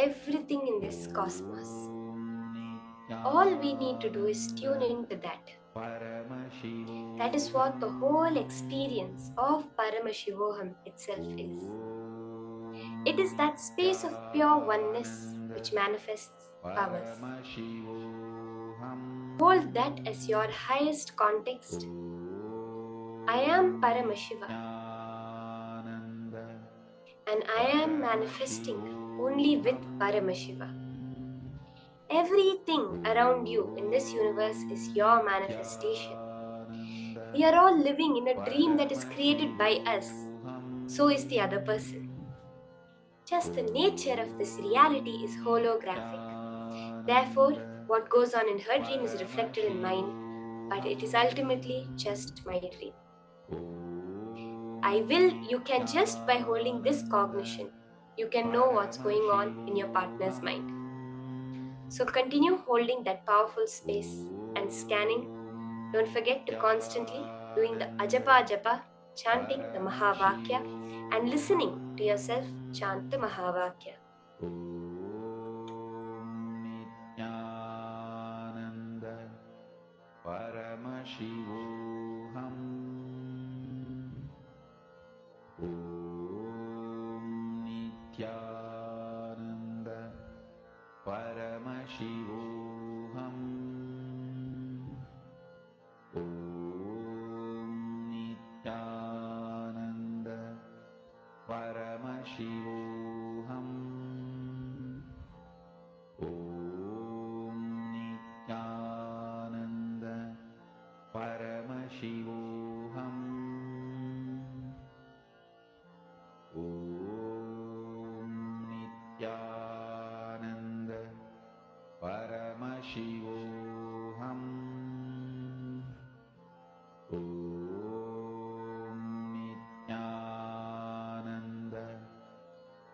everything in this cosmos. All we need to do is tune into that. That is what the whole experience of Paramashivoham itself is. It is that space of pure oneness which manifests powers. Hold that as your highest context. I am Paramashiva, and I am manifesting only with Paramashiva. Everything around you in this universe is your manifestation. We are all living in a dream that is created by us. So is the other person. Just the nature of this reality is holographic. Therefore, what goes on in her dream is reflected in mine, but it is ultimately just my dream. You can just by holding this cognition, you can know what's going on in your partner's mind. So continue holding that powerful space and scanning. Don't forget to constantly doing the ajapa japa, chanting the Mahavakya, and listening to yourself chant the Mahavakya. Paramashivoham. Om Nityananda Paramashivoham. Om Nityananda Paramashivoham. Om Nityananda Paramashivoham. Om Nityananda Paramashivoham. Om Nityananda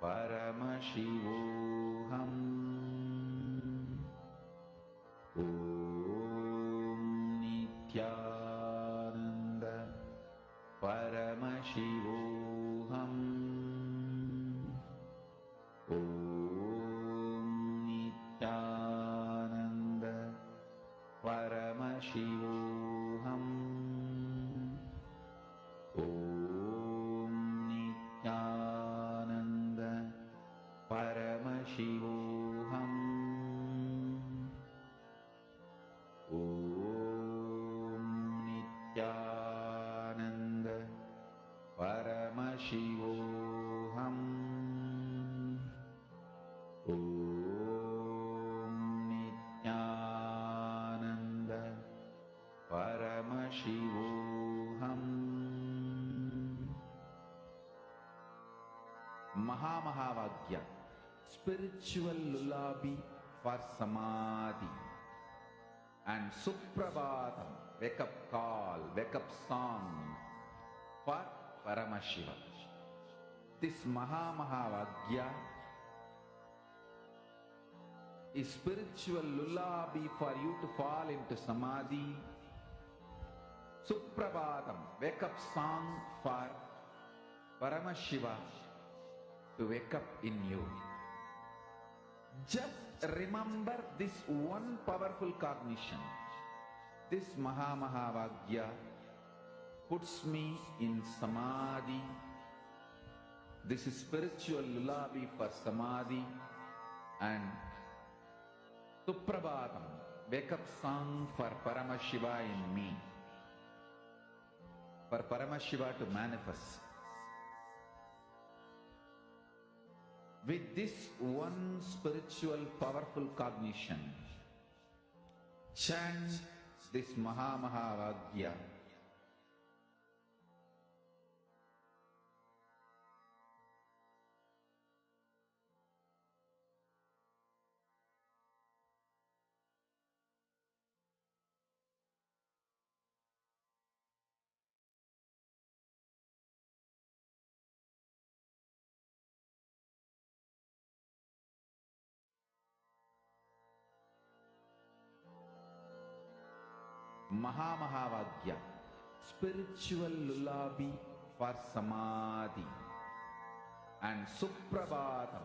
Paramashivoham. Om Nityananda Paramashivoham. Om Nityananda Paramashivoham. Om Nityananda Paramashivoham. Om Nityananda Paramashivoham. Om Nityananda Paramashivoham. Mahavagya, spiritual lullaby for samadhi, and Suprabhatam, wake up call, wake up song for Paramashiva. This Mahavagya is spiritual lullaby for you to fall into samadhi. Suprabhatam, wake up song for Paramashiva to wake up in you. Just remember this one powerful cognition. This Mahavagya puts me in samadhi. This is spiritual lullaby for samadhi, and Suprabhatam, wake up song for Paramashiva in me. For Paramashiva to manifest. With this one spiritual powerful cognition, chant this Mahavagya. Mahavagya, spiritual lullaby for samadhi, and Suprabhatam,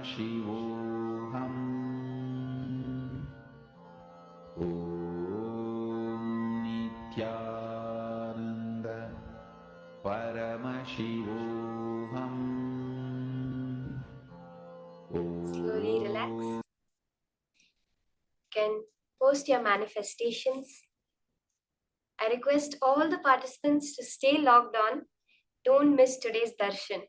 Om Nityananda Paramashivoham. Slowly relax. You can post your manifestations. I request all the participants to stay logged on. Don't miss today's darshan.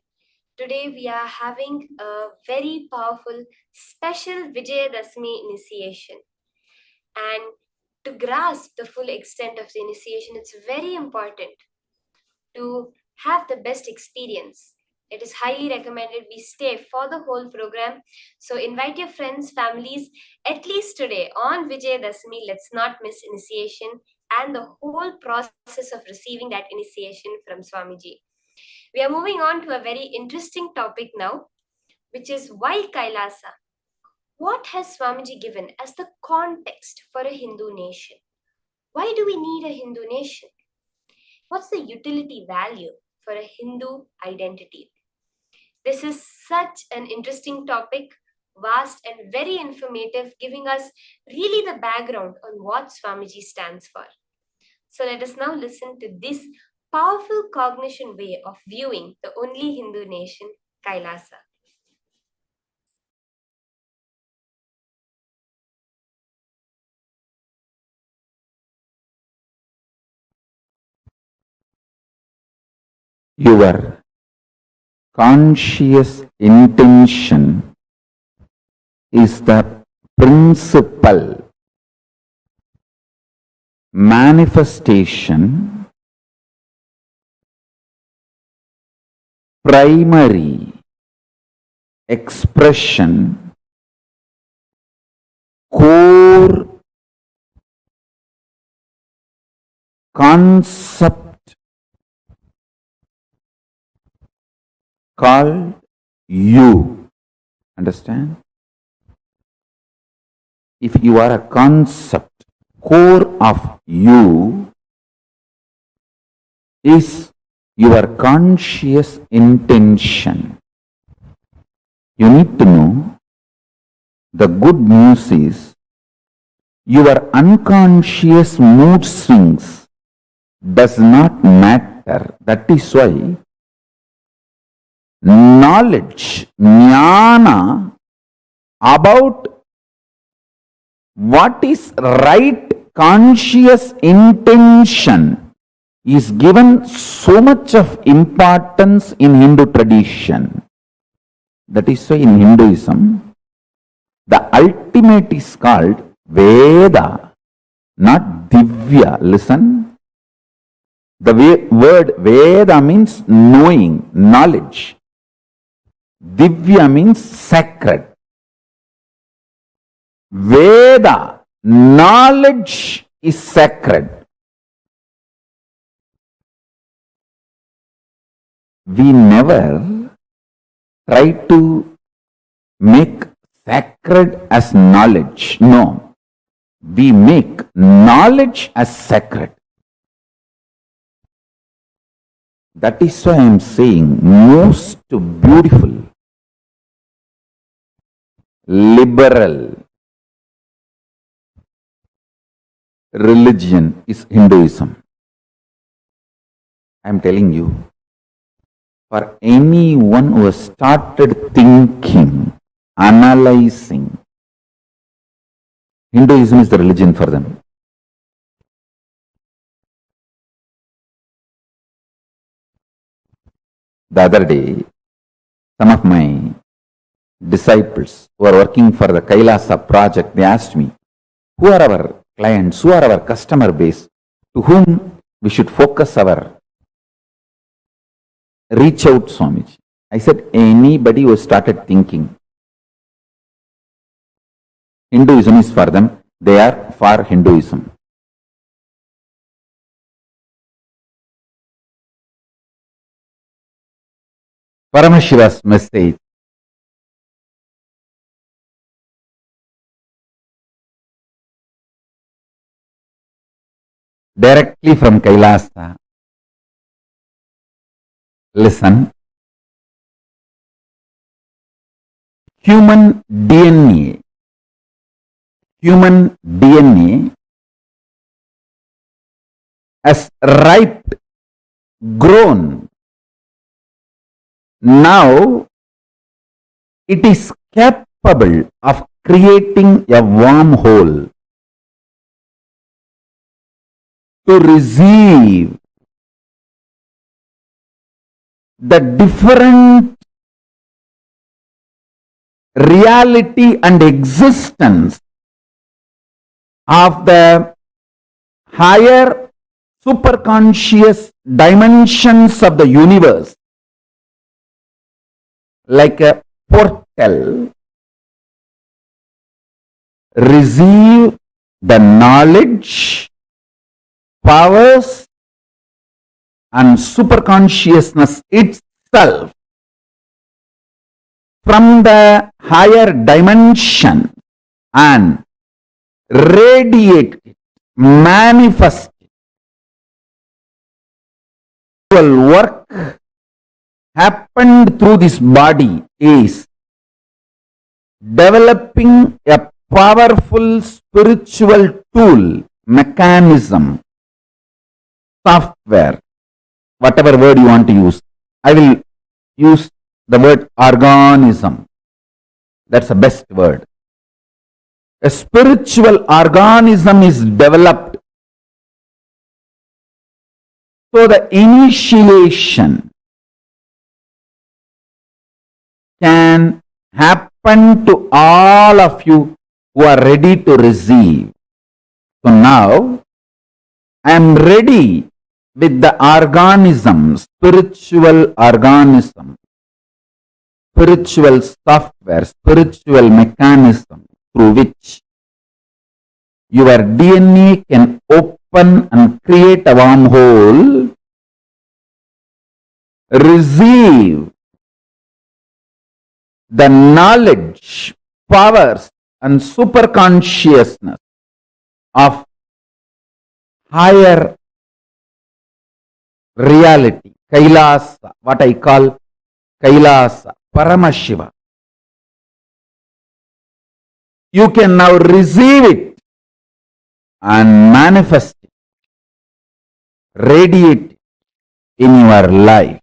Today we are having a very powerful special Vijayadashmi initiation. And to grasp the full extent of the initiation, it's very important to have the best experience. It is highly recommended we stay for the whole program. So invite your friends, families, at least today on Vijayadashmi. Let's not miss initiation and the whole process of receiving that initiation from Swamiji. We are moving on to a very interesting topic now, which is why Kailasa. What has Swamiji given as the context for a Hindu nation? Why do we need a Hindu nation? What's the utility value for a Hindu identity? This is such an interesting topic, vast and very informative, giving us really the background on what Swamiji stands for. So let us now listen to this powerful cognition way of viewing the only Hindu nation, Kailasa. Your conscious intention is the principal manifestation, primary expression, core concept called you. Understand? If you are a concept, core of you is your conscious intention. You need to know the good news is your unconscious mood swings does not matter. That is why knowledge, jnana about what is right conscious intention is given so much of importance in Hindu tradition. That is why in Hinduism, the ultimate is called Veda, not Divya. Listen. The word Veda means knowing, knowledge. Divya means sacred. Veda, knowledge is sacred. We never try to make sacred as knowledge. No. We make knowledge as sacred. That is why I am saying most beautiful, liberal religion is Hinduism. I am telling you, for anyone who has started thinking, analyzing, Hinduism is the religion for them. The other day, some of my disciples who are working for the Kailasa project, they asked me, who are our clients, who are our customer base, to whom we should focus our reach out, Swamiji. I said, anybody who started thinking. Hinduism is for them, they are for Hinduism. Paramashiva's message directly from Kailasa. Listen. human DNA, human DNA has ripe, grown. Now it is capable of creating a wormhole to receive the different reality and existence of the higher superconscious dimensions of the universe, like a portal, receive the knowledge, powers, and superconsciousness itself from the higher dimension and radiate it, manifest it. Work happened through this body is developing a powerful spiritual tool, mechanism, software, whatever word you want to use. I will use the word organism. That's the best word. A spiritual organism is developed. So the initiation can happen to all of you who are ready to receive. So now I am ready with the organism, spiritual organism, spiritual software, spiritual mechanism through which your DNA can open and create a wormhole, receive the knowledge, powers, and superconsciousness of higher reality, Kailasa, what I call Kailasa, Paramashiva. You can now receive it and manifest it, radiate it in your life.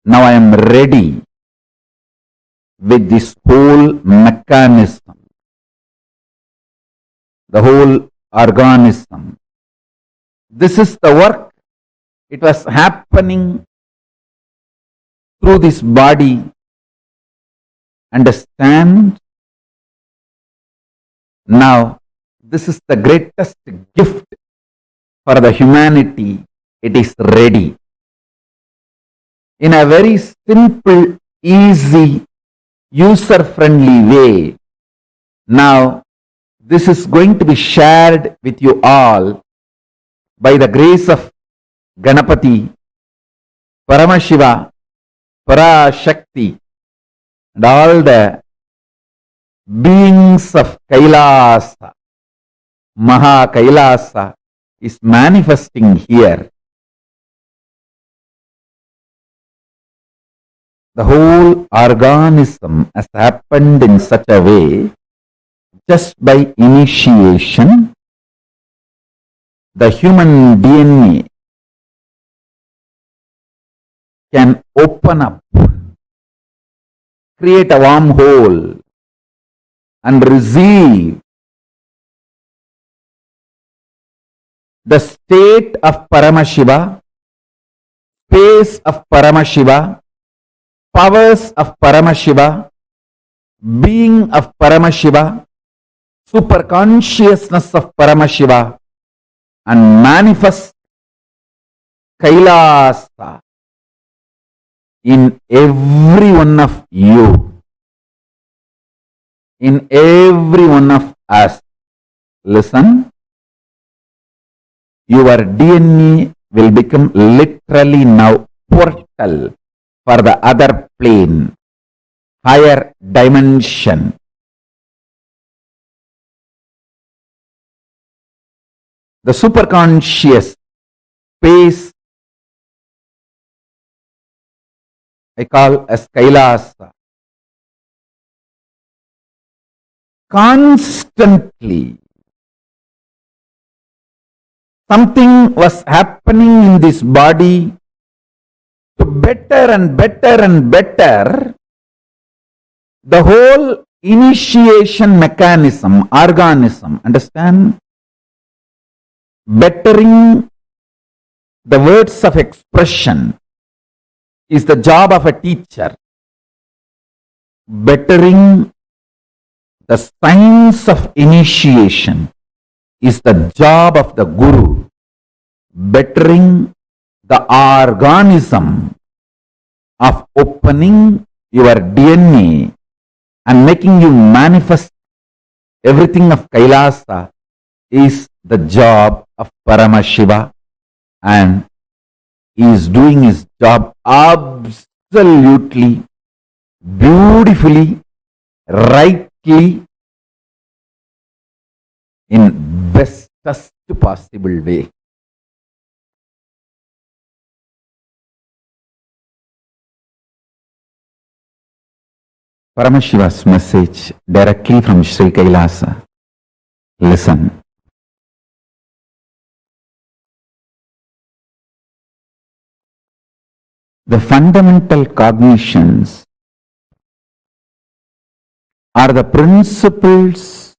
Now I am ready with this whole mechanism, the whole organism. This is the work. It was happening through this body. Understand? Now, this is the greatest gift for the humanity. It is ready. In a very simple, easy, user-friendly way. Now, this is going to be shared with you all by the grace of Ganapati, Paramashiva, Parashakti, and all the beings of Kailasa. Maha Kailasa is manifesting here. The whole organism has happened in such a way, just by initiation, the human DNA can open up, create a wormhole, and receive the state of Paramashiva, space of Paramashiva, powers of Paramashiva, being of Paramashiva, superconsciousness of Paramashiva, and manifest Kailasa in every one of you, in every one of us. Listen, your DNA will become literally now portal for the other plane, higher dimension. The superconscious space I call as Kailasa. constantly something was happening in this body to better and better and better the whole initiation mechanism, organism, understand? Bettering the words of expression is the job of a teacher. Bettering the science of initiation is the job of the guru. Bettering the organism of opening your DNA and making you manifest everything of Kailasa is the job of Paramashiva, and he is doing his job absolutely beautifully, rightly, in bestest possible way. Paramashiva's message directly from Sri Kailasa. Listen. The fundamental cognitions are the principles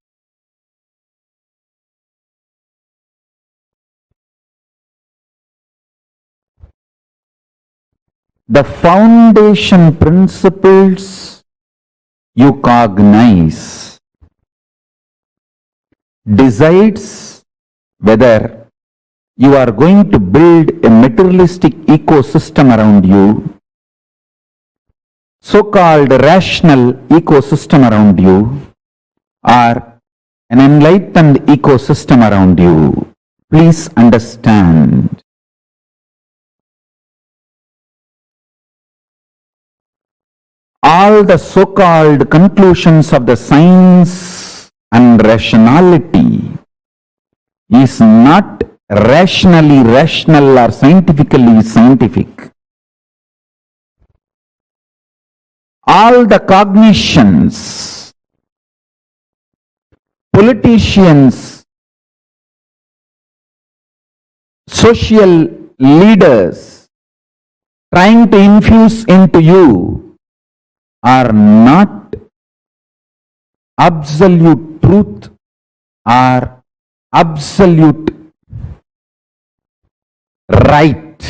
the foundation principles you cognize decides whether you are going to build a materialistic ecosystem around you, so-called rational ecosystem around you, or an enlightened ecosystem around you. Please understand. All the so-called conclusions of the science and rationality is not rationally rational or scientifically scientific. All the cognitions, politicians, social leaders trying to infuse into you are not absolute truth or absolute right.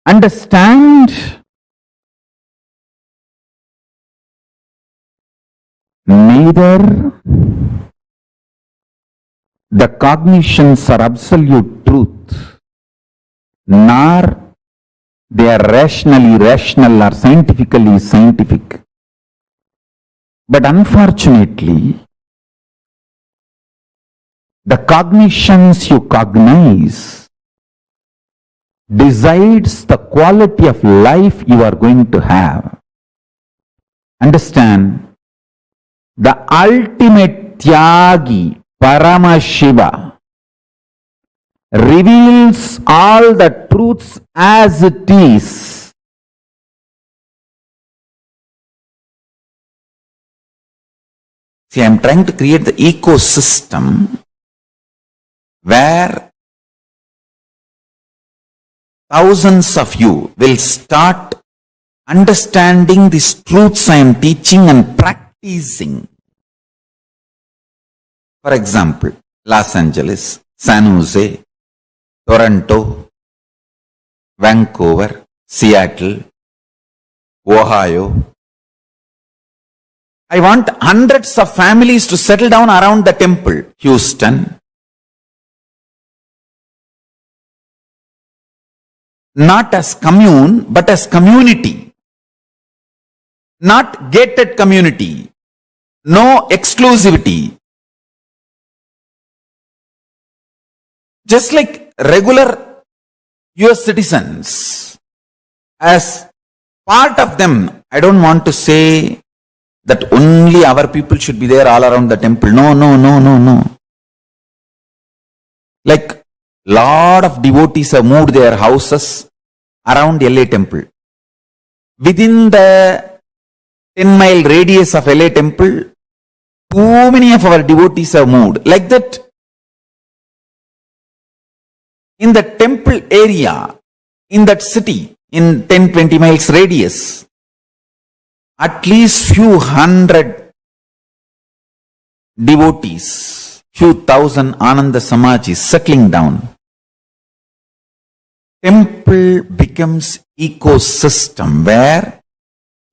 Understand? Neither the cognitions are absolute truth, nor they are rationally rational or scientifically scientific. But unfortunately, the cognitions you cognize decides the quality of life you are going to have. Understand? The ultimate Tyagi, Paramashiva, reveals all the truths as it is. See, I am trying to create the ecosystem where thousands of you will start understanding these truths I am teaching and practicing. For example, Los Angeles, San Jose, Toronto, Vancouver, Seattle, Ohio. I want hundreds of families to settle down around the temple. Houston. Not as commune, but as community. Not gated community. No exclusivity. Just like regular US citizens, as part of them, I don't want to say that only our people should be there all around the temple. No. Like lot of devotees have moved their houses around LA temple. Within the 10-mile radius of LA temple, too many of our devotees have moved. Like that, in the temple area, in that city, in 10-20 miles radius, at least few hundred devotees, few thousand Ananda Samajis settling down. Temple becomes ecosystem where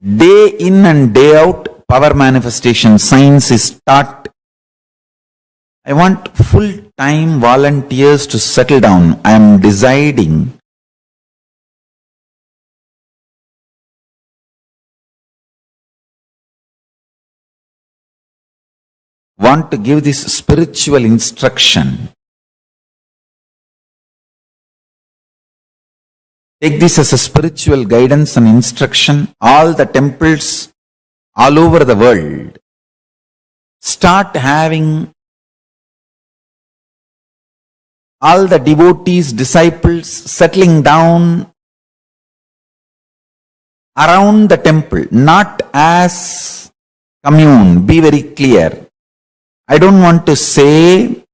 day in and day out power manifestation science is taught. I want full-time volunteers to settle down. I am deciding want to give this spiritual instruction. Take this as a spiritual guidance and instruction. All the temples all over the world start having all the devotees, disciples settling down around the temple, not as commune. Be very clear. I don't want to say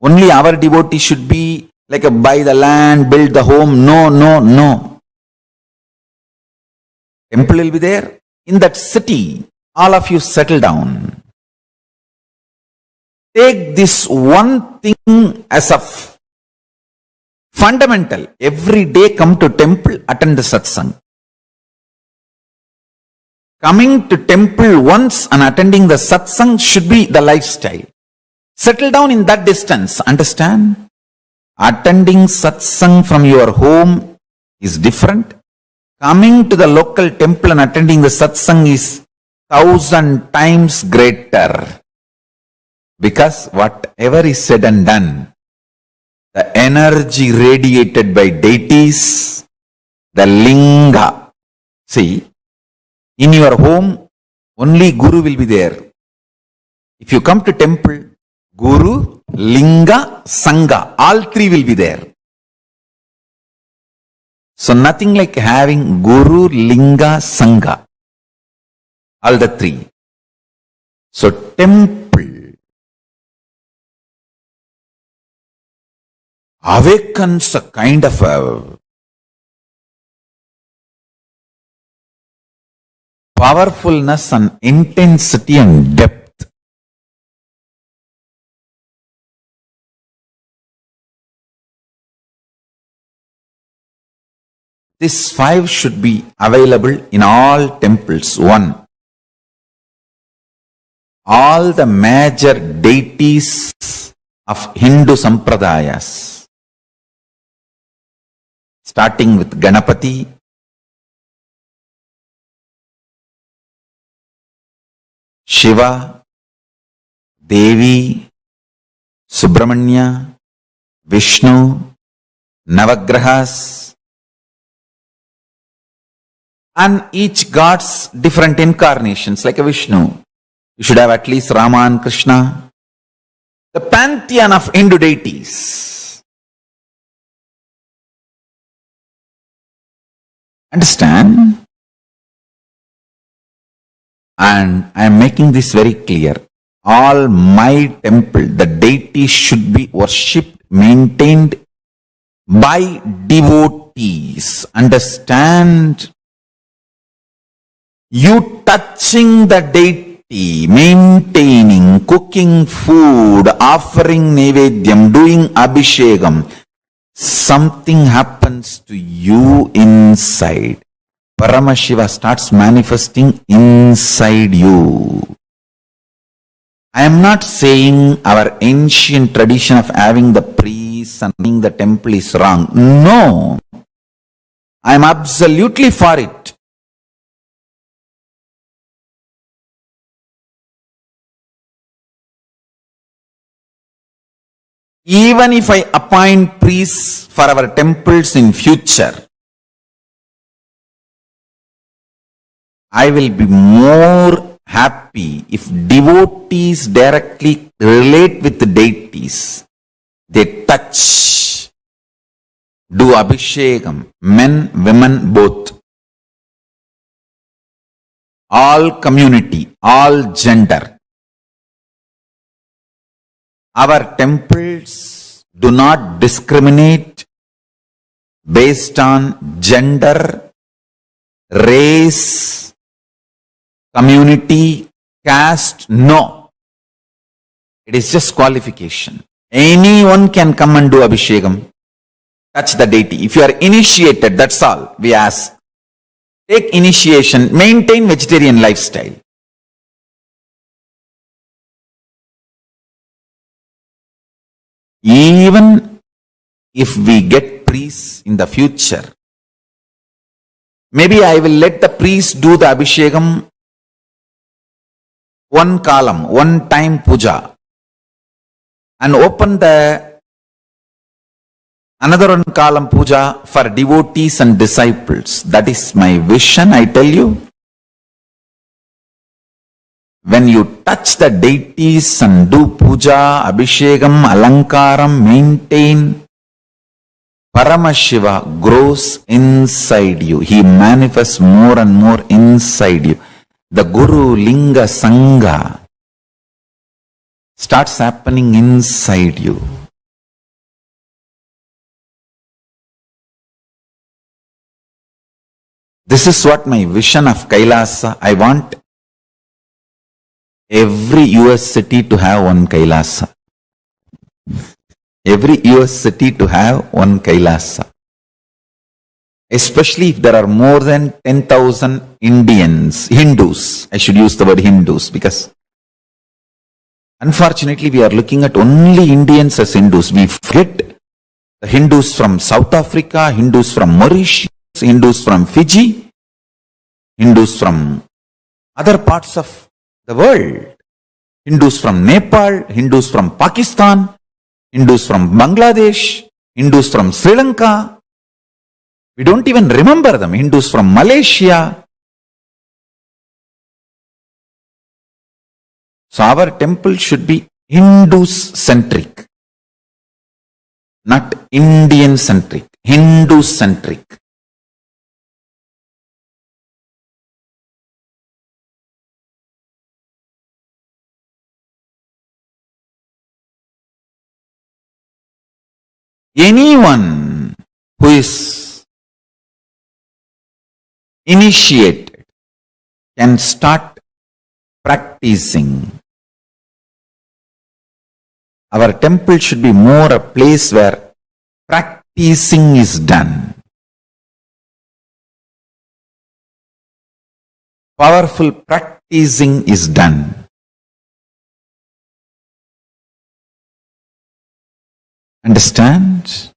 only our devotees should be like a buy the land, build the home. No, no, no. Temple will be there. In that city, all of you settle down. Take this one thing as a fundamental. Every day come to temple, attend the satsang. Coming to temple once and attending the satsang should be the lifestyle. Settle down in that distance. Understand? Attending satsang from your home is different. Coming to the local temple and attending the satsang is 1,000 times greater. Because whatever is said and done, the energy radiated by deities, the linga. See, in your home, only Guru will be there. If you come to temple, Guru, Linga, Sangha, all three will be there. So nothing like having Guru, Linga, Sangha, all the three. So temple awakens a kind of a powerfulness and intensity and depth. These 5 should be available in all temples. 1. All the major deities of Hindu sampradayas, starting with Ganapati, Shiva, Devi, Subramanya, Vishnu, Navagrahas, and each god's different incarnations, like a Vishnu. You should have at least Rama and Krishna. The pantheon of Hindu deities. Understand? And I am making this very clear. All my temple, the deities should be worshipped, maintained by devotees. Understand? You touching the deity, maintaining, cooking food, offering nevedyam, doing abhishekam, something happens to you inside. Paramashiva starts manifesting inside you. I am not saying our ancient tradition of having the priests and running the temple is wrong. No. I am absolutely for it. Even if I appoint priests for our temples in future, I will be more happy if devotees directly relate with the deities. They touch, do abhishekam, men, women, both. all community, all gender. Our temples do not discriminate based on gender, race, community, caste. No. It is just qualification. Anyone can come and do Abhishekam, touch the deity. If you are initiated, that's all we ask. Take initiation, maintain vegetarian lifestyle. Even if we get priests in the future, maybe I will let the priest do the Abhishekam one column, one time puja, and open the another one column puja for devotees and disciples. That is my vision, I tell you. When you touch the deities and do puja, abhishekam, alankaram, maintain, Paramashiva grows inside you. He manifests more and more inside you. The Guru Linga Sangha starts happening inside you. This is what my vision of Kailasa. I want every US city to have one Kailasa. Every US city to have one Kailasa. Especially if there are more than 10,000 Hindus. I should use the word Hindus because unfortunately we are looking at only Indians as Hindus. We forget the Hindus from South Africa, Hindus from Mauritius, Hindus from Fiji, Hindus from other parts of the world, Hindus from Nepal, Hindus from Pakistan, Hindus from Bangladesh, Hindus from Sri Lanka. We don't even remember them. Hindus from Malaysia. So our temple should be Hindus-centric, not Indian-centric, Hindu-centric. Anyone who is initiated can start practicing. Our temple should be more a place where practicing is done. Powerful practicing is done. Understand?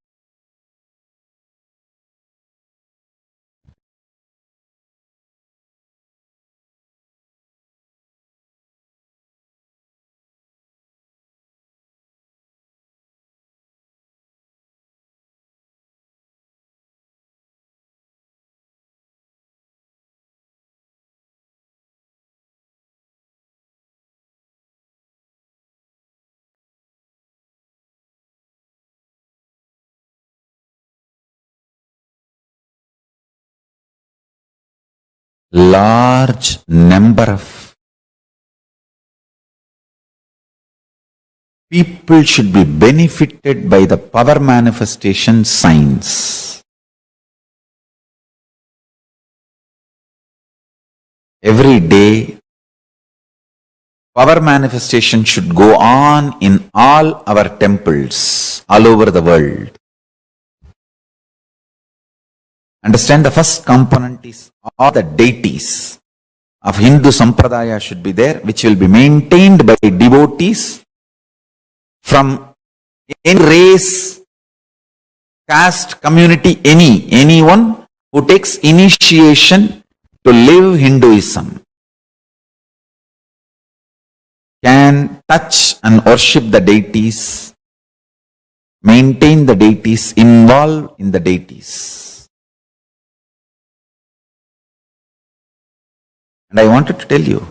Large number of people should be benefited by the power manifestation signs. Every day, power manifestation should go on in all our temples all over the world. Understand, the first component is all the deities of Hindu Sampradaya should be there, which will be maintained by devotees from any race, caste, community, anyone who takes initiation to live Hinduism can touch and worship the deities, maintain the deities, involve in the deities. And I wanted to tell you,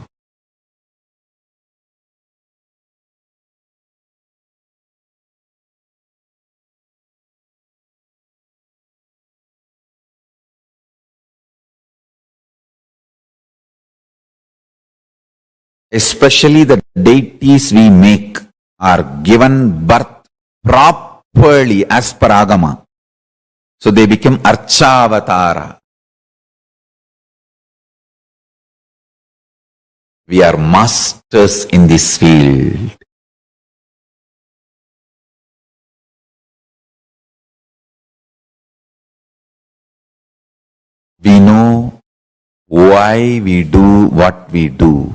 especially the deities we make, are given birth properly as per Agama. So they become Archavatara. We are masters in this field. We know why we do what we do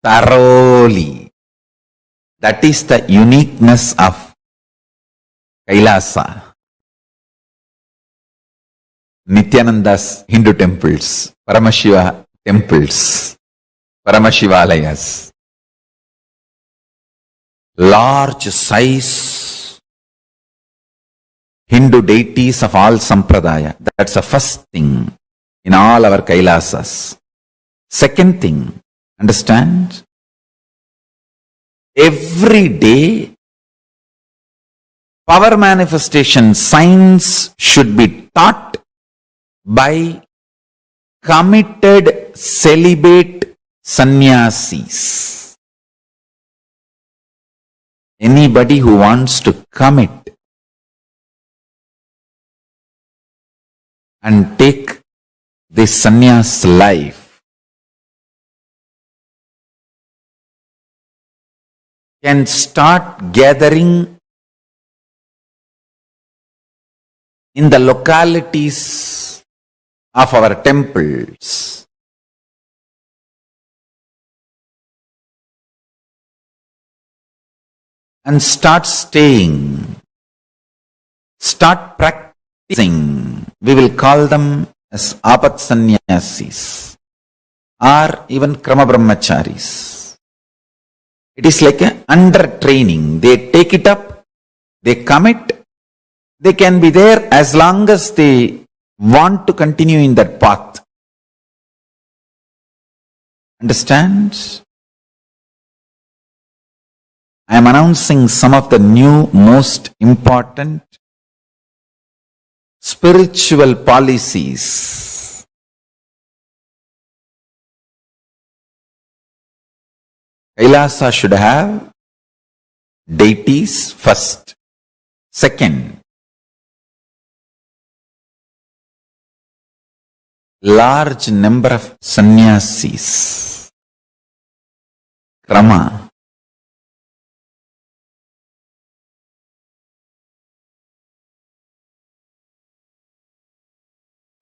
thoroughly. That is the uniqueness of Kailasa. Nityananda's Hindu temples, Paramashiva temples, Paramashivalayas, large size Hindu deities of all sampradaya. That's the first thing in all our Kailasas. Second thing, understand? Every day, power manifestation science should be taught by committed celibate sannyasis. Anybody who wants to commit and take this sannyas life can start gathering in the localities of our temples. And start staying, start practicing. We will call them as apat sannyasis or even krama brahmacharis. It is like an under training. They take it up, they commit, they can be there as long as they want to continue in that path. Understand? I am announcing some of the new most important spiritual policies. Kailasa should have deities first. Second, large number of sannyasis. Krama.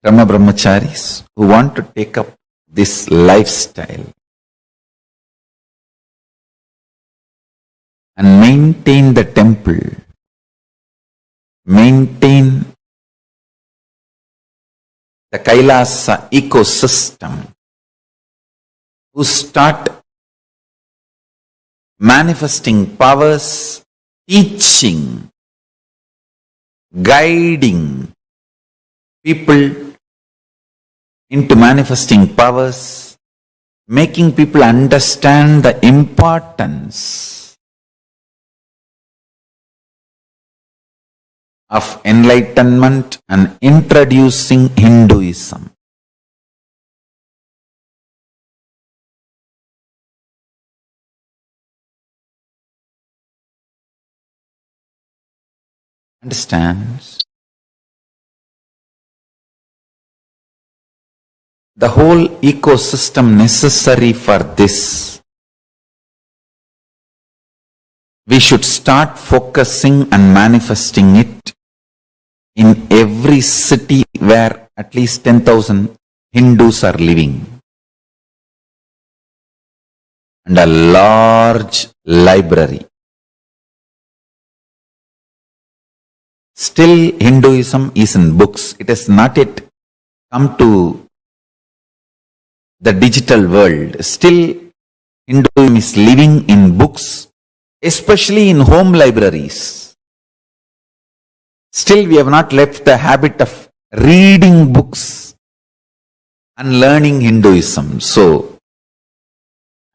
Krama brahmacharis who want to take up this lifestyle and maintain the temple, maintain the Kailasa ecosystem, who start manifesting powers, teaching, guiding people into manifesting powers, making people understand the importance of enlightenment and introducing Hinduism. Understand? The whole ecosystem necessary for this. We should start focusing and manifesting it in every city where at least 10,000 Hindus are living. And a large library. Still Hinduism is in books. It has not yet come to the digital world. Still Hinduism is living in books, especially in home libraries. Still we have not left the habit of reading books and learning Hinduism. So,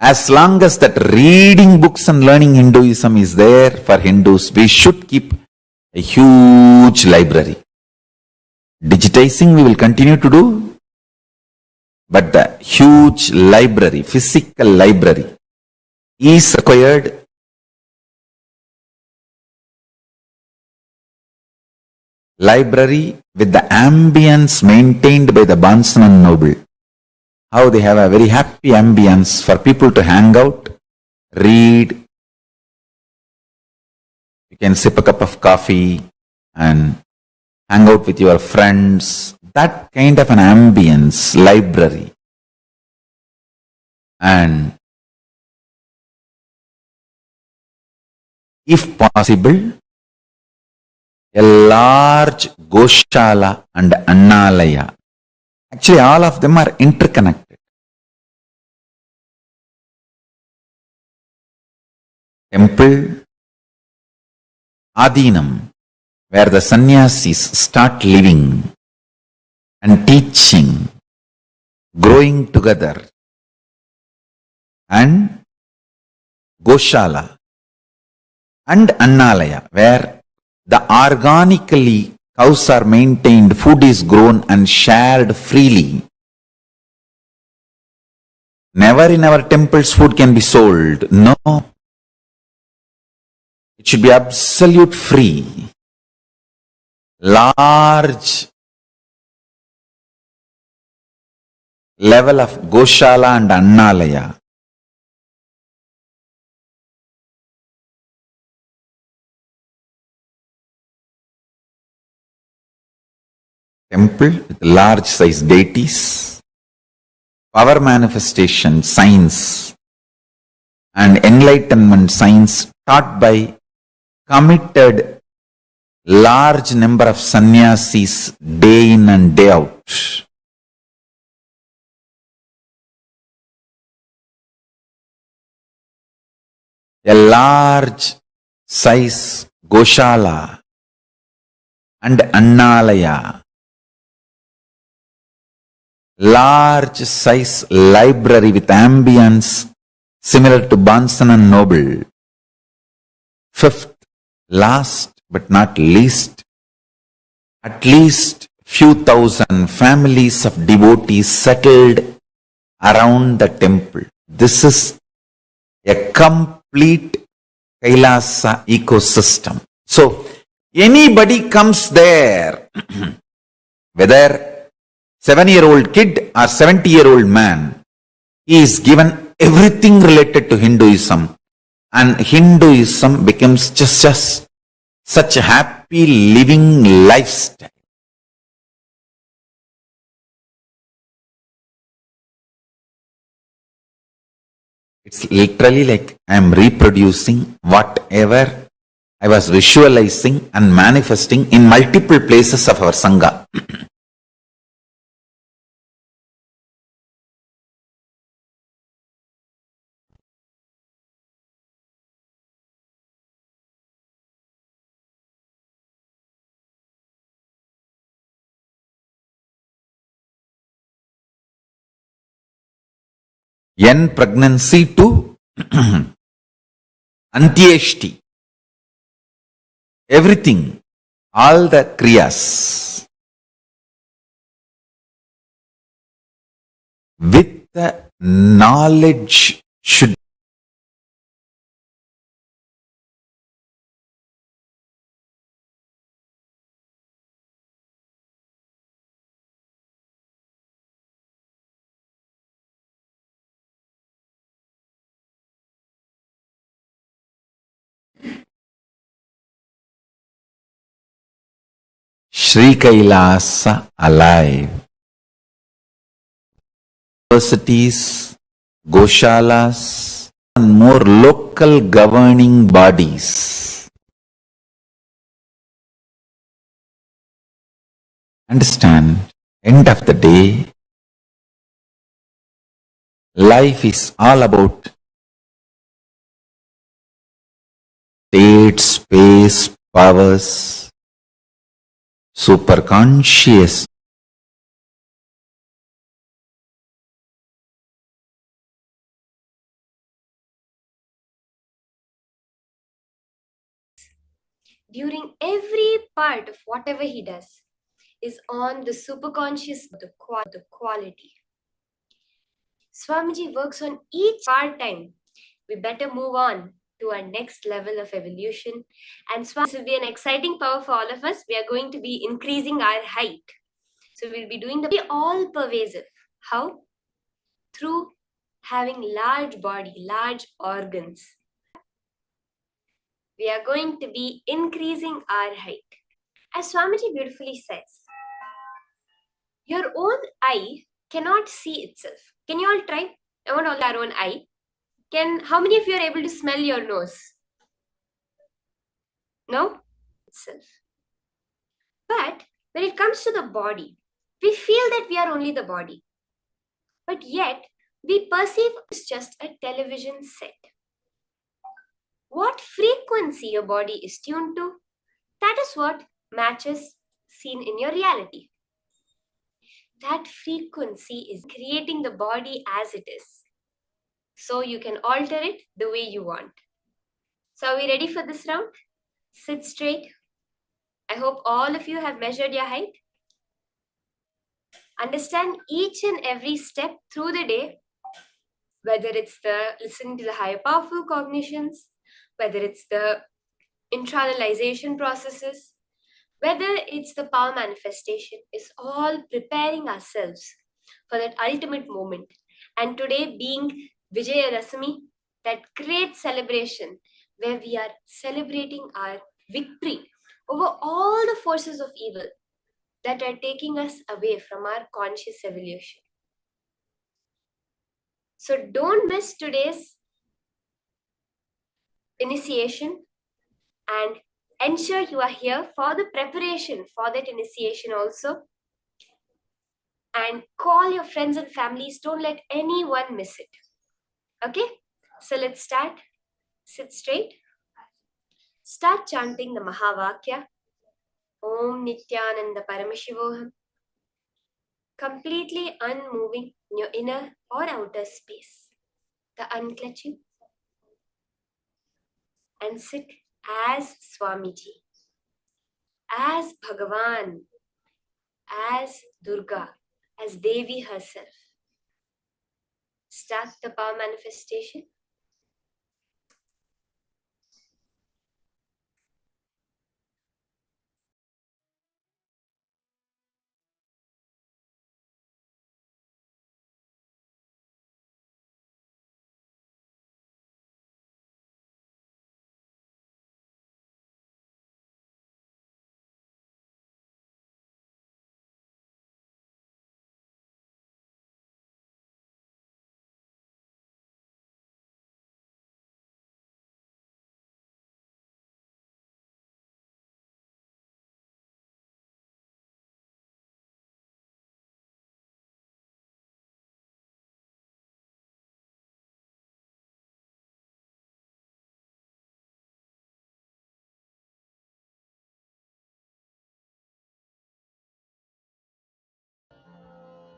as long as that reading books and learning Hinduism is there for Hindus, we should keep a huge library. Digitizing we will continue to do. but the huge library, physical library, is required. Library with the ambience maintained by the Barnes and Noble. How they have a very happy ambience for people to hang out, read. You can sip a cup of coffee and hang out with your friends. That kind of an ambience, library. And if possible, a large Goshala and Annalaya. Actually, all of them are interconnected. Temple, Adinam, where the sannyasis start living and teaching, growing together, and Goshala and Annalaya, where the organically cows are maintained, food is grown and shared freely. Never in our temples food can be sold. No. It should be absolute free. Large level of Goshala and Annalaya. Temple with large size deities, power manifestation, science, and enlightenment science taught by committed large number of sannyasis day in and day out. A large size Goshala and Annalaya. Large size library with ambience similar to Barnes and Noble. Fifth, last but not least, at least few thousand families of devotees settled around the temple. This is a complete Kailasa ecosystem. So, anybody comes there, whether 7-year-old kid or 70-year-old man, he is given everything related to Hinduism, and Hinduism becomes just such a happy living lifestyle. It's literally like I am reproducing whatever I was visualizing and manifesting in multiple places of our Sangha. N pregnancy to Antyeshti. Everything, all the kriyas with the knowledge should Sri Kailasa alive. Universities, Goshalas, and more local governing bodies. Understand, end of the day, life is all about state, space, powers, superconscious. During every part of whatever he does is on the superconscious, the quality. Swamiji works on each part-time. We better move on to our next level of evolution. And Swami, this will be an exciting power for all of us. We are going to be increasing our height. So we'll be doing the all pervasive. How? Through having large body, large organs. We are going to be increasing our height. As Swamiji beautifully says, your own eye cannot see itself. Can you all try? I want all our own eye. How many of you are able to smell your nose? No? Itself. But when it comes to the body, we feel that we are only the body. But yet, we perceive it's just a television set. What frequency your body is tuned to, that is what matches seen in your reality. That frequency is creating the body as it is. So you can alter it the way you want. So are we ready for this round? Sit straight. I hope all of you have measured your height. Understand each and every step through the day, whether it's the listening to the higher powerful cognitions, whether it's the internalization processes, whether it's the power manifestation, is all preparing ourselves for that ultimate moment. And today being Vijayadashami, that great celebration where we are celebrating our victory over all the forces of evil that are taking us away from our conscious evolution. So don't miss today's initiation and ensure you are here for the preparation for that initiation also. And call your friends and families. Don't let anyone miss it. Okay? So let's start. Sit straight. Start chanting the Mahavakya. Om Nityananda Paramashivoham. Completely unmoving in your inner or outer space. The unclutching. And sit as Swamiji, as Bhagavan, as Durga, as Devi herself. Start the power manifestation.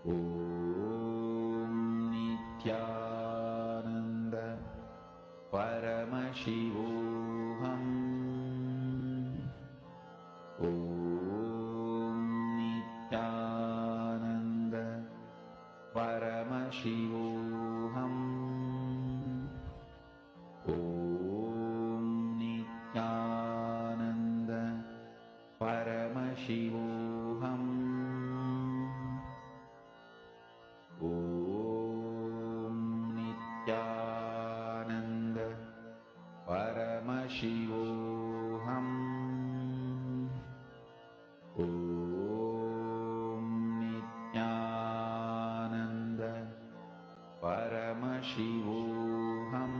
Om Nityananda Paramashivoham. Om Nityananda Paramashivoham. Om Nityananda Paramashivoham. Om Nityananda Paramashivoham. Om Nityananda Paramashivoham.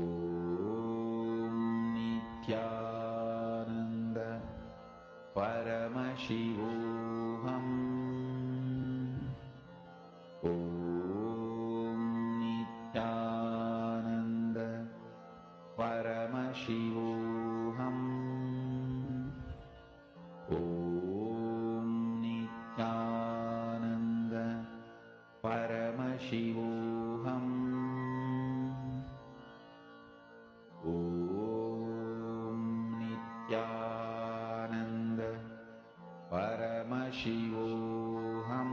Om Nityananda Paramashivoham. Om Nityananda Paramashivoham. Om Nityananda Paramashivoham. Om Nityananda Paramashivoham.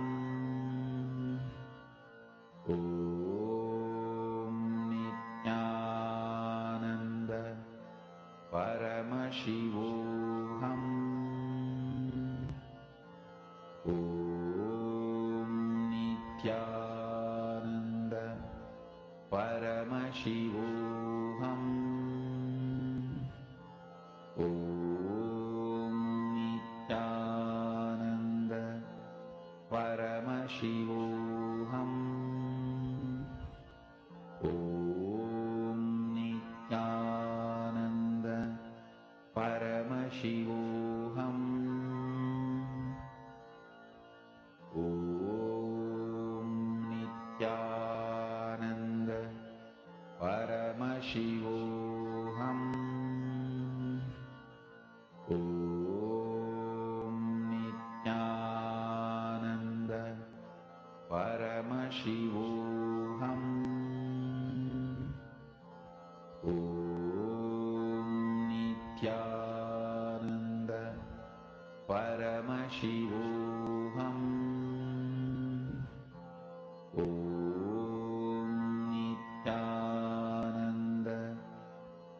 Shivoham. Om Nityananda Paramashivoham. Om Nityananda Paramashivoham. Om Nityananda Paramashivoham. Om Nityananda Paramashivoham. Om Nityananda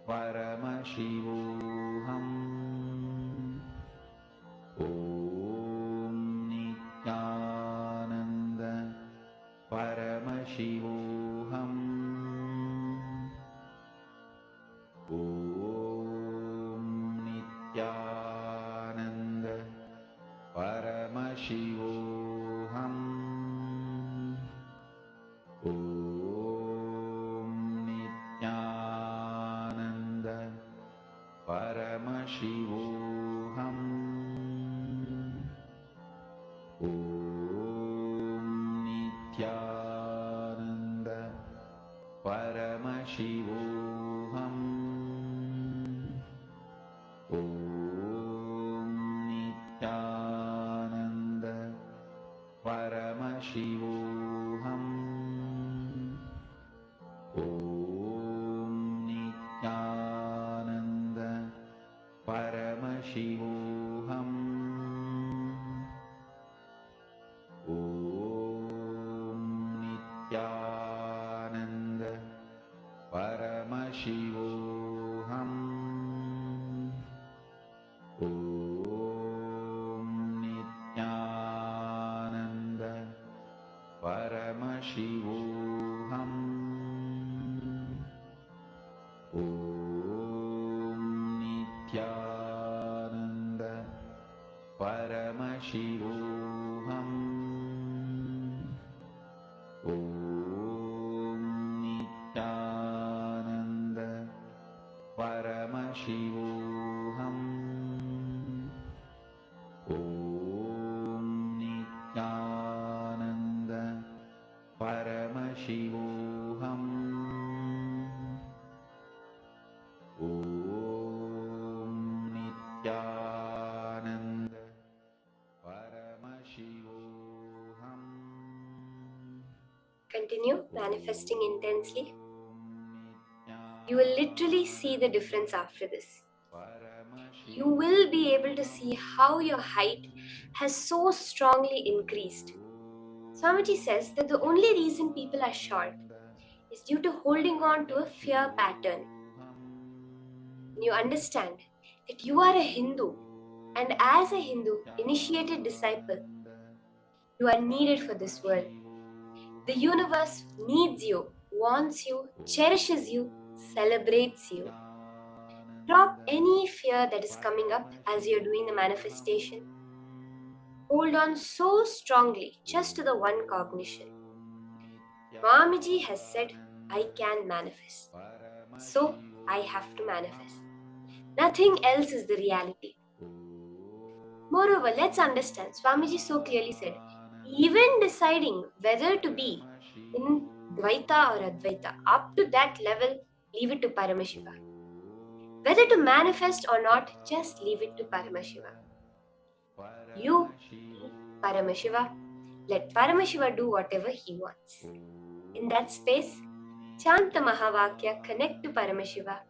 Paramashivoham. Om Nityananda Paramashivoham. Om Nityananda Paramashivoham. Om Nityananda Paramashivoham. Om Nityananda Paramashivoham. Om Nityananda Paramashivoham. Om Nityananda Paramashivoham. Om Nityananda Paramashivoham. Om Nityananda Paramashivoham. Om Nityananda Paramashivoham. Om Nityananda Paramashivoham. Om Nityananda Paramashivoham. Om Nityananda Paramashivoham. Continue manifesting intensely. You will literally see the difference after this. You will be able to see how your height has so strongly increased. Swamiji says that the only reason people are short is due to holding on to a fear pattern. When you understand that you are a Hindu, and as a Hindu, initiated disciple, you are needed for this world. The universe needs you, wants you, cherishes you, celebrates you. Drop any fear that is coming up as you're doing the manifestation. Hold on so strongly just to the one cognition. Swamiji has said, I can manifest. So I have to manifest. Nothing else is the reality. Moreover, let's understand, Swamiji so clearly said, even deciding whether to be in Dvaita or Advaita, up to that level, leave it to Paramashiva. Whether to manifest or not, just leave it to Paramashiva. You be Paramashiva. Let Paramashiva do whatever he wants. In that space, chant the Mahavakya, connect to Paramashiva,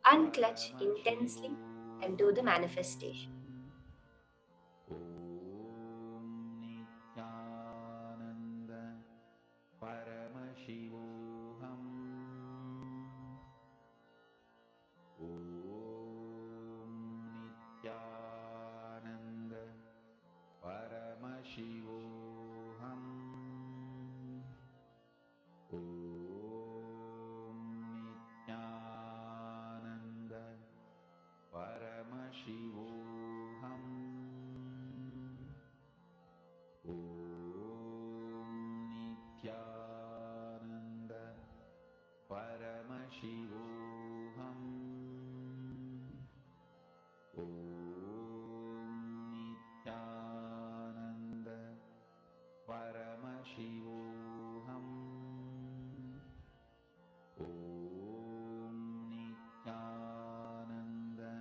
unclutch intensely, and do the manifestation. Paramashivoham. Om Nityananda Paramashivoham. Om Nityananda Paramashivoham. Shivoham. Om Nityananda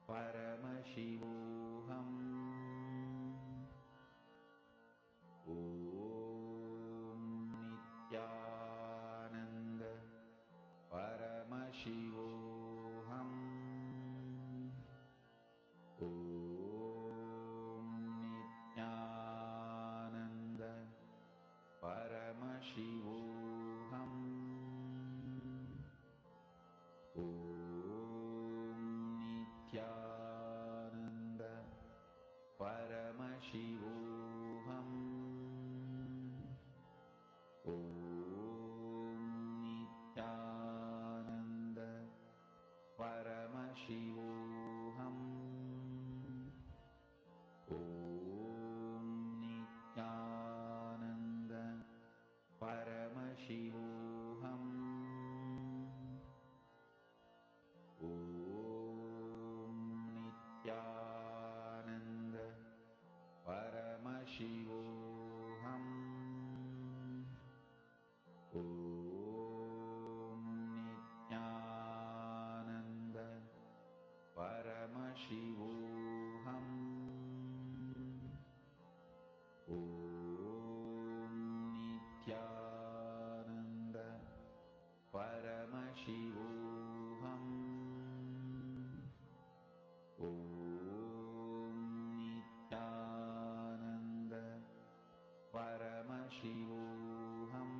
Paramashivoham. Om Nityananda Paramashivoham. Om Nityananda Paramashivoham. Om Nityananda Paramashivoham. Om Nityananda Paramashivoham. Om Nityananda Paramashivoham. Om Nityananda Paramashivoham. Om Nityananda Paramashivoham. Om Nityananda Paramashivoham. Om Nityananda Paramashivoham.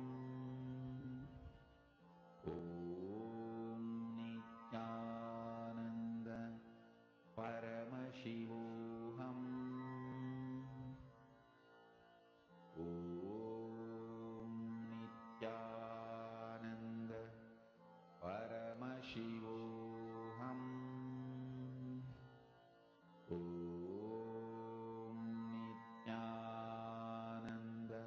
Om Nityananda Paramashivoham. Om Nityananda Paramashivoham. Om Nityananda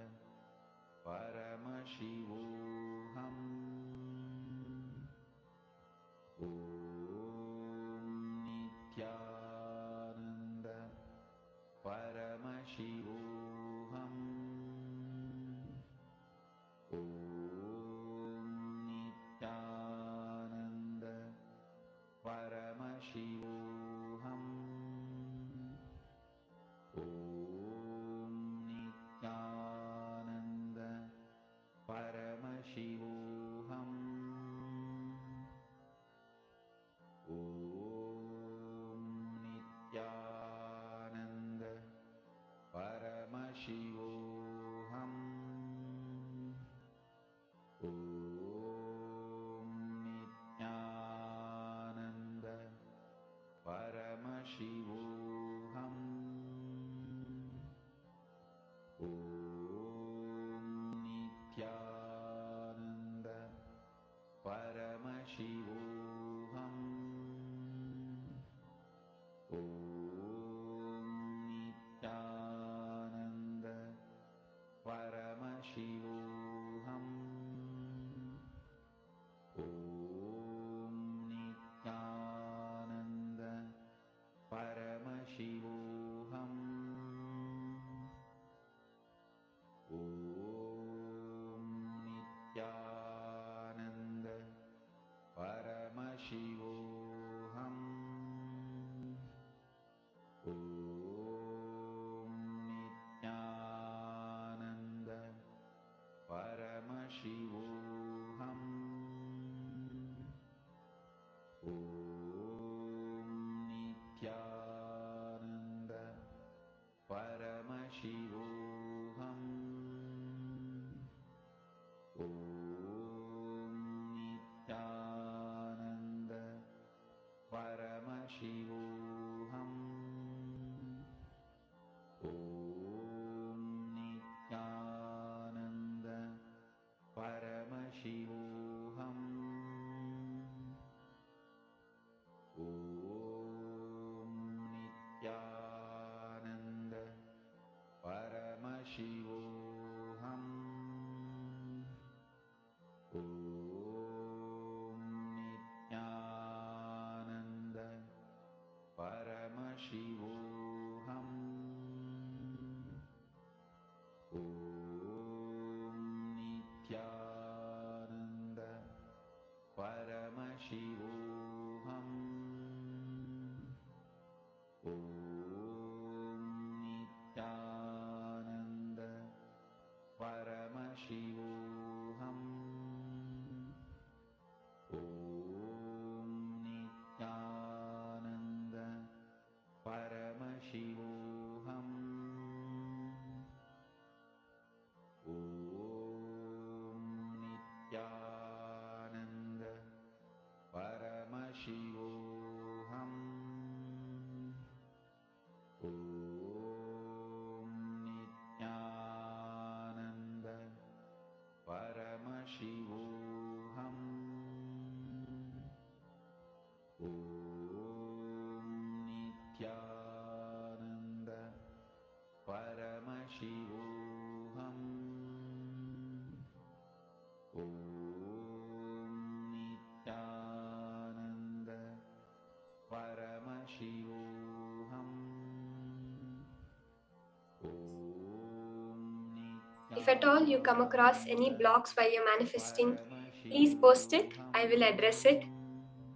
If at all you come across any blocks while you're manifesting, please post it. I will address it.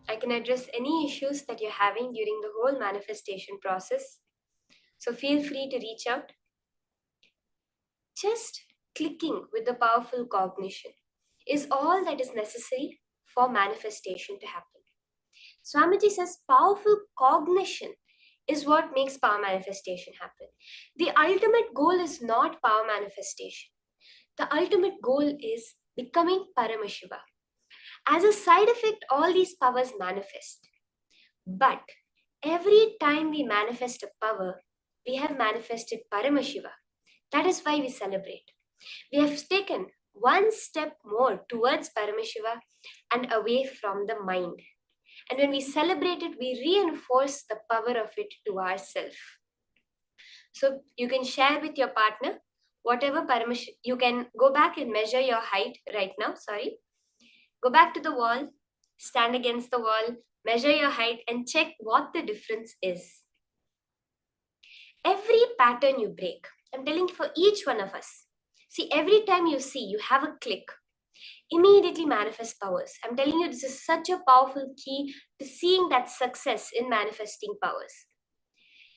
I can address any issues that you're having during the whole manifestation process. So feel free to reach out. Just clicking with the powerful cognition is all that is necessary for manifestation to happen. Swamiji says powerful cognition is what makes power manifestation happen. The ultimate goal is not power manifestation. The ultimate goal is becoming Paramashiva. As a side effect, all these powers manifest. But every time we manifest a power, we have manifested Paramashiva. That is why we celebrate. We have taken one step more towards Paramashiva and away from the mind. And when we celebrate it, we reinforce the power of it to ourselves. So you can share with your partner whatever Paramashiva. You can go back and measure your height right now. Go back to the wall, stand against the wall, measure your height, and check what the difference is. Every pattern you break, I'm telling you for each one of us. See, every time you see, you have a click, immediately manifest powers. I'm telling you, this is such a powerful key to seeing that success in manifesting powers.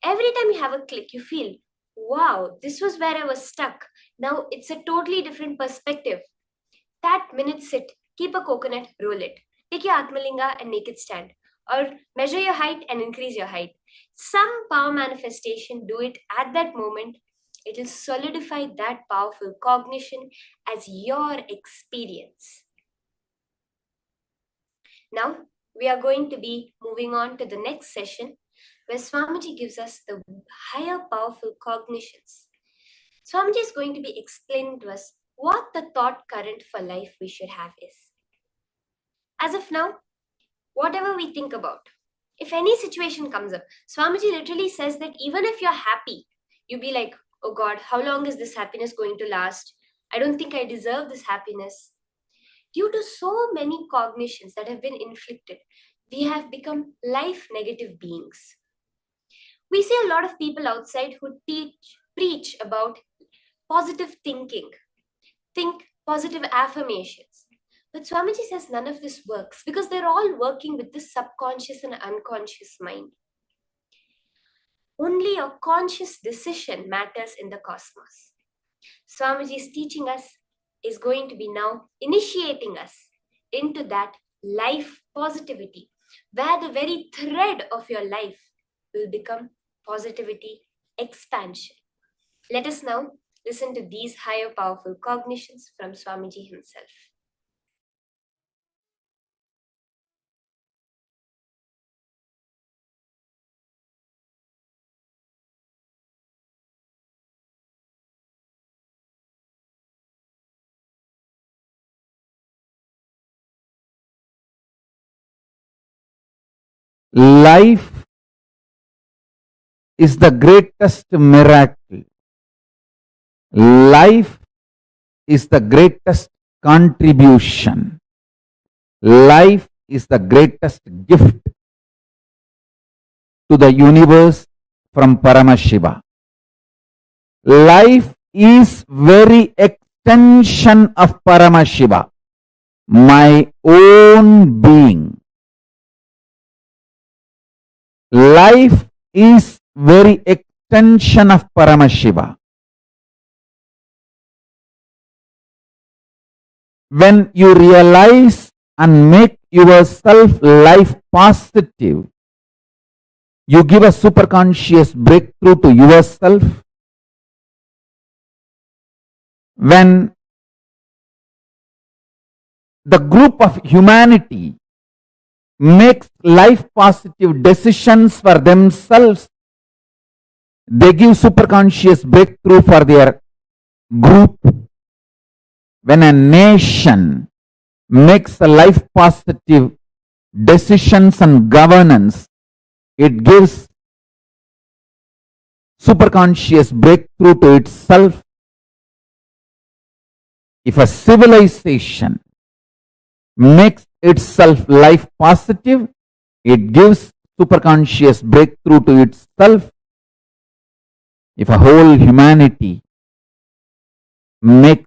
Every time you have a click, you feel, wow, this was where I was stuck. Now it's a totally different perspective. That minute sit, keep a coconut, roll it. Take your Atmalinga and make it stand. Or measure your height and increase your height. Some power manifestation, do it at that moment. It will solidify that powerful cognition as your experience. Now, we are going to be moving on to the next session where Swamiji gives us the higher powerful cognitions. Swamiji is going to be explaining to us what the thought current for life we should have is. As of now, whatever we think about, if any situation comes up, Swamiji literally says that even if you're happy, you be like, oh God, how long is this happiness going to last? I don't think I deserve this happiness. Due to so many cognitions that have been inflicted, we have become life negative beings. We see a lot of people outside who preach about positive thinking, think positive affirmations. But Swamiji says none of this works because they're all working with the subconscious and unconscious mind. Only a conscious decision matters in the cosmos. Swamiji's teaching us is going to be now initiating us into that life positivity, where the very thread of your life will become positivity expansion. Let us now listen to these higher powerful cognitions from Swamiji himself. Life is the greatest miracle. Life is the greatest contribution. Life is the greatest gift to the universe from Paramashiva. Life is very extension of Paramashiva, my own being. Life is very extension of Paramashiva. When you realize and make yourself life positive, you give a superconscious breakthrough to yourself. When the group of humanity makes life positive decisions for themselves, they give superconscious breakthrough for their group. When a nation makes a life positive decisions and governance, it gives superconscious breakthrough to itself. If a civilization makes itself life positive, it gives superconscious breakthrough to itself. If a whole humanity makes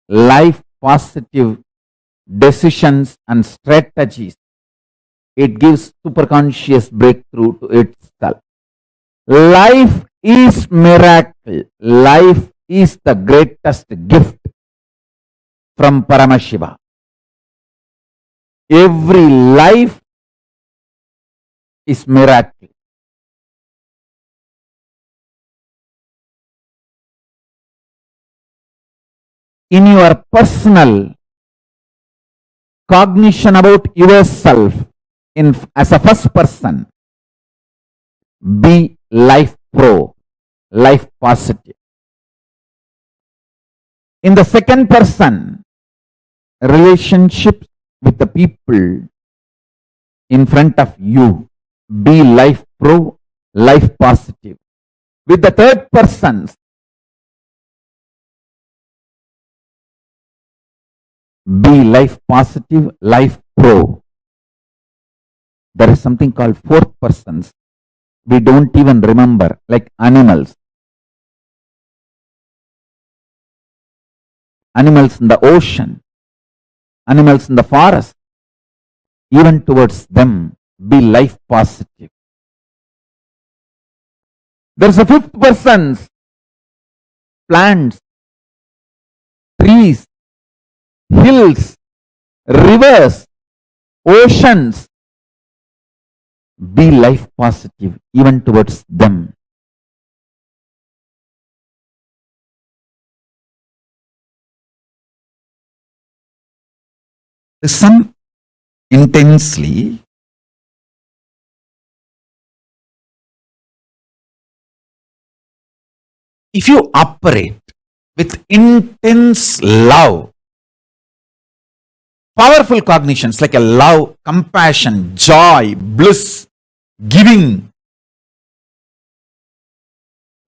life positive decisions and strategies, it gives superconscious breakthrough to itself. Life is miracle. Life is the greatest gift from Paramashiva. Every life is miracle. In your personal cognition about yourself, as a first person, be life pro, life positive. In the second person, relationships with the people in front of you, be life pro, life positive. With the third person, be life positive, life pro. There is something called fourth persons. We don't even remember, like animals. Animals in the ocean, animals in the forest, even towards them, be life positive. There is a fifth person, plants, trees, hills, rivers, oceans, be life positive even towards them. Listen intensely. If you operate with intense love, powerful cognitions like a love, compassion, joy, bliss, giving,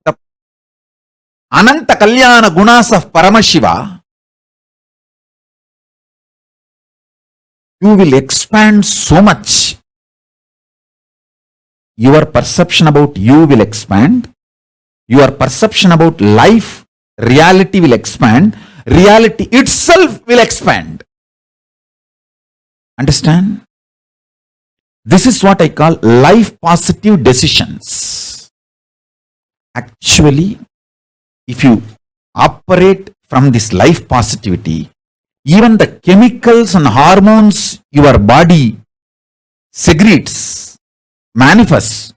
the Ananta Kalyana gunas of Paramashiva, you will expand so much. Your perception about you will expand. Your perception about life, reality will expand. Reality itself will expand. Understand? This is what I call life positive decisions. Actually, if you operate from this life positivity, even the chemicals and hormones your body secretes, manifests,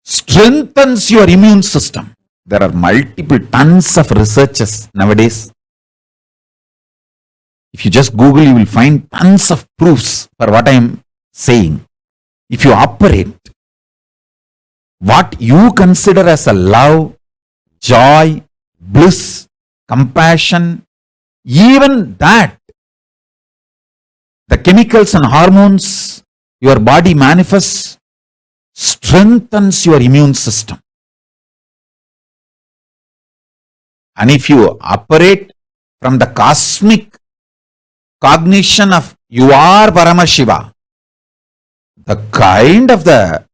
strengthens your immune system. There are multiple tons of researches nowadays. If you just Google, you will find tons of proofs for what I am saying. If you operate what you consider as a love, joy, bliss, compassion, even that, the chemicals and hormones your body manifests, strengthens your immune system. And if you operate from the cosmic cognition of you are Paramashiva, the kind of the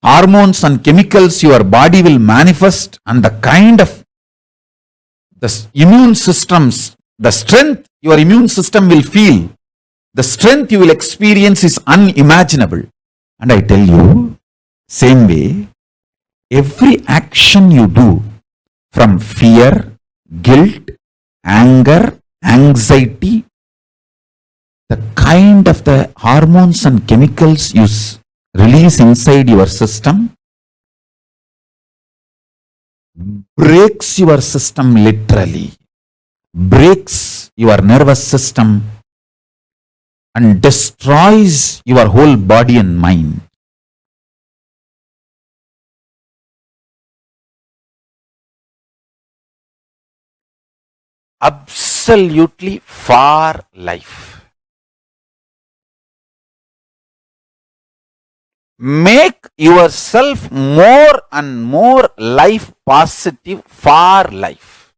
hormones and chemicals your body will manifest and the kind of The immune systems, the strength your immune system will feel, the strength you will experience is unimaginable. And I tell you, same way, every action you do from fear, guilt, anger, anxiety, the kind of the hormones and chemicals you release inside your system breaks your system literally, breaks your nervous system and destroys your whole body and mind. Absolutely for life. Make yourself more and more life positive for life.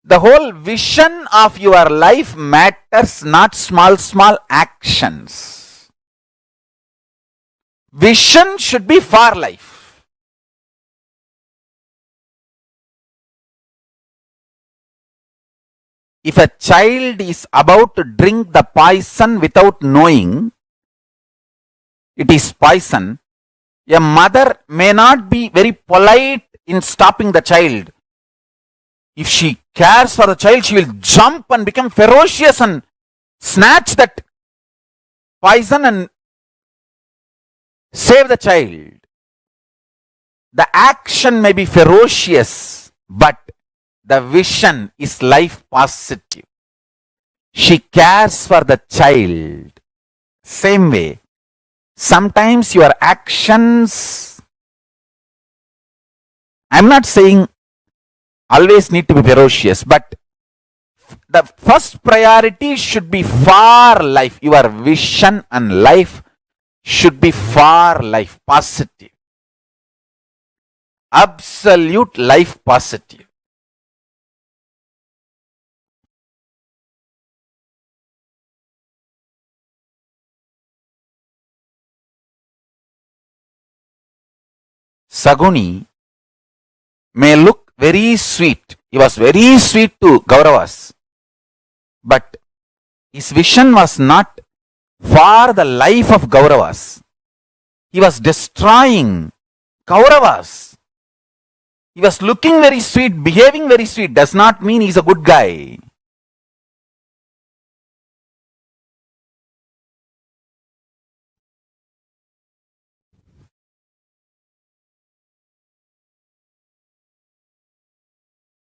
The whole vision of your life matters, not small actions. Vision should be for life. If a child is about to drink the poison without knowing it is poison, a mother may not be very polite in stopping the child. If she cares for the child, she will jump and become ferocious and snatch that poison and save the child. The action may be ferocious, but the vision is life positive. She cares for the child. Same way, sometimes your actions, I'm not saying always need to be ferocious, but the first priority should be for life. Your vision and life should be for life, positive. Absolute life positive. Saguni may look very sweet. He was very sweet to Kauravas. But his vision was not for the life of Kauravas. He was destroying Kauravas. He was looking very sweet, behaving very sweet. Does not mean he's a good guy.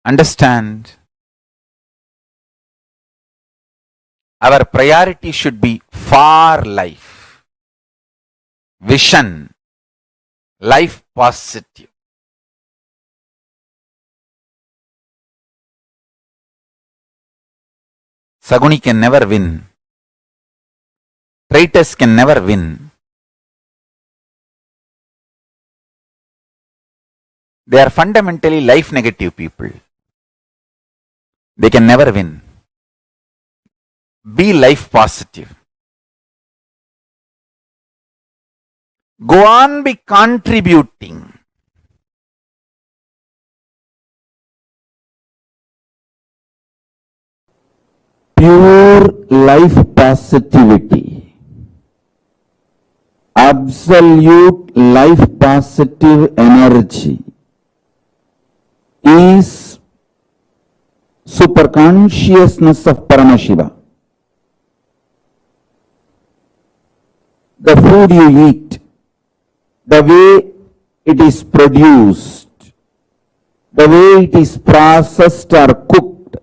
Understand? Our priority should be for life. Vision. Life positive. Saguni can never win. Traitors can never win. They are fundamentally life negative people. They can never win. Be life positive. Go on, be contributing. Pure life positivity. Absolute life positive energy is superconsciousness of Paramashiva. The food you eat, the way it is produced, the way it is processed or cooked,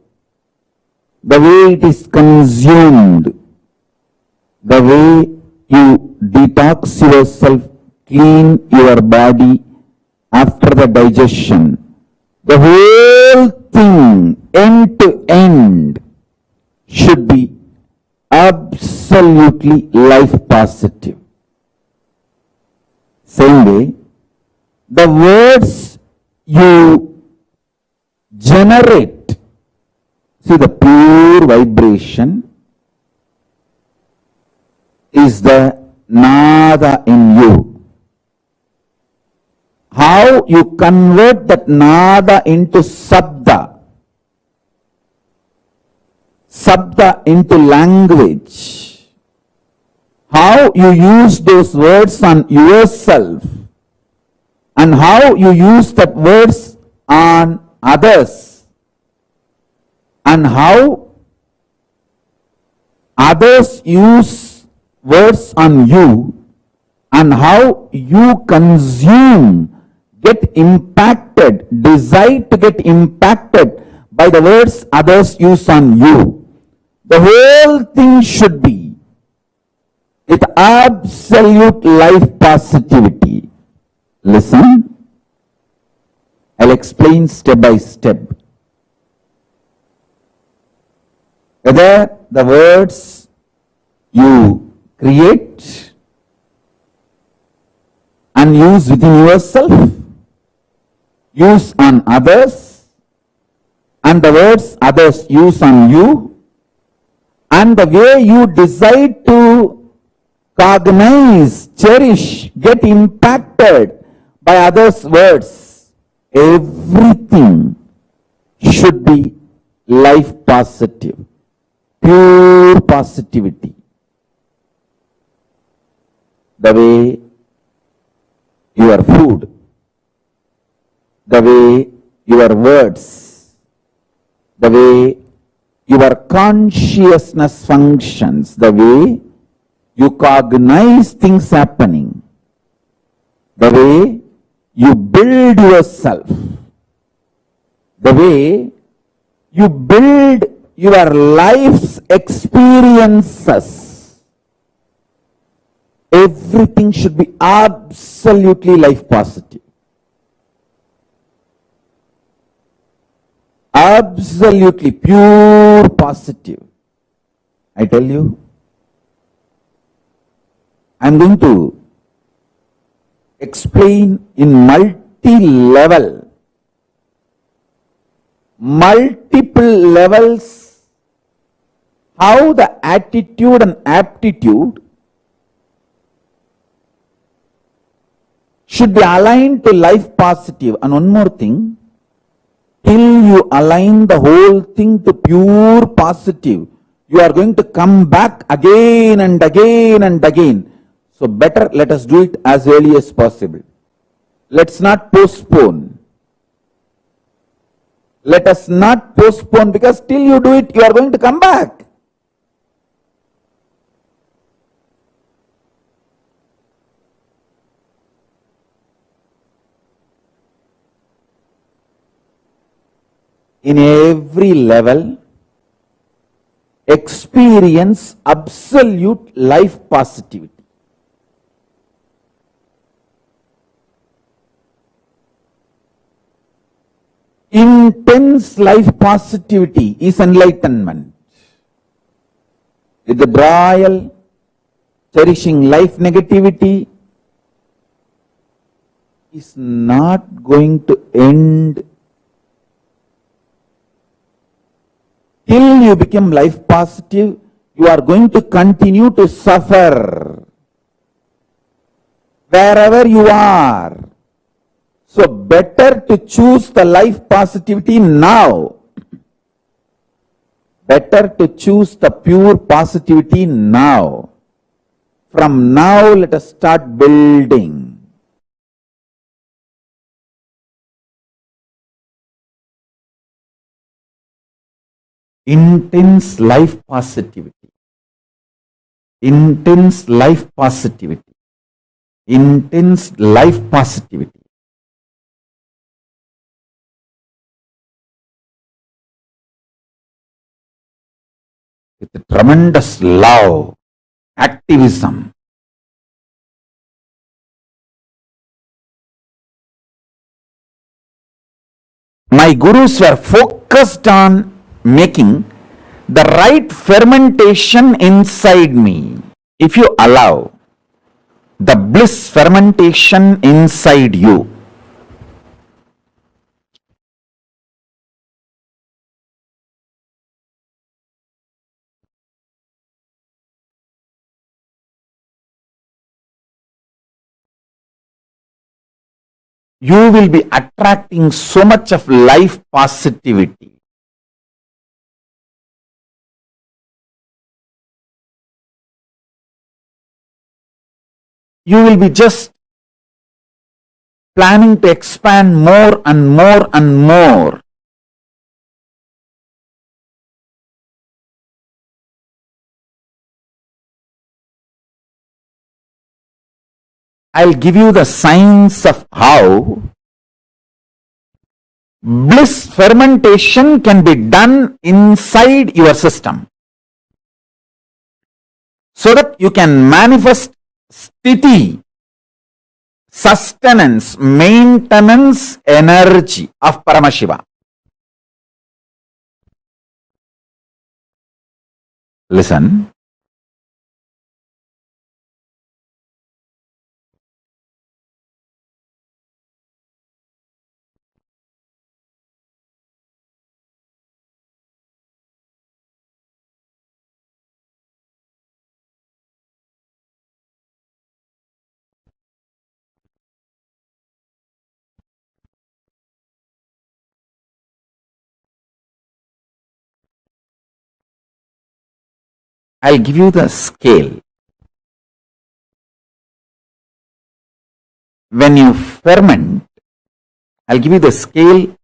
the way it is consumed, the way you detox yourself, clean your body after the digestion, the whole thing, end to end, should be absolutely life positive. Same way, the words you generate, see, the pure vibration is the nada in you. how you convert that nada into sabda, sabda into language, how you use those words on yourself, and how you use that words on others, and how others use words on you, and how you consume, get impacted, decide to get impacted by the words others use on you. The whole thing should be with absolute life positivity. Listen, I'll explain step by step. Whether the words you create and use within yourself, use on others, and the words others use on you, and the way you decide to cognize, cherish, get impacted by others' words, everything should be life positive, pure positivity. The way your food, the way your words, the way your consciousness functions, the way you cognize things happening, the way you build yourself, the way you build your life's experiences, everything should be absolutely life positive. Absolutely pure positive. I tell you, I'm going to explain in multi-level, multiple levels, how the attitude and aptitude should be aligned to life positive. And one more thing, till you align the whole thing to pure positive, you are going to come back again and again and again. So better let us do it as early as possible. Let's not postpone. Let us not postpone, because till you do it, you are going to come back. In every level, experience absolute life positivity. Intense life positivity is enlightenment. Withdrawal, cherishing life negativity is not going to end till you become life positive. You are going to continue to suffer wherever you are. So better to choose the life positivity now. Better to choose the pure positivity now. From now, let us start building. Intense life positivity. Intense life positivity. Intense life positivity. With tremendous love, activism. My gurus were focused on making the right fermentation inside me. If you allow the bliss fermentation inside you, you will be attracting so much of life positivity. You will be just planning to expand more and more and more. I'll give you the signs of how bliss fermentation can be done inside your system so that you can manifest sthiti, sustenance, maintenance energy of Paramashiva. Listen. I'll give you the scale. When you ferment, I'll give you the scale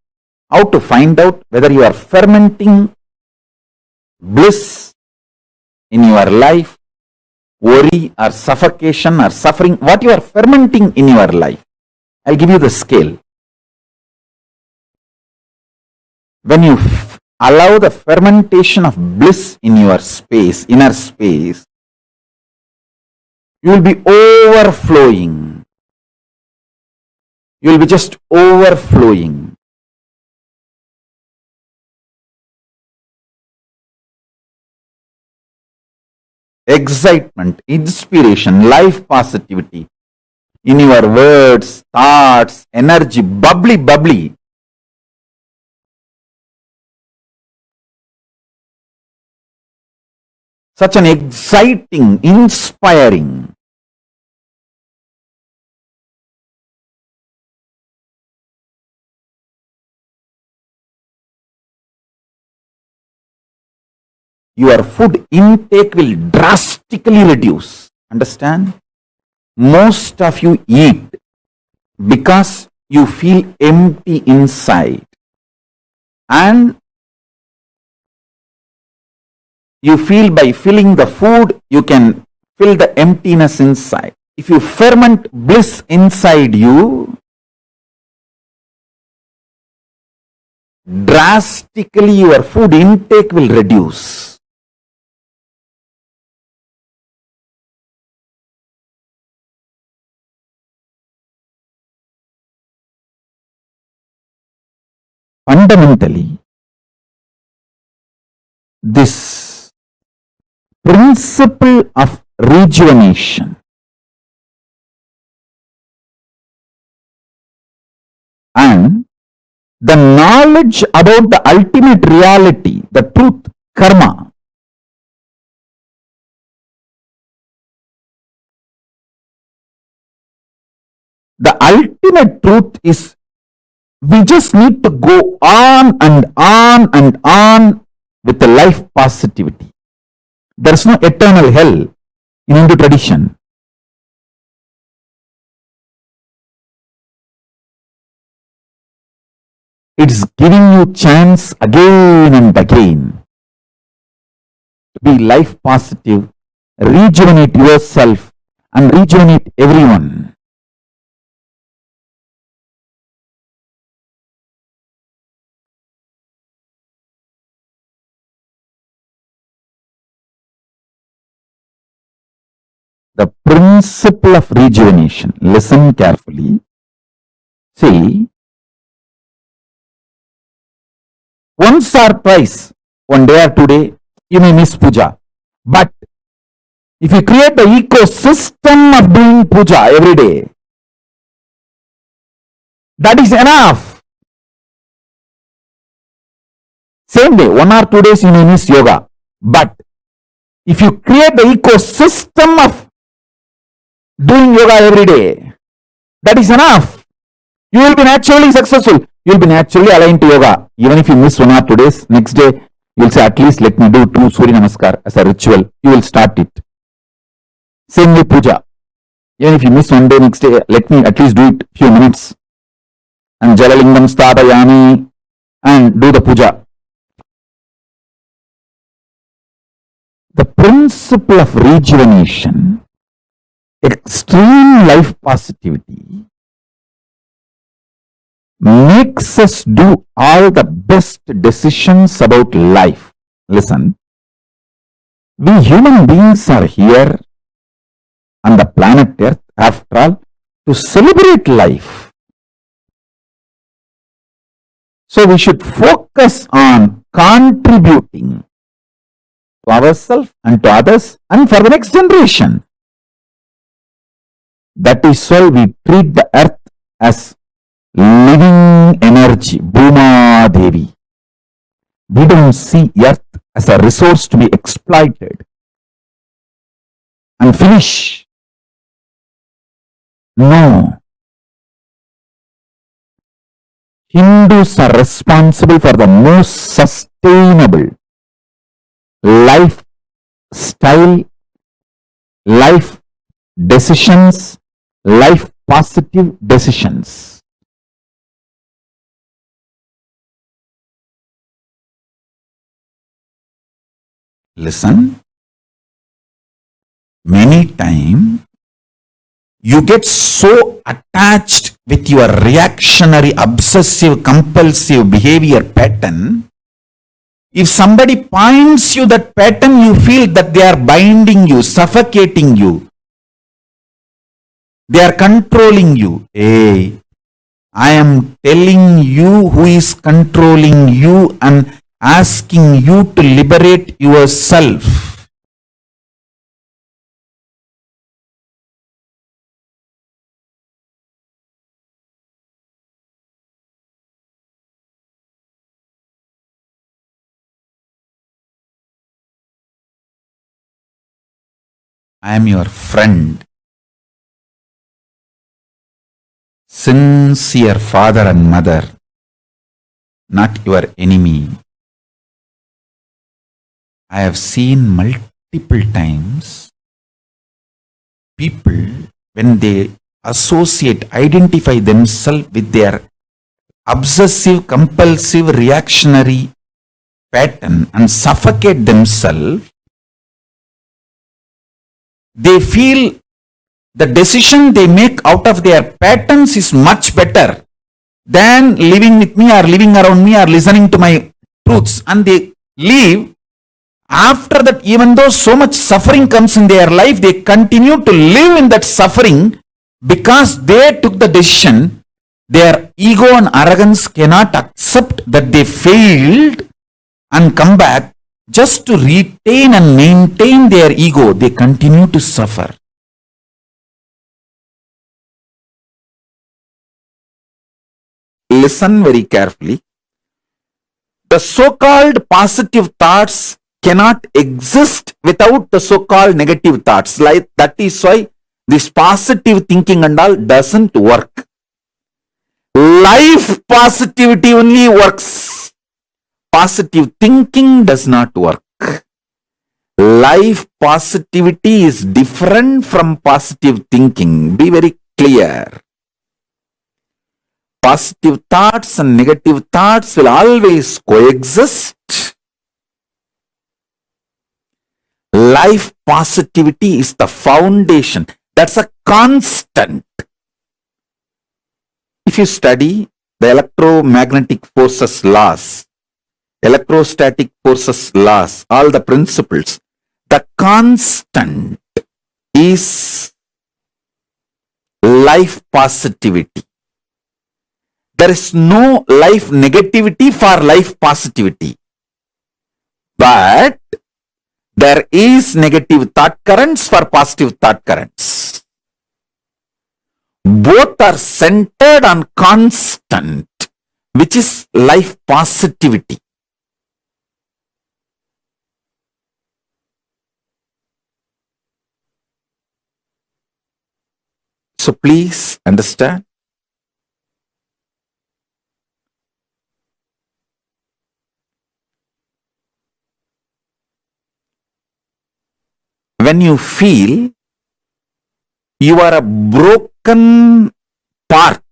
how to find out whether you are fermenting bliss in your life, worry or suffocation or suffering, what you are fermenting in your life. I'll give you the scale. When you allow the fermentation of bliss in your space, inner space, you will be overflowing. You will be just overflowing. Excitement, inspiration, life positivity in your words, thoughts, energy, bubbly. Such an exciting, inspiring. Your food intake will drastically reduce. Understand? Most of you eat because you feel empty inside. And you feel by filling the food, you can fill the emptiness inside. If you ferment bliss inside you, drastically your food intake will reduce. Fundamentally, this principle of rejuvenation and the knowledge about the ultimate reality, the truth, karma, the ultimate truth is we just need to go on and on and on with the life positivity. There is no eternal hell in Hindu tradition. It's giving you chance again and again to be life positive, rejuvenate yourself and rejuvenate everyone. The principle of rejuvenation. Listen carefully. See, once or twice, one day or 2 days, you may miss puja. But if you create the ecosystem of doing puja every day, that is enough. Same day, 1 or 2 days you may miss yoga. But if you create the ecosystem of doing yoga every day, that is enough. You will be naturally successful. You will be naturally aligned to yoga. Even if you miss 1 or 2 days, next day you will say, at least let me do 2 Surya Namaskar as a ritual. You will start it. Same with puja. Even if you miss 1 day, next day, let me at least do it few minutes. And Jalalingam Sthabayami and do the puja. The principle of rejuvenation, extreme life positivity, makes us do all the best decisions about life. Listen, we human beings are here on the planet Earth, after all, to celebrate life. So we should focus on contributing to ourselves and to others and for the next generation. That is why we treat the earth as living energy, Bhuma Devi. We don't see earth as a resource to be exploited and finish. No. Hindus are responsible for the most sustainable lifestyle, life decisions, life positive decisions. Listen, many times you get so attached with your reactionary, obsessive, compulsive behavior pattern. If somebody points you that pattern, you feel that they are binding you, suffocating you. They are controlling you. Hey, I am telling you who is controlling you and asking you to liberate yourself. I am your friend, sincere father and mother, not your enemy. I have seen multiple times people, when they associate, identify themselves with their obsessive, compulsive, reactionary pattern and suffocate themselves, they feel the decision they make out of their patterns is much better than living with me or living around me or listening to my truths. And they leave. After that, even though so much suffering comes in their life, they continue to live in that suffering because they took the decision. Their ego and arrogance cannot accept that they failed and come back. Just to retain and maintain their ego, they continue to suffer. Listen very carefully. The so-called positive thoughts cannot exist without the so-called negative thoughts. Like that is why this positive thinking and all doesn't work. Life positivity only works. Positive thinking does not work. Life positivity is different from positive thinking. Be very clear. Positive thoughts and negative thoughts will always coexist. Life positivity is the foundation. That's a constant. If you study the electromagnetic forces laws, electrostatic forces laws, all the principles, the constant is life positivity. There is no life negativity for life positivity. But there is negative thought currents for positive thought currents. Both are centered on constant, which is life positivity. So please understand, when you feel you are a broken part,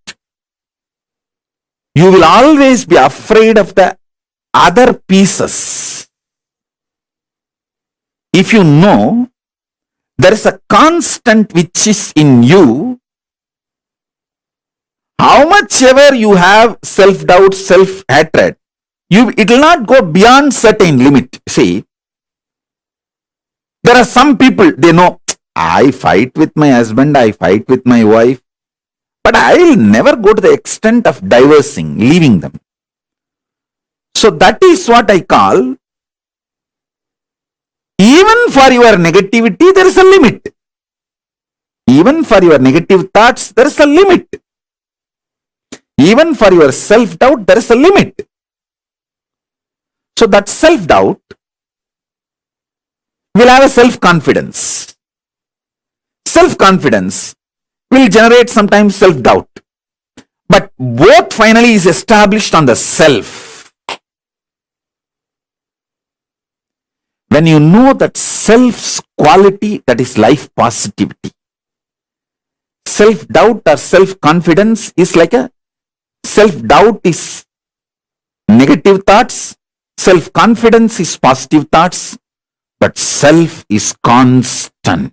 you will always be afraid of the other pieces. If you know there is a constant which is in you, how much ever you have self-doubt, self-hatred, it will not go beyond certain limit. See, there are some people, they know, I fight with my husband, I fight with my wife, but I will never go to the extent of divorcing, leaving them. So that is what I call, even for your negativity, there is a limit. Even for your negative thoughts, there is a limit. Even for your self-doubt, there is a limit. So that self-doubt will have a self-confidence. Self-confidence will generate sometimes self-doubt. But both finally is established on the self. When you know that self's quality, that is life positivity. Self-doubt or self-confidence is like a self-doubt is negative thoughts, self-confidence is positive thoughts, but self is constant.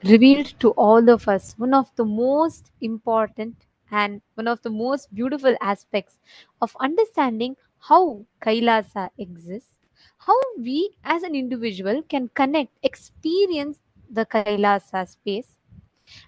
revealed to all of us one of the most important and one of the most beautiful aspects of understanding how Kailasa exists, how we as an individual can connect, experience the Kailasa space,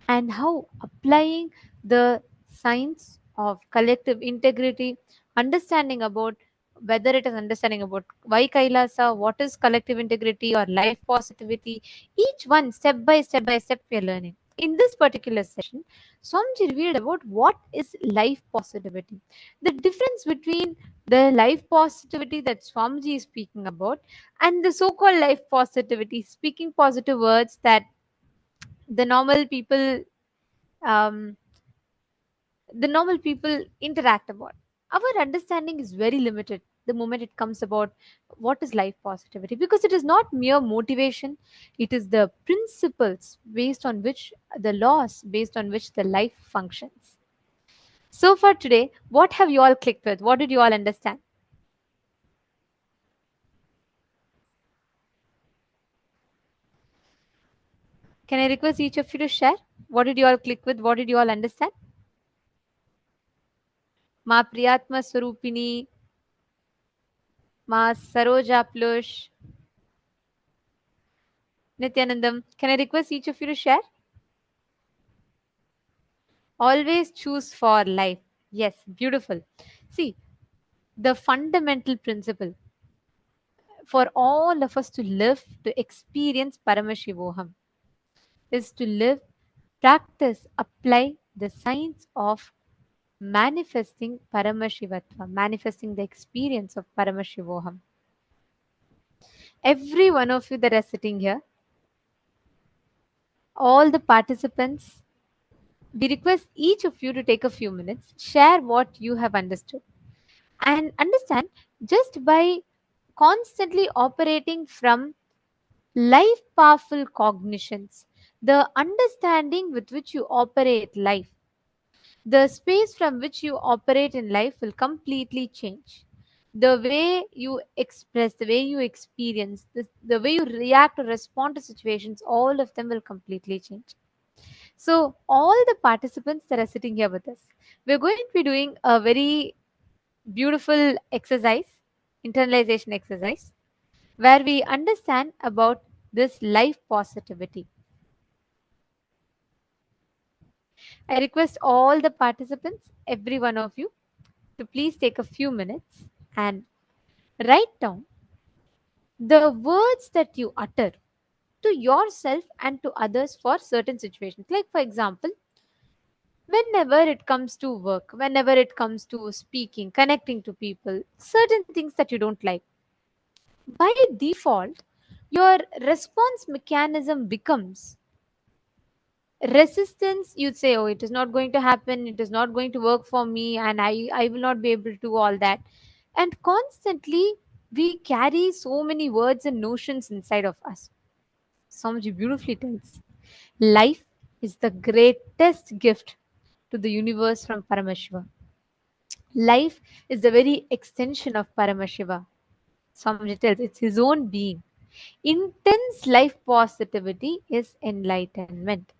and how applying the science of collective integrity, understanding about whether it is understanding about why Kailasa, what is collective integrity or life positivity, each one step by step we are learning. In this particular session, Swamji revealed about what is life positivity, the difference between the life positivity that Swamji is speaking about and the so-called life positivity, speaking positive words that the normal people um, the normal people interact about. Our understanding is very limited the moment it comes about what is life positivity, because it is not mere motivation, it is the principles based on which the laws based on which the life functions. So for today, what have you all clicked with? What did you all understand? Can I request each of you to share? What did you all click with? What did you all understand? Ma Priyatma Swarupini, Ma Saroja Plush, Nityanandam. Can I request each of you to share? Always choose for life. Yes, beautiful. See, the fundamental principle for all of us to live, to experience Paramashivoham, is to live, practice, apply the science of manifesting Paramashivatva, manifesting the experience of Paramashivoham. Every one of you that are sitting here, all the participants, we request each of you to take a few minutes, share what you have understood, and understand just by constantly operating from life powerful cognitions, the understanding with which you operate life, the space from which you operate in life will completely change. The way you express, the way you experience, the way you react or respond to situations, all of them will completely change. So, all the participants that are sitting here with us, we're going to be doing a very beautiful exercise, internalization exercise, where we understand about this life positivity. I request all the participants, every one of you, to please take a few minutes and write down the words that you utter to yourself and to others for certain situations. Like, for example, whenever it comes to work, whenever it comes to speaking, connecting to people, certain things that you don't like, by default, your response mechanism becomes resistance. You'd say, oh, it is not going to happen, it is not going to work for me, and I will not be able to do all that. And constantly we carry so many words and notions inside of us. Swamiji beautifully tells, life is the greatest gift to the universe from Paramashiva. Life is the very extension of Paramashiva. Swamiji tells it's his own being. Intense life positivity is enlightenment.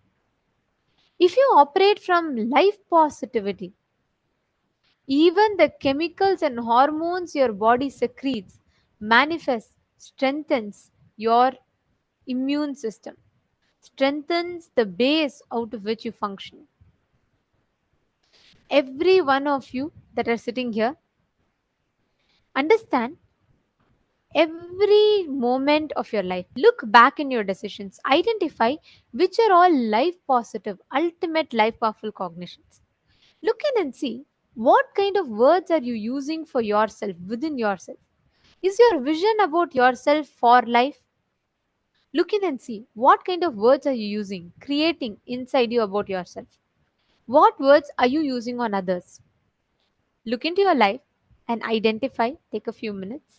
If you operate from life positivity, even the chemicals and hormones your body secretes manifests, strengthens your immune system, strengthens the base out of which you function. Every one of you that are sitting here, understand every moment of your life. Look back in your decisions, identify which are all life positive, ultimate life powerful cognitions. Look in and see what kind of words are you using for yourself, within yourself. Is your vision about yourself for life? Look in and see what kind of words are you using, creating inside you about yourself. What words are you using on others? Look into your life and identify. Take a few minutes.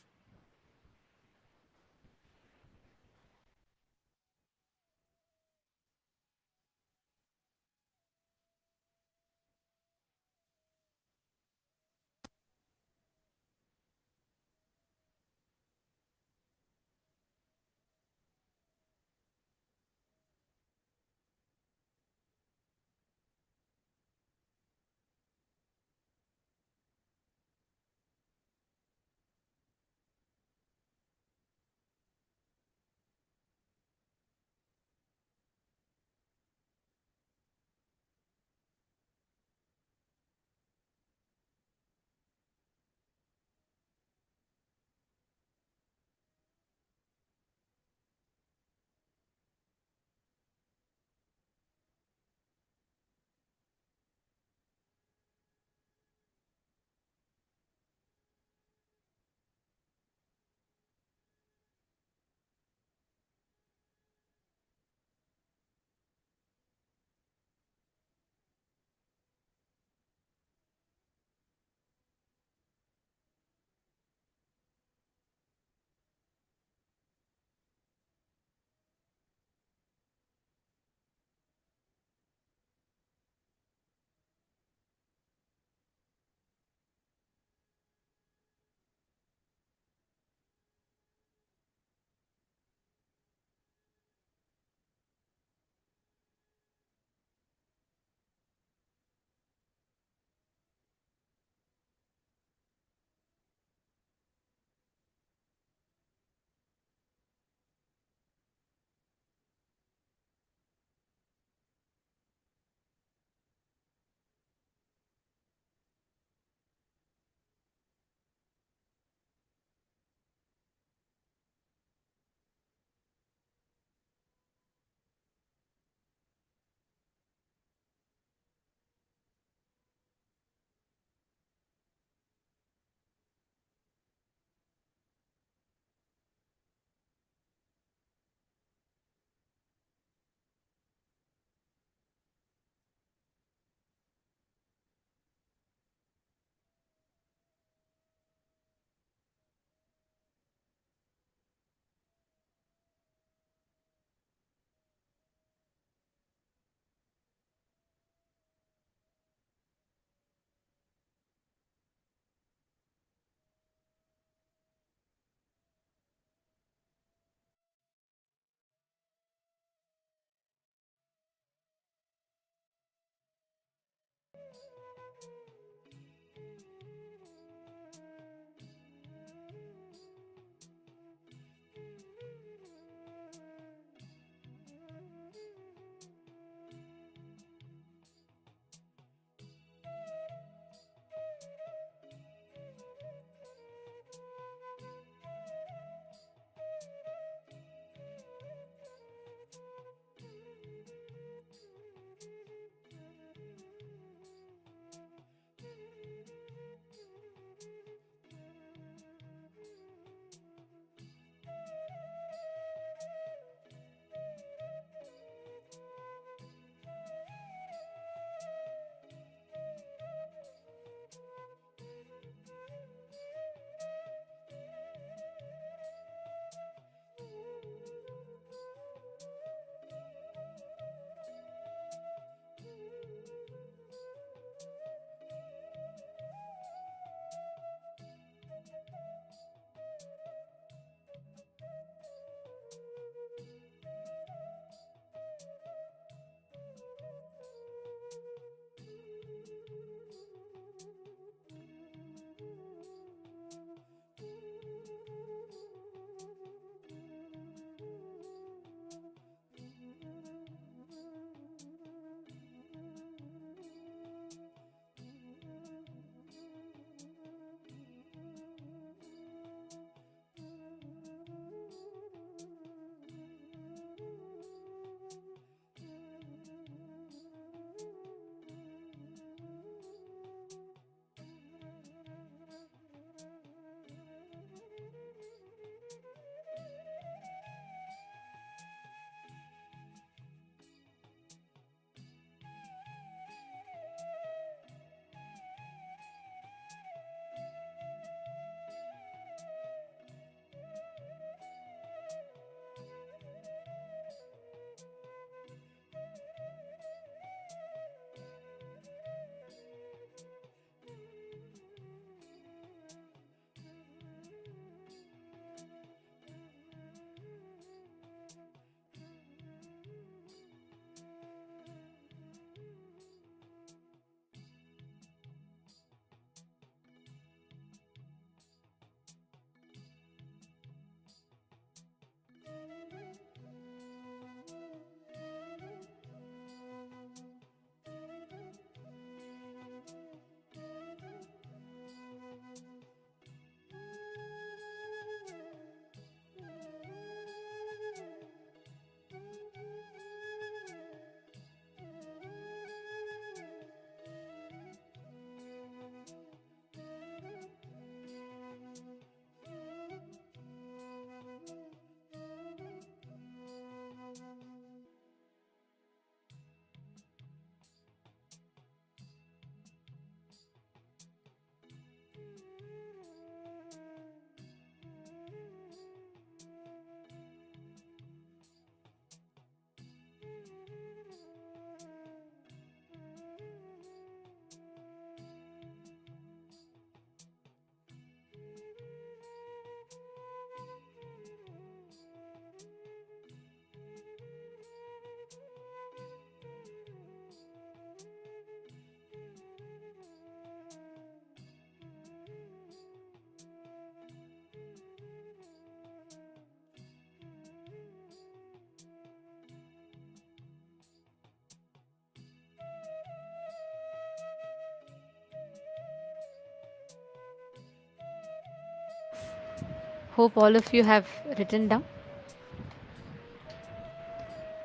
Hope all of you have written down.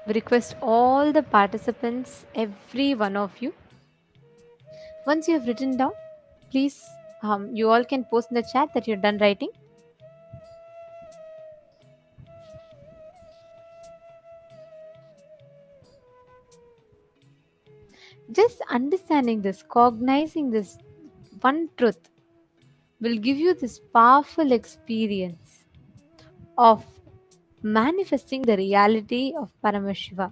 We request all the participants, every one of you, once you have written down, please, you all can post in the chat that you're done writing. Just understanding this, cognizing this one truth will give you this powerful experience of manifesting the reality of Paramashiva.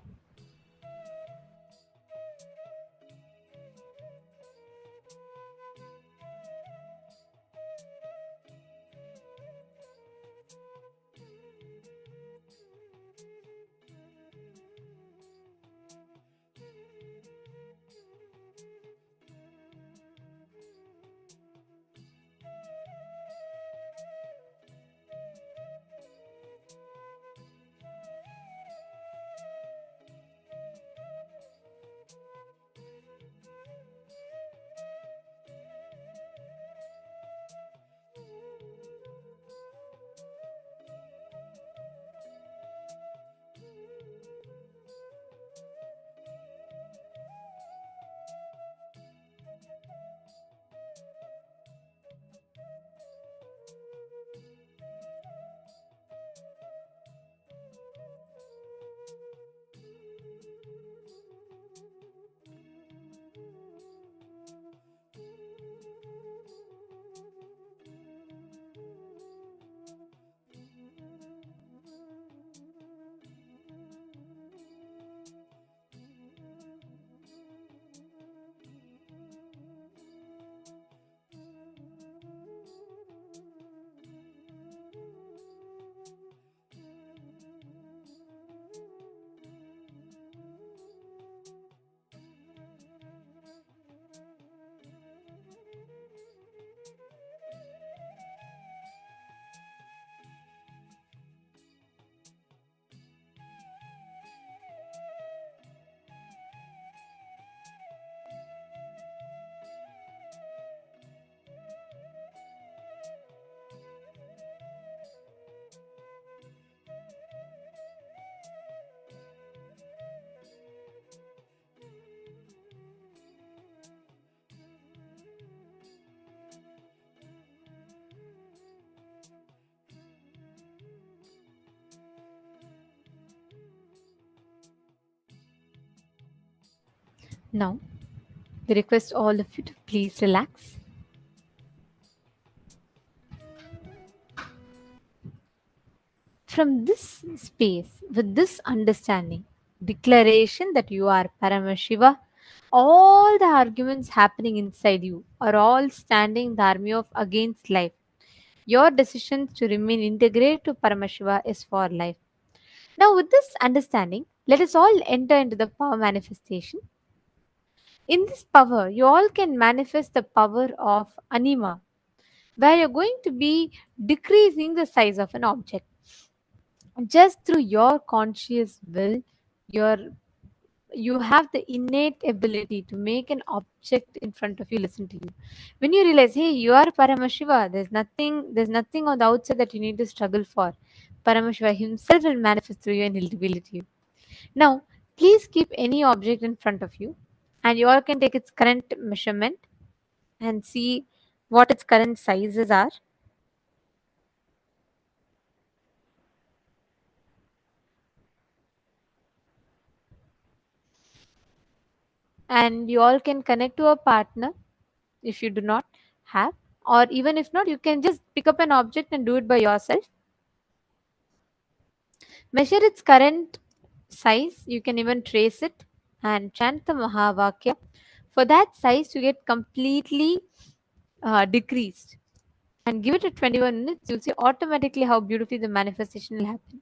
Now, we request all of you to please relax. From this space, with this understanding, declaration that you are Paramashiva, all the arguments happening inside you are all standing the army of against life. Your decision to remain integrated to Paramashiva is for life. Now, with this understanding, let us all enter into the power manifestation. In this power, you all can manifest the power of anima, where you're going to be decreasing the size of an object. Just through your conscious will, your you have the innate ability to make an object in front of you listen to you. When you realize, hey, you are Paramashiva, there's nothing on the outside that you need to struggle for. Paramashiva himself will manifest through you and he'll reveal it to you. Now, please keep any object in front of you, and you all can take its current measurement and see what its current sizes are. And you all can connect to a partner if you do not have, or even if not, you can just pick up an object and do it by yourself. Measure its current size. You can even trace it and chant the Mahavakya for that size to get completely decreased. And give it a 21 minutes, you'll see automatically how beautifully the manifestation will happen.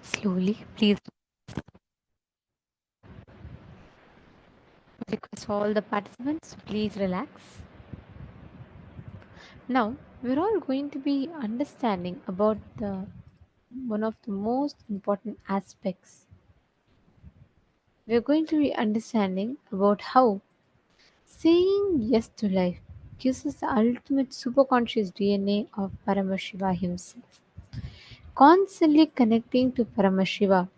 Slowly, please request all the participants to please relax. Now, we're all going to be understanding about the one of the most important aspects. We're going to be understanding about how saying yes to life gives us the ultimate superconscious DNA of Paramashiva himself. Constantly connecting to Paramashiva,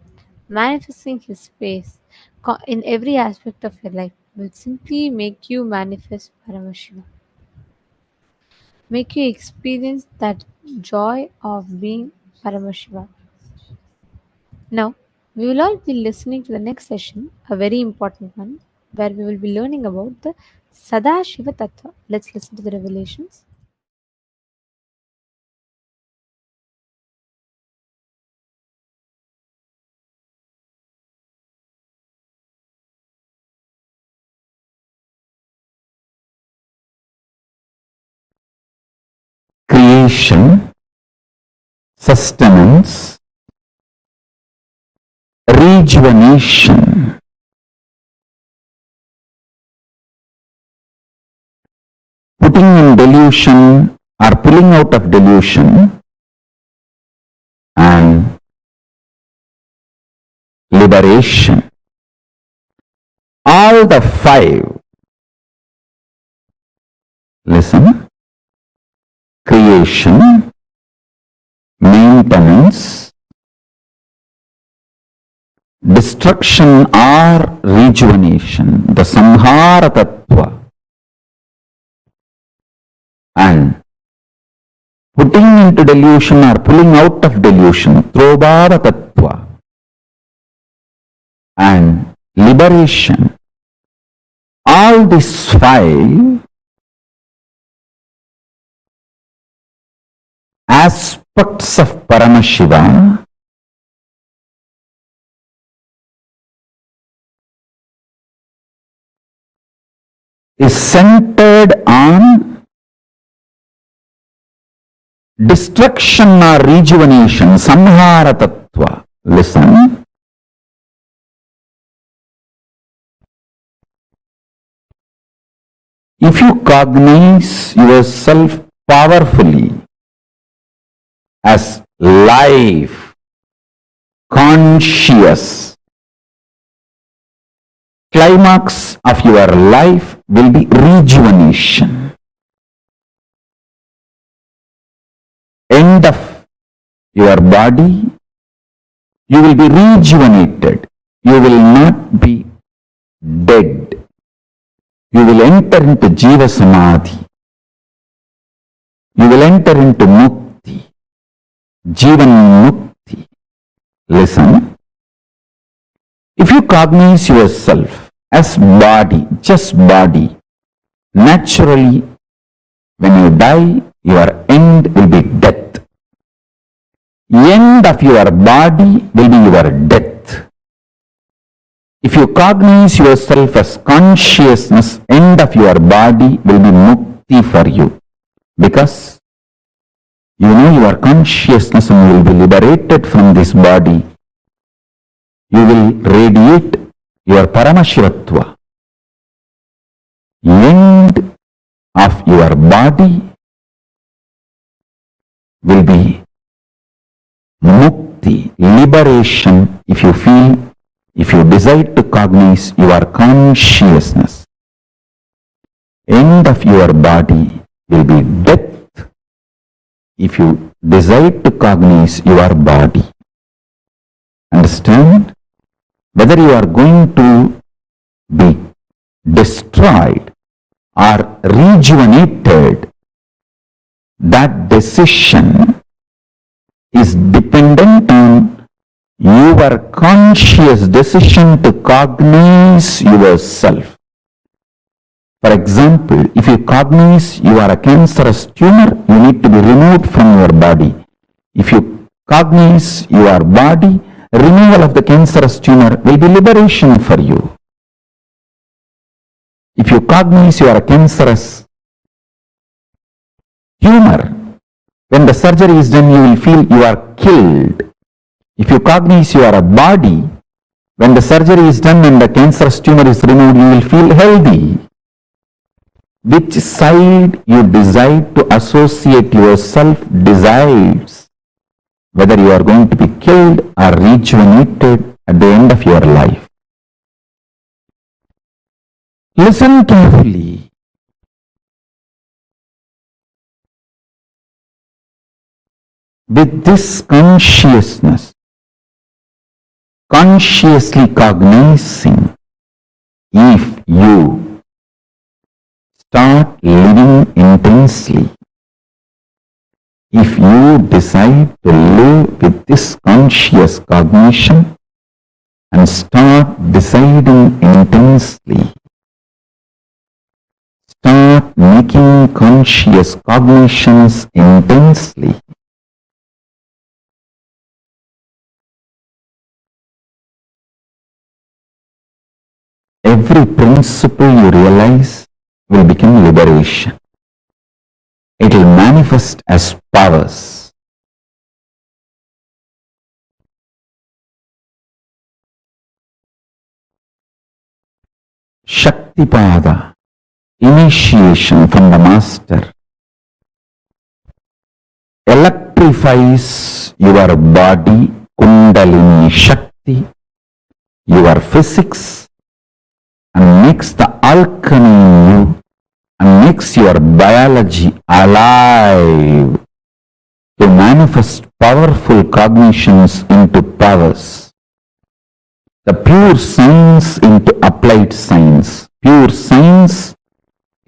manifesting his face in every aspect of your life will simply make you manifest Paramashiva, make you experience that joy of being Paramashiva. Now, we will all be listening to the next session, a very important one, where we will be learning about the Sadashiva Tattva. Let's listen to the revelations. Creation, sustenance, rejuvenation, putting in delusion or pulling out of delusion, and liberation. All the five, listen, creation, maintenance, destruction or rejuvenation, the samhara tattva, and putting into delusion or pulling out of delusion, throbhava tattva, and liberation. All these five aspects of Paramashiva is centered on destruction or rejuvenation, samhara tattva. Listen. If you cognize yourself powerfully as life, conscious, climax of your life will be rejuvenation. End of your body, you will be rejuvenated. You will not be dead. You will enter into Jiva Samadhi. You will enter into Mukti, Jivan Mukti. Listen. If you cognize yourself as body, just body, naturally, when you die, your end will be death. End of your body will be your death. If you cognize yourself as consciousness, end of your body will be mukti for you. Because you know your consciousness and you will be liberated from this body. You will radiate your Paramashivatva. End of your body will be mukti, liberation, if you feel, if you desire to cognize your consciousness. End of your body will be death if you desire to cognize your body. Understand? Whether you are going to be destroyed or rejuvenated, that decision is dependent on your conscious decision to cognize yourself. For example, if you cognize you are a cancerous tumor, you need to be removed from your body. If you cognize your body, removal of the cancerous tumor will be liberation for you. If you cognize you are a cancerous tumor, when the surgery is done, you will feel you are killed. If you cognize you are a body, when the surgery is done and the cancerous tumor is removed, you will feel healthy. Which side you decide to associate yourself decides whether you are going to be killed or rejuvenated at the end of your life. Listen carefully. With this consciousness, consciously cognizing, if you start living intensely, if you decide to live with this conscious cognition and start deciding intensely, start making conscious cognitions intensely, every principle you realize will become liberation. It will manifest as powers. Shaktipada, initiation from the master, electrifies your body, Kundalini Shakti, your physics, and makes the alchemy in you and makes your biology alive to manifest powerful cognitions into powers. The pure science into applied science. Pure science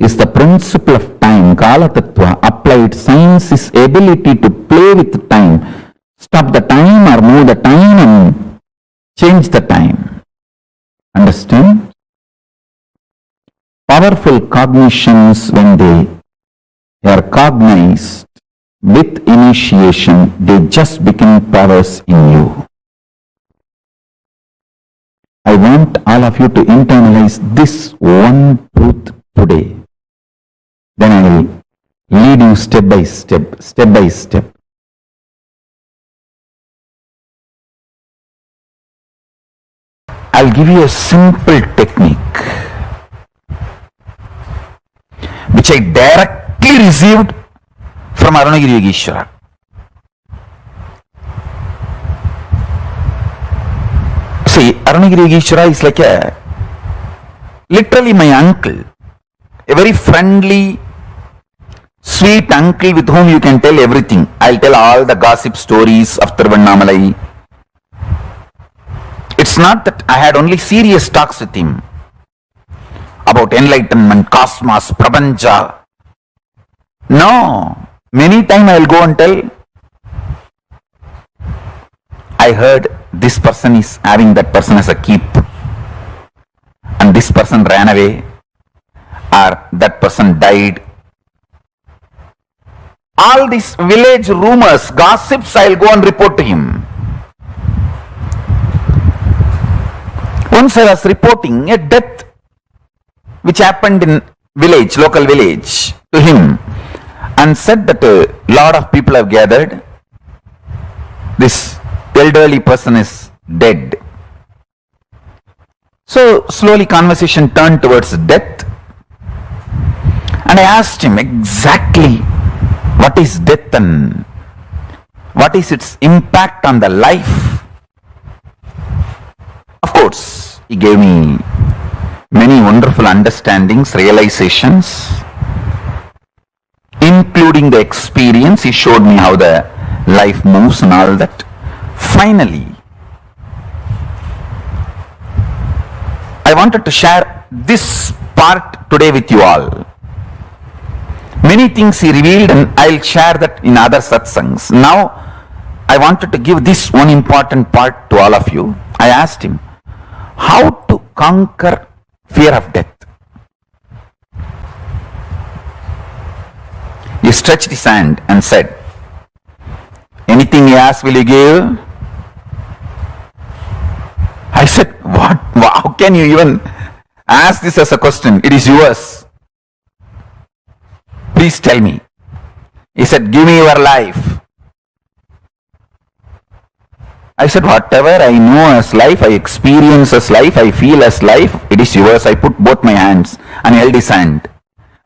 is the principle of time, Kala Tattva. Applied science is ability to play with time, stop the time or move the time and change the time. Understand? Powerful cognitions, when they are cognized with initiation, they just become powers in you. I want all of you to internalize this one truth today. Then I will lead you step by step, step by step. I'll give you a simple technique which I directly received from Arunagiri Yogeshwara. See, Arunagiri Yogeshwara is like literally my uncle, a very friendly, sweet uncle with whom you can tell everything. I'll tell all the gossip stories of Tiruvannamalai. It's not that I had only serious talks with him about enlightenment, cosmos, prapancha. No, many times I will go and tell, I heard this person is having that person as a keep and this person ran away or that person died. All these village rumors, gossips, I will go and report to him. Once I was reporting a death which happened in village, local village, to him, and said that a lot of people have gathered. This elderly person is dead. So slowly conversation turned towards death, and I asked him exactly what is death and what is its impact on the life. Of course, he gave me many wonderful understandings, realizations, including the experience. He showed me how the life moves and all that. Finally, I wanted to share this part today with you all. Many things he revealed and I'll share that in other satsangs. Now, I wanted to give this one important part to all of you. I asked him, how to conquer fear of death? He stretched his hand and said, anything you ask, will you give? I said, what? How can you even ask this as a question? It is yours. Please tell me. He said, give me your life. I said, whatever I know as life, I experience as life, I feel as life, it is yours. I put both my hands and held his hand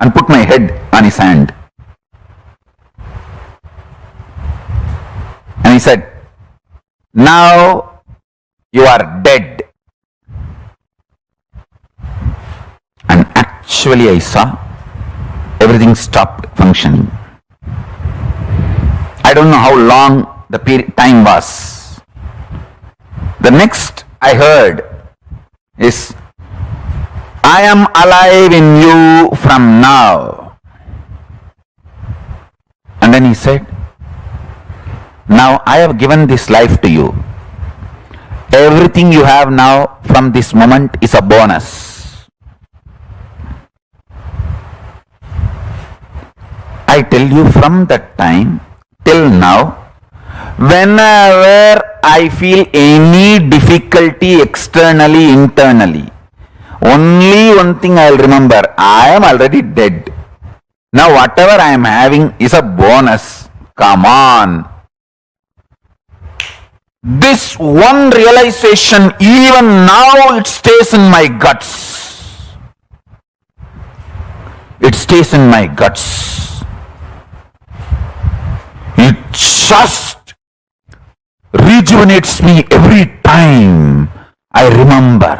and put my head on his hand. And he said, now you are dead. And actually I saw everything stopped functioning. I don't know how long the time was. The next I heard is, I am alive in you from now. And then he said, now I have given this life to you. Everything you have now from this moment is a bonus. I tell you, from that time till now, whenever I feel any difficulty externally, internally, only one thing I will remember, I am already dead. Now whatever I am having is a bonus. Come on. This one realization, even now it stays in my guts. It stays in my guts. It just rejuvenates me every time I remember.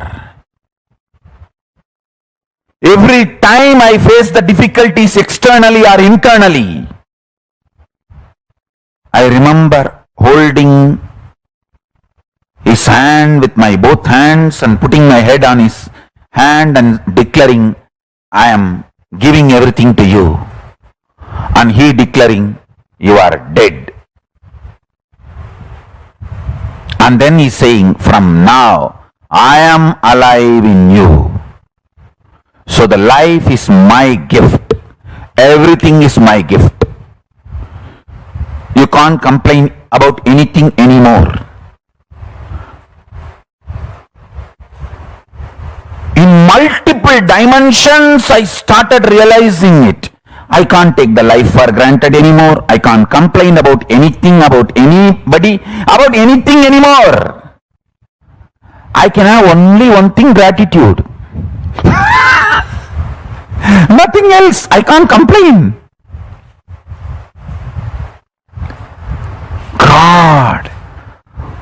Every time I face the difficulties externally or internally, I remember holding his hand with my both hands and putting my head on his hand and declaring, I am giving everything to you. And he declaring, you are dead. And then he's saying, from now, I am alive in you. So the life is my gift. Everything is my gift. You can't complain about anything anymore. In multiple dimensions, I started realizing it. I can't take the life for granted anymore. I can't complain about anything, about anybody, about anything anymore. I can have only one thing, gratitude. Nothing else. I can't complain. God,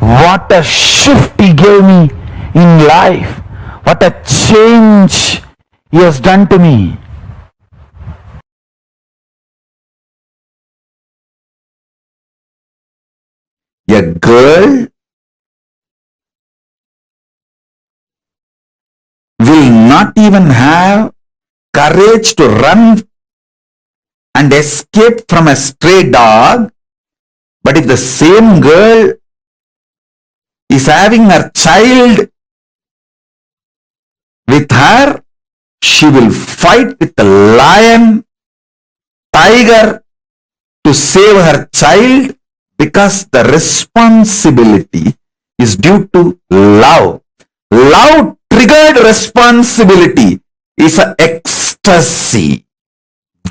what a shift He gave me in life. What a change He has done to me. A girl will not even have courage to run and escape from a stray dog, but if the same girl is having her child with her, she will fight with the lion, tiger to save her child, because the responsibility is due to love. Love triggered responsibility is an ecstasy,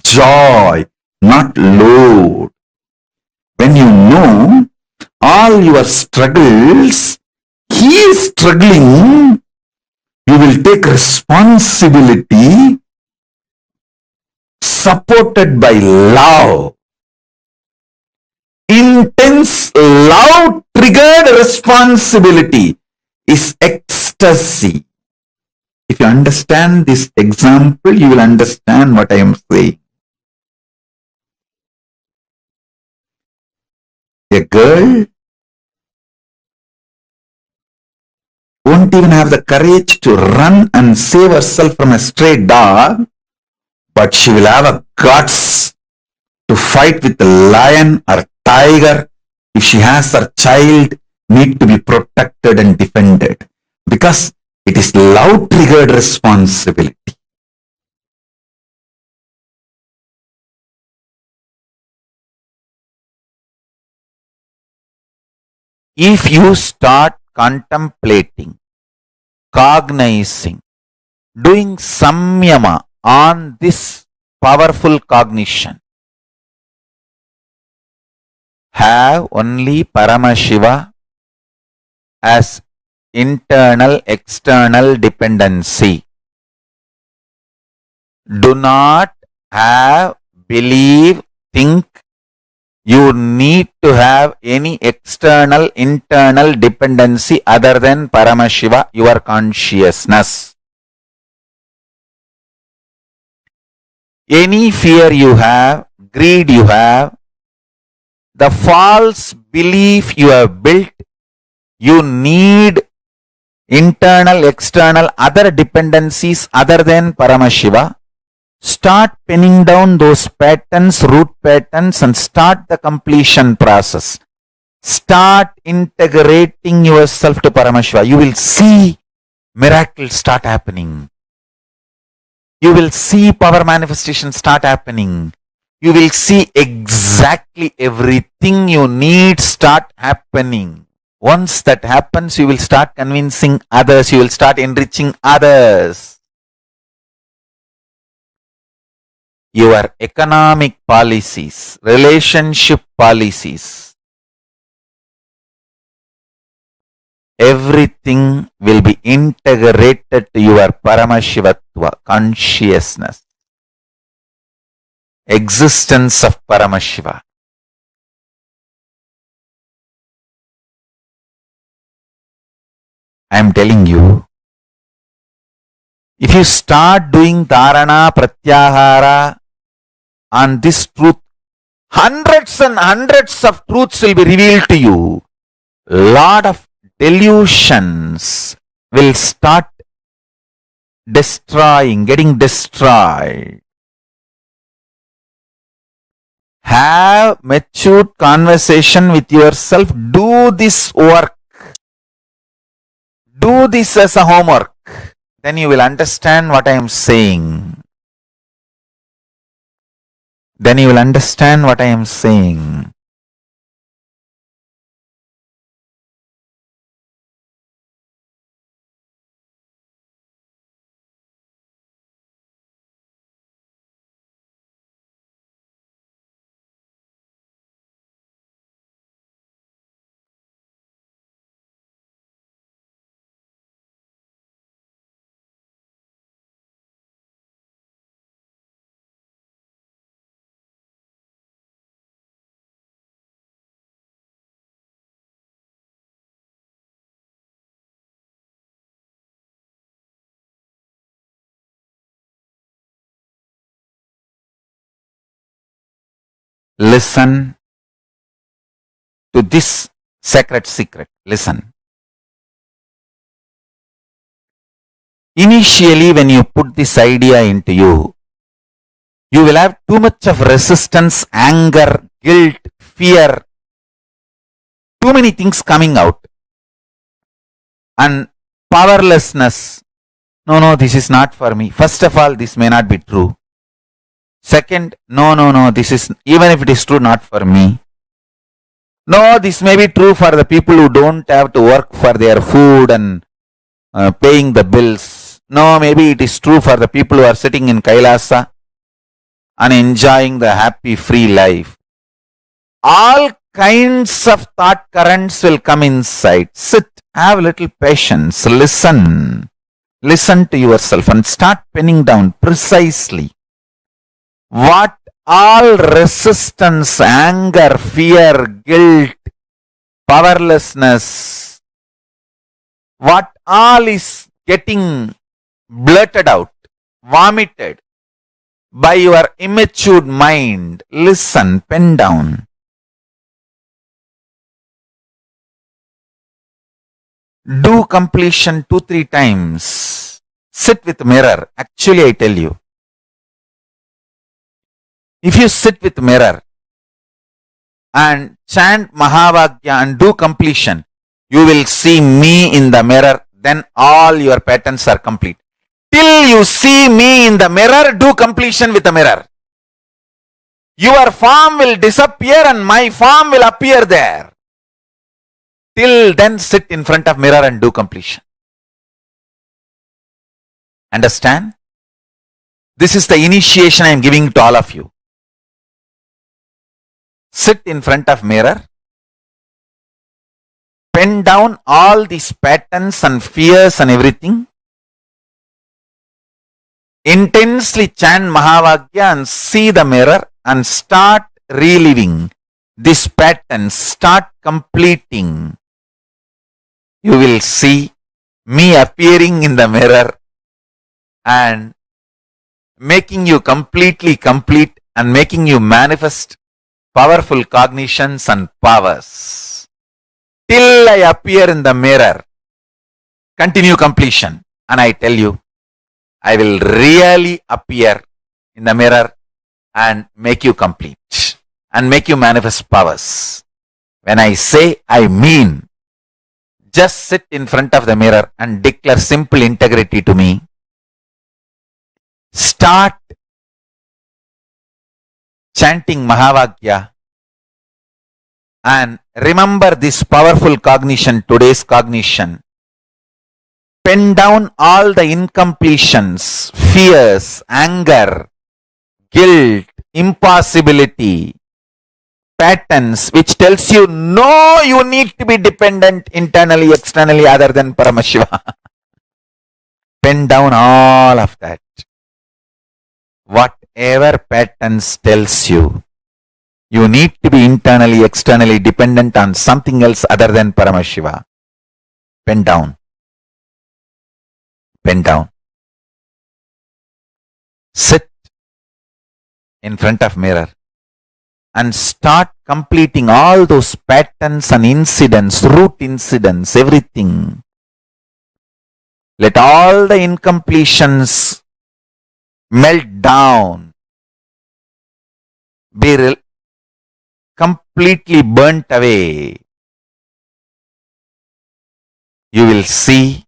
joy, not load. When you know all your struggles, He is struggling, you will take responsibility supported by love. Intense love triggered responsibility is ecstasy. If you understand this example, you will understand what I am saying. A girl won't even have the courage to run and save herself from a stray dog, but she will have a guts to fight with the lion or tiger if she has her child need to be protected and defended, because it is love triggered responsibility. If you start contemplating, cognizing, doing samyama on this powerful cognition, have only Paramashiva as internal external dependency. Do not have, believe, think you need to have any external internal dependency other than Paramashiva, your consciousness. Any fear you have, greed you have, the false belief you have built, you need internal, external, other dependencies other than Paramashiva. Start pinning down those patterns, root patterns, and start the completion process. Start integrating yourself to Paramashiva. You will see miracles start happening. You will see power manifestation start happening. You will see exactly everything you need start happening. Once that happens, you will start convincing others. You will start enriching others. Your economic policies, relationship policies, everything will be integrated to your Paramashivatva, consciousness, existence of Paramashiva. I am telling you, if you start doing Dharana, Pratyahara on this truth, hundreds and hundreds of truths will be revealed to you. Lot of delusions will start getting destroyed. Have matured conversation with yourself. Do this work. Do this as a homework. Then you will understand what I am saying. Then you will understand what I am saying. Listen to this sacred secret. Listen. Initially, when you put this idea into you, you will have too much of resistance, anger, guilt, fear, too many things coming out. And powerlessness. No, this is not for me. First of all, this may not be true. Second, no, this is, even if it is true, not for me. No, this may be true for the people who don't have to work for their food and paying the bills. No, maybe it is true for the people who are sitting in Kailasa and enjoying the happy, free life. All kinds of thought currents will come inside. Sit, have a little patience, listen. Listen to yourself and start penning down precisely what all resistance, anger, fear, guilt, powerlessness, what all is getting blurted out, vomited by your immature mind. Listen, pen down. Do completion 2-3 times. Sit with mirror. Actually, I tell you, if you sit with mirror and chant Mahavagya and do completion, you will see me in the mirror. Then all your patterns are complete. Till you see me in the mirror, do completion with the mirror. Your form will disappear and my form will appear there. Till then, sit in front of mirror and do completion. Understand? This is the initiation I am giving to all of you. Sit in front of mirror, pen down all these patterns and fears and everything. Intensely chant Mahavakya and see the mirror and start reliving this pattern, start completing. You will see me appearing in the mirror and making you completely complete and making you manifest powerful cognitions and powers. Till I appear in the mirror, continue completion. And I tell you, I will really appear in the mirror and make you complete and make you manifest powers. When I say, I mean, just sit in front of the mirror and declare simple integrity to me. Start chanting Mahavakya and remember this powerful cognition, today's cognition. Pen down all the incompletions, fears, anger, guilt, impossibility, patterns which tells you no, you need to be dependent internally, externally other than Paramashiva. Pen down all of that. Whatever patterns tells you, you need to be internally, externally dependent on something else other than Paramashiva. Pen down. Pen down. Sit in front of mirror and start completing all those patterns and incidents, root incidents, everything. Let all the incompletions melt down, be completely burnt away. You will see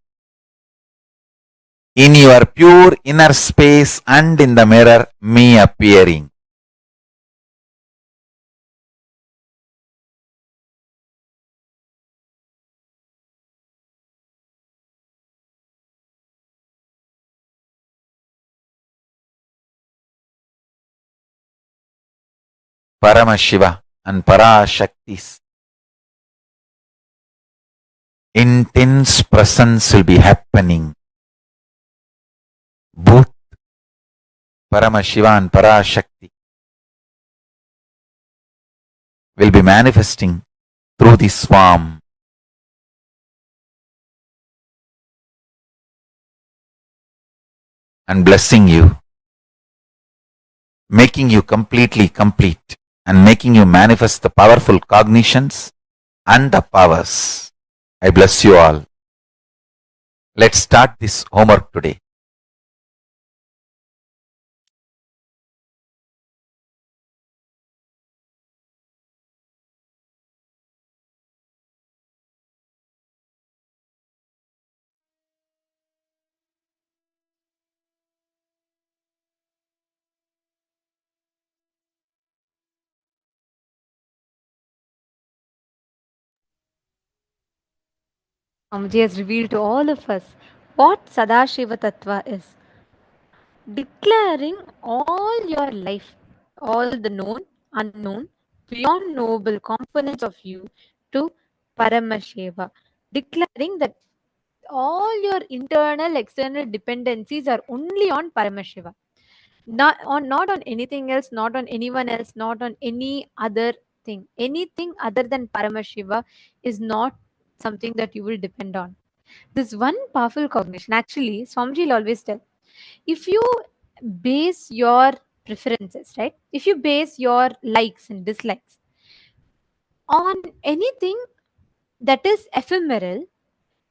in your pure inner space and in the mirror me appearing. Paramashiva and Parashakti's intense presence will be happening. Both Paramashiva and Parashakti will be manifesting through this form. And blessing you, making you completely complete and making you manifest the powerful cognitions and the powers. I bless you all. Let's start this homework today. Swamiji has revealed to all of us what Sadashiva Tattva is. Declaring all your life, all the known, unknown, beyond noble components of you to Paramashiva. Declaring that all your internal, external dependencies are only on Paramashiva. Not on anything else, not on anyone else, not on any other thing. Anything other than Paramashiva is not something that you will depend on. This one powerful cognition, actually, Swamiji will always tell, if you base your preferences, right? If you base your likes and dislikes on anything that is ephemeral,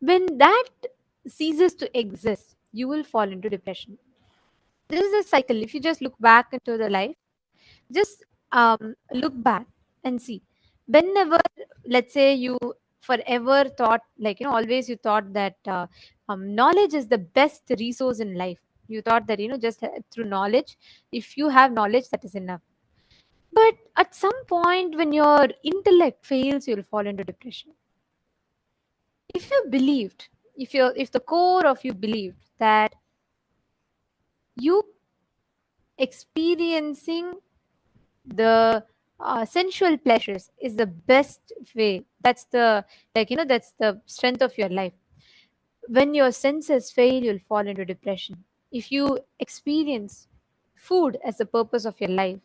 when that ceases to exist, you will fall into depression. This is a cycle. If you just look back into the life, just look back and see. Whenever, let's say, you forever thought, like, always you thought that knowledge is the best resource in life. You thought that, just through knowledge, if you have knowledge, that is enough. But at some point, when your intellect fails, you'll fall into depression. If you believed, if the core of you believed that you experiencing the sensual pleasures is the best way. That's the, that's the strength of your life. When your senses fail, you'll fall into depression. If you experience food as the purpose of your life,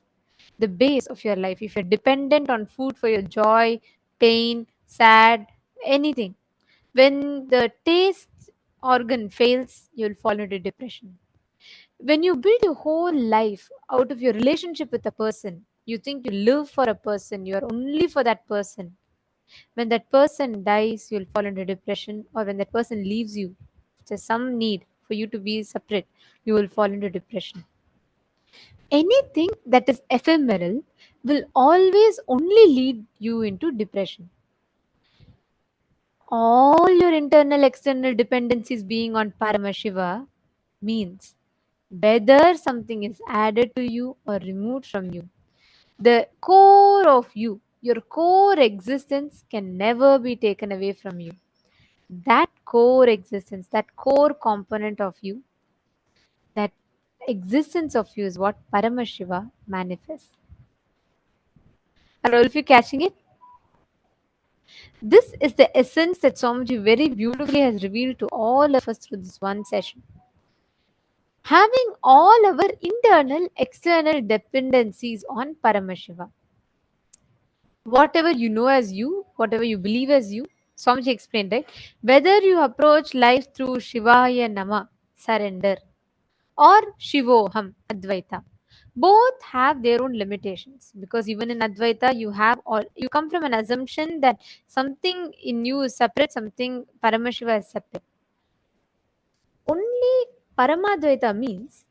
the base of your life, if you're dependent on food for your joy, pain, sad, anything, when the taste organ fails, you'll fall into depression. When you build your whole life out of your relationship with a person, you think you live for a person, you are only for that person. When that person dies, you'll fall into depression, or when that person leaves you, if there's some need for you to be separate, you will fall into depression. Anything that is ephemeral will always only lead you into depression. All your internal external dependencies being on Paramashiva means whether something is added to you or removed from you, the core of you, your core existence can never be taken away from you. That core existence, that core component of you, that existence of you is what Paramashiva manifests. Are all of you catching it? This is the essence that Swamiji very beautifully has revealed to all of us through this one session. Having all our internal, external dependencies on Paramashiva. Whatever you know as you, whatever you believe as you, Swamiji explained, right? Whether you approach life through Shivaya Nama, surrender, or Shivoham, Advaita, both have their own limitations, because even in Advaita you come from an assumption that something in you is separate, something Paramashiva is separate. Only Paramadvaita means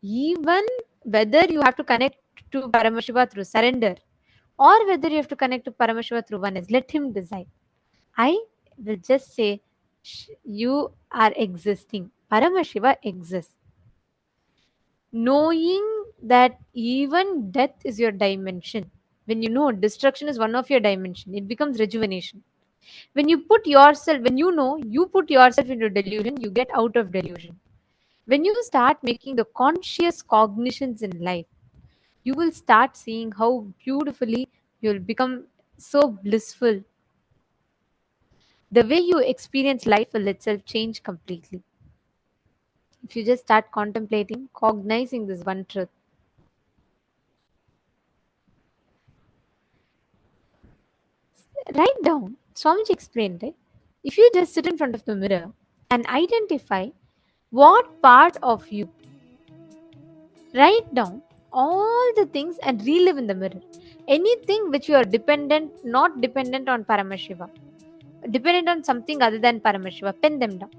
even whether you have to connect to Paramashiva through surrender or whether you have to connect to Paramashiva through oneness, let him decide. I will just say you are existing. Paramashiva exists. Knowing that even death is your dimension. When you know destruction is one of your dimension, it becomes rejuvenation. When you know you put yourself into delusion, you get out of delusion. When you start making the conscious cognitions in life, you will start seeing how beautifully you'll become so blissful. The way you experience life will itself change completely. If you just start contemplating, cognizing this one truth. Write down. Swamiji explained, right? If you just sit in front of the mirror and identify what part of you, write down all the things and relive in the mirror. Anything which you are dependent, not dependent on Paramashiva, dependent on something other than Paramashiva, pen them down.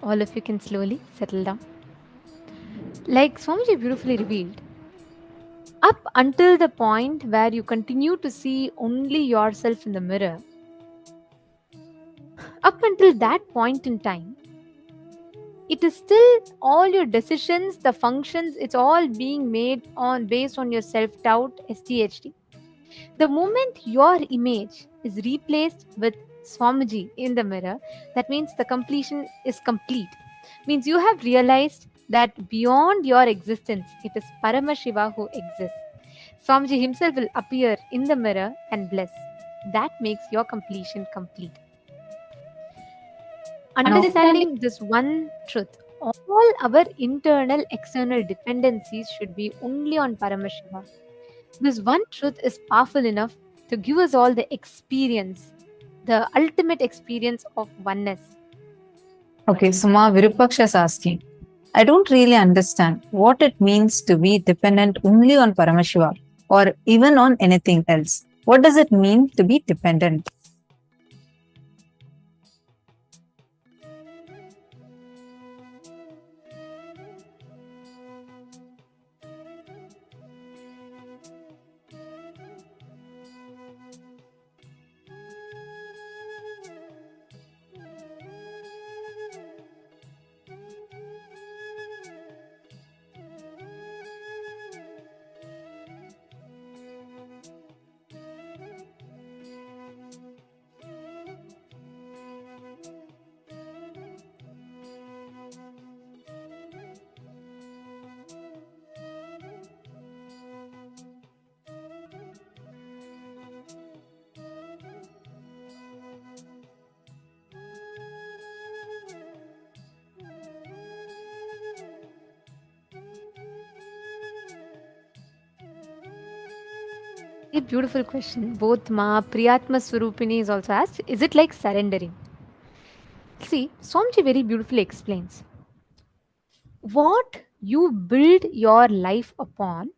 all of you can slowly settle down. Like Swamiji beautifully revealed, up until the point where you continue to see only yourself in the mirror, up until that point in time, it is still all your decisions, the functions, it's all being made on based on your self-doubt, SDHD. The moment your image is replaced with Swamiji in the mirror, that means the completion is complete. Means you have realized that beyond your existence, it is Paramashiva who exists. Swamiji himself will appear in the mirror and bless. That makes your completion complete. Understanding. Understanding this one truth, all our internal external dependencies should be only on Paramashiva. This one truth is powerful enough to give us all the experience, the ultimate experience of oneness. Okay, Suma Virupaksha is asking, I don't really understand what it means to be dependent only on Paramashiva or even on anything else. What does it mean to be dependent? A beautiful question. Both Ma Priyatma Swarupini is also asked, is it like surrendering? See, Swamiji very beautifully explains. What you build your life upon,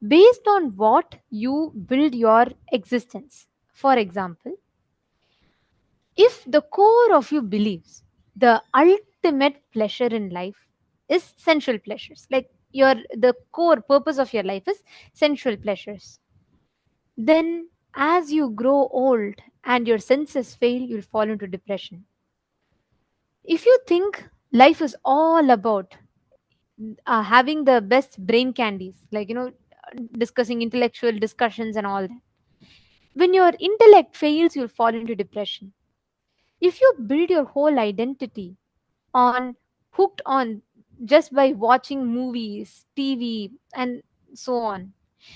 based on what you build your existence. For example, if the core of you believes the ultimate pleasure in life is sensual pleasures, like the core purpose of your life is sensual pleasures, then as you grow old and your senses fail, you'll fall into depression. If you think life is all about having the best brain candies, like discussing intellectual discussions and all that, when your intellect fails, you'll fall into depression. If you build your whole identity on hooked on just by watching movies, TV, and so on,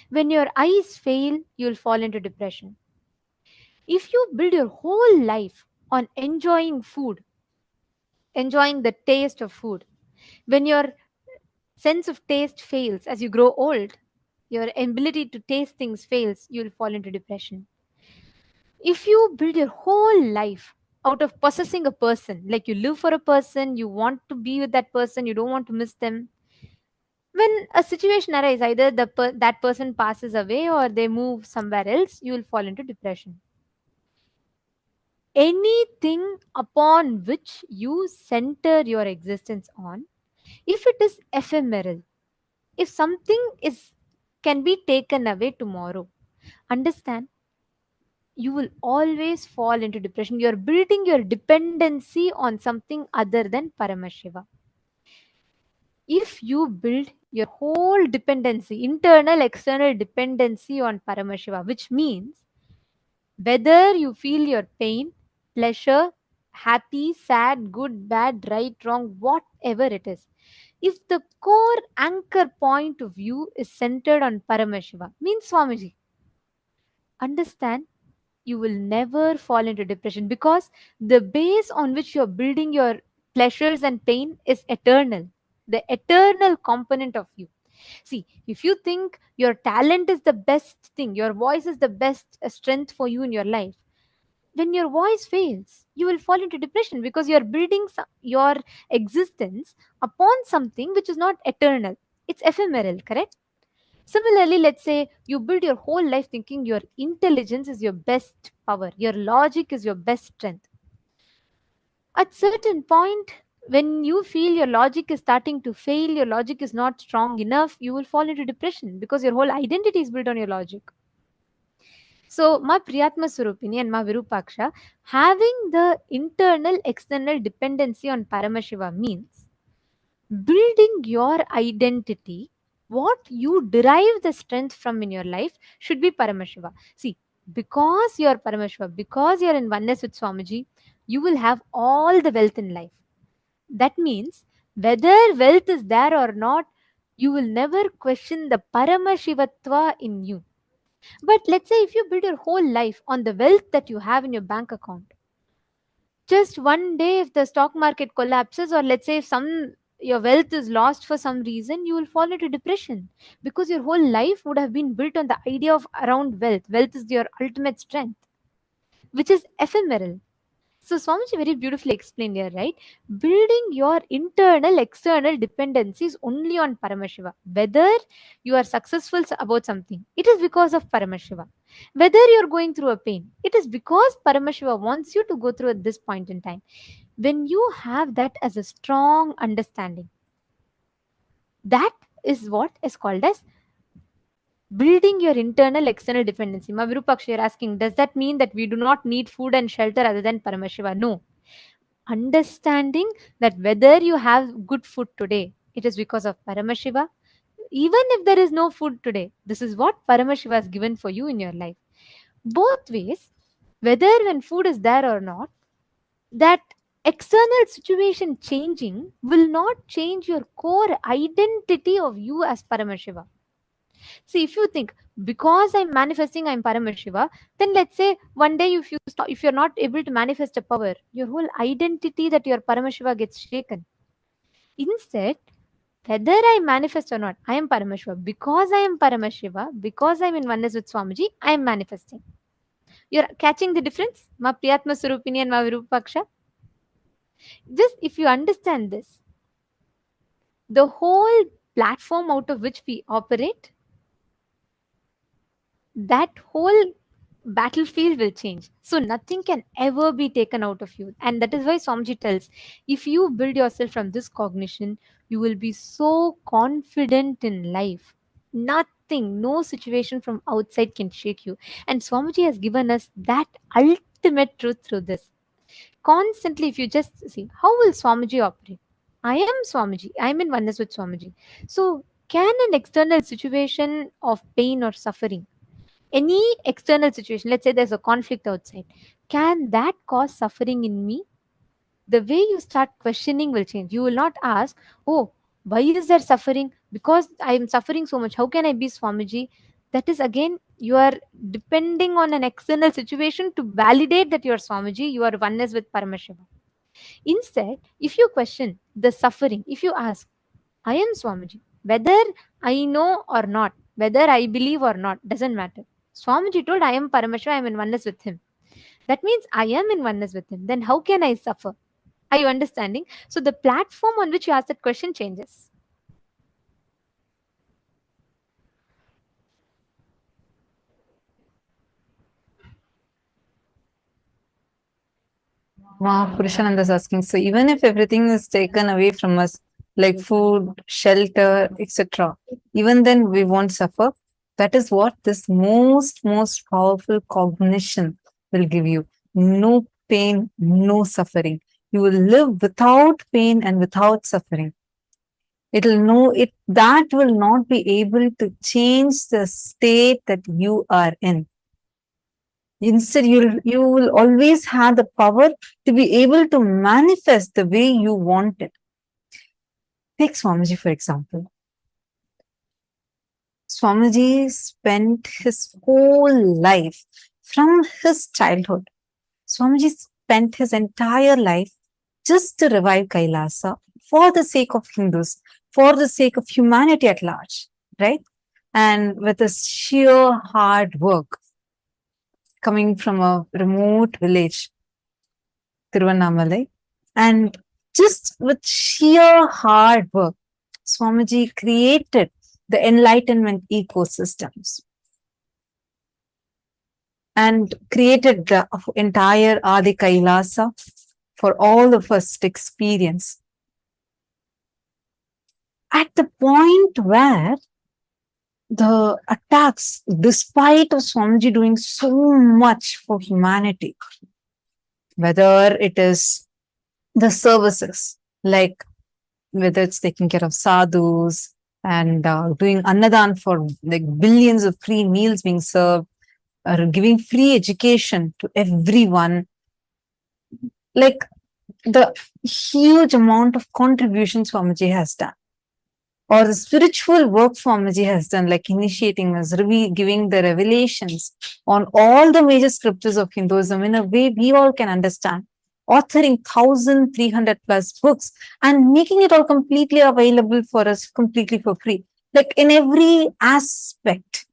when your eyes fail, you'll fall into depression. If you build your whole life on enjoying food, enjoying the taste of food, when your sense of taste fails as you grow old, your ability to taste things fails, you'll fall into depression. If you build your whole life out of possessing a person, like you live for a person, you want to be with that person, you don't want to miss them, when a situation arises, either that person passes away or they move somewhere else, you will fall into depression. Anything upon which you center your existence on, if it is ephemeral, if something is can be taken away tomorrow, understand, you will always fall into depression. You're building your dependency on something other than Paramashiva. If you build your whole dependency, internal, external dependency on Paramashiva, which means whether you feel your pain, pleasure, happy, sad, good, bad, right, wrong, whatever it is, if the core anchor point of view is centered on Paramashiva, means Swamiji, understand, you will never fall into depression because the base on which you're building your pleasures and pain is eternal, the eternal component of you. See, if you think your talent is the best thing, your voice is the best strength for you in your life, when your voice fails, you will fall into depression because you're building your existence upon something which is not eternal, it's ephemeral, correct? Similarly, let's say you build your whole life thinking your intelligence is your best power, your logic is your best strength. At certain point, when you feel your logic is starting to fail, your logic is not strong enough, you will fall into depression because your whole identity is built on your logic. So, ma Priyatma Surupini and ma Virupaksha, having the internal external dependency on Paramashiva means building your identity, what you derive the strength from in your life should be Paramashiva. See, because you are Paramashiva, because you are in oneness with Swamiji, you will have all the wealth in life. That means whether wealth is there or not, you will never question the Paramashivatva in you. But let's say if you build your whole life on the wealth that you have in your bank account, just one day if the stock market collapses, or let's say if some your wealth is lost for some reason, you will fall into depression because your whole life would have been built on the idea of around wealth. Wealth is your ultimate strength, which is ephemeral. So Swamiji very beautifully explained here, right? Building your internal, external dependencies only on Paramashiva. Whether you are successful about something, it is because of Paramashiva. Whether you're going through a pain, it is because Paramashiva wants you to go through at this point in time. When you have that as a strong understanding, that is what is called as building your internal external dependency. Ma Virupaksha, you're asking, does that mean that we do not need food and shelter other than Paramashiva? No. Understanding that whether you have good food today, it is because of Paramashiva. Even if there is no food today, this is what Paramashiva has given for you in your life. Both ways, whether when food is there or not, that external situation changing will not change your core identity of you as Paramashiva. See, if you think because I'm manifesting, I'm Paramashiva, then let's say one day if you stop, if you're not able to manifest a power, your whole identity that you're Paramashiva gets shaken. Instead, whether I manifest or not, I am Paramashiva. Because I am Paramashiva, because I'm in oneness with Swamiji, I am manifesting. You're catching the difference? Ma Priyatma Surupini and Ma Virupaksha. Just if you understand this, the whole platform out of which we operate, that whole battlefield will change. So nothing can ever be taken out of you. And that is why Swamiji tells, if you build yourself from this cognition, you will be so confident in life. Nothing, no situation from outside can shake you. And Swamiji has given us that ultimate truth through this. Constantly, if you just see, how will Swamiji operate? I am Swamiji. I am in oneness with Swamiji. So can an external situation of pain or suffering, any external situation, let's say there's a conflict outside, can that cause suffering in me? The way you start questioning will change. You will not ask, oh, why is there suffering? Because I am suffering so much, how can I be Swamiji? That is again, you are depending on an external situation to validate that you are Swamiji, you are oneness with Paramashiva. Instead, if you question the suffering, if you ask, I am Swamiji, whether I know or not, whether I believe or not, doesn't matter. Swamiji told, I am Paramashiva, I am in oneness with him. That means I am in oneness with him. Then how can I suffer? Are you understanding? So the platform on which you ask that question changes. Wow, Purushananda is asking. So even if everything is taken away from us, like food, shelter, etc., even then we won't suffer. That is what this most powerful cognition will give you. No pain, no suffering. You will live without pain and without suffering. It'll know it, that will not be able to change the state that you are in. Instead, you will always have the power to be able to manifest the way you want it. Take Swamiji, for example. Swamiji spent his whole life from his childhood. Swamiji spent his entire life just to revive Kailasa for the sake of Hindus, for the sake of humanity at large, right? And with his sheer hard work, coming from a remote village, Tiruvannamalai, and just with sheer hard work, Swamiji created the enlightenment ecosystems and created the entire Adi Kailasa for all of us to experience. At the point where the attacks, despite of Swamiji doing so much for humanity, whether it is the services, like whether it's taking care of sadhus and doing annadan for like billions of free meals being served, or giving free education to everyone, like the huge amount of contributions Swamiji has done, or the spiritual work Swamiji has done, like initiating us, giving the revelations on all the major scriptures of Hinduism in a way we all can understand, authoring 1,300 plus books and making it all completely available for us, completely for free. Like in every aspect,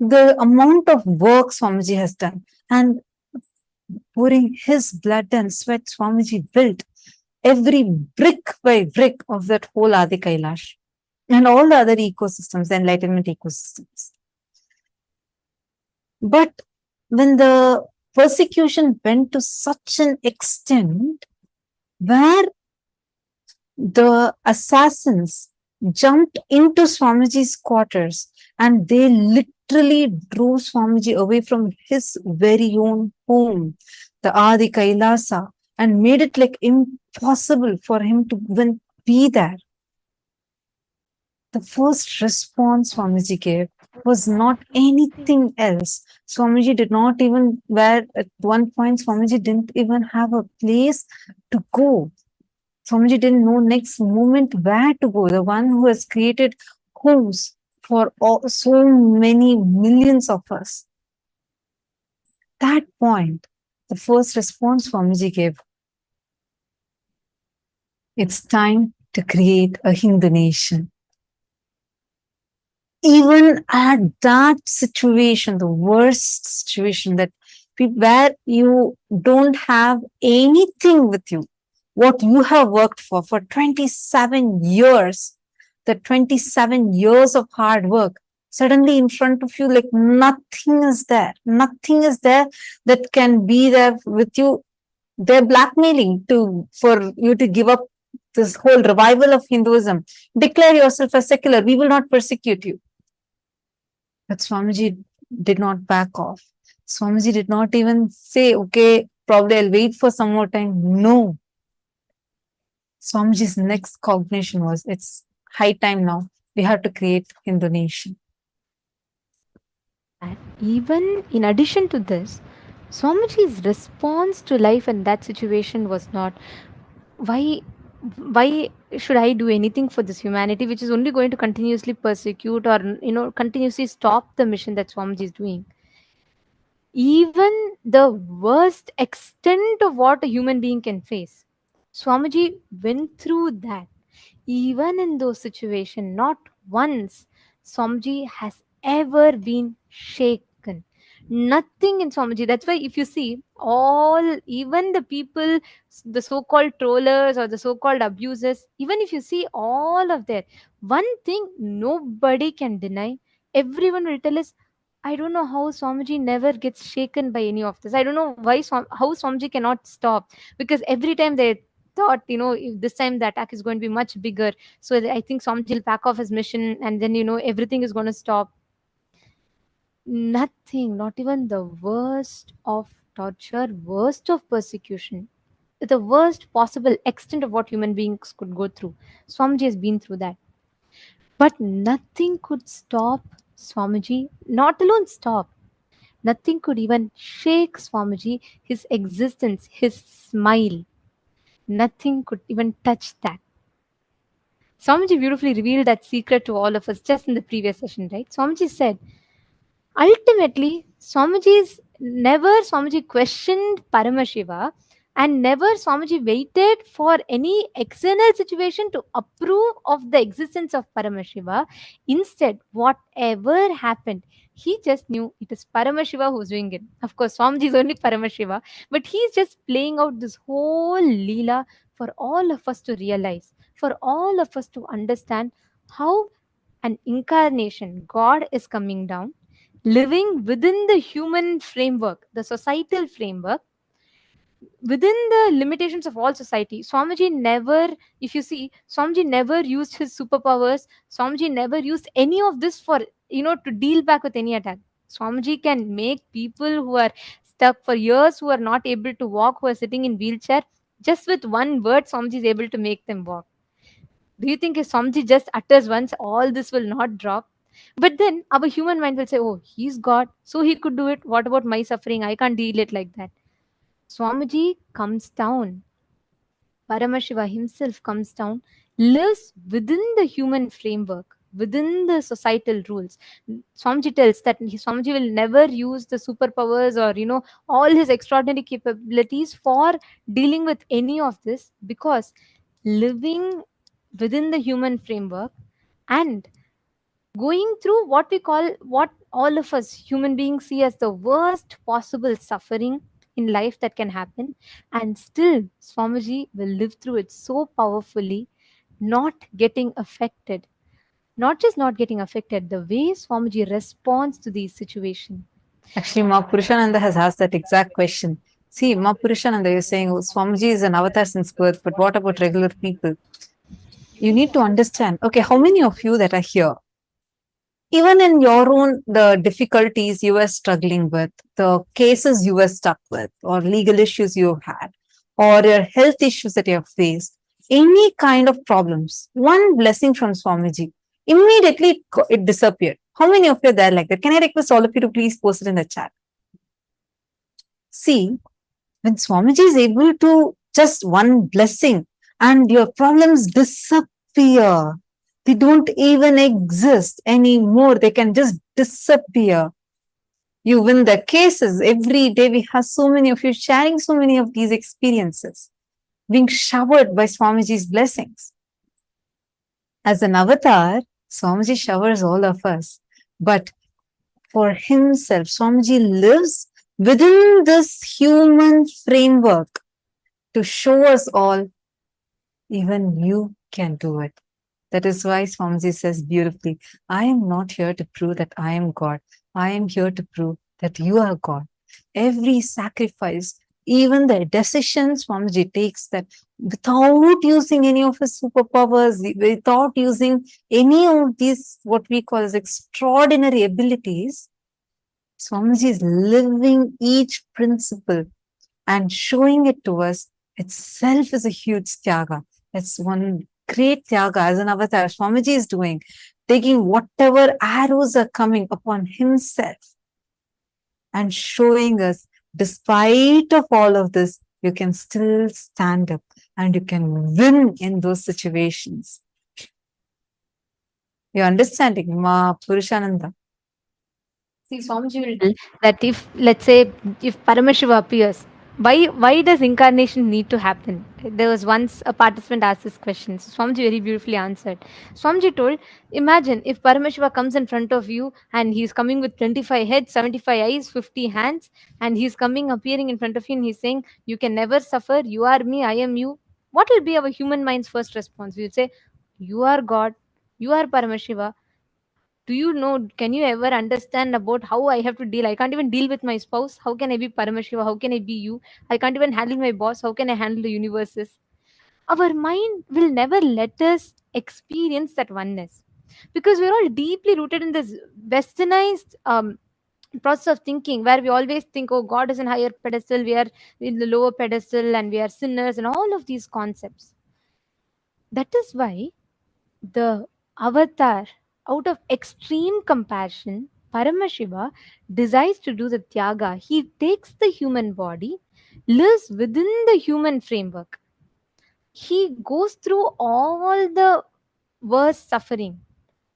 the amount of work Swamiji has done, and pouring his blood and sweat, Swamiji built every brick by brick of that whole Adi Kailash and all the other ecosystems, the enlightenment ecosystems. But when the persecution went to such an extent where the assassins jumped into Swamiji's quarters and they literally drove Swamiji away from his very own home, the Adi Kailasa, and made it like impossible for him to even be there. The first response Swamiji gave was not anything else. Swamiji did not even, where at one point Swamiji didn't even have a place to go. Swamiji didn't know next moment where to go. The one who has created homes for so many millions of us. That point, the first response Swamiji gave, it's time to create a Hindu nation. Even at that situation, the worst situation, that where you don't have anything with you, what you have worked for 27 years, the 27 years of hard work, suddenly in front of you, like nothing is there. Nothing is there that can be there with you. They're blackmailing for you to give up this whole revival of Hinduism. Declare yourself as secular. We will not persecute you. But Swamiji did not back off. Swamiji did not even say, okay, probably I'll wait for some more time. No. Swamiji's next cognition was, it's high time now. We have to create Hindu nation. And even in addition to this, Swamiji's response to life in that situation was not, why why should I do anything for this humanity which is only going to continuously persecute or continuously stop the mission that Swamiji is doing. Even the worst extent of what a human being can face, Swamiji went through that. Even in those situations, not once Swamiji has ever been shaken. Nothing in Swamiji. That's why if you see all, even the people, the so-called trollers or the so-called abusers, even if you see all of that, one thing nobody can deny, everyone will tell us, I don't know how Swamiji never gets shaken by any of this. I don't know why how Swamiji cannot stop, because every time they thought, if this time the attack is going to be much bigger, so I think Swamiji will pack off his mission and then everything is going to stop. Nothing, not even the worst of torture, worst of persecution, the worst possible extent of what human beings could go through, Swamiji has been through that. But nothing could stop Swamiji, not alone stop, nothing could even shake Swamiji, his existence, his smile. Nothing could even touch that. Swamiji beautifully revealed that secret to all of us just in the previous session, right? Swamiji said, ultimately, Swamiji questioned Paramashiva, and never Swamiji waited for any external situation to approve of the existence of Paramashiva. Instead, whatever happened, he just knew it is Paramashiva who's doing it. Of course, Swamiji is only Paramashiva, but he's just playing out this whole Leela for all of us to realize, for all of us to understand how an incarnation, God is coming down, living within the human framework, the societal framework, within the limitations of all society. Swamiji never, if you see, Swamiji never used his superpowers. Swamiji never used any of this for, to deal back with any attack. Swamiji can make people who are stuck for years, who are not able to walk, who are sitting in wheelchair, just with one word Swamiji is able to make them walk. Do you think if Swamiji just utters once, all this will not drop? But then our human mind will say, oh, he's God, so he could do it. What about my suffering? I can't deal it like that. Swamiji comes down. Paramashiva himself comes down, lives within the human framework, within the societal rules. Swamiji tells that Swamiji will never use the superpowers or, all his extraordinary capabilities for dealing with any of this, because living within the human framework and going through what we call, what all of us human beings see as the worst possible suffering in life that can happen, and still Swamiji will live through it so powerfully, not getting affected. Not just not getting affected, the way Swamiji responds to these situations. Actually, Ma Purushananda has asked that exact question. See, Ma Purushananda, you're saying, oh, Swamiji is an avatar since birth, but what about regular people? You need to understand, okay, how many of you that are here, even in your own, the difficulties you were struggling with, the cases you were stuck with, or legal issues you had, or your health issues that you have faced, any kind of problems, one blessing from Swamiji, immediately it disappeared. How many of you are there like that? Can I request all of you to please post it in the chat? See, when Swamiji is able to just one blessing and your problems disappear, they don't even exist anymore. They can just disappear. You win the cases. Every day we have so many of you sharing so many of these experiences, being showered by Swamiji's blessings. As an avatar, Swamiji showers all of us. But for himself, Swamiji lives within this human framework to show us all, even you can do it. That is why Swamiji says beautifully, I am not here to prove that I am God. I am here to prove that you are God. Every sacrifice, even the decisions Swamiji takes, that without using any of his superpowers, without using any of these, what we call as extraordinary abilities, Swamiji is living each principle and showing it to us itself is a huge tyaga. It's one great tyaga as an avatar. Swamiji is doing, taking whatever arrows are coming upon himself and showing us, despite of all of this, you can still stand up and you can win in those situations. You're understanding, Ma Purushananda? See, Swamiji will tell that if, let's say, if Paramashiva appears, why does incarnation need to happen? There was once a participant asked this question. So Swamiji very beautifully answered. Swamiji told, imagine if Paramashiva comes in front of you and he's coming with 25 heads, 75 eyes, 50 hands, and he's coming appearing in front of you and he's saying, you can never suffer, you are me, I am you. What will be our human mind's first response? We would say, you are God, you are Paramashiva. Do you know, can you ever understand about how I have to deal? I can't even deal with my spouse. How can I be Paramashiva? How can I be you? I can't even handle my boss. How can I handle the universes? Our mind will never let us experience that oneness, because we're all deeply rooted in this westernized process of thinking, where we always think, oh, God is in higher pedestal, we are in the lower pedestal, and we are sinners, and all of these concepts. That is why the avatar, out of extreme compassion, Paramashiva decides to do the Tyaga. He takes the human body, lives within the human framework. He goes through all the worst suffering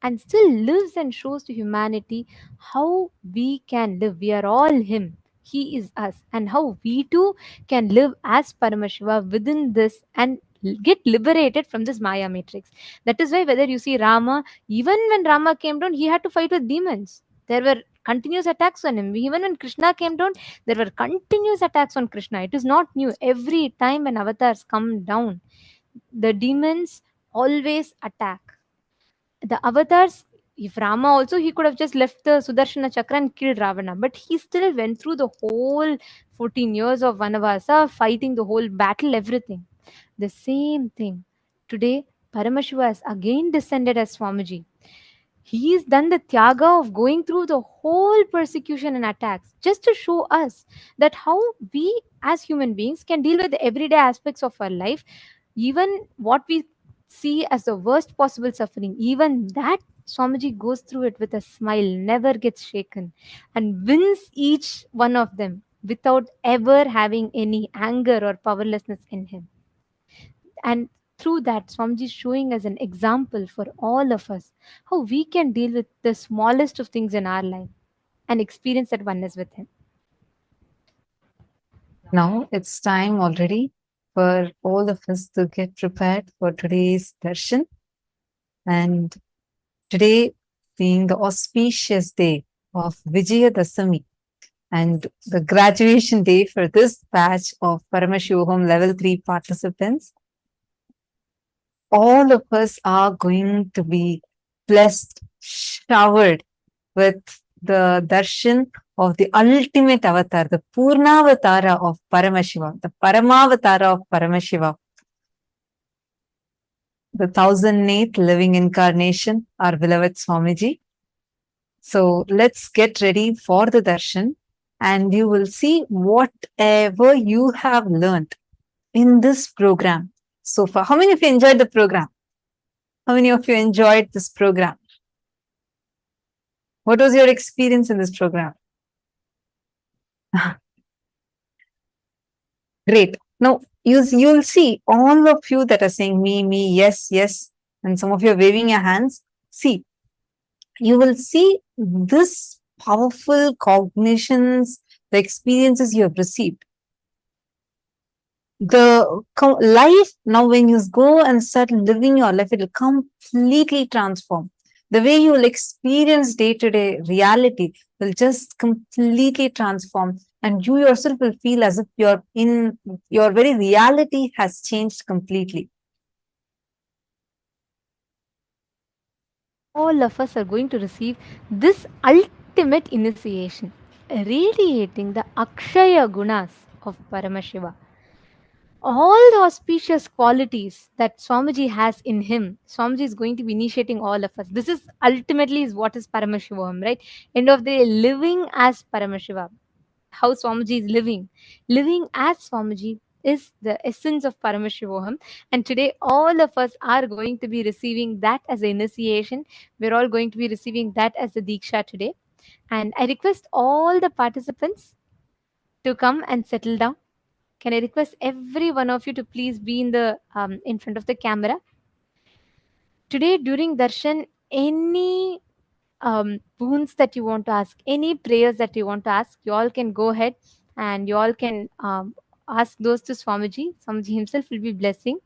and still lives and shows to humanity how we can live. We are all Him. He is us. And how we too can live as Paramashiva within this and get liberated from this Maya matrix. That is why, whether you see Rama, even when Rama came down, he had to fight with demons. There were continuous attacks on him. Even when Krishna came down, there were continuous attacks on Krishna. It is not new. Every time when avatars come down, the demons always attack. The avatars If Rama also, he could have just left the Sudarshana Chakra and killed Ravana, but he still went through the whole 14 years of Vanavasa, fighting the whole battle, everything. The same thing. Today, Paramashiva has again descended as Swamiji. He's done the tyaga of going through the whole persecution and attacks just to show us that how we as human beings can deal with the everyday aspects of our life, even what we see as the worst possible suffering, even that Swamiji goes through it with a smile, never gets shaken, and wins each one of them without ever having any anger or powerlessness in him. And through that, Swamiji is showing us an example for all of us how we can deal with the smallest of things in our life and experience that oneness with him. Now it's time already for all of us to get prepared for today's darshan. And today, being the auspicious day of Vijayadasami and the graduation day for this batch of Paramashivoham Level 3 participants, all of us are going to be blessed, showered with the darshan of the ultimate avatar, the Purnavatara of Paramashiva, the Paramavatara of Paramashiva, the 1008th living incarnation, our beloved Swamiji. So let's get ready for the darshan, and you will see whatever you have learned in this program so far. How many of you enjoyed the program? How many of you enjoyed this program? What was your experience in this program? Great. Now, you'll see all of you that are saying me, yes, yes, and some of you are waving your hands. See, you will see this powerful cognitions, the experiences you have received. The life now, when you go and start living your life, it will completely transform. The way you will experience day-to-day reality will just completely transform, and you yourself will feel as if your very reality has changed completely. All of us are going to receive this ultimate initiation, radiating the Akshaya Gunas of Paramashiva. All the auspicious qualities that Swamiji has in him, Swamiji is going to be initiating all of us. This is ultimately is what is Paramashivam, right? End of the day, living as Paramashiva. How Swamiji is living. Living as Swamiji is the essence of Paramashivoham. And today, all of us are going to be receiving that as an initiation. We're all going to be receiving that as a Diksha today. And I request all the participants to come and settle down. Can I request every one of you to please be in front of the camera? Today, during darshan, any boons that you want to ask, any prayers that you want to ask, you all can go ahead and you all can ask those to Swamiji. Swamiji himself will be blessing.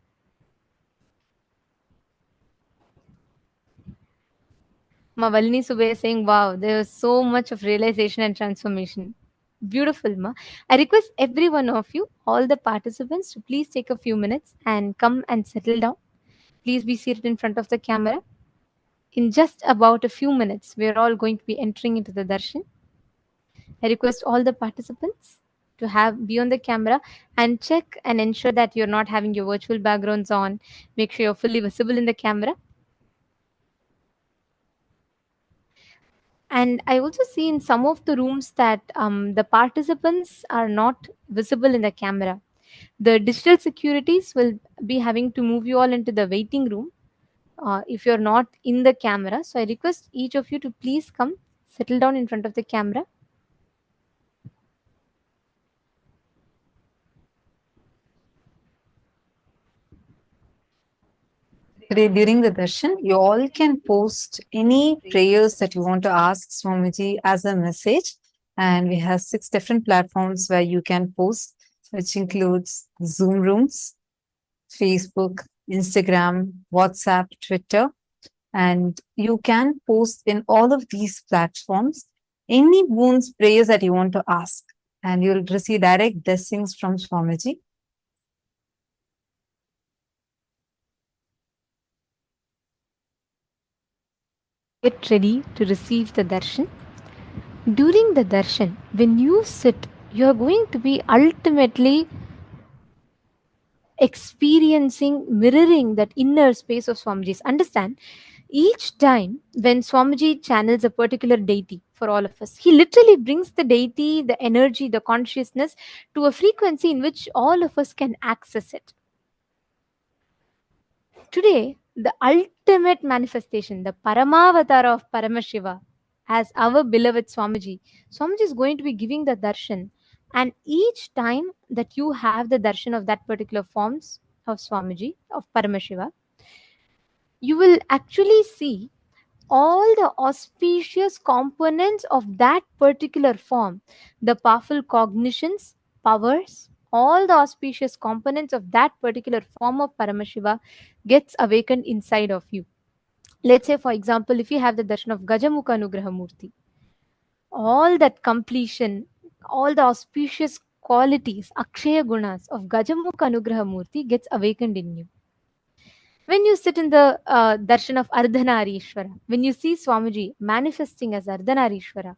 Ma Valini Subbe is saying, wow, there was so much of realization and transformation. Beautiful, Ma. I request every one of you, all the participants, to please take a few minutes and come and settle down. Please be seated in front of the camera. In just about a few minutes, we are all going to be entering into the darshan. I request all the participants to be on the camera and check and ensure that you're not having your virtual backgrounds on. Make sure you're fully visible in the camera. And I also see in some of the rooms that the participants are not visible in the camera. The digital securities will be having to move you all into the waiting room if you're not in the camera. So I request each of you to please come settle down in front of the camera. Today, during the darshan, you all can post any prayers that you want to ask Swamiji as a message. And we have 6 different platforms where you can post, which includes Zoom rooms, Facebook, Instagram, WhatsApp, Twitter. And you can post in all of these platforms any boons, prayers that you want to ask. And you'll receive direct blessings from Swamiji. Get ready to receive the darshan. During the darshan, when you sit, you are going to be ultimately experiencing, mirroring that inner space of Swamiji's. Understand, each time when Swamiji channels a particular deity for all of us, he literally brings the deity, the energy, the consciousness to a frequency in which all of us can access it. Today, the ultimate manifestation, the Paramavatara of Paramashiva, as our beloved Swamiji, Swamiji is going to be giving the darshan. And each time that you have the darshan of that particular forms of Swamiji, of Paramashiva, you will actually see all the auspicious components of that particular form, the powerful cognitions, powers, all the auspicious components of that particular form of Paramashiva gets awakened inside of you. Let's say, for example, if you have the darshan of Gajamukha Anugraha Murti, all that completion, all the auspicious qualities, Akshaya Gunas of Gajamukha Anugraha Murti gets awakened in you. When you sit in the darshan of Ardhanarishwara, when you see Swamiji manifesting as Ardhanarishwara,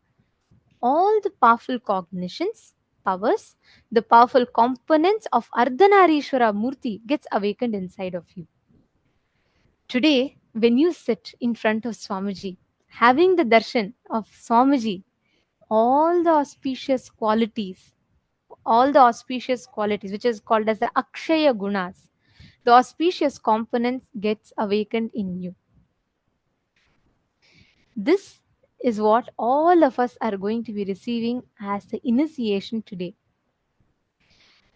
all the powerful cognitions, powers, the powerful components of Ardhanarishwara Murti gets awakened inside of you. Today, when you sit in front of Swamiji, having the darshan of Swamiji, all the auspicious qualities, which is called as the Akshaya Gunas, the auspicious components gets awakened in you. This is what all of us are going to be receiving as the initiation today.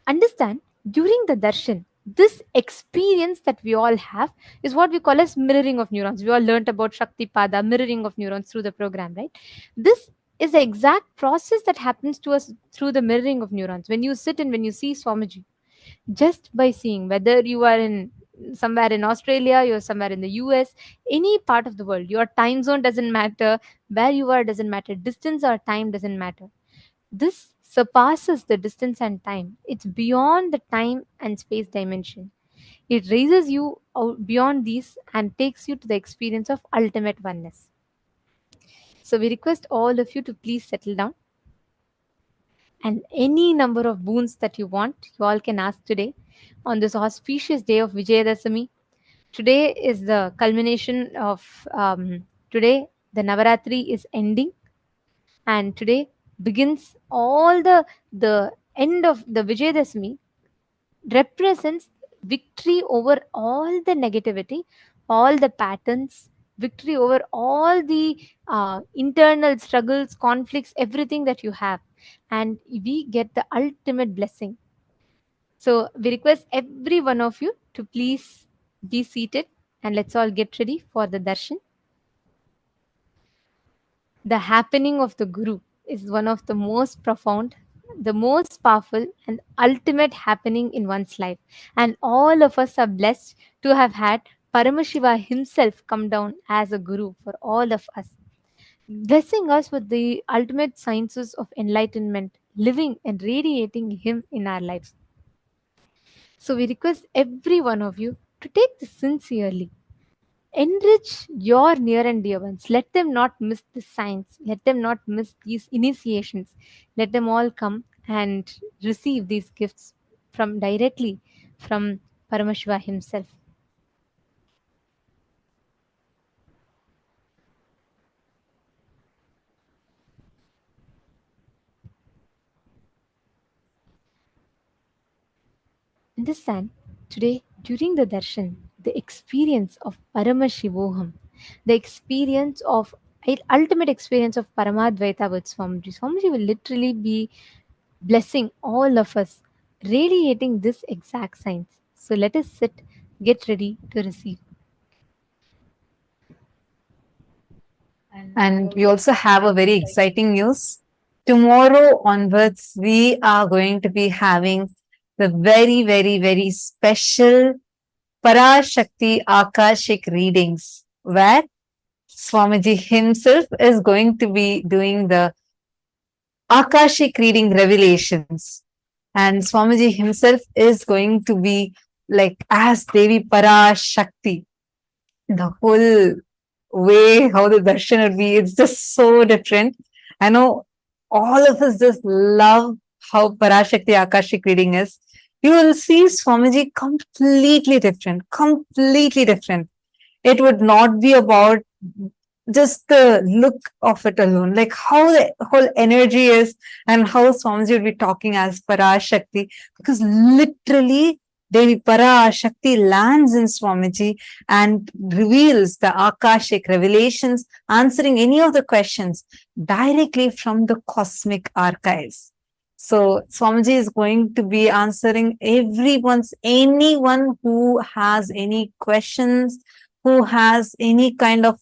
Understand, during the darshan, this experience that we all have is what we call as mirroring of neurons. We all learnt about Shakti Pada, mirroring of neurons through the program, right? This is the exact process that happens to us through the mirroring of neurons. When you sit and when you see Swamiji, just by seeing, whether you are in somewhere in Australia, you're somewhere in the US, any part of the world, your time zone doesn't matter, where you are doesn't matter, distance or time doesn't matter. This surpasses the distance and time. It's beyond the time and space dimension. It raises you out beyond these and takes you to the experience of ultimate oneness. So we request all of you to please settle down, and any number of boons that you want, you all can ask today on this auspicious day of Vijayadashami. Today is the culmination of today. The Navaratri is ending, and today begins all the end of the Vijayadashami represents victory over all the negativity, all the patterns, victory over all the internal struggles, conflicts, everything that you have. And we get the ultimate blessing. So we request every one of you to please be seated and let's all get ready for the darshan. The happening of the Guru is one of the most profound, the most powerful, and ultimate happening in one's life. And all of us are blessed to have had Paramashiva himself come down as a Guru for all of us, blessing us with the ultimate sciences of enlightenment, living and radiating Him in our lives. So we request every one of you to take this sincerely. Enrich your near and dear ones. Let them not miss the signs. Let them not miss these initiations. Let them all come and receive these gifts from directly from Paramashiva himself. Understand, today during the darshan, the experience of Paramashivoham, the experience of ultimate experience of Paramadvaita with Swamiji. Swamiji will literally be blessing all of us, radiating this exact science. So let us sit, get ready to receive. And we also have a very exciting news. Tomorrow onwards, we are going to be having the very, very, very special Parashakti Akashik readings, where Swamiji himself is going to be doing the Akashic reading revelations. And Swamiji himself is going to be like as Devi Parashakti, the whole way how the darshan would be. It's just so different. I know all of us just love how Parashakti Akashik reading is. You will see Swamiji completely different, completely different. It would not be about just the look of it alone, like how the whole energy is and how Swamiji would be talking as Parashakti, because literally Devi Parashakti lands in Swamiji and reveals the Akashic revelations, answering any of the questions directly from the cosmic archives. So Swamiji is going to be answering anyone who has any questions, who has any kind of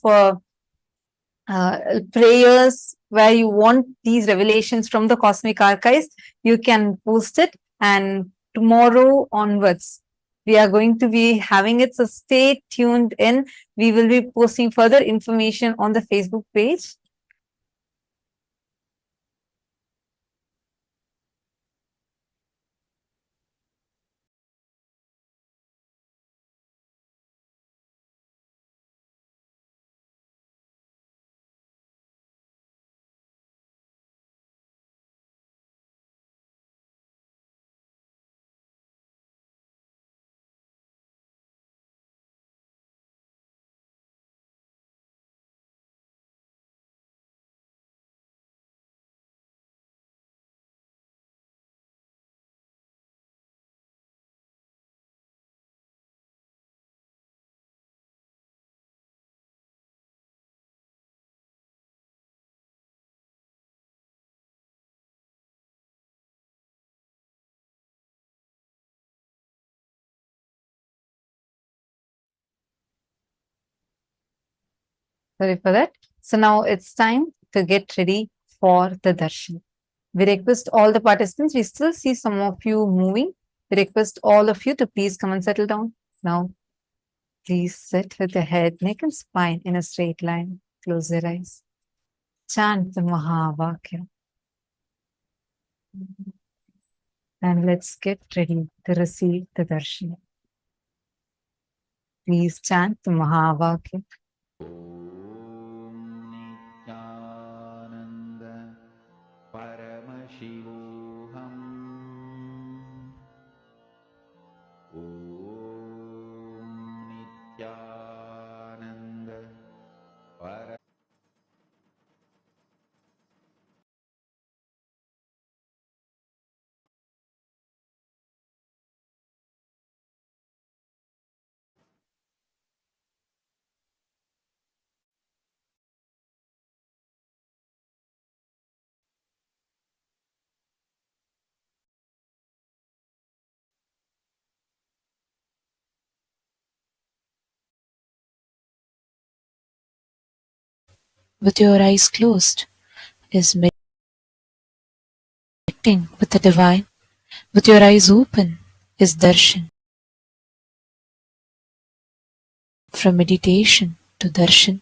prayers where you want these revelations from the cosmic archives, you can post it. And tomorrow onwards, we are going to be having it. So stay tuned in. We will be posting further information on the Facebook page. Sorry for that. So now it's time to get ready for the darshan. We request all the participants, we still see some of you moving. We request all of you to please come and settle down. Now, please sit with your head, neck, and spine in a straight line. Close your eyes. Chant the Mahavakya. And let's get ready to receive the darshan. Please chant the Mahavakya. With your eyes closed is meditating with the divine. With your eyes open is darshan. From meditation to darshan,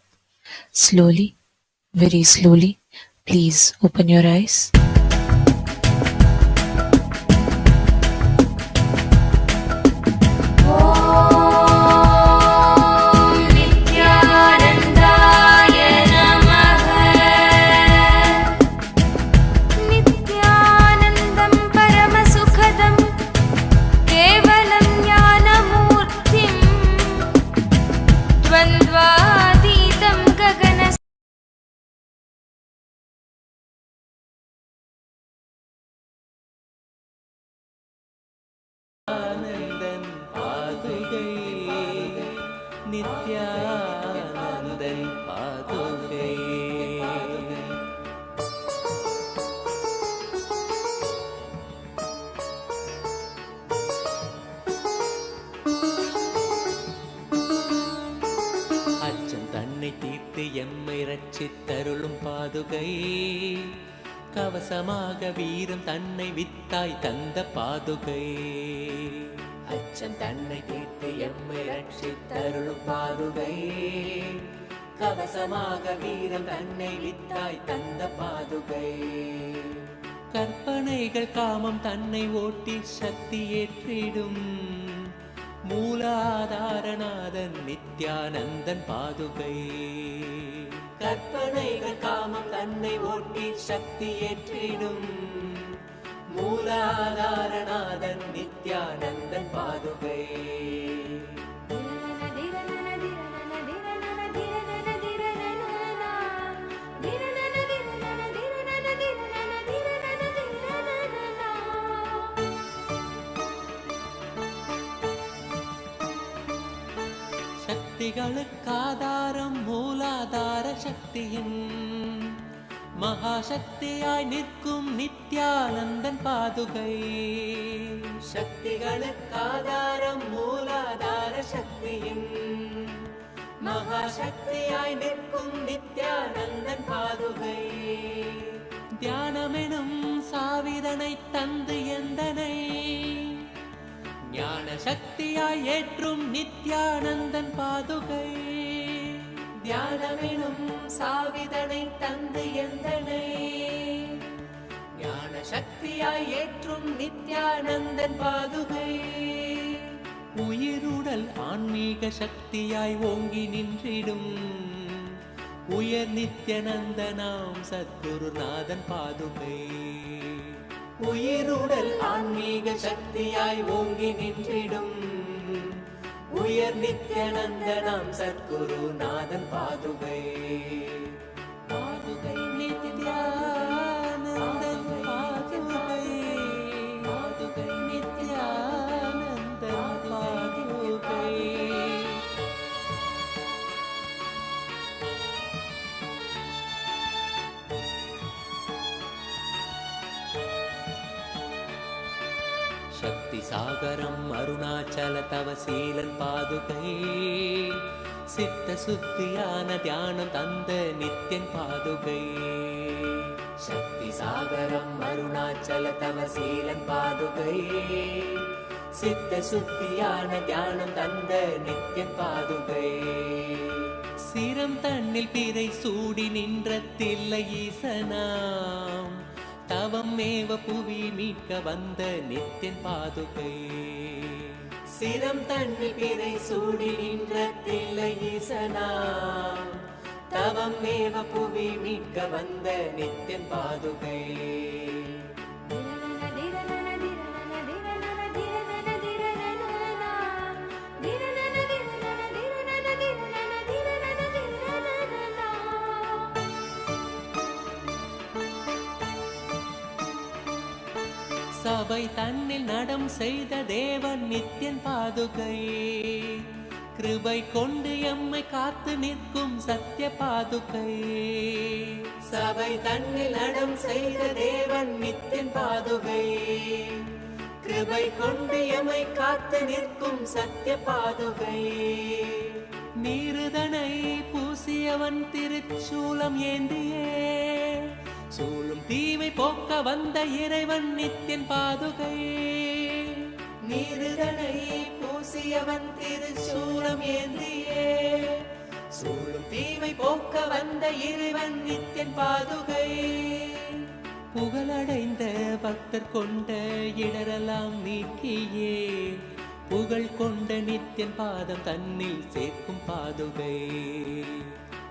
slowly, very slowly, please open your eyes. Nithyanandan பாதுகை அச்சம் தன்னை தீர்த்து எம்மை ரட்சித்தருளும் பாதுகை கவசமாக வீரம் தன்னை வித்தாய் தந்த பாதுகை அச்சம் தன்னை தீர்த்து எம்மை ரட்சித்தருளும் பாதுகை கவசமாக வீரம் தன்னை வித்தாய் தந்த பாதுகை கற்பனைகள் காமம் தன்னை ஓட்டி சக்தி ஏற்றிடும் மூலா மூலாதாரநாதன் நித்யானந்தன் பாதுகை. கற்பனைகள் காமம் தன்னை ஓட்டி சக்தி ஏற்றிடும் மூலாதாரநாதன் நித்யானந்தன் பாதுகை. சக்திகளுக்காதாரம் மூலாதார சக்தியின் மகாசக்தியாய் நிற்கும் நித்யானந்தன் பாதுகை. சக்திகளுக்காதாரம் மூலாதார சக்தியின் மகாசக்தியாய் நிற்கும் நித்யானந்தன் பாதுகை. தியானமெனும் சாவிதனை தந்து எந்தனை ஞான சக்தியாய் ஏற்றும் நித்யானந்தன் பாதுகை. தியானமெனும் சாவிதனை தந்து எந்தனை ஞான சக்தியாய் ஏற்றும் நித்யானந்தன் பாதுகை. உயிருடல் ஆன்மீக சக்தியாய் ஓங்கி நின்றிடும் உயர் நித்யானந்தனாம் சத்குருநாதன் பாதுகை. உயிருடல் ஆன்மீக சக்தியாய் ஓங்கி நின்றிடும் உயர் நித்யானந்தனாம் சத்குருநாதன் பாதுகை. பாதுகை நித்யானந்தன் பாதுகை. பாதுகை நித்யானந்தன் பாதுகை. சக்தி சாகரம் அருணாச்சல தவசீலன் பாதுகை. சித்த சுத்தியான தியானம் தந்த நித்யன் பாதுகை. சக்தி சாகரம் அருணாச்சல தவசீலன் பாதுகை. சித்த சுத்தியான தியானம் தந்த நித்யன் பாதுகை. சிரம் தன்னில் பிறை சூடி நின்ற தில்லை ஈசனாம் தவம் மேவ புவி மீட்க வந்த நித்யன் பாதுகை. சிரம் தன்னில் பிறை சூடி நின்ற தில்லை ஈசனாம் தவம் மேவ புவி மீட்க வந்த நித்யன் பாதுகை. சபை தன்னில் நடம் செய்த தேவன் நித்யன் பாதுகை. கிருபை கொண்டு எம்மை காத்து நிற்கும் சத்ய பாதுகை. சபை தன்னில் நடம் செய்த தேவன் நித்யன் பாதுகை. கிருபை கொண்டு எம்மை காத்து நிற்கும் சத்ய பாதுகை. நீருதனை பூசியவன் திருச்சூலம் ஏந்தியே சூழும் தீமை போக்க வந்த இறைவன் நித்யன் பாதுகை. நீருதனை பூசியவன் திருச்சூலம் ஏந்தியே சூழும் தீமை போக்க வந்த இறைவன் நித்யன் பாதுகை. புகழடைந்த பக்தர் கொண்ட இடரெல்லாம் நீக்கியே புகழ் கொண்ட நித்யன் பாதம் தன்னில் சேர்க்கும் பாதுகை.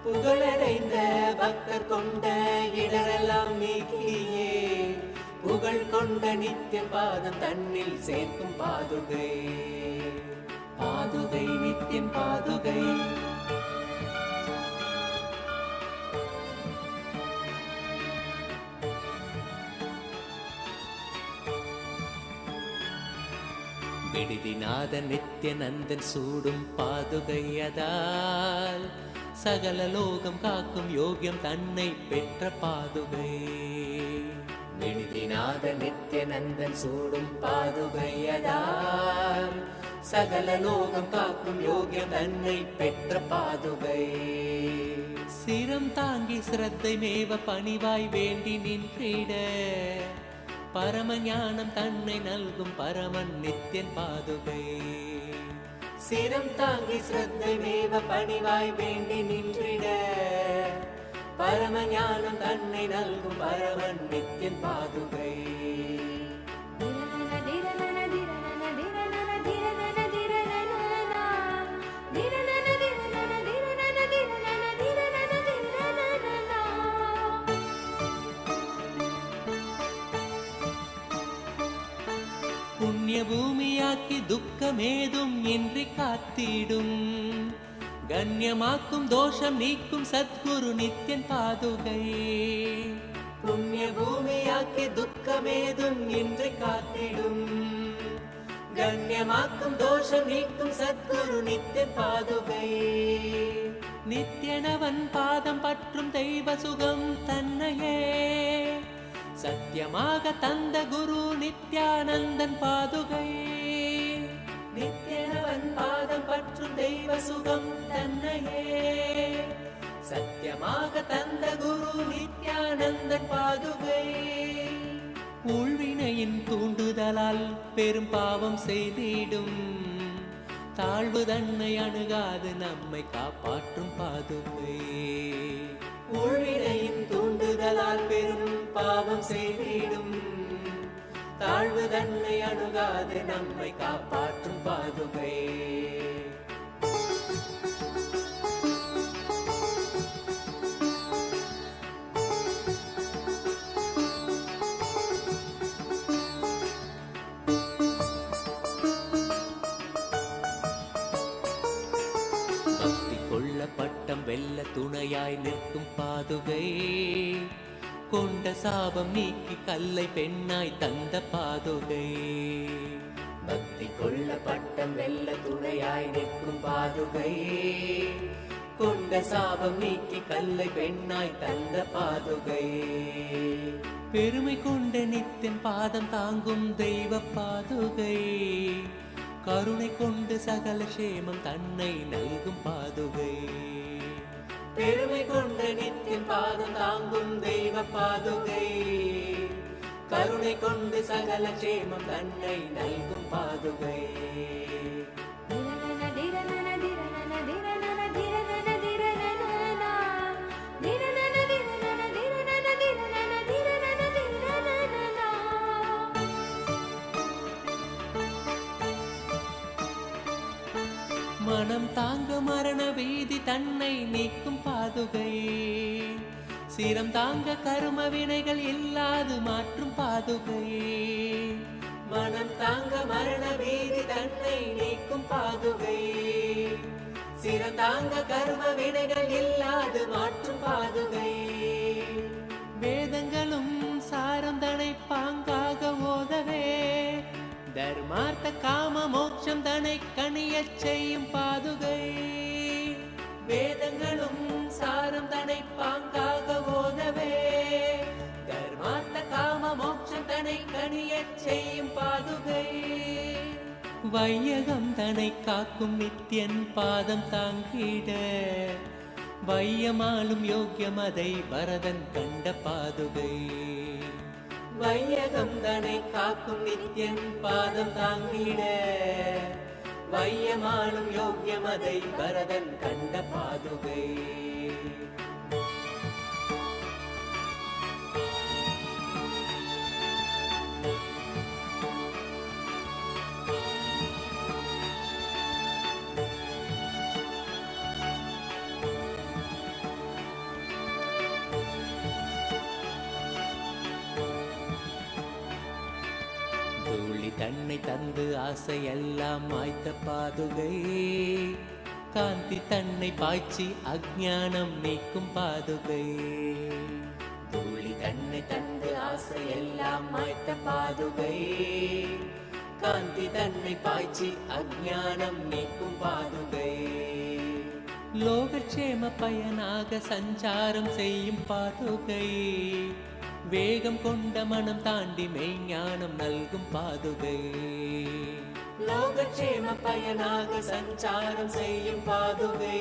புகழடைந்த பக்தர் கொண்ட இடரெல்லாம் நீக்கியே புகழ் கொண்ட நித்யன் பாதம் தன்னில் சேர்க்கும் பாதுகை. பாதுகை நித்யன் பாதுகை. விடுதிநாதன் நித்யநந்தன் சூடும் பாதுகையதால் சகல லோகம் காக்கும் யோகியம் தன்னை பெற்ற பாதுகை. விடுதிநாதன் நித்யநந்தன் சூடும் பாதுகையதால் சகல லோகம் காக்கும் யோகியம் தன்னை பெற்ற பாதுகை. சிரம் தாங்கி சிரத்தை மேவ பணிவாய் வேண்டி நின்றிட பரம ஞானம் தன்னை நல்கும் பரமன் நித்யன் பாதுகை. சிரம் தாங்கி சிரத்தை மேவ பணிவாய் வேண்டி நின்றிட பரம ஞானம் தன்னை நல்கும் பரமன் நித்யன் பாதுகை. பூமியாக்கி துக்கமேதும் இன்றி காத்திடும். கண்ணியமாக்கும் தோஷம் நீக்கும் சத்குரு நித்யன் பாதுகை. புண்ணிய பூமியாக்கி துக்கமேதும் இன்றி காத்திடும். கண்ணியமாக்கும் தோஷம் நீக்கும் சத்குரு நித்யன் பாதுகை. நித்யனவன் பாதம் பற்றும் தெய்வ சுகம் தன்னையே சத்தியமாக தந்த குரு நித்யானந்தன் பாதுகை. நித்யனவன் பாதம் பற்றும் தெய்வ சுகம் தன்னையே சத்தியமாக தந்த குரு நித்யானந்தன் பாதுகை. உள்வினையின் தூண்டுதலால் பெரும் பாவம் செய்திடும். தாழ்வு தன்னை அணுகாது நம்மை காப்பாற்றும் பாதுகை. உள்வினையின் தூண்டுதலால் பெரும் பாவம் செய்திடும். தாழ்வு தன்னை அணுகாது நம்மை காப்பாற்றும் பாதுகை. பக்தி கொள்ள பட்டம் வெல்ல துணையாய் நிற்கும் பாதுகை. கொண்ட சாபம் நீக்கி கல்லை பெண்ணாய் தந்த பாதுகை. பக்தி கொள்ள பட்டம் வெல்ல துணையாய் நிற்கும் பாதுகை. கொண்ட சாபம் நீக்கி கல்லை பெண்ணாய் தந்த பாதுகை. பெருமை கொண்ட நித்தின் பாதம் தாங்கும் தெய்வ பாதுகை. கருணை கொண்டு சகல சேமம் தன்னை நல்கும் பாதுகை. பெருமை கொண்ட நித்தின் பாதம் தாங்கும் தெய்வ பாதுகை. கருணை கொண்டு சகல சேமம் தன்னை நல்கும் பாதுகை. மனம் தாங்க மரண வீதி தன்னை நீக்கும் பாதுகை. சிரம் தாங்க கரும வினைகள் இல்லாது மாற்றும் பாதுகை. மனம் தாங்க மரண வீதி தன்னை நீக்கும் பாதுகை. சிரம் தாங்க கரும வினைகள் இல்லாது மாற்றும் பாதுகை. வேதங்களும் சாரம் தனை பாங்காக ஓதவே தர்மார்த்த காம மோட்சம் தனை கணியச் செய்யும் பாதுகை. வேதங்களும் சாரம் தனை பாங்காக ஓதவே தர்மார்த்த காம மோட்சம் தனை கணியச் செய்யும் பாதுகை. வையகம் தனை காக்கும் நித்யன் பாதம் தாங்கிட வையமாலும் யோக்கியம் அதை வரதன் கண்ட பாதுகை. வையகம் தனை காக்கும் நித்யன் பாதம் தாங்கிட வையமாலும் யோக்கியம் அதை வரதன் கண்ட பாதுகை. தூளி தன்னை தந்து ஆசையெல்லாம் மாய்த்த பாதுகை. காந்தி தன்னை பாய்ச்சி அஞ்ஞானம் நீக்கும் பாதுகை. தூளி தன்னை தந்து ஆசையெல்லாம் மாய்த்த பாதுகை. காந்தி தன்னை பாய்ச்சி அஞ்ஞானம் நீக்கும் பாதுகை. லோகக்ஷேம பயனாக சஞ்சாரம் செய்யும் பாதுகை. வேகம் கொண்ட மனம் தாண்டி மெய்ஞானம் நல்கும் பாதுகை. லோகக்ஷேம பயனாக சஞ்சாரம் செய்யும் பாதுகை.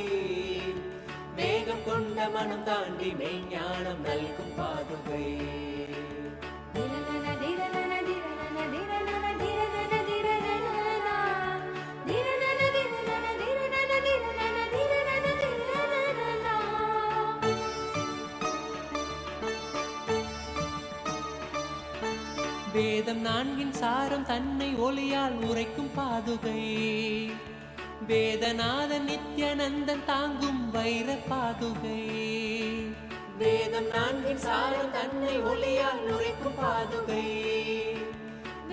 வேகம் கொண்ட மனம் தாண்டி மெய்ஞானம் நல்கும் பாதுகை. வேதம் நான்கின் சாரம் தன்னை ஒளியால் உரைக்கும் பாதுகை. வேதநாதன் நித்யானந்தன் தாங்கும் வைர பாதுகை. வேதம் நான்கின் சாரம் தன்னை ஒளியால் உரைக்கும் பாதுகை.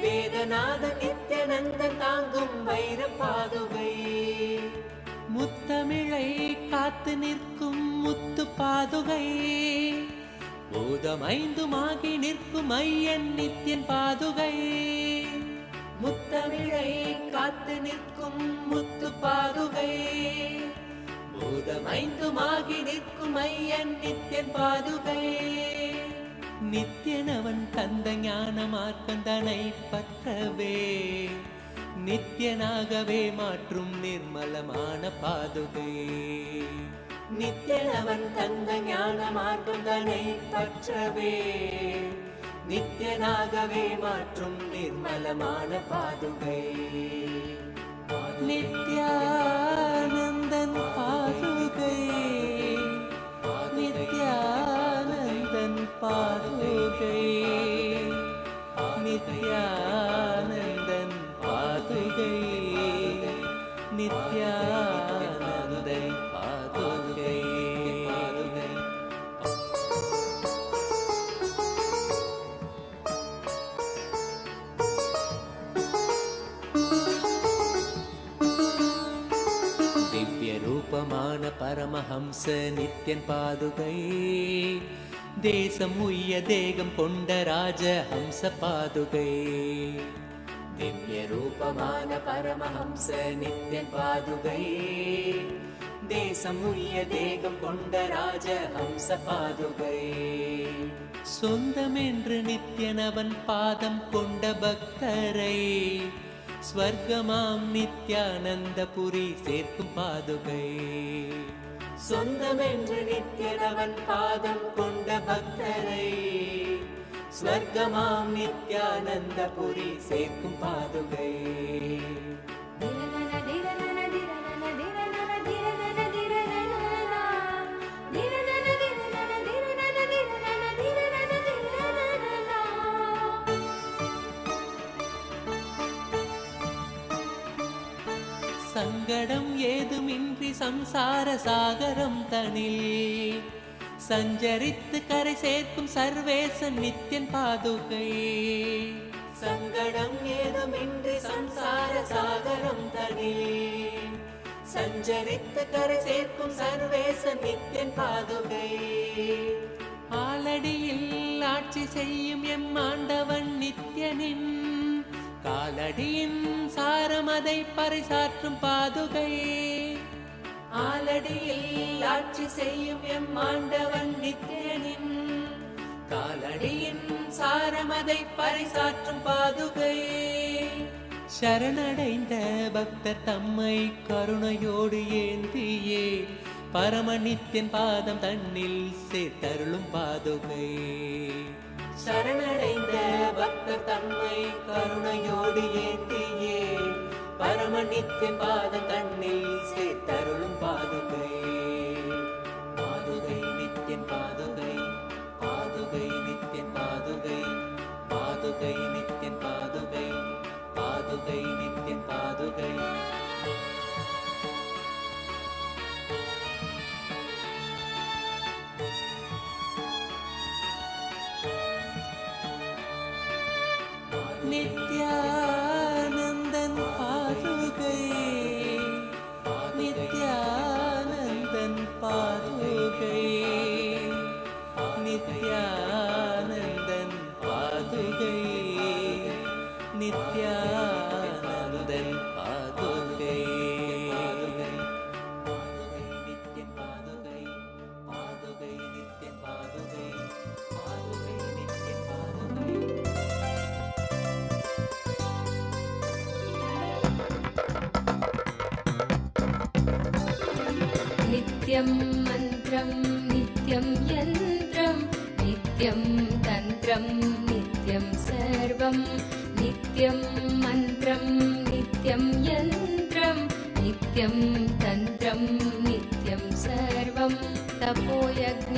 வேதநாதன் நித்ய நித்யநந்தன் தாங்கும் வைர பாதுகை. முத்தமிழை காத்து நிற்கும் முத்து பாதுகை. பூதம் ஐந்துமாகி நிற்கும் ஐயன் நித்யன் பாதுகை. முத்தமிழை காத்து நிற்கும் முத்து பாதுகை. பூதம் ஐந்துமாகி நிற்கும் ஐயன் நித்யன் பாதுகை. நித்யனவன் தந்த ஞான மார்க்கந்தனை பற்றவே நித்யனாகவே மாற்றும் நிர்மலமான பாதுகை. நித்யனவன் தந்த ஞான மார்க்கந்தனை பற்றவே நித்யனாகவே மாற்றும் நிர்மலமான பாதுகை. நித்யானந்தன் பாதுகை. நித்யானந்தன் பாதுகை. நித்யானந்தன் பாதுகை. நித்யானந்தன் பாதுகை. திவ்ய ரூபமான பரமஹம்ச நித்யன் பாதுகை. தேசம் உய்ய தேகம் கொண்ட ராஜ ஹம்ச பாதுகை. திவ்ய ரூபமான பரமஹம்ச நித்யன் பாதுகை. தேசம் உய்ய தேகம் கொண்ட ராஜ ஹம்ச பாதுகை. சொந்தமென்று நித்யனவன் பாதம் கொண்ட பக்தரை ஸ்வர்க்கமாம் நித்யானந்தபுரி சேர்க்கும் பாதுகை. சொந்தமென்று நித்யனவன் பாதம் கொண்ட பக்தரை ஸ்வர்க்கமாம் நித்யானந்தபுரி சேர்க்கும் பாதுகை. சங்கடம் ஏதுமின்றி சம்சார சாகரம் தனில் சஞ்சரித்து கரை சேர்க்கும் சர்வேசன் நித்யன் பாதுகை. சங்கடம் ஏதுமின்றி சம்சார சாகரம் தனில் சஞ்சரித்து கரை சேர்க்கும் சர்வேசன் நித்யன் பாதுகை. ஆலடியில் ஆட்சி செய்யும் எம் ஆண்டவன் நித்யனின் காலடியின் சாரமதை பறைசாற்றும் பாதுகை. ஆலடியில் ஆட்சி செய்யும் எம் ஆண்டவன் நித்யனின் காலடியின் சாரமதை பறைசாற்றும் பாதுகை. சரணடைந்த பக்தர் தம்மை கருணையோடு ஏந்தியே பரம நித்யன் பாதம் தன்னில் சேர்த்தருளும் பாதுகை. சரணடைந்த பக்தர் தம்மை கருணையோடு ஏந்தியே பரம நித்யன் பாதம் தன்னில் சேர்த்தருளும் பாதுகை. பாதுகை நித்யன் பாதுகை. பாதுகை நித்யன் பாதுகை. பாதுகை நித்யன் பாதுகை. பாதுகை நித்யன் பாதுகை. நித்யானந்தன் பாதுகை. நித்யானந்தன் பாதுகை. நித்யானந்தன் பாதுகை. நித்யானந்தன் பாதுகை. பாதுகை நித்யன் பாதுகை. பாதுகை நித்யன் பாதுகை. பாதுகை நித்யன் பாதுகை. नित्यं मन्त्रं नित्यं यन्त्रं नित्यं तन्त्रं नित्यं सर्वं नित्यं मन्त्रं नित्यं यन्त्रं नित्यं तन्त्रं नित्यं सर्वं तपोयज्ञदानादिभिः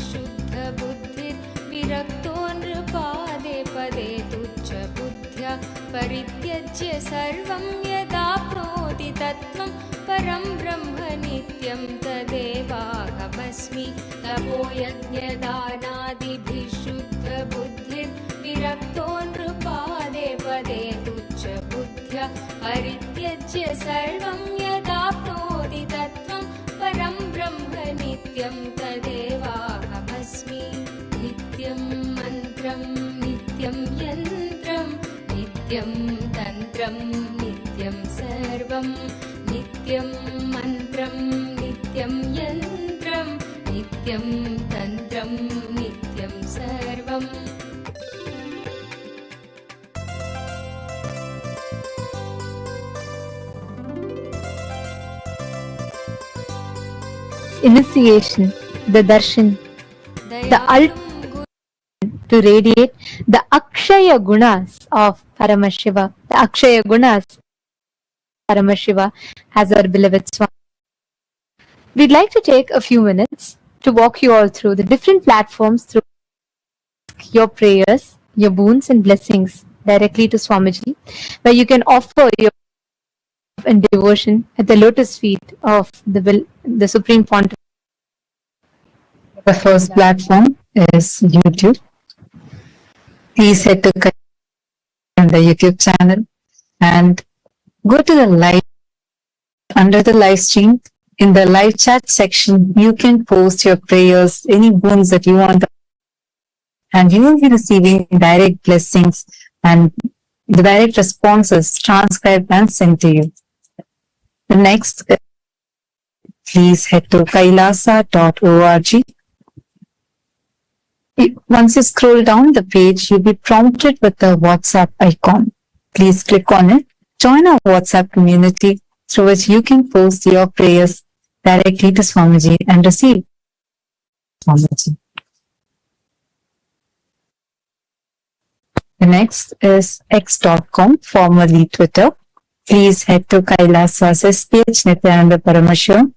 शुद्धबुद्धिर्विरक्तो नृपादे पदे तुच्छबुद्ध्या परित्यज्य सर्वं यदाप्नोति तत्त्वं परं ब्रह्म नित्यं तदेवाहमस्मि तपोयज्ञदानादिभिः शुद्धबुद्धिर्विरक्तो नृपादे पदे परित्यज्य सर्वं यदाप्नोति तत्त्वं परं ब्रह्म नित्यं तदेवाहमस्मि नित्यं मन्त्रं नित्यं यन्त्रं नित्यं तन्त्रं नित्यं सर्वं नित्यं मन्त्रं नित्यं यन्त्रं नित्यं तन्त्रं नित्यं सर्वम् Initiation, the darshan, the ultimate to radiate the Akshaya Gunas of Paramashiva, the Akshaya Gunas of Paramashiva as our beloved Swami. We'd like to take a few minutes to walk you all through the different platforms through your prayers, your boons and blessings directly to Swamiji, where you can offer your and devotion at the lotus feet of the Supreme Pontiff. The first platform is YouTube. Please head to the YouTube channel and go to the live under the live stream. In the live chat section, you can post your prayers, any boons that you want, and you will be receiving direct blessings and the direct responses transcribed and sent to you. The next, please head to kailasa.org. Once you scroll down the page, you'll be prompted with the WhatsApp icon. Please click on it. Join our WhatsApp community through which you can post your prayers directly to Swamiji and receive Swamiji. The next is x.com, formerly Twitter. Please head to Kailasa's SPH Nityananda Paramashiva,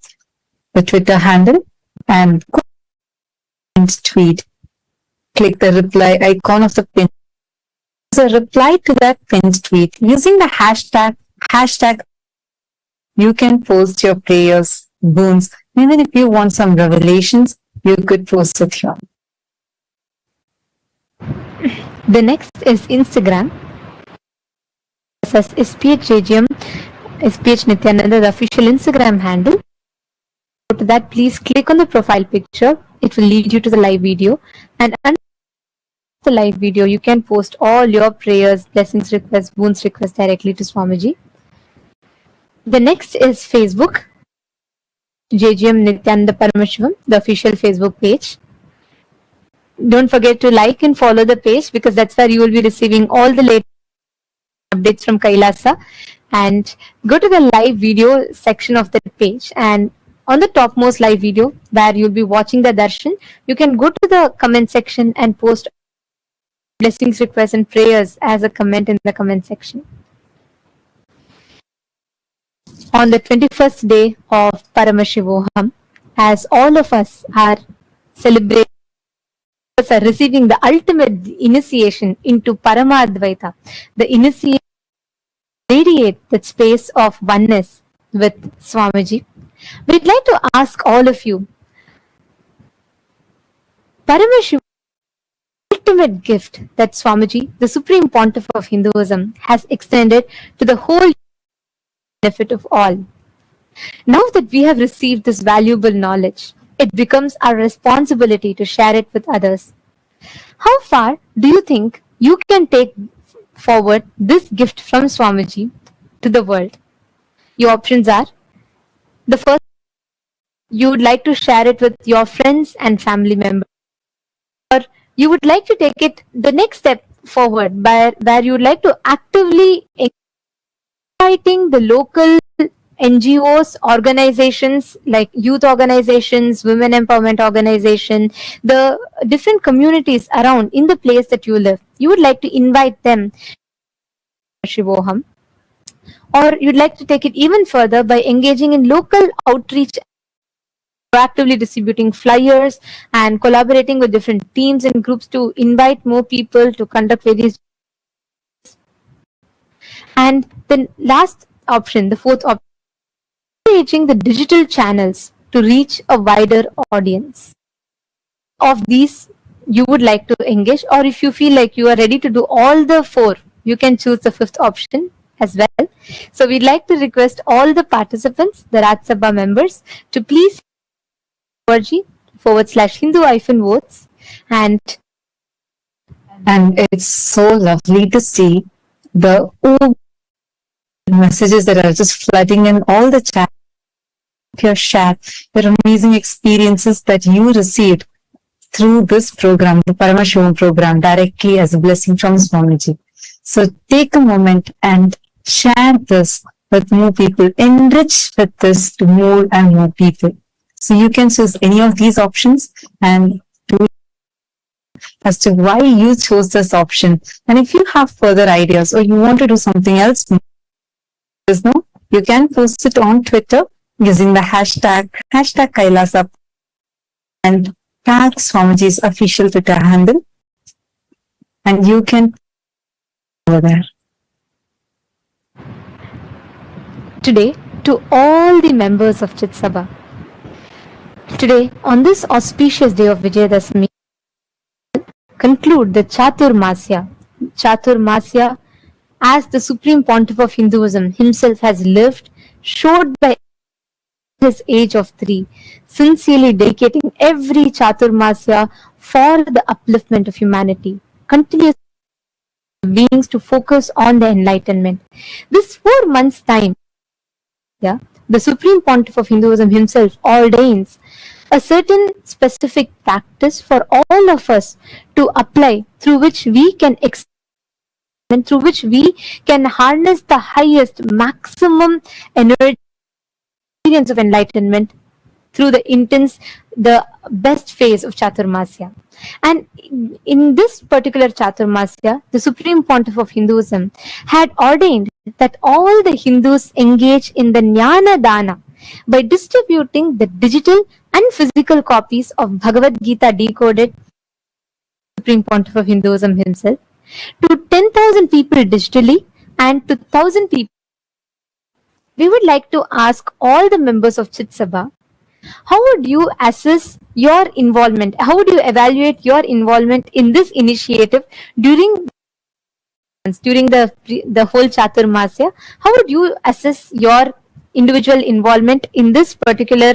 the Twitter handle, and tweet. Click the reply icon of the pin. So reply to that pinned tweet using the hashtag. You can post your prayers, boons. Even if you want some revelations, you could post it here. The next is Instagram. As SPH Nityananda, the official Instagram handle. To that, please click on the profile picture. It will lead you to the live video, and under the live video, you can post all your prayers, blessings requests, boons requests directly to Swamiji. The next is Facebook, JGM Nityananda Paramashivam, the official Facebook page. Don't forget to like and follow the page because that's where you will be receiving all the latest updates from Kailasa. And go to the live video section of the page, and on the topmost live video where you'll be watching the darshan, you can go to the comment section and post blessings, requests and prayers as a comment in the comment section. On the 21st day of Paramashivoham, as all of us are celebrating, are receiving the ultimate initiation into Paramadvaita, the initiation radiate that space of oneness with Swamiji. We'd like to ask all of you, Paramashiva, ultimate gift that Swamiji, the Supreme Pontiff of Hinduism, has extended to the whole benefit of all. Now that we have received this valuable knowledge, it becomes our responsibility to share it with others. How far do you think you can take forward this gift from Swamiji to the world? Your options are: the first, you would like to share it with your friends and family members, or you would like to take it the next step forward where you would like to actively inviting the local NGOs, organizations like youth organizations, women empowerment organization, the different communities around in the place that you live. You would like to invite them to Shivoham, or you'd like to take it even further by engaging in local outreach, proactively distributing flyers and collaborating with different teams and groups to invite more people to conduct various. And the last option, the fourth option, leveraging the digital channels to reach a wider audience. Of these, you would like to engage, or if you feel like you are ready to do all the four, you can choose the fifth option as well. So we'd like to request all the participants, the Raj Sabha members, to please org/Hindu-votes and it's so lovely to see the messages that are just flooding in all the chat, your share, your amazing experiences that you received through this program, the Paramashivam program, directly as a blessing from Swamiji. So take a moment and share this with more people, enrich with this to more and more people. So you can choose any of these options and do as to why you chose this option. And if you have further ideas or you want to do something else, let us know. You can post it on Twitter using the hashtag Kailasa and tag Swamiji's official Twitter handle. And you can over there. today to all the members of Chit Sabha. Today, on this auspicious day of Vijayadashmi, conclude the Chaturmasya. Chaturmasya, as the Supreme Pontiff of Hinduism himself has lived, showed by his age of 3, sincerely dedicating every Chaturmasya for the upliftment of humanity, continues beings to focus on the enlightenment. This 4 months' time, the Supreme Pontiff of Hinduism himself ordains a certain specific practice for all of us to apply, through which we can and through which we can harness the highest maximum energy experience of enlightenment through the best phase of Chaturmasya. And in this particular Chaturmasya, the Supreme Pontiff of Hinduism had ordained that all the Hindus engage in the Jnana Dana by distributing the digital and physical copies of Bhagavad Gita decoded, Supreme Pontiff of Hinduism himself, to 10,000 people digitally and to 1,000 people. We would like to ask all the members of Chit Sabha, how would you assess your involvement? How would you evaluate your involvement in this initiative during the whole Chaturmasya? How would you assess your individual involvement in this particular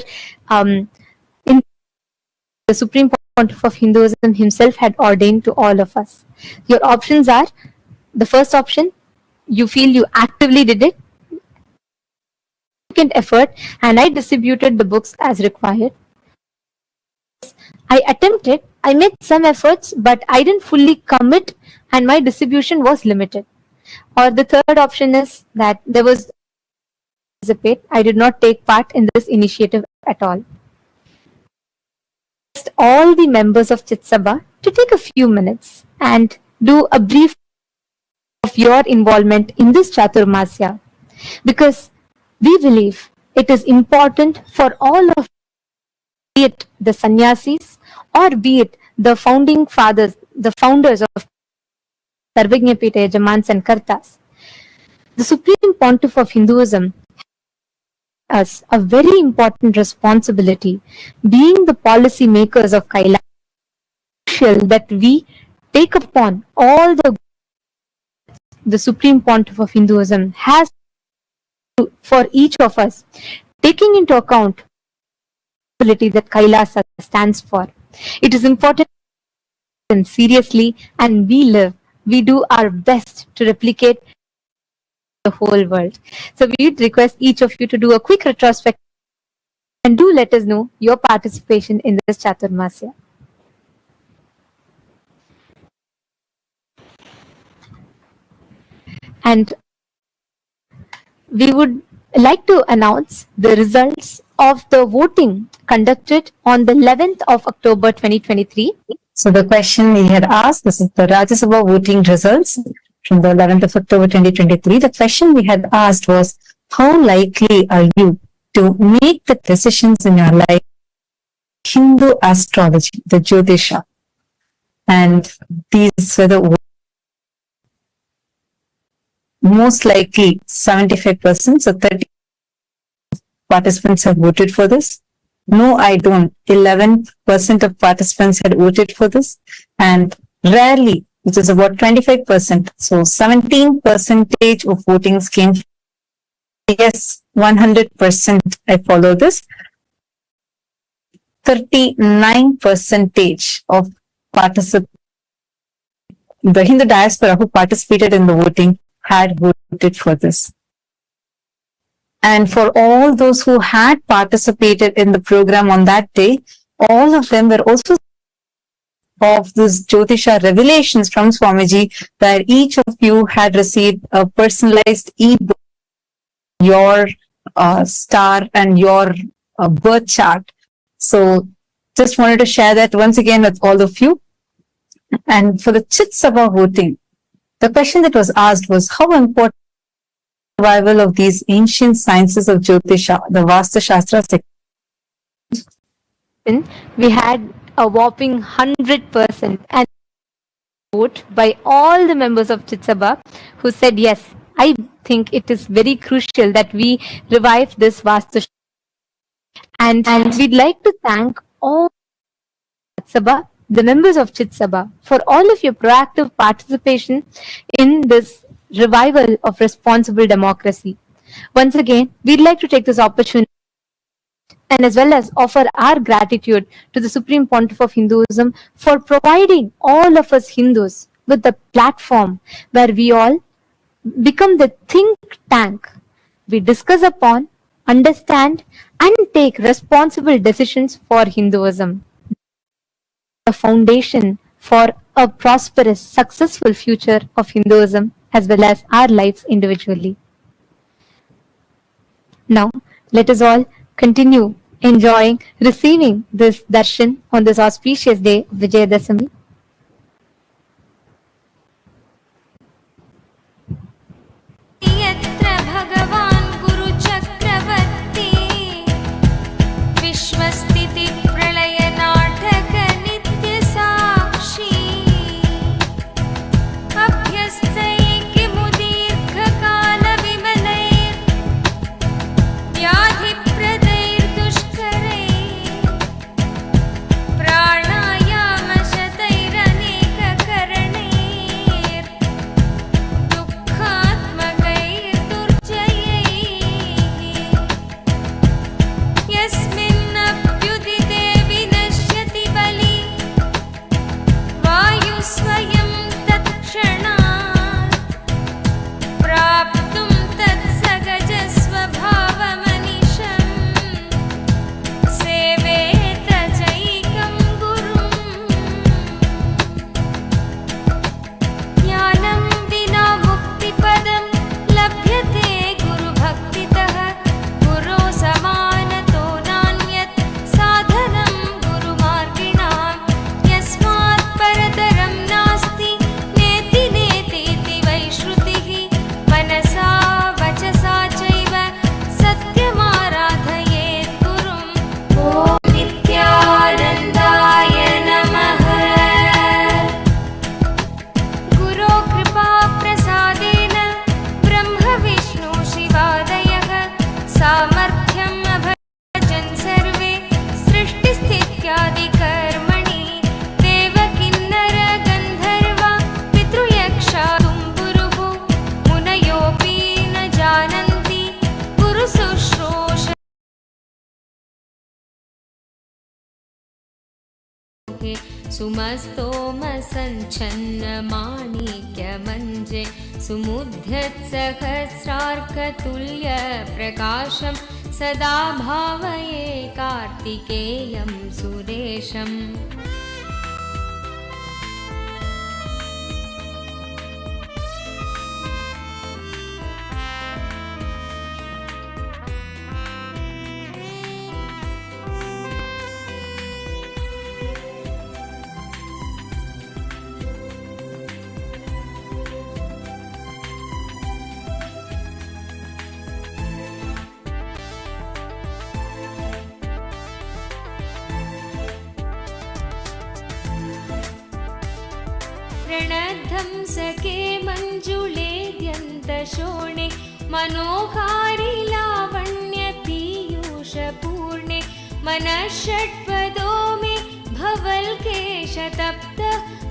in the Supreme Pontiff of Hinduism himself had ordained to all of us? Your options are: the first option, you feel you actively did it, effort, and I distributed the books as required. I attempted, I made some efforts, but I didn't fully commit and my distribution was limited. Or the third option is that there was I did not take part in this initiative at all. All the members of Chit Sabha to take a few minutes and do a brief of your involvement in this Chaturmasya, because we believe it is important for all of, be it the sannyasis or be it the founding fathers, the founders of Sarvajñapita Yajamans and Kartas. The Supreme Pontiff of Hinduism has a very important responsibility, being the policy makers of Kailash, that we take upon all the Supreme Pontiff of Hinduism has for each of us, taking into account the responsibility that Kailasa stands for. It is important seriously, and we do our best to replicate the whole world. So we would request each of you to do a quick retrospective and do let us know your participation in this Chaturmasya. And we would like to announce the results of the voting conducted on the 11th of October 2023. So the question we had asked, this is the Rajya Sabha voting results from the 11th of October 2023. The question we had asked was, how likely are you to make the decisions in your life Hindu astrology, the Jyotisha? And these were the most likely 75%, so 30 participants have voted for this. No, I don't. 11% of participants had voted for this, and rarely, which is about 25%. So 17% of votings came Yes, 100% I follow this. 39% of participants, the Hindu diaspora who participated in the voting had voted for this. And for all those who had participated in the program on that day, all of them were also of this Jyotisha revelations from Swamiji, where each of you had received a personalized e-book, your star and your birth chart. So just wanted to share that once again with all of you. And for the Chit Sabha voting, the question that was asked was how important survival of these ancient sciences of Jyotisha, the Vastu Shastra. We had a whopping 100% and vote by all the members of Chitsabha who said yes. I think it is very crucial that we revive this Vastu. And we'd like to thank all Chitsabha, the members of Chitsabha, for all of your proactive participation in this revival of responsible democracy. Once again, we'd like to take this opportunity and as well as offer our gratitude to the Supreme Pontiff of Hinduism for providing all of us Hindus with the platform where we all become the think tank. We discuss upon, understand, and take responsible decisions for Hinduism. The foundation for a prosperous, successful future of Hinduism as well as our lives individually. Now, let us all continue enjoying, receiving this darshan on this auspicious day of Vijayadashami. यत्र भगवान् गुरुचक्रवर्ती विश्वस्थिति प्रलय नाटक नित्यसाक्षी अभ्यस्तैकिमुदीर्घकालविमलैर् व्याधिप्रदैर्दुष्करैः प्राणायामशतैरनेककरणैर् दुःखात्मकैर्दुर्जयैः यस्मिन्नभ्युदिते विनश्यति बली वायुस्वयं तत्क्षणात् प्राप्तुं तत्सहजस्वभावमनिशम् सेवेत चैकं गुरुम् ज्ञानं विना मुक्तिपदं लभ्यते गुरुभक्तितः गुरो समानतो नान्यत् साधनं गुरुमार्गिणां यस्मात् परतरं नास्ति नेति नेतीति वै श्रुतिः मनसा वचसा चैव सत्यमाराधयेत् गुरुम् ॐ नित्यानन्दाय नमः गुरो कृपाप्रसादेन ब्रह्म विष्णु शिवादयः सामर्थ्यम् अभजन् सर्वे सृष्टिस्थित्यादिकर्मणि देवकिन्नर गन्धर्वा पितृयक्षा तुम्बुरुः मुनयोऽपि न जानन्ति गुरुशुश्रूष सुमस्तोमसञ्छन्नमाणिक्यमञ्जे सुमुद्यत्सहस्रार्कतुल्यप्रकाशं सदा भावये कार्तिकेयं सुरेशम् रणध्वंसके मञ्जुलेद्यन्तशोणे मनोहारि लावण्य पीयूषपूर्णे मनः षट्पदो मे भवल्केशतप्त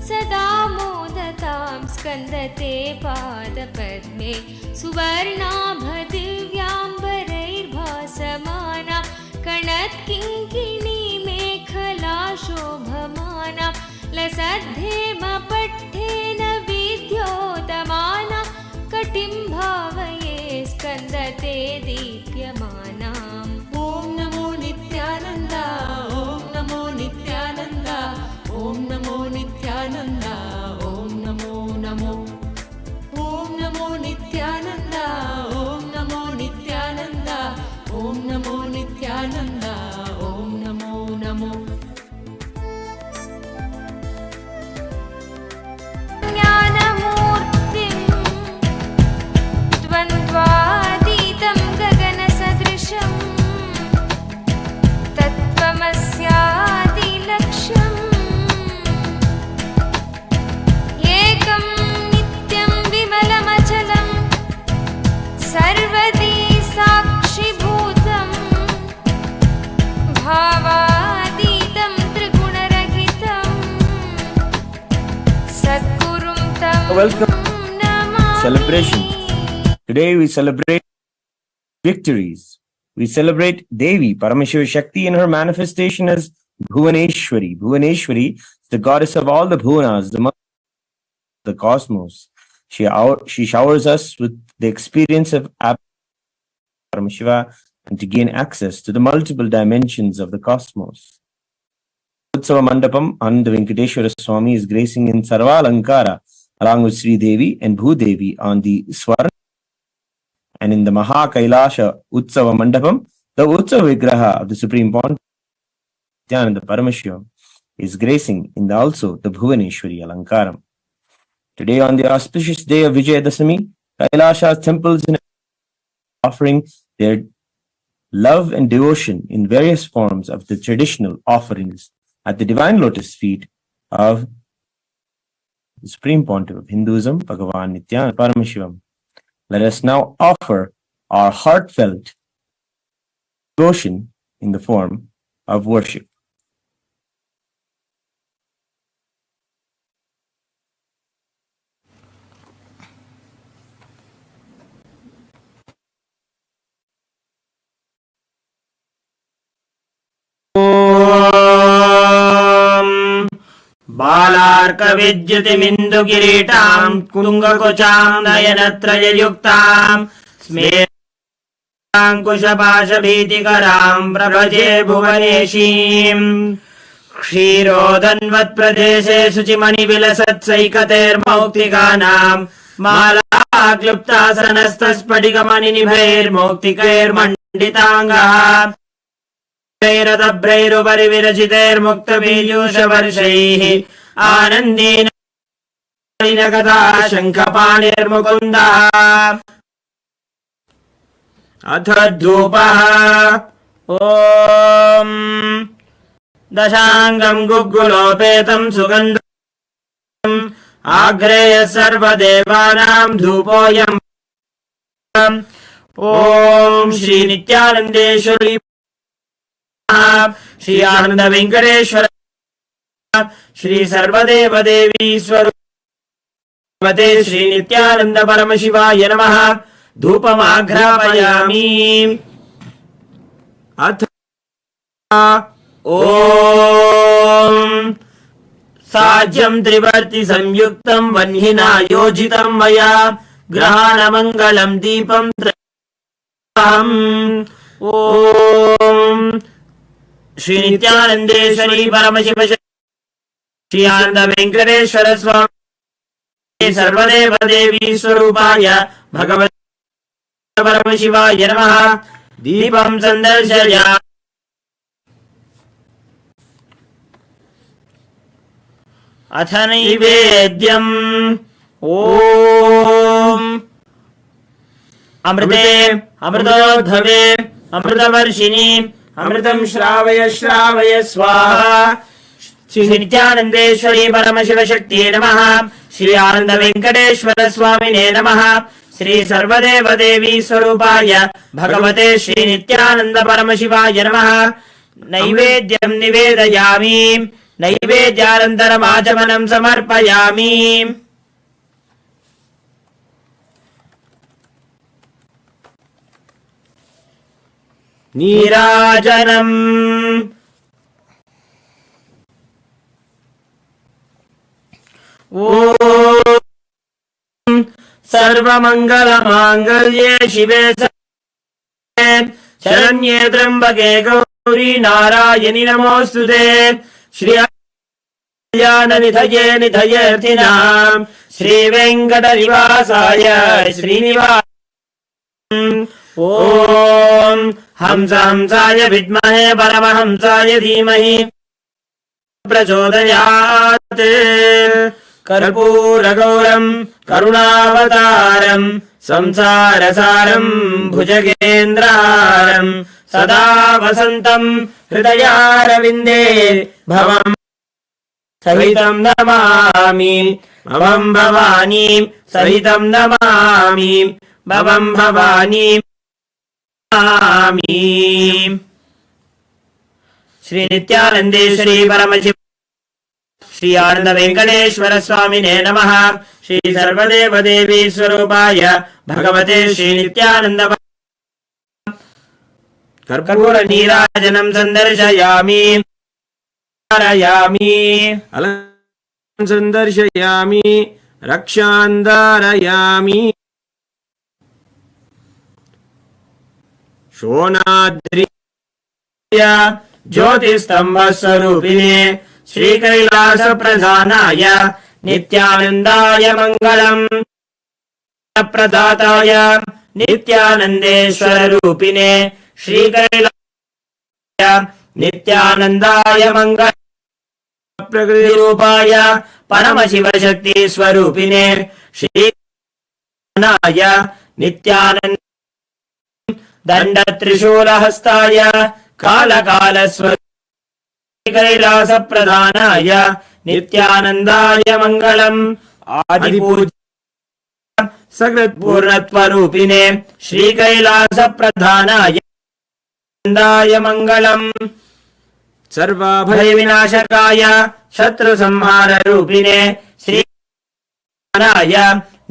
सदा मोदतां स्कन्दते पादपद्मे सुवर्णाभदिव्यां welcome celebration. Today we celebrate victories. We celebrate Devi, Paramashiva Shakti, in her manifestation as Bhuvaneshwari. Bhuvaneshwari is the goddess of all the Bhuvanas, the mother of the cosmos. She showers us with the experience of Paramashiva and to gain access to the multiple dimensions of the cosmos. Utsava Mandapam and the Venkateshwara Swami is gracing in Sarva Alankara along with Sri Devi and Bhudevi on the Swarna. And in the Maha Kailasha Utsava Mandapam, the Utsava Vigraha of the Supreme Pontiff and the Paramashivam is gracing in also the Bhuvaneshwari Alankaram. Today, on the auspicious day of Vijayadasami, Kailasha's temples are offering their love and devotion in various forms of the traditional offerings at the divine lotus feet of the Supreme Pontiff of Hinduism, Bhagavan Nityananda Paramashivam. Let us now offer our heartfelt devotion in the form of worship. बालार्कविद्युतिमिन्दु किरीटाम् कुङ्गकुचाम् नयनत्रययुक्ताम् स्मेराङ्कुशपाशभीतिकराम् प्रभजे भुवनेशीम् क्षीरोदन्वत्प्रदेशे शुचिमणिविलसत्सैकतेर्मौक्तिकानाम् मालाक्लुप्तासनस्तस्फटिकमणिनिभैर्मौक्तिकैर्मण्डिताङ्गः रथभ्रैरुपरि विरचितैर्मुक्तपीयूषवर्षैः आनन्देन कथा शङ्खपाणिर्मुकुन्दः अथ धूपः ॐ दशाङ्गम् गुग्गुलोपेतम् सुगन्धम् आग्रेय सर्वदेवानाम् धूपोऽयम् ॐ श्रीनित्यानन्देश्वरी श्री आनंद वेंकटेश्वर श्री सर्वदेव देवी स्वरूपते श्री नित्यानंद परमशिवाय नमः धूपमाघ्रापयामि अथ ओम साज्यं त्रिवर्ति संयुक्तं वह्निना योजितं मया ग्रहाणमंगलं दीपं ओम श्री नित्यानंदेश्वरी परमशिव श्री आनंद वेंकटेश्वर स्वामी सर्वदेव देवी स्वरूपाय भगवते परमशिवाय नमः दीपं संदर्शयामि अथ नैवेद्यम् ॐ अमृते अमृतोद्धवे अमृतवर्षिणी अमृतं श्रावय श्रावय स्वाहा श्री नित्यानंदेश्वरी परमशिव शक्तिये नमः श्री आनंद वेंकटेश्वर स्वामिने नमः श्री सर्वदेव देवी स्वरूपाय भगवते श्री नित्यानंद परमशिवाय नमः नैवेद्यं निवेदयामि नैवेद्यानन्तरम् आचमनं समर्पयामि नीराजनम् ॐ सर्वमङ्गलमाङ्गल्ये शिवे शरण्ये त्र्यम्बके गौरी नारायणि नमोऽस्तुते श्री निधये निधयेऽर्थिनाम् श्रीवेङ्कटनिवासाय श्रीनिवास ॐ हंसाय विद्महे परमहंसाय धीमहि प्रचोदयात् कर्पूरगौरम् करुणावतारम् संसारसारम् भुजगेन्द्रहारम् सदा वसन्तम् हृदयारविन्दे भवम् सहितं नमामि भवं भवानी सहितं नमामि भवं भवानी नमामि। श्री नित्यानंदेश्वरी परमशिव श्री आनंद वेंकटेश्वर स्वामिने नमः। श्री सर्वदेव देवी स्वरूपाय भगवते श्री नित्यानंद कर्पूर नीराजनं संदर्शयामि संदर्शयामि रक्षान्धारयामि। शोणाद्रि ज्योतिस्तंभ स्वरूपिणे श्री कैलास प्रधानाय नित्यानंदाय मंगलम्। प्रदाताय नित्यानंदेश्वर रूपिणे श्री कैलासाय नित्यानंदाय मंगलम्। प्रकृति रूपाय परम शिव शक्ति स्वरूपिणे श्री नित्यानंद दंड त्रिशूल हस्ताय काल काल कैलास प्रधानाय नित्यानंदाय मंगलम्। आदिपूज्य सकृत पूर्णत्व रूपिणे श्री कैलास प्रधानाय मंगलम्। सर्वाभय विनाशकाय शत्रु संहार रूपिणे श्री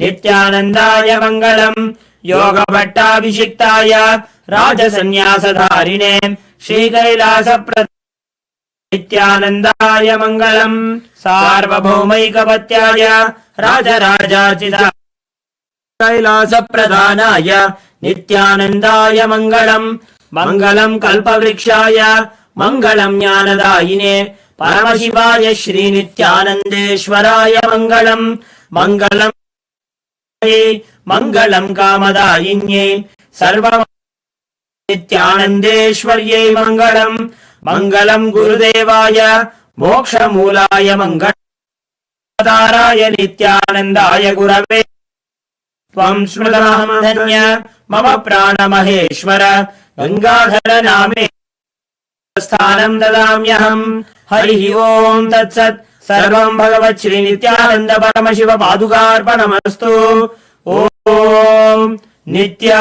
नित्यानंदाय मंगलम्। योग भट्टाभिषिक्ताय राजसन्यासधारिणे श्री कैलास नित्यानंदाय मंगलम्। सार्वभौमैकपत्याय राजराजार्चित कैलास प्रधानाय नित्यानंदाय मंगलम्। मंगलम् कल्पवृक्षाय मंगलम् ज्ञानदायिने परमशिवाय श्री नित्यानंदेश्वराय मंगलम्। मंगलम् मंगलम् कामदायिन्ये सर्व नित्यानंदेश्वर्यै मंगलम्। मंगलम् गुरुदेवाय मोक्षमूलाय मंगलदाराय नित्यानंदाय गुरवे त्वं स्मृतमहं धन्य मम प्राणमहेश्वर गंगाधर नामे स्थानं ददाम्यहम्। हरिः ओम तत्सत्। सर्वं भगवत् श्री नित्यानंद परमशिव पादुकार्पणमस्तु। ओम नित्या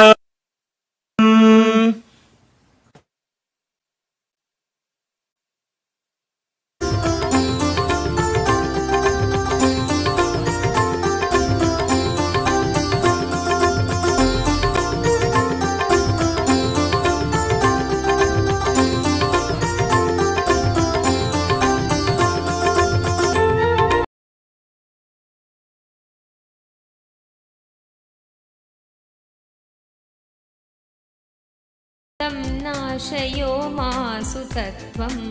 नाशयो मासु तत्त्वम्।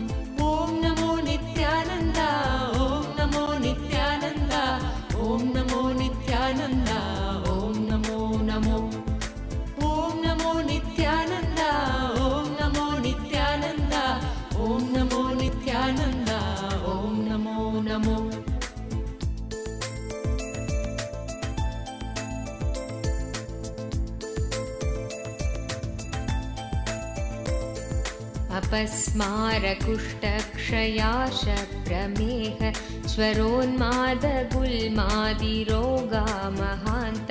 ॐ नमो नित्यानन्द ॐ नमो नित्यानन्द ॐ नमो नित्यानन्द ॐ नमो नमो ॐ नमो नित्यानन्द ॐ नमो नित्यानन्द ॐ नमो नित्यानन्द ॐ नमो नमो। अपस्मारकुष्ठक्षयाश प्रमेह स्वरोन्मादगुल्मादिरोगा महान्त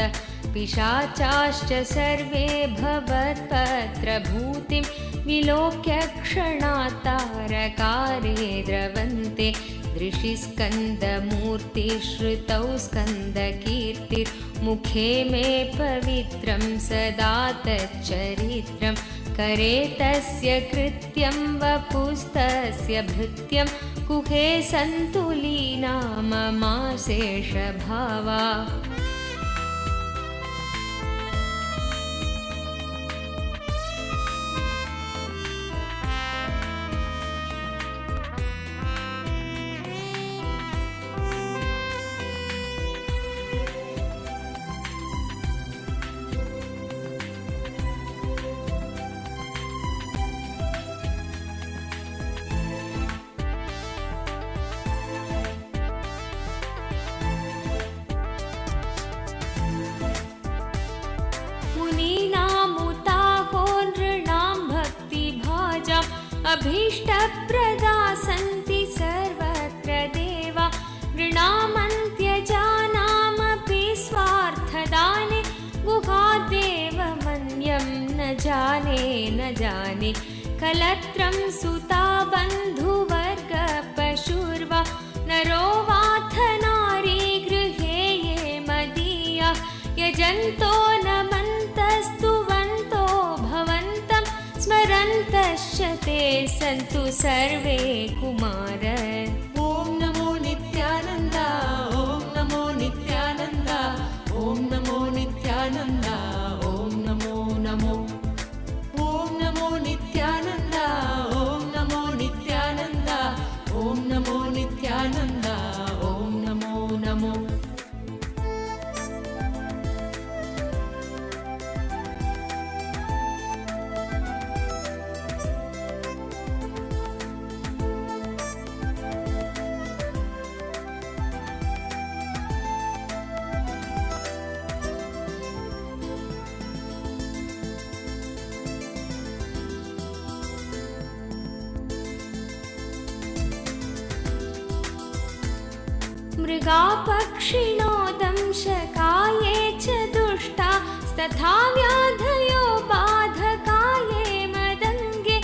पिशाचाश्च सर्वे भवत्पत्रभूतिं विलोक्य क्षणात्तारकारे द्रवन्ते। दृशिस्कन्दमूर्तिश्रुतौ स्कन्दकीर्तिर्मुखे मे पवित्रं सदा तच्चरित्रम्। करे तस्य कृत्यं वपुस्तस्य भृत्यं कुहे सन्तुलीना ममाशेषभावा। अभीष्टप्रदा सन्ति सर्वत्र देवा। नृणामन्त्यजानामपि स्वार्थदाने गुहादेव मन्यं न जाने न जाने। कलत्रं सुता बन्धुवर्ग पशुर्वा न नरो वाथ नारी गृहे ये मदीया यजन्तो नमन्तस्तुवन्तो भवन्तं स्मरन्तश्च ते सन्तु सर्वे कुमार। ॐ नमो नित्यानन्द ॐ नमो नित्यानन्द ॐ नमो नित्यानन्द ॐ नमो नमो ॐ नमो नित्यानन्द ॐ नमो नित्यानन्द ॐ नमो नित्यानन्द ॐ नमो नमो। मृगापक्षिणो दंशकाये च दुष्टा तथा व्याधयो बाधकाये मदङ्गे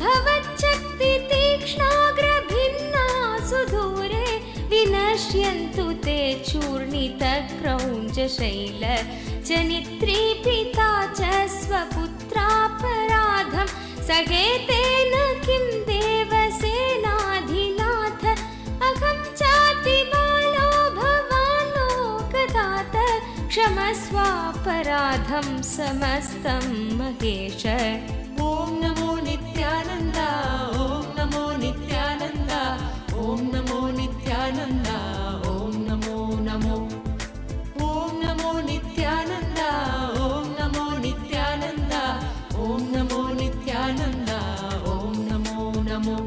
भवच्चक्ति तीक्ष्णाग्रभिन्ना सुदूरे विनश्यन्तु ते चूर्णितक्रौञ्जशैल जनित्रीपिता च स्वपुत्रापराधं सहेतेन किं देवसेनाधिनाथ अहं चातिबालो भवान् लोकदात क्षमस्वापराधं समस्तं महेश। ॐ नमो नित्यानन्द ॐ नमो नित्यानन्द ॐ नमो नित्यानन्द ॐ नमो नमो ॐ नमो नित्यानन्द ॐ नमो नित्यानन्द ॐ नमो नित्यानन्द ॐ नमो नमो।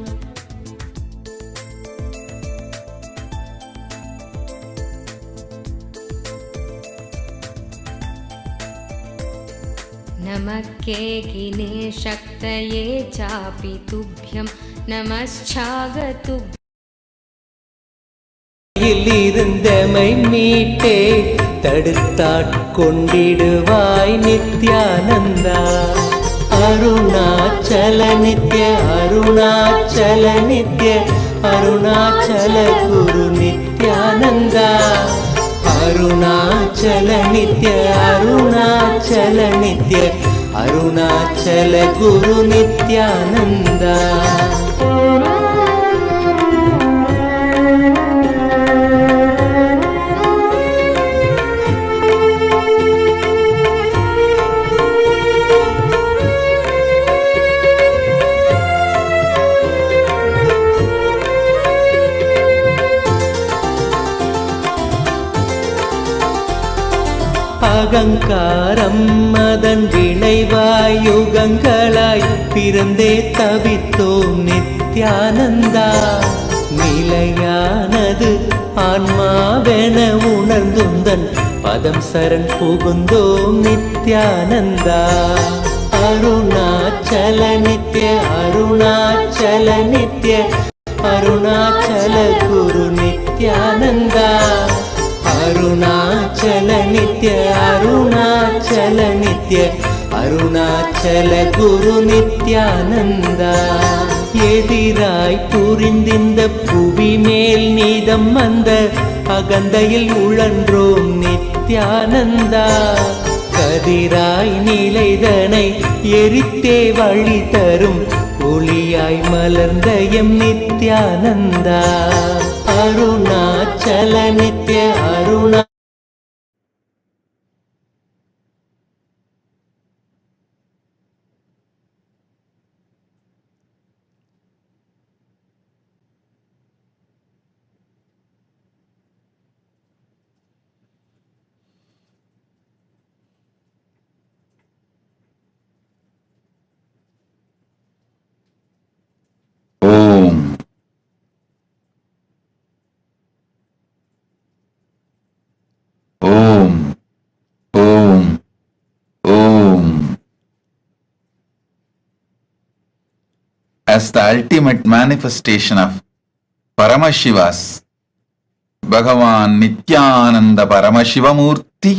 नमः केकिने शक्तये चापि तुभ्यं नमश्चागतुभ्यम्। இருந்தமை மீட்டே தடுத்தாட்கொண்டிடுவாய் நித்யானந்தா அருணாச்சல நித்ய அருணாச்சல நித்ய அருணாச்சல குரு நித்யானந்தா அருணாச்சல நித்ய அருணாச்சல நித்ய அருணாச்சல குரு நித்யானந்தா। அகங்காரம் அதன் விளைவாய் யுகங்களாய் பிறந்தே தவித்தோம் நித்யானந்தா நிலையானது ஆன்மாவென உணர்ந்துந்தன் பதம் சரண் புகுந்தோம் நித்யானந்தா அருணாச்சல நித்ய அருணாச்சல நித்ய அருணாச்சல குரு நித்யானந்தா அருணாச்சல நித்ய அருணாச்சல நித்ய அருணாச்சல குரு நித்யானந்தா எதிராய் புரிந்திந்த புவி மேல் நீதம் வந்த அகந்தையில் உழன்றோம் நித்யானந்தா கதிராய் நிலைதனை எரித்தே வழி தரும் ஒளியாய் மலர்ந்த M Nithyananda Arunachal Nitya Aruna Om Om Om Om. As the ultimate manifestation of Paramashiva's Bhagavan Nityananda Paramashivamurti,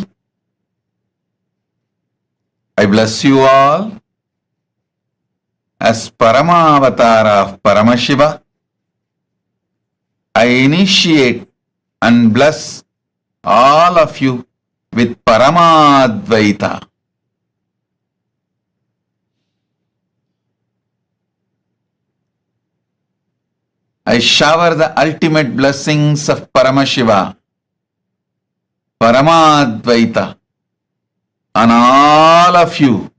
I bless you all as Paramavatara of Paramashiva, I initiate and bless all of you with Paramadvaita. I shower the ultimate blessings of Paramashiva, Paramadvaita, on all of you.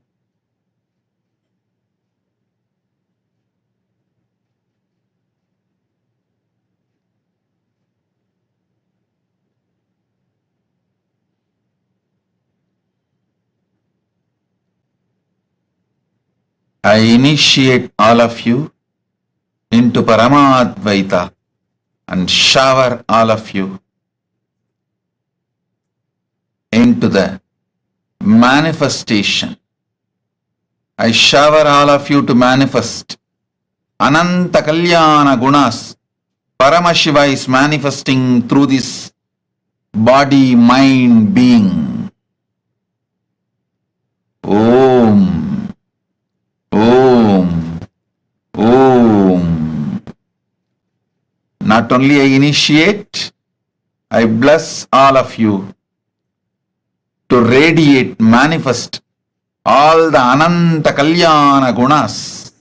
I initiate all of you into Paramadvaita and shower all of you into the manifestation. I shower all of you to manifest Ananta Kalyana Gunas. Paramashiva is manifesting through this body, mind, being. Om, Om, Om. Not only I initiate, I bless all of you to radiate, manifest all the Ananta Kalyana Gunas.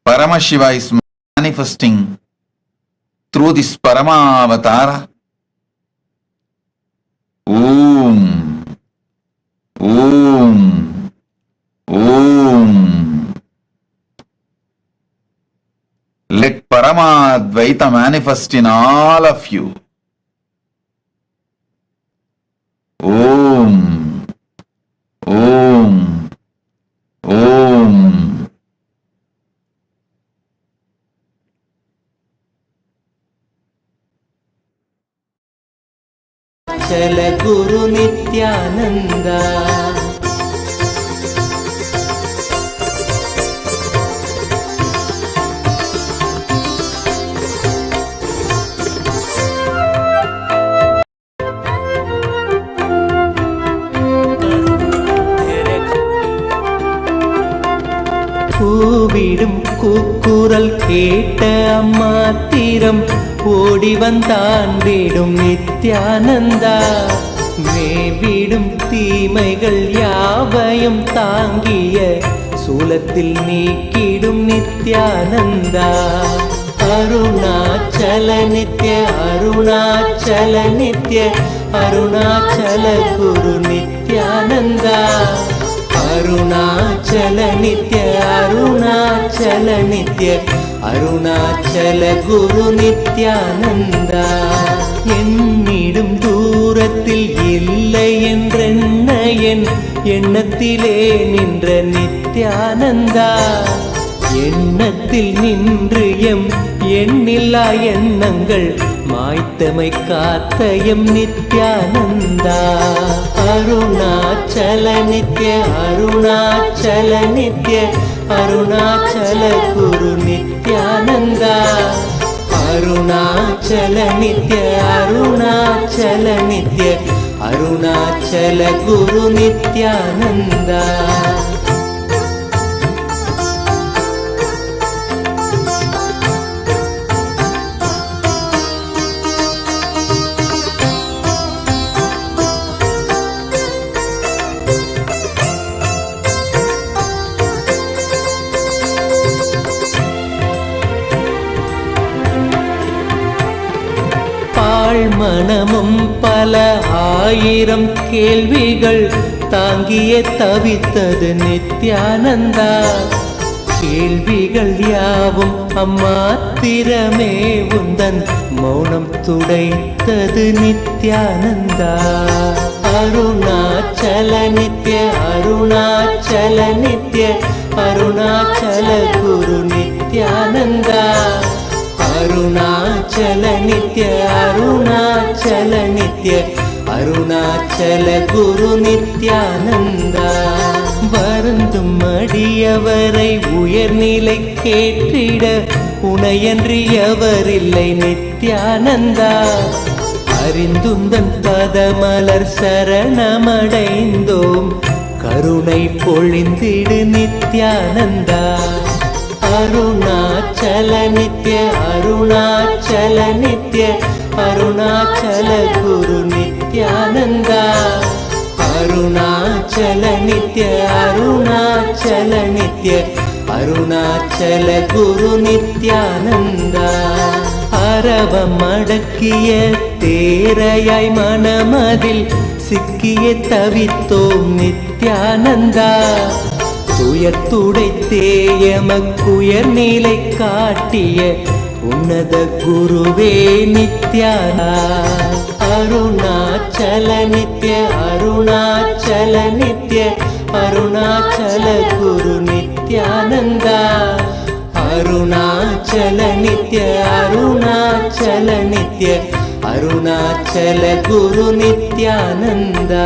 Paramashiva is manifesting through this Paramavatara. Om, Om, Om. Let Paramadvaita manifest in all of you. Om, Om, Om. चल गुरु नित्यानंदा கூவிடும் கூக்குரல் கேட்ட அம்மாத்திரம் ஓடி வந்தான் வீடும் நித்யானந்தா மேவிடும் தீமைகள் யாவையும் தாங்கிய சூலத்தில் நீக்கிடும் நித்யானந்தா அருணாச்சல நித்ய அருணாச்சல நித்ய அருணாச்சல குரு நித்யானந்தா அருணாச்சல நித்ய அருணாச்சல நித்ய அருணாச்சல குரு நித்யானந்தா என்னிடும் தூரத்தில் இல்லை என்றென்ன என் எண்ணத்திலே நின்ற நித்யானந்தா எண்ணத்தில் நின்று எம் எண்ணில்லா எண்ணங்கள் மாய்த்தமை காத்த எம் நித்யானந்தா அருணாச்சல நித்ய அருணாச்சல நித்ய அருணாச்சல குரு நித்யானந்தா அருணாச்சல நித்ய அருணாச்சல நித்ய அருணாச்சல குரு நித்யானந்தா மனமும் பல ஆயிரம் கேள்விகள் தாங்கிய தவித்தது நித்யானந்தா கேள்விகள் யாவும் அம்மாத்திரமே உந்தன் மௌனம் துடைத்தது நித்யானந்தா அருணாச்சல நித்ய அருணாச்சல நித்ய அருணாச்சல குரு நித்யானந்தா அருணாச்சல நித்ய அருணாச்சல நித்ய அருணாச்சல குரு நித்யானந்தா வருந்தும் அடியவரை உயர்நிலை கேட்டிட உனையன்றி எவரில்லை நித்யானந்தா அறிந்துந்தன் பதமலர் சரணமடைந்தோம் கருணை பொழிந்திடு நித்யானந்தா அருணாச்சல அருணாச்சல நித்ய அருணாச்சல நித்ய அருணாச்சல குரு நித்யானந்தா அருணாச்சல நித்ய அருணாச்சல நித்ய அருணாச்சல குரு நித்யானந்தா அரவம் அடக்கிய தேரையாய் மனமதில் சிக்கிய தவித்தோம் நித்யானந்தா துயத்துடைத்தேயமக்குயர் நிலை காட்டிய உன்னத குருவே நித்யானா அருணாச்சல நித்ய அருணாச்சல நித்ய அருணாச்சல குரு நித்யானந்தா அருணாச்சல நித்ய அருணாச்சல நித்ய அருணாச்சல குரு நித்யானந்தா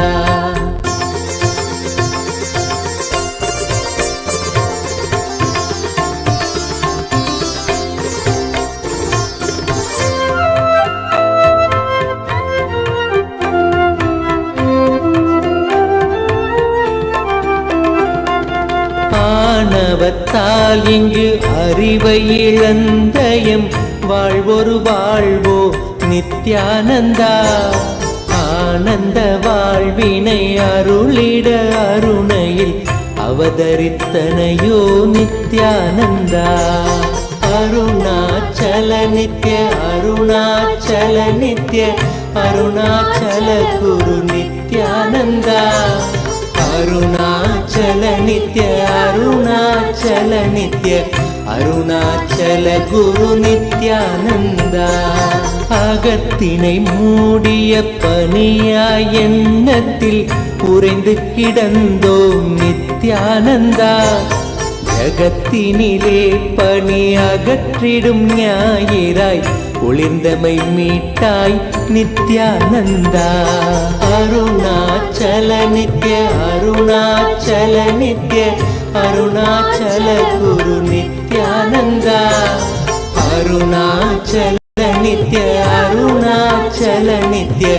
ஆணவத்தால் இங்கு அறிவை இழந்தயம் வாழ்வொரு வாழ்வோ நித்யானந்தா ஆனந்த வாழ்வினை அருளிட அருணையில் அவதரித்தனையோ நித்யானந்தா அருணாச்சல நித்ய அருணாச்சல நித்ய அருணாச்சல குரு நித்யானந்தா அருணாச்சல நித்ய அருணாச்சல நித்ய அருணாச்சல குரு நித்யானந்தா அகத்தினை மூடிய பனியாய் எண்ணத்தில் உறைந்து கிடந்தோம் நித்யானந்தா ஜகத்தினிலே பனி அகற்றிடும் ஞாயிறாய் ஒளிர்ந்தமை மீட்டாய் நித்யானந்தா அருணாச்சல நித்ய அருணாச்சல நித்ய அருணாச்சல குரு நித்யானந்தா அருணாச்சல நித்ய அருணாச்சல நித்ய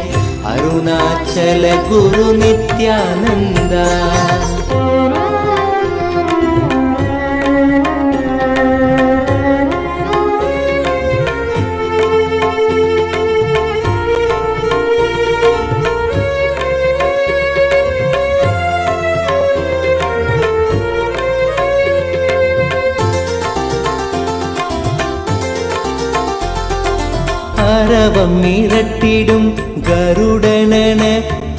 அருணாச்சல குரு நித்யானந்தா அரவம் மிரட்டிடும் கருடனென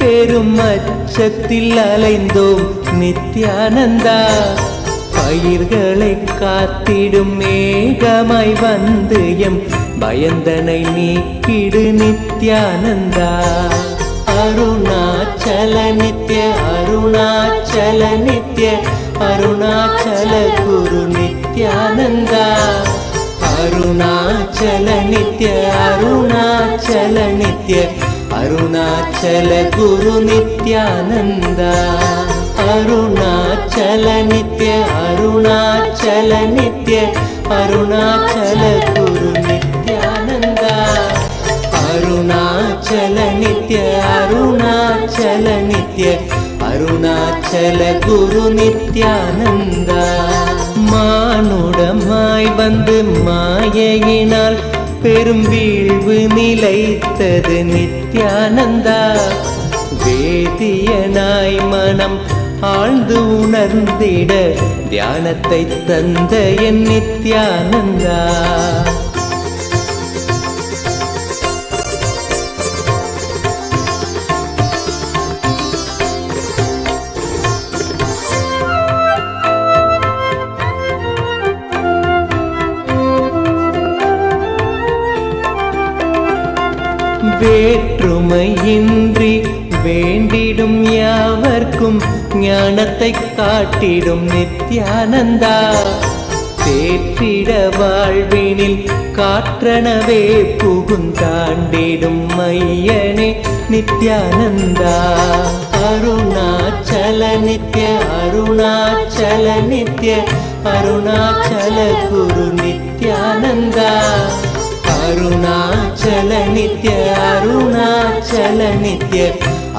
பெரும் அச்சத்தில் அலைந்தோம் நித்யானந்தா பயிர்களை காத்திடும் மேகமாய் வந்து எம் பயந்தனை நீக்கிடு நித்யானந்தா அருணாச்சல நித்ய அருணாச்சல நித்ய அருணாச்சல குரு நித்யானந்தா அருணாச்சல நித்ய அருணாச்சல நித்ய அருணாச்சல குரு நித்யானந்தா அருணாச்சல நித்ய அருணாச்சல நித்ய அருணாச்சல குரு நித்யானந்தா அருணாச்சல நித்ய அருணாச்சல நித்ய அருணாச்சல குரு நித்யானந்தா மானுடமாய் வந்து மாயையினால் பெரும் வீழ்வு நிலைத்தது நித்யானந்தா வேதியனாய் மனம் ஆழ்ந்து உணர்ந்திட தியானத்தை தந்த என் நித்யானந்தா வேற்றுமையின்றி வேண்டிடும் யாவர்க்கும் ஞானத்தை காட்டிடும் நித்யானந்தா தேற்றிட வாழ்வினில் காற்றனவே புகுந்தாண்டிடும் மையனே நித்யானந்தா அருணாச்சல நித்ய அருணாச்சல நித்ய அருணாச்சல குரு நித்யானந்தா அருணாச்சல நித்ய அருணாச்சல நித்ய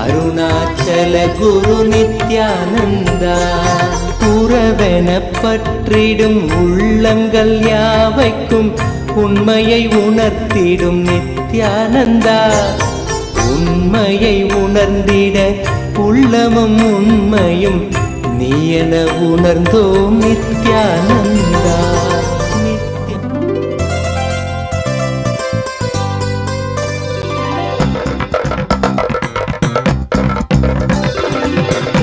அருணாச்சல குரு நித்யானந்தா உறவென பற்றிடும் உள்ளங்கள் யாவைக்கும் உண்மையை உணர்த்திடும் நித்யானந்தா. உண்மையை உணர்ந்திட உள்ளமும் உண்மையும் நீ என உணர்ந்தோம் நித்யானந்தா.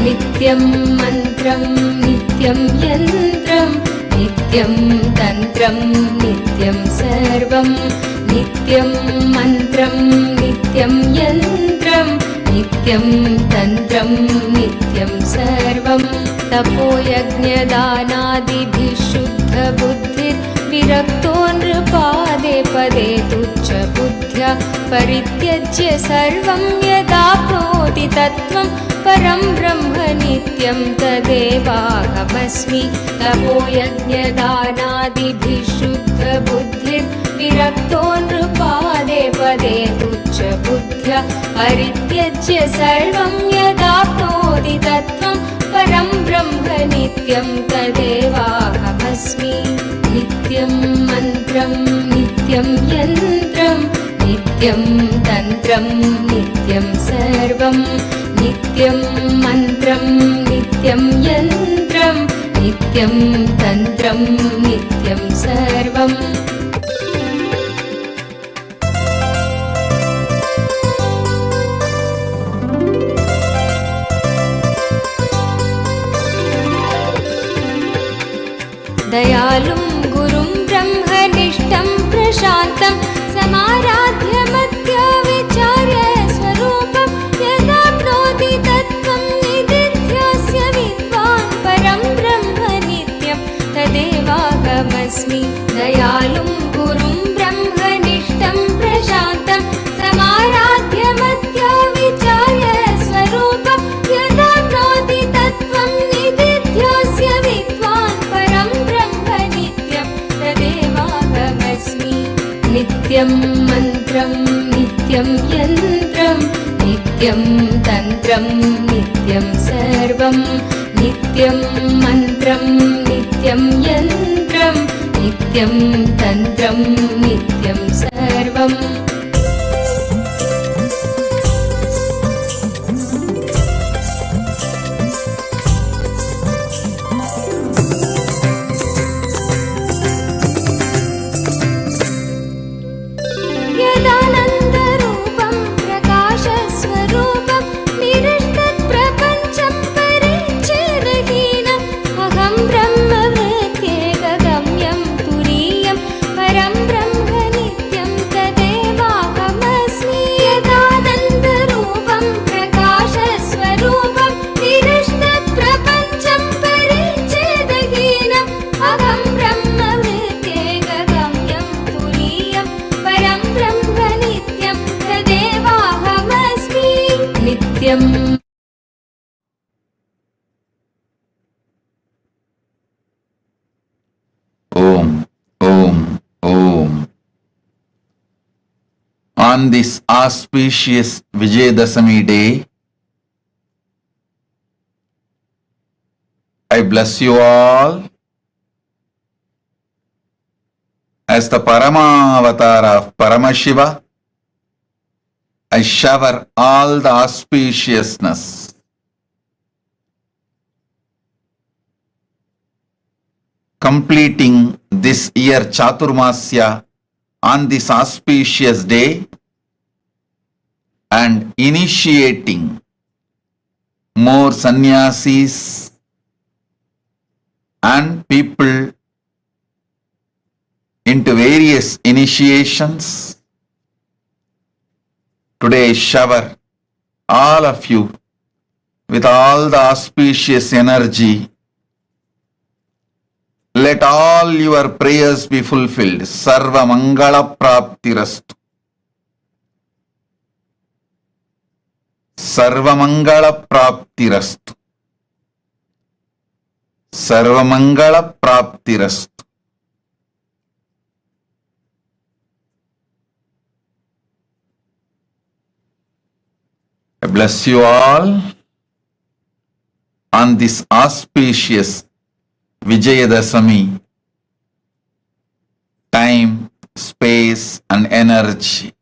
नित्यं मन्त्रं नित्यं यन्त्रं नित्यं तन्त्रं नित्यं सर्वं नित्यं मन्त्रं नित्यं यन्त्रं नित्यं तन्त्रं नित्यं सर्वं तपोयज्ञदानादिभिः शुद्धबुद्धिर्विरक्तो नृपादे पदे तुच्छबुद्ध्या परित्यज्य सर्वं यदाप्नोति तत्त्वं परं ब्रह्म नित्यं तदेवाहमस्मि. तपोयज्ञदानादिभिः शुद्धबुद्धिर्विरक्तो नृपादे पदे तुच्छबुद्ध्या परित्यज्य सर्वं यदाप्नोति तत्त्वं परं ब्रह्म नित्यं तदेवाहमस्मि. नित्यं मन्त्रं नित्यं यन्त्रं नित्यं तन्त्रं नित्यं सर्वं नित्यं मन्त्रं नित्यं यन्त्रं नित्यं तन्त्रं नित्यं सर्वम्. दयालुं गुरुं ब्रह्मनिष्ठं प्रशान्तं समाराध्य मत्या विचार्य स्वरूपं यदाप्नोति तत्त्वं निदिध्यास्य विद्वान् परं ब्रह्म नित्यं तदेवाहमस्मि. दयालुं गुरुं ब्रह्मनिष्ठं प्रशान्तं समाराध्य मत्या विचार्य स्वरूपं यदाप्नोति तत्त्वं निदिध्यास्य विद्वान् परं ब्रह्म नित्यं तदेवाहमस्मि. नित्यं मन्त्रं नित्यं यन्त्रं नित्यं तन्त्रं नित्यं सर्वं नित्यं मन्त्रं नित्यं यन्त्रं नित्यं तन्त्रं नित्यं सर्वम्. यदानन्दरूपं प्रकाशस्वरूपं निरस्तत्प्रपञ्चं परिच्छेदहीनम् अहं ब्रह्मवृत्त्येकगम्यं तुरीयं परं ब्रह्म नित्यं तदेवाहमस्मि. यदानन्दरूपं प्रकाशस्वरूपं निरस्तत्प्रपञ्चं परिच्छेदहीनम् अहं ब्रह्मवृत्त्येकगम्यं तुरीयं परं ब्रह्म नित्यं तदेवाहमस्मि. नित्यं Om, Om, Om. On this auspicious Vijayadashami day, I bless you all as the Paramavatar of Paramashiva. I shower all the auspiciousness, completing this year Chaturmasya on this auspicious day and initiating more sannyasis and people into various initiations. Today I shower all of you with all the auspicious energy. Let all your prayers be fulfilled. Sarva Mangala Praptirastu. Sarva Mangala Praptirastu. Sarva Mangala Praptirastu. I bless you all on this auspicious Vijayadashami, time, space and energy.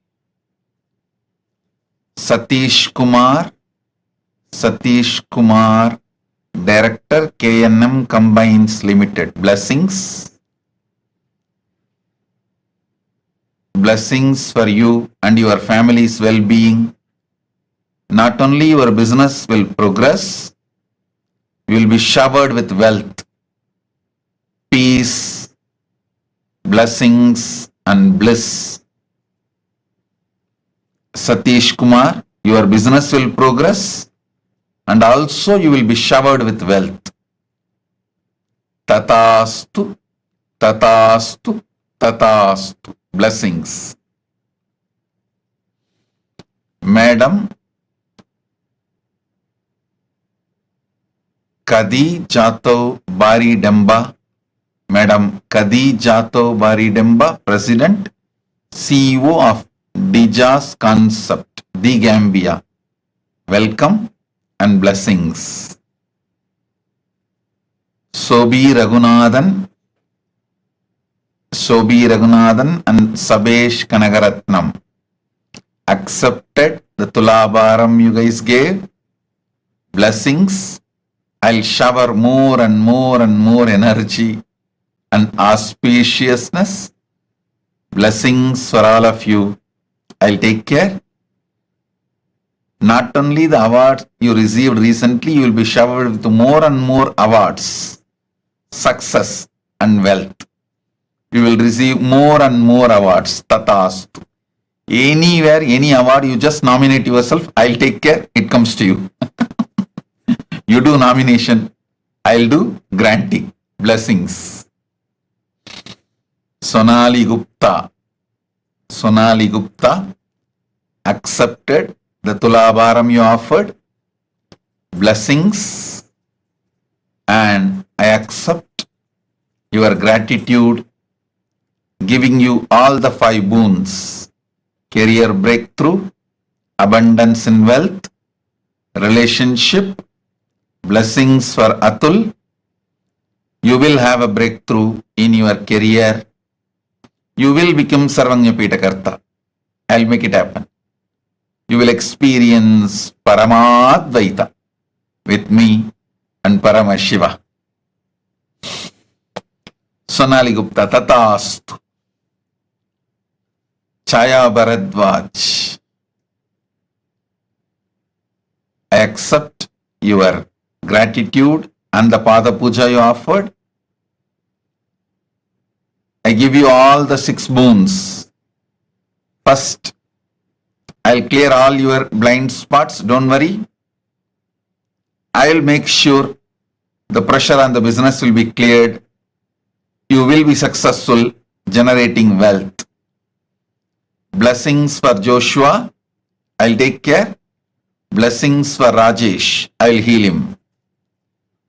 Satish Kumar, Director KNM Combines Limited. Blessings. Blessings for you and your family's well-being. Not only your business will progress, you will be showered with wealth, peace, blessings and bliss. Satish Kumar, your business will progress and also you will be showered with wealth. Tatastu, Tatastu, Tatastu. Blessings. Madam Kadi Jato Bari Demba, Madam Kadi Jato Bari Demba, President, CEO of Dijas Concept, The Gambia. Welcome and blessings. Sobi Raghunathan and Sabesh Kanagaratnam accepted the Tulabharam you guys gave. Blessings. I'll shower more and more energy and auspiciousness. Blessings for all of you. I'll take care. Not only the awards you received recently, you will be showered with more and more awards, success and wealth. You will receive more and more awards. Tatastu. Anywhere, any award, you just nominate yourself. I'll take care. It comes to you. You do nomination. I'll do granting. Blessings. Sonali Gupta accepted the Tulabharam you offered. Blessings. And I accept your gratitude, giving you all the 5 boons: career breakthrough, abundance in wealth, relationship, blessings for Atul. You will have a breakthrough in your career. You will become Sarvanyapita Karta. I'll make it happen. You will experience Paramadvaita with me and Paramashiva. Sonali Gupta, Tatastu. Chaya Bharadwaj, I accept your gratitude and the Pada Puja you offered. I give you all the 6 boons. First, I'll clear all your blind spots. Don't worry. I'll make sure the pressure on the business will be cleared. You will be successful, generating wealth. Blessings for Joshua, I'll take care. Blessings for Rajesh, I'll heal him.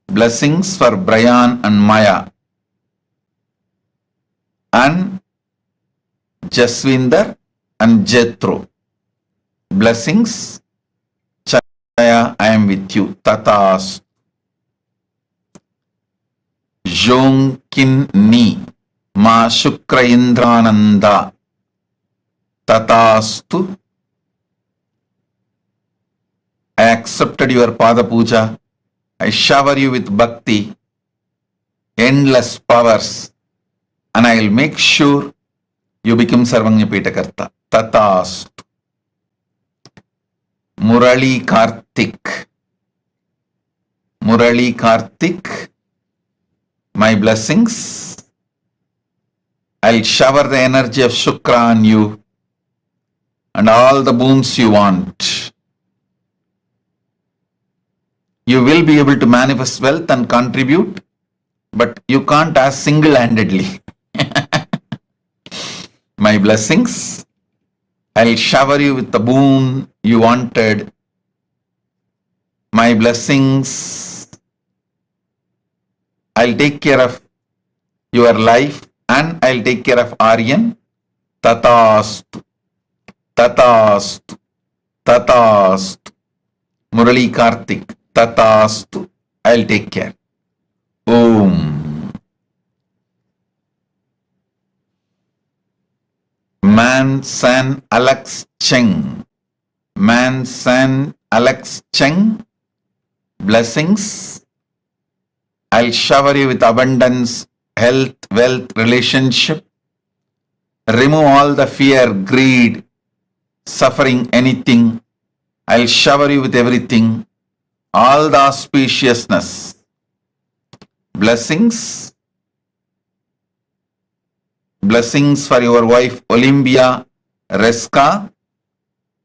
Blessings for Brian and Maya. And Jaswinder and Jethro. Blessings. Chaya, I am with you. Tatas. Jonkin Ni Ma Shukra Indrananda. Tatastu. I accepted your Pada Puja. I shower you with bhakti, endless powers, and I will make sure you become Sarvanyapita Karta. Tatastu. Murali Karthik, my blessings. I'll shower the energy of Shukra on you and all the boons you want. You will be able to manifest wealth and contribute, but you can't ask single-handedly. My blessings. I'll shower you with the boon you wanted. My blessings. I'll take care of your life and I'll take care of Aryan. Tatastu. Tatastu. Tatastu. Murali Karthik. Tatastu. I'll take care. Om. Man San Alex Cheng. Man San Alex Cheng. Blessings. I'll shower you with abundance, health, wealth, relationship. Remove all the fear, greed, suffering, anything. I'll shower you with everything. All the auspiciousness. Blessings. Blessings for your wife Olympia Reska,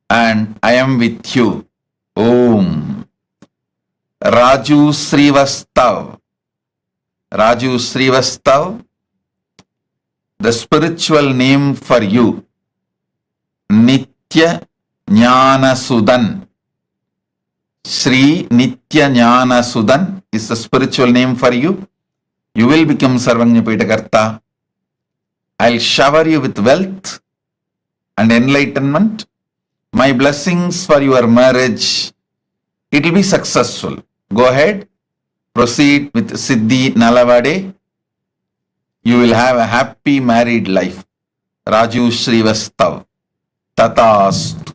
and I am with you. Om. Raju Srivastav. Raju Srivastav, the spiritual name for you, Nitya Jnana Sudan. Sri Nitya Jnana Sudan is the spiritual name for you. You will become Sarvagnya Pitakarta. I'll shower you with wealth and enlightenment. My blessings for your marriage. It will be successful. Go ahead. Proceed with Siddhi Nalavade. You will have a happy married life. Raju Srivastav. Tatastu.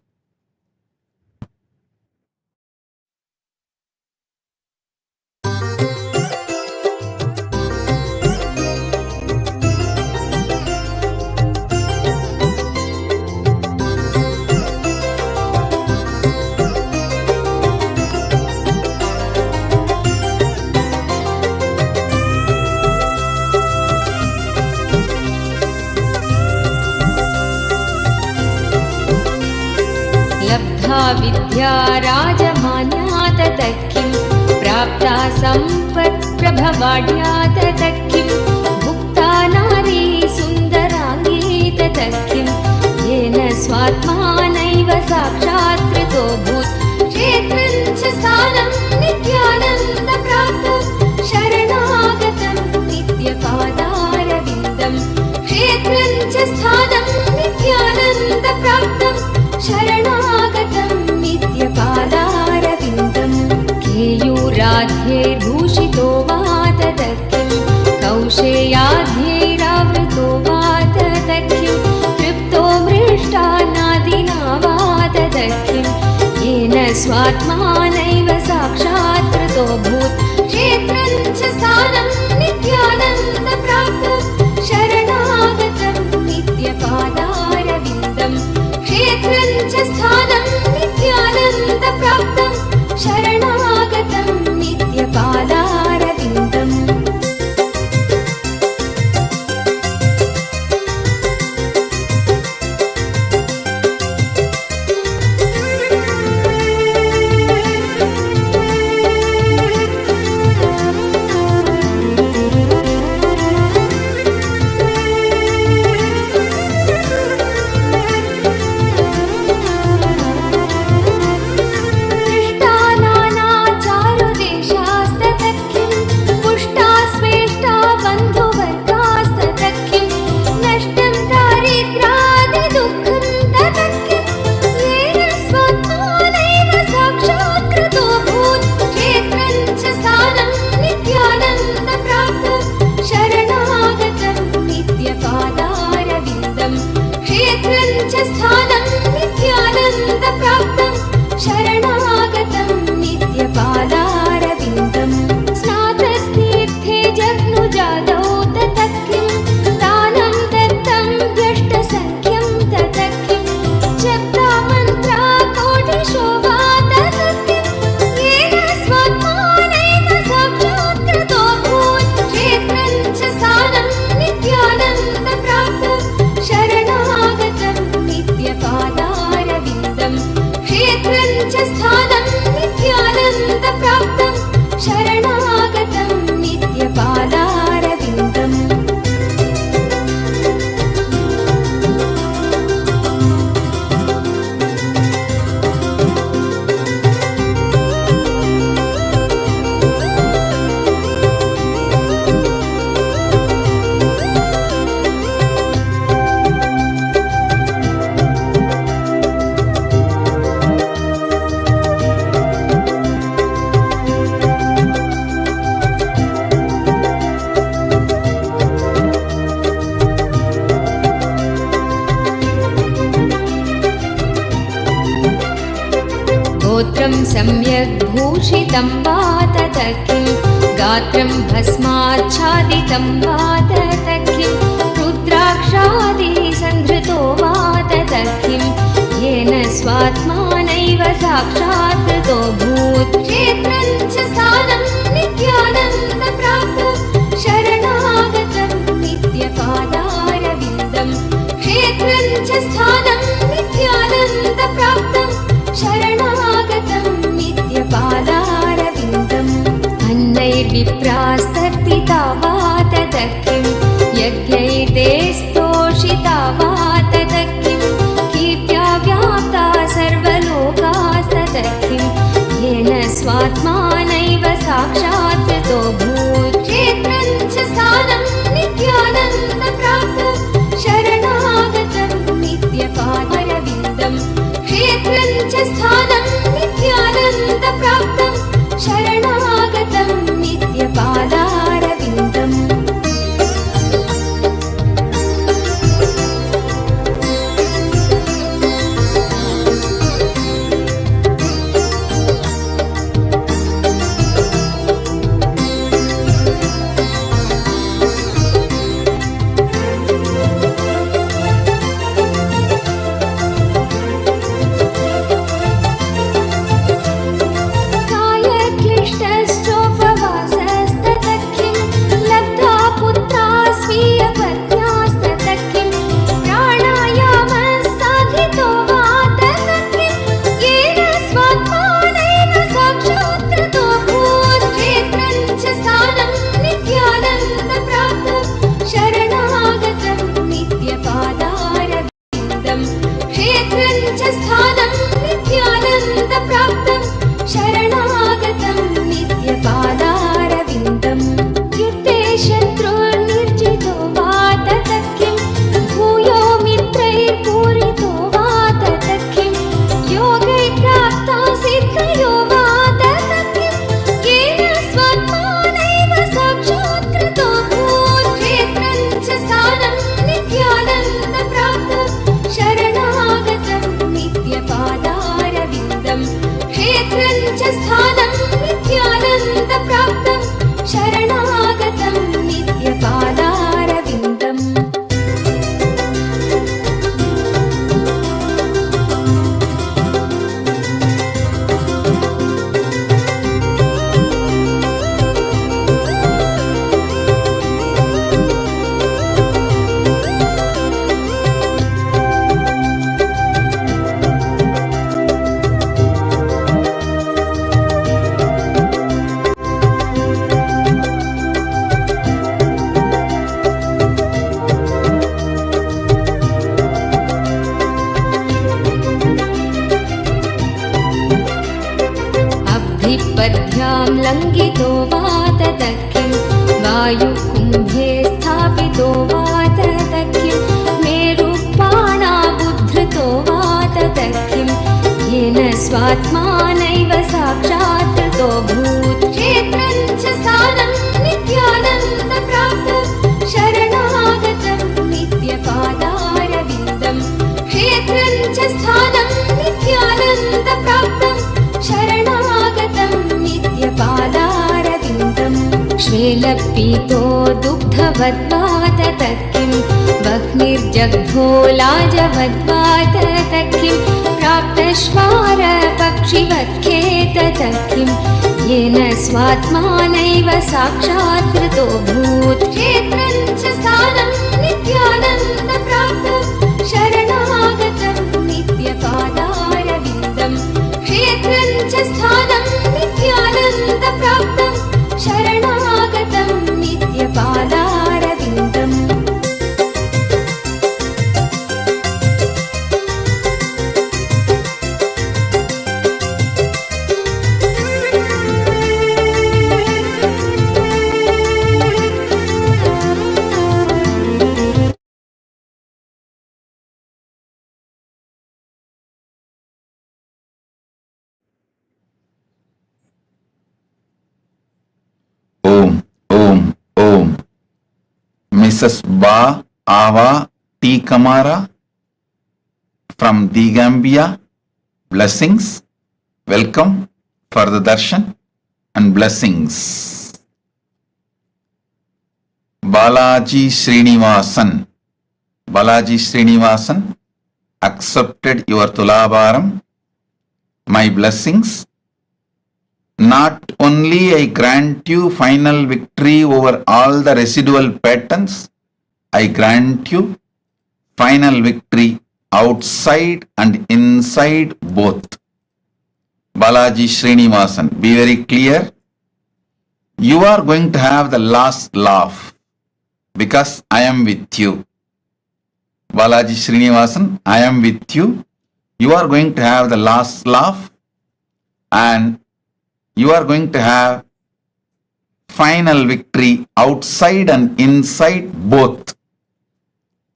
लब्धा विद्या राजमान्या ततः किं प्राप्ता सम्पत् प्रभवाढ्या ततः किं भुक्ता नारी सुन्दराङ्गी ततः किं येन स्वात्मानैव साक्षात् कृतोऽभूत् क्षेत्रं च स्थानं नित्यानन्दप्राप्तं शरणागतं नित्यपादारविन्दं क्षेत्रं च स्थानं नित्यानन्दप्राप्तं शरणागतं नित्यपादारविन्दं केयूराध्यैर्भूषितो वा ततः किं कौशेयाध्यैरावृतो वा ततः किं तृप्तो मृष्टान्नादिना वा ततः किं येन स्वात्मानैव साक्षात् कृतोऽभूत् क्षेत्रं च स्थानं नित्यानन्दप्राप्तं शरणागतं नित्यपादारविन्दं क्षेत्रं च स्थानं नित्यानन्दप्राप्तं शरणागतं नित्यपादारविन्दम् वस्त्रं सम्यग् भूषितं वा तत किं गात्रं भस्माच्छादितं वा तत किं रुद्राक्षादिसन्धृतो वा तत किं येन स्वात्मानैव साक्षात् कृतोऽभूत् क्षेत्रं च स्थानं नित्यानन्दप्राप्तं शरणागतं नित्यपादारविन्दं क्षेत्रं च स्थानं नित्यानन्दप्राप्तं शरणागतं नित्यपादारविन्दम् अन्नैर्विप्रास्तर्पिता वा तत किं यज्ञैर्ते स्तोषिता वा तत किं कीर्त्या व्याप्ता सर्वलोकास्तत किं येन स्वात्मानैव साक्षात् कृतोऽभूत् क्षेत्रं च स्थानं नित्यानन्दप्राप्तं शरणागतं नित्यपादारविन्दं क्षेत्रं च स्थानं नित्यानन्दप्राप्तं शरणागतं नित्यपादारविन्दम् पद्भ्यां लङ्घितो वा तत किं वायुकुम्भे स्थापितो वा तत किं मेरुपाणाबुद्धृतो वा तत किं येन स्वात्मानैव साक्षात् कृतोऽभूत् क्षेत्रं च स्थानं नित्यानन्दप्राप्तं शरणागतं नित्यपादारविन्दं क्षेत्रं च स्थानं नित्यानन्दप्राप्तं शरणागतं नित्यपादारविन्दम् श्वेलपीतो दुग्धवद्वा तत किं वह्निर्जग्धो लाजवद्वा तत किं प्राप्तश्वारपक्षिवत्खे तत किं येन स्वात्मानैव साक्षात् कृतोऽभूत् क्षेत्रं च स्थानं नित्यानन्दप्राप्तं शरणागतं नित्यपादारविन्दं क्षेत्रं च स्थानं नित्यानन्दप्राप्तं शरणागतं नित्यपादारविन्दम् Om, Om, Om. Mrs. Ba Ava T. Kamara from the Gambia. Blessings. Welcome for the darshan and blessings. Balaji Srinivasan. Balaji Srinivasan accepted your Tulabharam. My blessings. Not only I grant you final victory over all the residual patterns, I grant you final victory outside and inside both. Balaji Srinivasan, be very clear. You are going to have the last laugh because I am with you. Balaji Srinivasan, I am with you. You are going to have the last laugh and you are going to have final victory outside and inside both.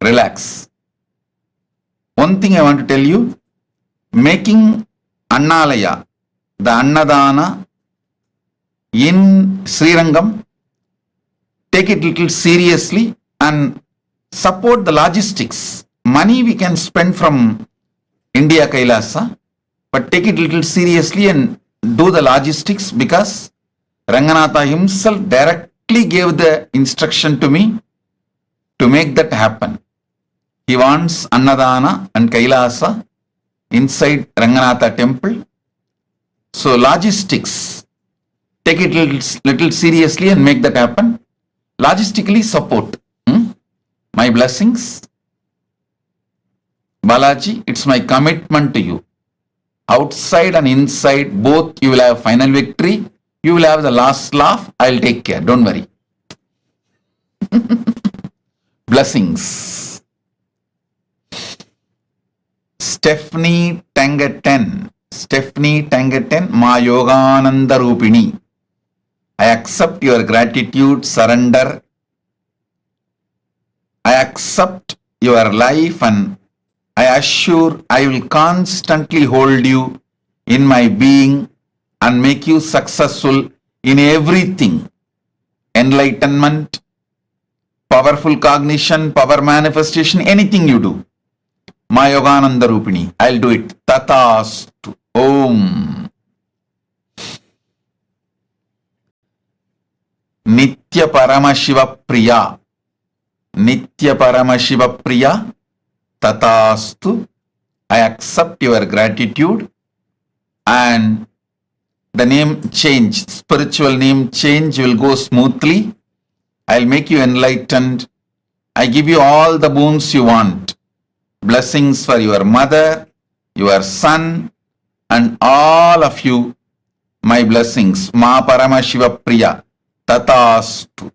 Relax. One thing I want to tell you, making Annalaya, the Annadana in Srirangam, take it little seriously and support the logistics. Money we can spend from India Kailasa, but take it little seriously and do the logistics because Ranganatha himself directly gave the instruction to me to make that happen. He wants Annadana and Kailasa inside Ranganatha temple. So logistics, take it little seriously and make that happen. Logistically support. My blessings. Balaji, it's my commitment to you. Outside and inside, both you will have final victory. You will have the last laugh. I'll take care. Don't worry. Blessings. Stephanie Tangaten. Stephanie Tangaten, Ma Yogananda Rupini. I accept your gratitude, surrender. I accept your life and I assure I will constantly hold you in my being and make you successful in everything. Enlightenment, powerful cognition, power manifestation, anything you do. Ma Yogananda Rupini, I'll do it. Tatastu. Om. Nitya Paramashiva Priya. Nitya Paramashiva Priya. Tatastu. I accept your gratitude and the name change, spiritual name change will go smoothly. I'll make you enlightened. I give you all the boons you want. Blessings for your mother, your son, and all of you. My blessings. Ma Paramashiva Priya. Tatastu.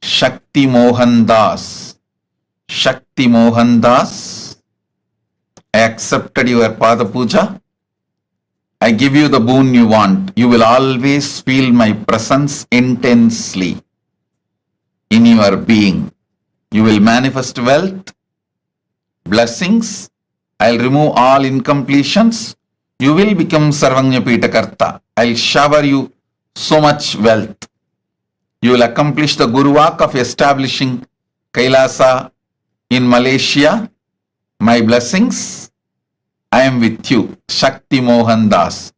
Shakti Mohan Das. Shakti Mohan Das. I accepted your Pada Puja. I give you the boon you want. You will always feel my presence intensely in your being. You will manifest wealth, blessings. I'll remove all incompletions. You will become Sarvanyapita Karta. I'll shower you so much wealth. You will accomplish the Guru Walk of establishing Kailasa in Malaysia. My blessings. I am with you. Shakti Mohan Das.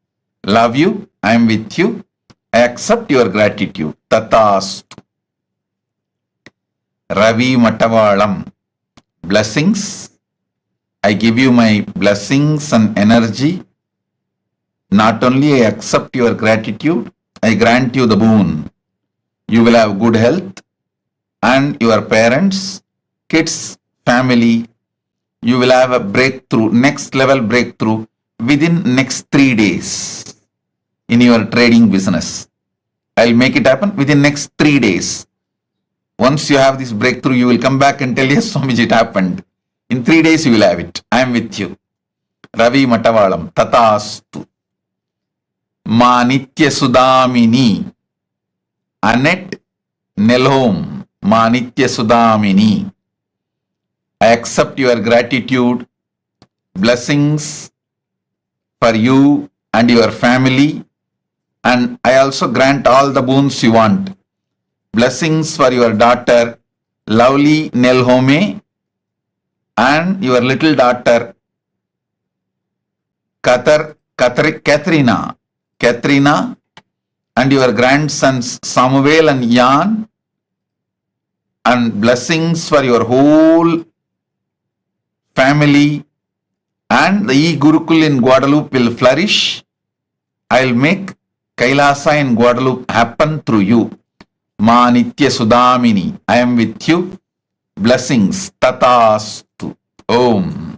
Love you. I am with you. I accept your gratitude. Tatastu. Ravi Matavalam. Blessings. I give you my blessings and energy. Not only I accept your gratitude, I grant you the boon. You will have good health and your parents, kids, family. You will have a breakthrough, next level breakthrough within next 3 days in your trading business. I'll make it happen within next 3 days. Once you have this breakthrough, you will come back and tell, yes, Swamiji, it happened. In 3 days, you will have it. I am with you. Ravi Matavalam. Tatastu. Ma Nitya Sudamini. Annette Nelhom. Ma Nitya Sudamini. I accept your gratitude, blessings for you and your family, and I also grant all the boons you want. Blessings for your daughter, lovely Nelhome, and your little daughter, Katar Katharina, and your grandsons Samuel and Jan, and blessings for your whole family, and the e-Gurukul in Guadeloupe will flourish. I'll make Kailasa in Guadeloupe happen through you. Ma Nitya Sudamini, I am with you. Blessings. Tatastu. Om.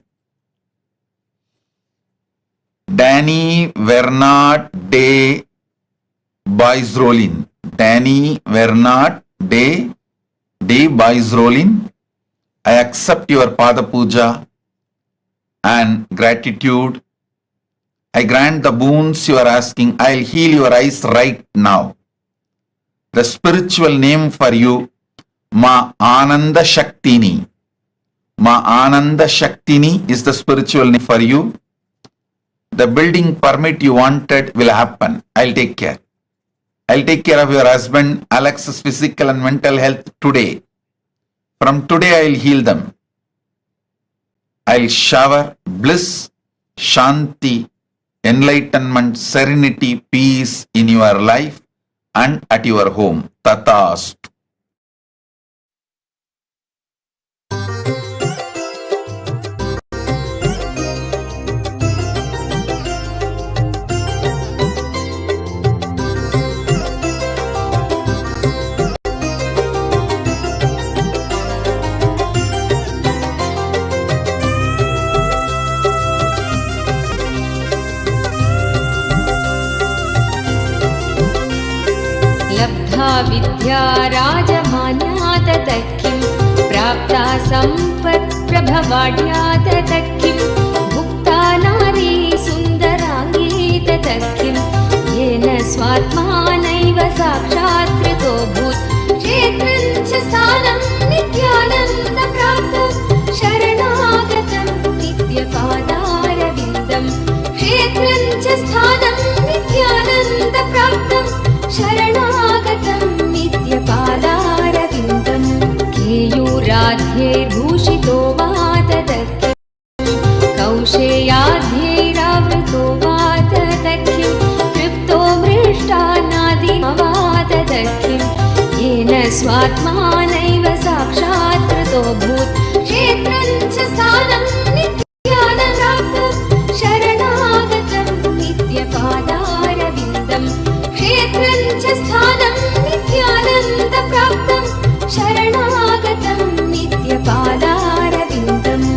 Danny Vernat de Boisrolin. Danny Vernat de Boisrolin. I accept your Pada Puja and gratitude. I grant the boons you are asking. I'll heal your eyes right now. The spiritual name for you, Ma Ananda Shaktini. Ma Ananda Shaktini is the spiritual name for you. The building permit you wanted will happen. I'll take care. I'll take care of your husband Alex's physical and mental health today. From today I'll heal them. I'll shower bliss, shanti, enlightenment, serenity, peace in your life and at your home. Tatastu. लब्धा विद्या राजमान्या ततः किं प्राप्ता सम्पत् प्रभवाढ्या ततः किं भुक्ता नारी सुन्दराङ्गी ततः किं येन स्वात्मानैव साक्षात् कृतोऽभूत् क्षेत्रं च स्थानं नित्यानन्दप्राप्तं शरणागतं नित्यपादारविन्दं क्षेत्रं च स्थानं नित्यानन्दप्राप्तं शरणागतं नित्यपादारविन्दं केयूराध्यैर्भूषितो वा ततः किं कौशेयाध्यैरावृतो वा ततः किं तृप्तो मृष्टान्नादिमा वा ततः किं येन स्वात्मानैव साक्षात् कृतोऽभूत् क्षेत्रं च स्थानं नित्यानन्दप्राप्तं शरणागतं नित्यपादारविन्दं क्षेत्रं च स्थानं नित्यानन्दप्राप्तं शरणागतं नित्यपादारविन्दम्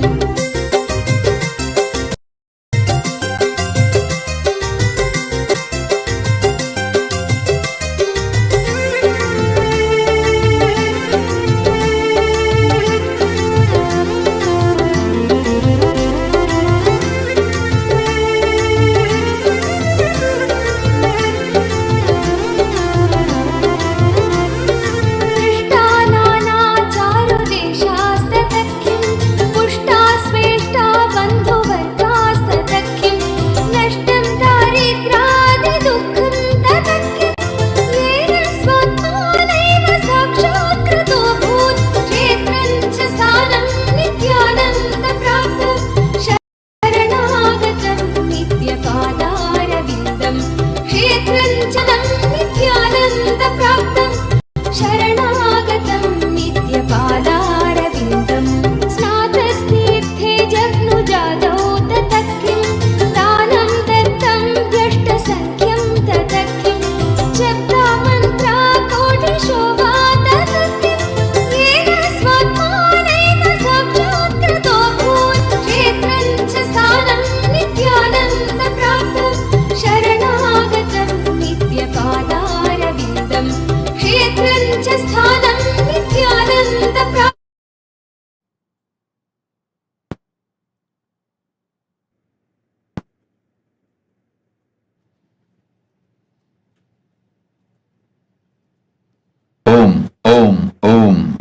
Om, Om, Om.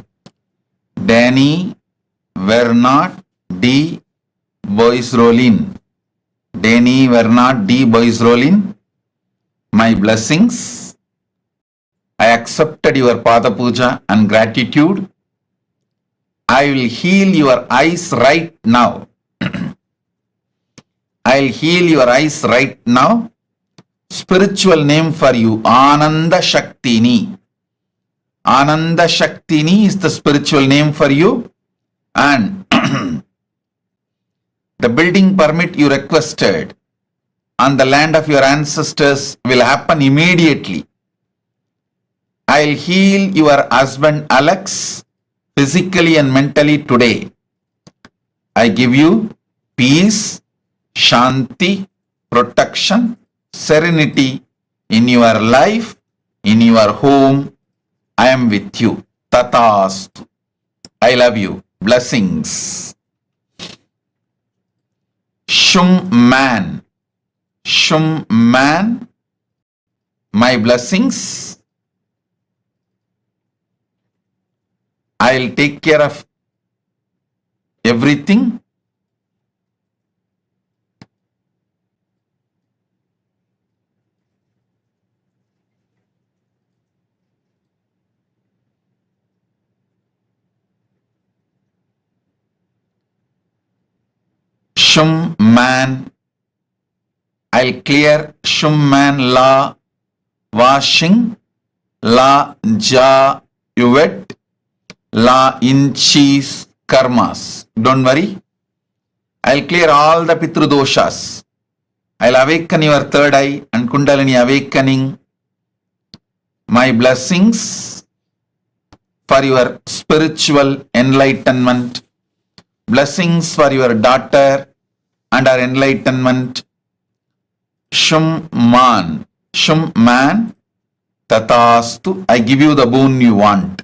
Danny Vernat D. Boisrolin. Danny Vernat D. Boisrolin. My blessings. I accepted your Pada Puja and gratitude. I will heal your eyes right now. I'll heal your eyes right now. Spiritual name for you, Ananda Shaktini. Ananda Shaktini is the spiritual name for you. And the building permit you requested on the land of your ancestors will happen immediately. I'll heal your husband Alex physically and mentally today. I give you peace, shanti, protection, serenity in your life, in your home. I am with you. Tatastu. I love you. Blessings. Shum man. Shum man. My blessings. I'll take care of everything. Shum man. I'll clear Shum man la washing, la ja yuvet, la inchis karmas. Don't worry. I'll clear all the Pitru doshas. I'll awaken your third eye and Kundalini awakening. My blessings for your spiritual enlightenment. Blessings for your daughter and her enlightenment. Shum man. Shum man. Tatastu. I give you the boon you want.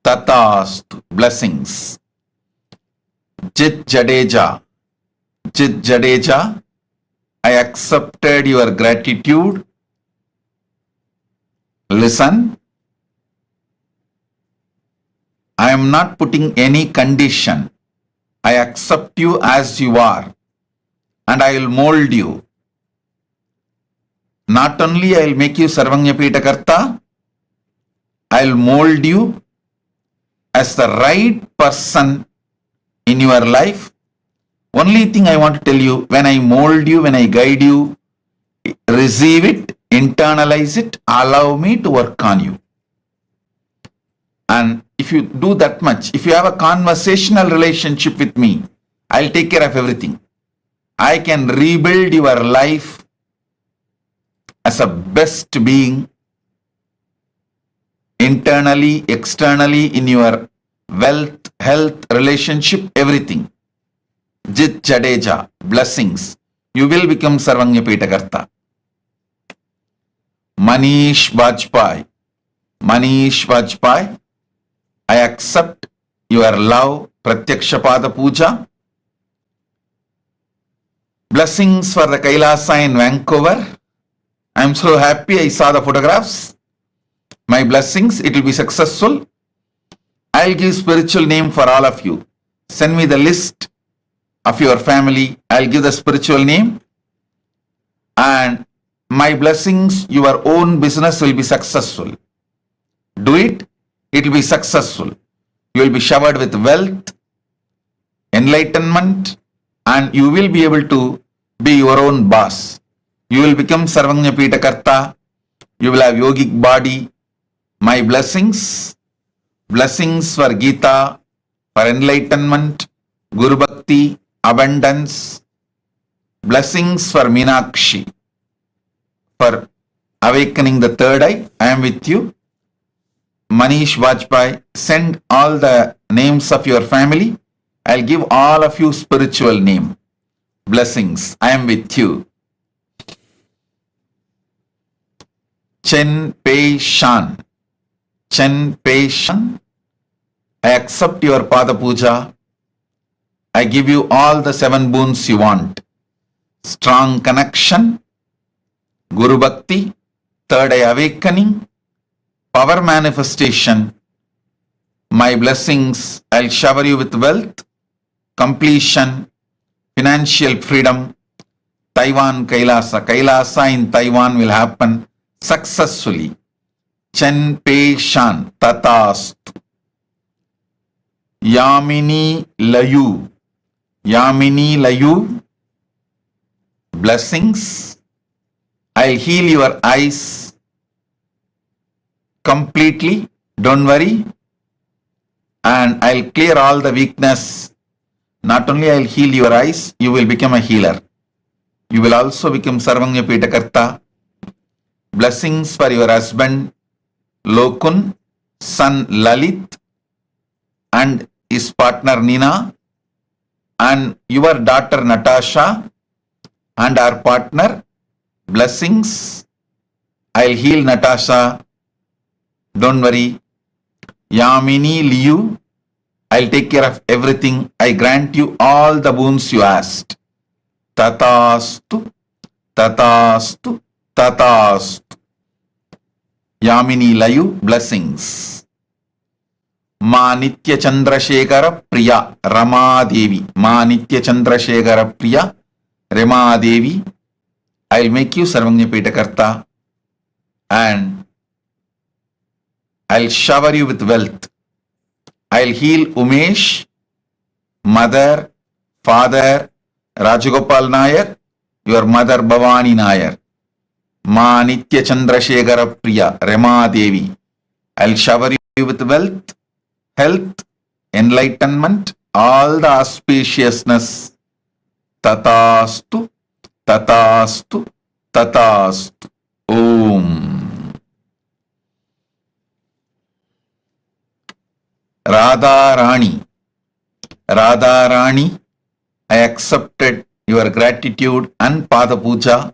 Tatastu. Blessings. Jit Jadeja. Jit Jadeja. I accepted your gratitude. Listen. I am not putting any condition. I accept you as you are. And I will mold you. Not only I will make you Sarvanyapita Karta, I will mold you as the right person in your life. Only thing I want to tell you, when I mold you, when I guide you, receive it, internalize it, allow me to work on you. And if you do that much, if you have a conversational relationship with me, I'll take care of everything. I can rebuild your life as a best being, internally, externally, in your wealth, health, relationship, everything. Jit Jadeja, blessings. You will become Sarvanyapita Karta. Manish Vajpayee. Manish Vajpayee. I accept your love, Pratyakshapada Puja. Blessings for the Kailasa in Vancouver. I am so happy I saw the photographs. My blessings, it will be successful. I'll give spiritual name for all of you. Send me the list of your family. I'll give the spiritual name. And my blessings, your own business will be successful. Do it, it will be successful. You will be showered with wealth, enlightenment, and you will be able to be your own boss. You will become Sarvanyapita Karta. You will have yogic body. My blessings. Blessings for Gita, for enlightenment, Guru Bhakti, abundance. Blessings for Meenakshi, for awakening the third eye. I am with you. Manish Vajpayee, send all the names of your family. I'll give all of you spiritual name. Blessings. I am with you. Chen Pei Shan. Chen Pei Shan. I accept your Pada Puja. I give you all the 7 boons you want. Strong connection, Guru Bhakti, third eye awakening, power manifestation. My blessings, I'll shower you with wealth, completion, financial freedom. Taiwan Kailasa. Kailasa in Taiwan will happen successfully. Chen Pei Shan. Tatastu. Yamini Layu. Yamini Layu. blessings. I'll heal your eyes completely. Don't worry. And I'll clear all the weakness. Not only I'll heal your eyes, you will become a healer. You will also become Sarvanya Pitakarta. Blessings for your husband Lokun, son Lalit, and his partner Nina, and your daughter Natasha, and our partner. Blessings. I'll heal Natasha. Don't worry. Yamini Liu, I'll take care of everything. I grant you all the boons you asked. Tatastu, tatastu, tatastu. Yamini Layu, blessings. Ma Nitya Chandrasekhara Priya, Rama Devi. Ma Nitya Chandrasekhara Priya, Rama Devi. I'll make you Sarvanya Pitakarta and I'll shower you with wealth. I'll heal Umesh, mother, father, Rajagopal Nair, your mother Bhavani Nair. Ma Nitya Chandrasekhara Priya, Rama Devi. I'll shower you with wealth, health, enlightenment, all the auspiciousness. Tatastu, tatastu, tatastu. Om. Radha Rani. Radha Rani, I accepted your gratitude and Pada Puja.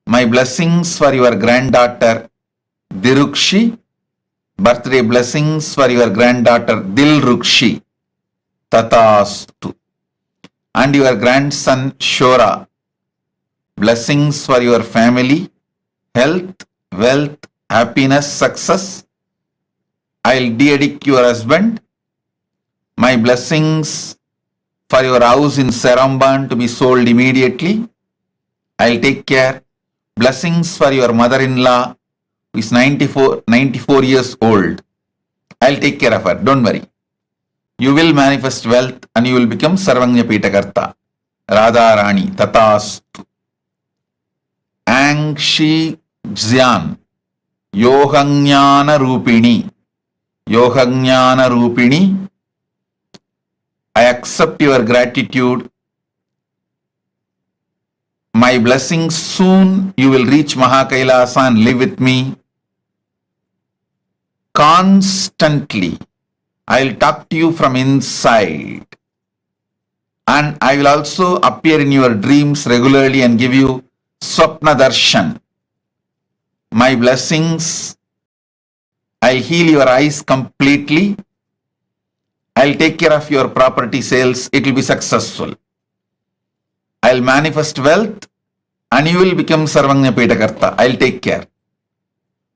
My blessings for your granddaughter Dirukshi. Birthday blessings for your granddaughter Dilrukshi. Tatastu. And your grandson Shora. Blessings for your family, health, wealth, happiness, success. I'll de-addict your husband. My blessings for your house in Saramban to be sold immediately. I'll take care. Blessings for your mother-in-law who is 94 years old. I'll take care of her. Don't worry. You will manifest wealth and you will become Sarvanya Pitakarta. Radha Rani, Tatastu. Angshi Xian, Yohanyana Rupini. Yohanyana Rupini, I accept your gratitude. My blessings, soon you will reach Mahakailasa and live with me. Constantly, I'll talk to you from inside. And I will also appear in your dreams regularly and give you Swapna Darshan. My blessings, I'll heal your eyes completely. I'll take care of your property sales. It will be successful. I'll manifest wealth and you will become Sarvanya Pitakarta. I'll take care.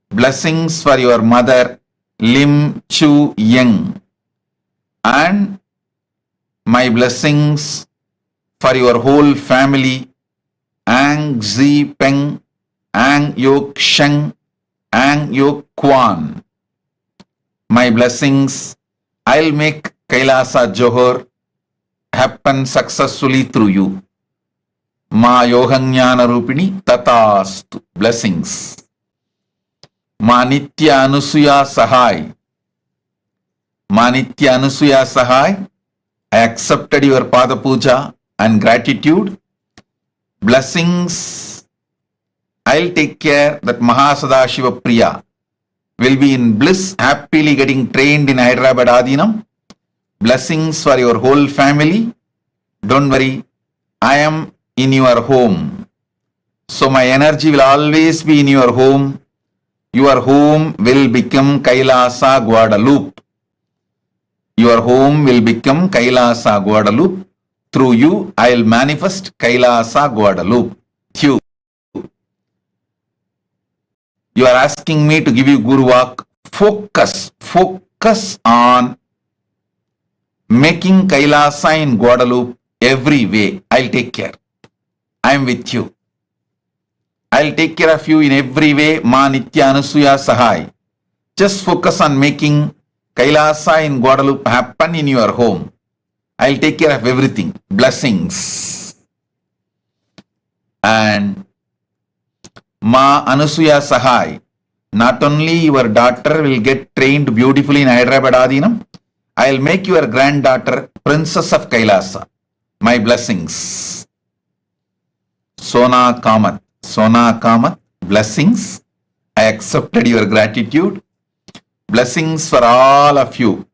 Blessings for your mother, Lim Chu Yeng. And my blessings for your whole family, Ang Zi Peng, Ang Yok Sheng, Ang Yok Kwan. My blessings, I'll make Kailasa Johor happen successfully through you. Ma Yohanyana Rupini Tatastu. Blessings. Ma Nitya Anusuya Sahai. Ma Nitya Anusuya Sahai, I accepted your Pada Puja and gratitude. Blessings. I'll take care that Mahasadashiva Priya will be in bliss, happily getting trained in Hyderabad Adinam. Blessings for your whole family. Don't worry, I am in your home. So my energy will always be in your home. Your home will become Kailasa Guadalupe. Your home will become Kailasa Guadalupe. Through you, I'll manifest Kailasa Guadalupe. You are asking me to give you Guru Vak. Focus on making Kailasa in Guadalupe every way. I'll take care. I am with you. I'll take care of you in every way. Ma Nitya Anusuya Sahai. Just focus on making Kailasa in Guadalupe happen in your home. I'll take care of everything. Blessings. And Ma Anusuya Sahai, not only your daughter will get trained beautifully in Hyderabad Adinam, I'll make your granddaughter Princess of Kailasa. My blessings. Sona Kamat, blessings. I accepted your gratitude. Blessings for all of you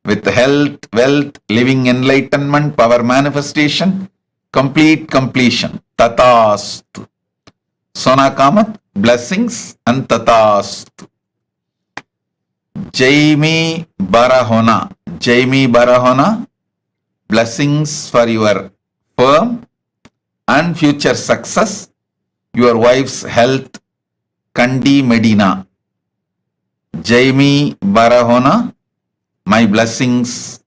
with health, wealth, living enlightenment, power manifestation, complete completion. Tatastu. Sona Kamat, blessings and Tatastu. Jaimi Barahona, blessings for your firm and future success, your wife's health, Kandi Medina. Jaimi Barahona, my blessings.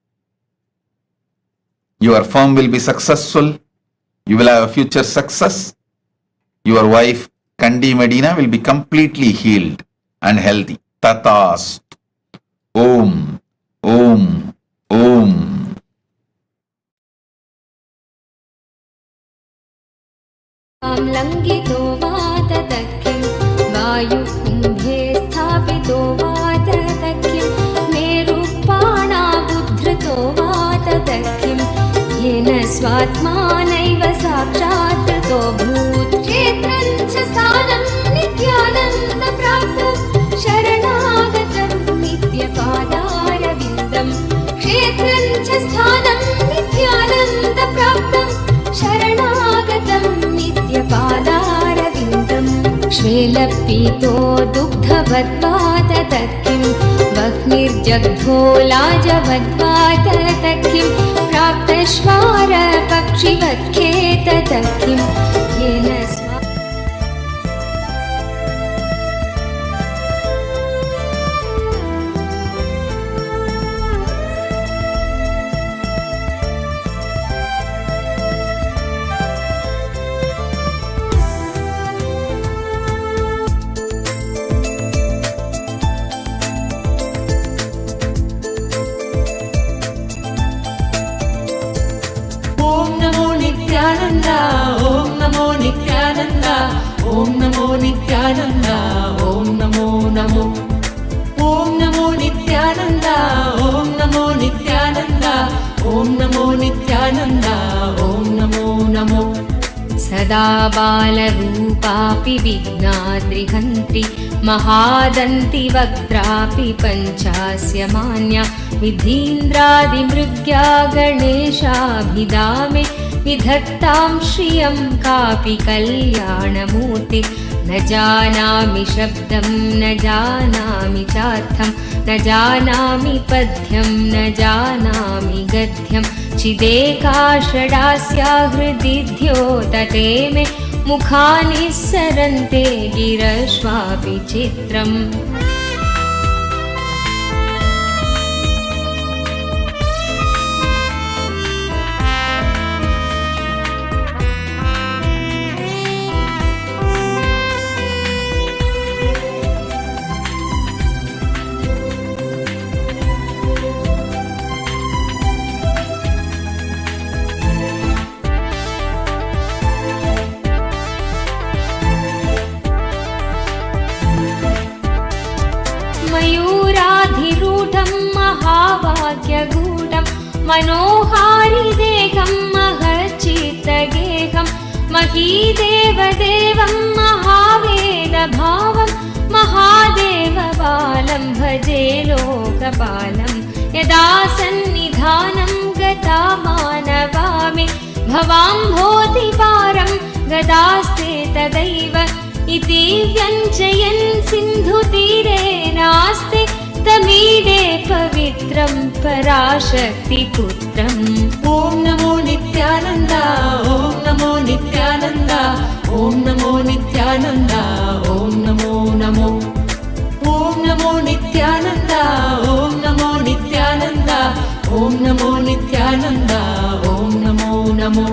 Your firm will be successful. You will have a future success. Your wife, Kandi Medina, will be completely healed and healthy. Tatas. Om. Om. Om. लङ्घितो वातदख्यं वायुकुम्भे स्थापितो वातदख्यं मेरुपाणाबुद्धृतो वातदख्यं येन स्वात्मानैव साक्षात्कृतो भूत् क्षेत्रं च स्थानं नित्यानन्दप्राप्तं शरणागतं नित्यपादारविन्दं क्षेत्रं च स्थानं नित्यानन्दप्राप्तं शरणागतं नित्यपादारविन्दम् श्वेलपीतो दुग्धवद्वातदख्यं वह्निर्जग्धो लाजवद्वातदख्यं प्राप्तश्वार पक्षिवत्खेतदख्यं येन Om Namo Nityananda, Om Namo Namo. Om Namo Nityananda, Om Namo Nityananda, Om Namo Nityananda, Om Namo Namo. सदा बालरूपापि विघ्नाद्रिहन्त्रि महादन्ति वक्त्रापि पञ्चास्य मान्या विधीन्द्रादिमृग्या गणेशाभिधामे विधत्तां श्रियं कापि कल्याणमूर्ति न जानामि शब्दं न जानामि चार्थं न जानामि पद्यं न जानामि गद्यं चिदेका षडास्या हृदि द्योतते मे मुखानि सरन्ते गिरश्वापि चित्रम् मयूराधिरूढं महाभाग्यगूढं मनोहारिदेहं महच्चित्तगेहं महीदेवदेवं महावेदभावं महादेवबालं भजे लोकपालं यदा सन्निधानं गता मानवामि भवाम्भोधिपारं गदास्ते तदैव इति व्यञ्जयन् सिन्धुतीरे नास्ते तमीडे पवित्रं पराशक्तिपुत्रम् Om Namo Nityananda, Om Namo Nityananda, Om Namo Nityananda, Om Namo Namo. Om Namo Nityananda, Om Namo Nityananda, Om Namo Nityananda, Om Namo Namo.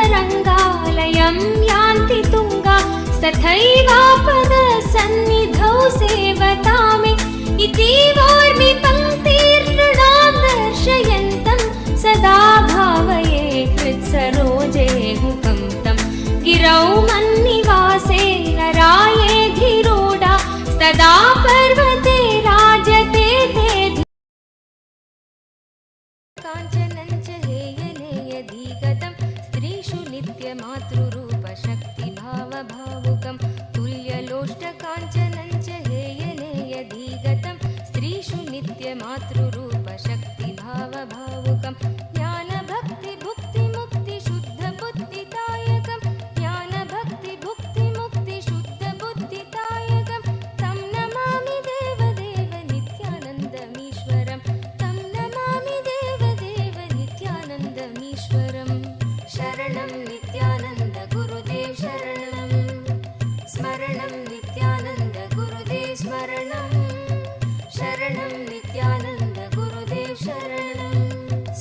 शताब्देस्तरङ्गालयं यान्ति तुङ्गा तथैवापदसन्निधौ सेवतामे इति वार्मि पङ्क्तिर्नृणां दर्शयन्तं सदा भावये हृत्सरोजे हुकं तं गिरौ मन्निवासे नरायेऽधिरूढा तदा पर्वते राजते ते काञ्चनं च हेयनेयधिगतं स्त्रीषु नित्यमातृरूपशक्तिभावभावुकं तुल्यलोष्टकाञ्चनं च हेयनेयधिगतं स्त्रीषु नित्यमातृरूपशक्तिभावभावुकं ज्ञानभक्तिभुक्तिमुक्तिशुद्धबुद्धिदायकं ज्ञानभक्तिभुक्तिमुक्तिशुद्धबुद्धिदायकं तं नमामि देवदेव नित्यानन्दमीश्वरं तं नमामि देवदेव नित्यानन्दमीश्वरं शरणं नित्यानन्द गुरुदेव शरणं स्मरणं नित्यानन्द गुरुदेव स्मरणं शरणं नित्यानन्द गुरुदेव शरणं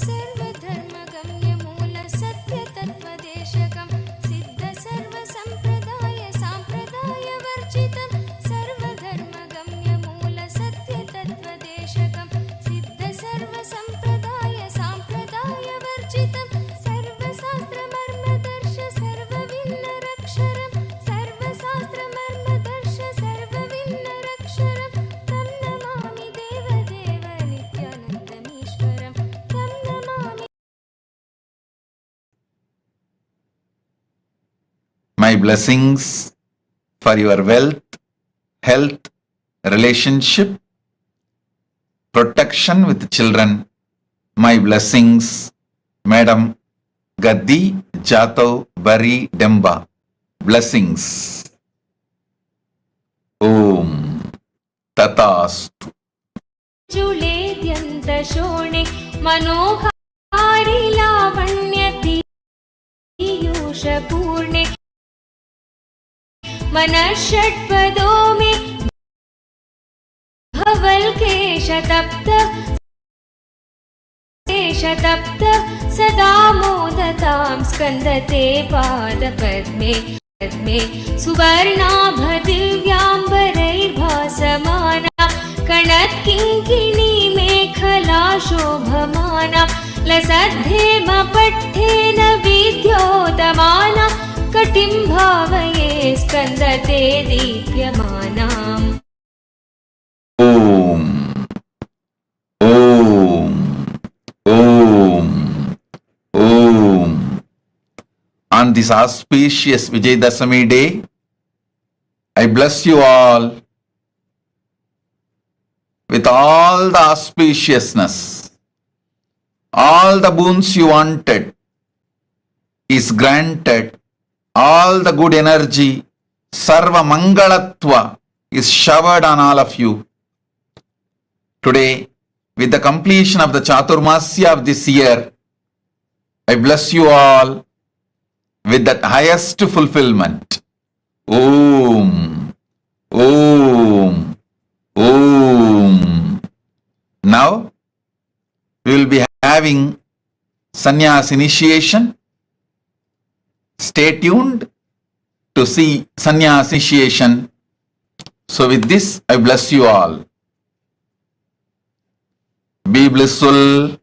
सर्वधर्मगम्यमूलसत्यतत्त्वदेशकं सिद्धसर्वसम्प्रदाय साम्प्रदायवर्जितं सर्वधर्मगम्यमूलसत्यतत्त्वदेशकं सिद्धसर्वसम्प्रदाय साम्प्रदायवर्जितं सर्वशास्त्रमर्मदर्श सर्वविन्नरक्षरं सर्वशास्त्रमर्मदर्श सर्वविन्नरक्षरं तं नमामि देवदेव नित्यानन्दमीश्वरं तं Namami My blessings for your wealth, health, relationship, protection with children. My blessings, Madam Gaddi Jatav Bari Demba. Blessings. Om Tatastu. जुलेद्यन्तशोणे मनोहारि लावण्यपीयूषपूर्णे मनःषट्पदो मे भवल्केशतप्त सदा मोदतां स्कन्दते पादपद्मे सुवर्णाभदिव्याम्बरैर्भासमाना कणत्किङ्किणी मेखला शोभमाना लसद्धेमपट्ठेन विद्योतमाना कटिं भावये स्कन्दते दीप्यमानाम् Om. Om. Om. Om. On this auspicious Vijayadashami day, I bless you all with all the auspiciousness. All the boons you wanted is granted. All the good energy, Sarva Mangalatva, is showered on all of you. Today, with the completion of the Chaturmasya of this year, I bless you all with that highest fulfillment. Om. Om. Om. Now, we will be having sannyas initiation. Stay tuned to see sannyas initiation. So with this, I bless you all. Be blissful.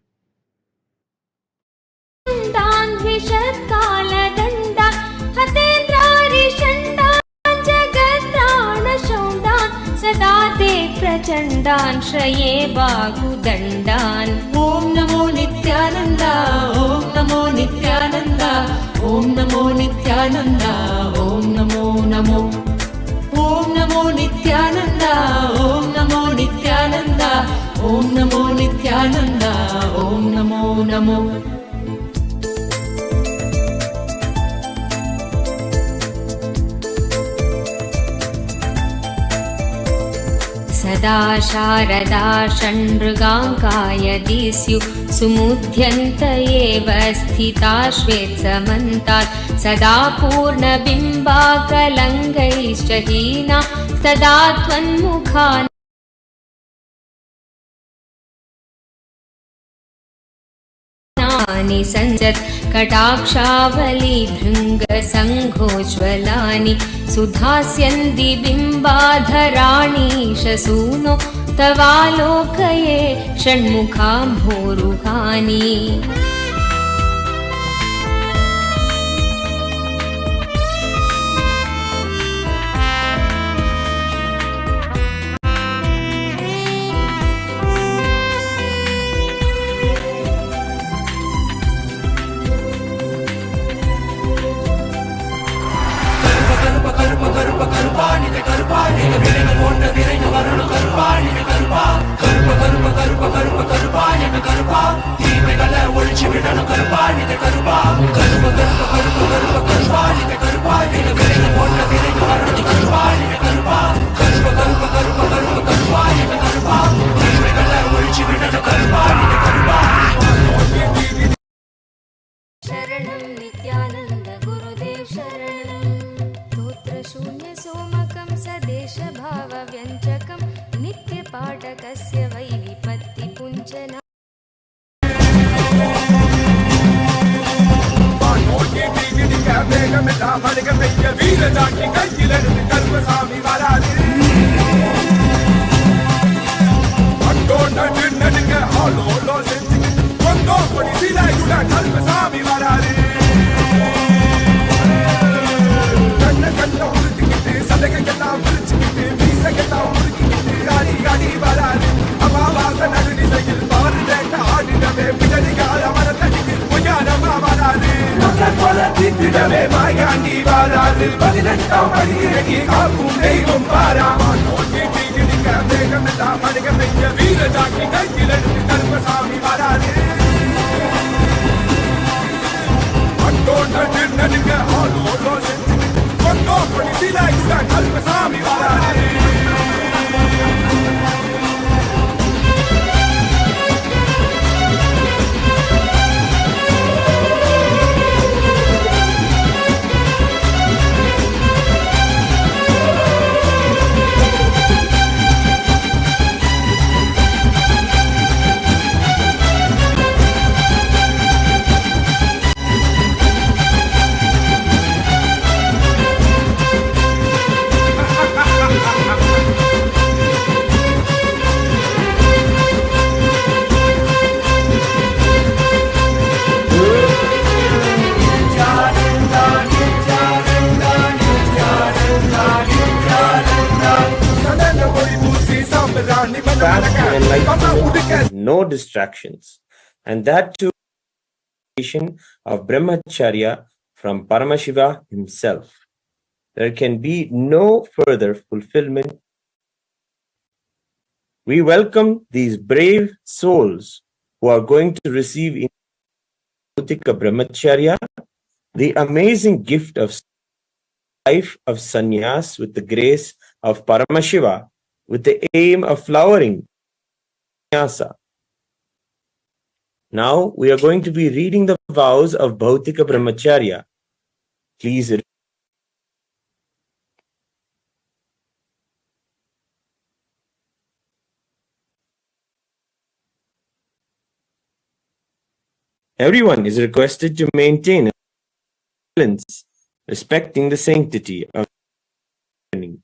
सदा ते प्रचण्डान् श्रये बाहुदण्डान् ॐ नमो नित्यानन्द ॐ नमो नित्यानन्द ॐ नमो नित्यानन्द ॐ नमो नमो ॐ नमो नित्यानन्द ॐ नमो नित्यानन्द ॐ नमो नित्यानन्द ॐ नमो नमो सदा शारदा षण्मृगाङ्काय दिस्यु सुमुध्यन्त एव स्थिता श्वेत्समन्तात् सदा पूर्णबिम्बाकलङ्गैश्च हीना सदा त्वन्मुखान् मुखानि सञ्जत् कटाक्षावली भृङ्गसङ्घोज्ज्वलानि सुधास्यन्ति बिम्बाधराणि शसूनो तवालोकये षण्मुखाम्भोरुहानि शरणं नित्यानन्द गुरुदेव शरणं स्तोत्रशून्य सोमकं सदेशभावव्यञ्जकं नित्यपाठकस्य वैलिपत्तिपुञ्जना No distractions, and that too of brahmacharya from Paramashiva himself. There can be no further fulfillment. We welcome these brave souls who are going to receive in Bhautika Brahmacharya the amazing gift of life of sannyas with the grace of Paramashiva, with the aim of flowering sannyasa. Now we are going to be reading the vows of Bhautika Brahmacharya. Please read. Everyone is requested to maintain silence, respecting the sanctity of learning.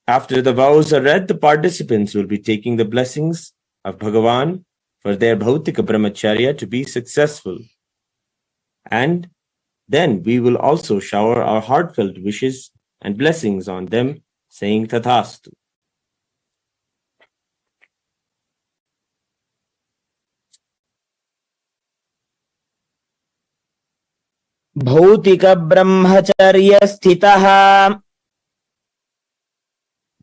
After the vows are read, the participants will be taking the blessings of Bhagavan for their Bhautika Brahmacharya to be successful. And then we will also shower our heartfelt wishes and blessings on them, saying Tathastu. Bhautika Brahmacharya Sthitaha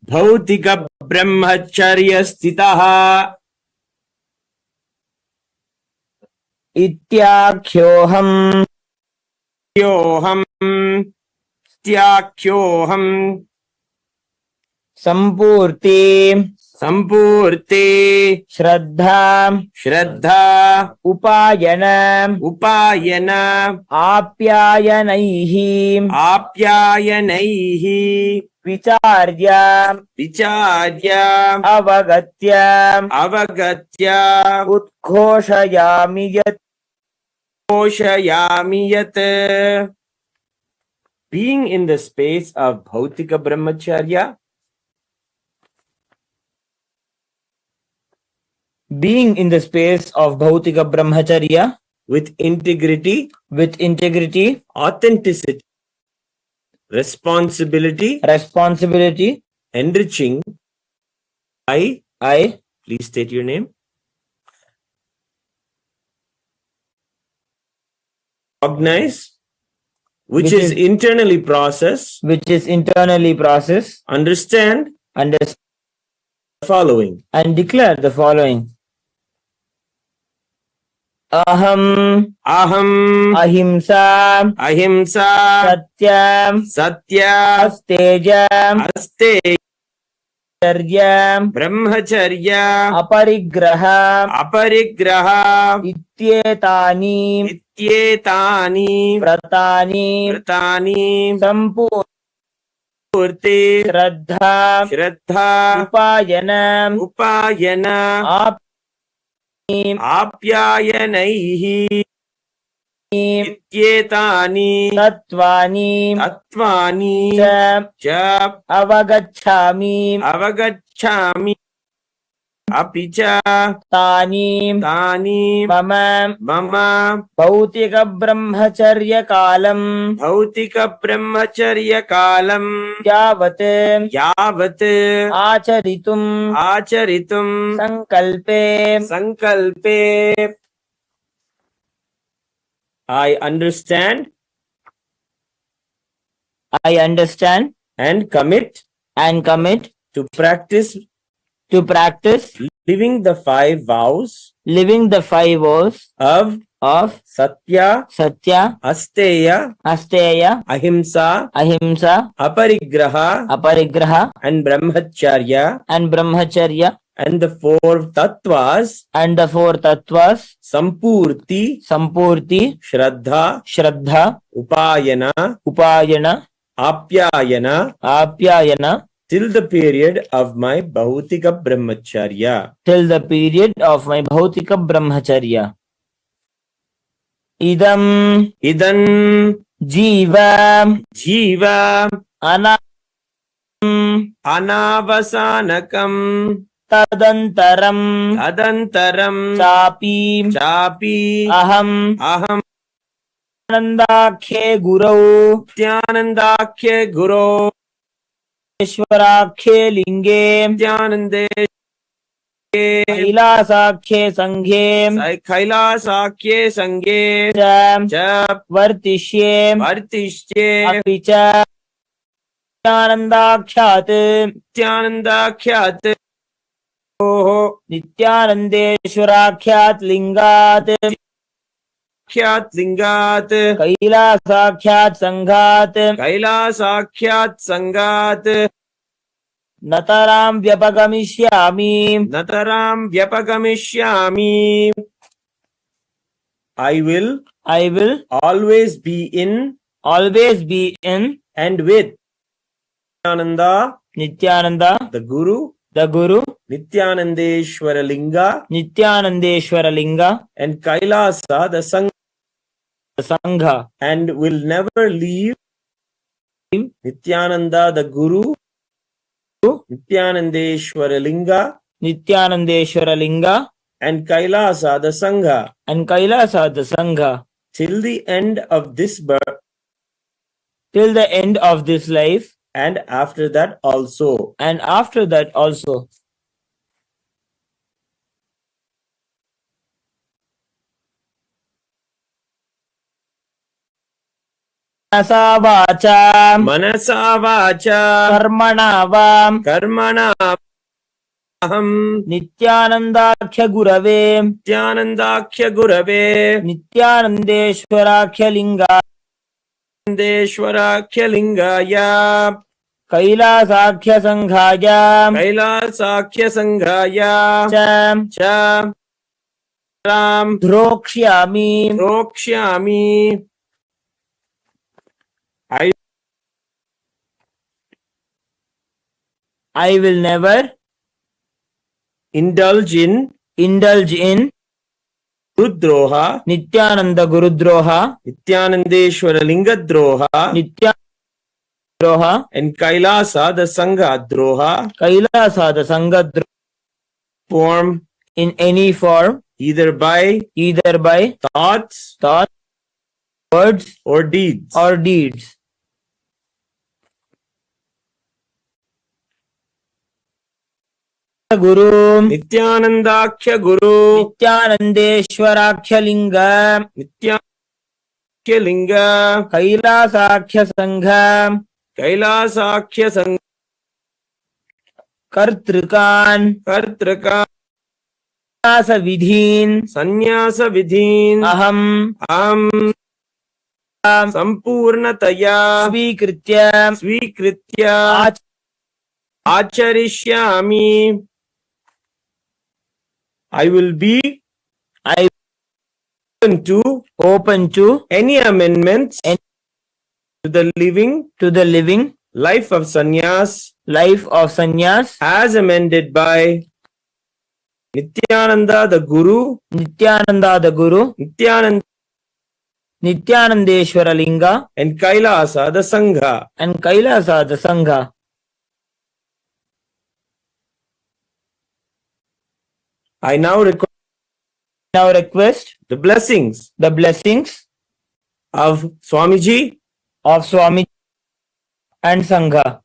Bhautika Brahmacharya Sthitaha Ityakyoham Styakhyoham Sampurti Shraddha Upayana Apyayanaihi विचार्य अवगत्य उद्घोषयामि यत् being in the space of bhautika brahmacharya, with integrity, authenticity, responsibility, enriching. I please state your name. Recognize, which is internally processed, understand the following, and declare the following. Aham ahimsa satyam astejam brahmacharya aparigraha ityetani pratani sampurti shraddha upayana आप्यायनैः इत्येतानि तत्त्वानि च अवगच्छामि अपि च तानि मम भौतिक ब्रह्मचर्यकालं यावत् आचरितुं संकल्पे I understand and commit to practice living the five vows of satya, asteya, ahimsa, aparigraha, and brahmacharya, and the four tattvas, sampurti, shraddha, upayana, apyayana, till the period of my bhautika brahmacharya. Idam jiva anavasanakam tadantaram chapi aham nityanandakhe gurau ईश्वराख्ये लिंगे नित्यानंदे कैलासाख्ये संघे च वर्तिष्ये अपि च नित्यानंदाख्यात नित्यानंदेश्वराख्यात लिंगात कैलासाख्यात संघात नतरां व्यपगमिष्यामि I will always be in and with Nityananda the Guru Nityanandeshwara Linga and Kailasa the Sangha, and will never leave Nityananda the Guru Nityanandeshwara Linga and Kailasa the Sangha till the end of this birth, till the end of this life, and after that also. मनसा वाचा कर्मणा अहम नित्यानंदाख्य गुरवे नित्यानंदेश्वराख्य लिंगाय कैलासाख्य संघाय च Ram ध्रोक्ष्यामि I will never indulge in Gurudroha, Nityananda Gurudroha, Nityanandeshwara Lingadroha, Droha, and Kailasa the Sangha Droha, Kailasa the Sangha form in any form, either by thoughts, words, or deeds. Guru Nityanandakhya Guru, Nityanandeshwarakhya Linga, Nityakhya Linga, Kailasakhya Sangha, Kailasakhya Sangha, Kartrikan, Sanyasa Vidhin, Aham Sampurnataya Svikritya Acharishyami. I will be open to any amendments to the living life of sannyas as amended by Nityananda the Guru, Nityanandeshwara Linga, and Kailasa the Sangha. I now request the blessings of Swamiji and Sangha.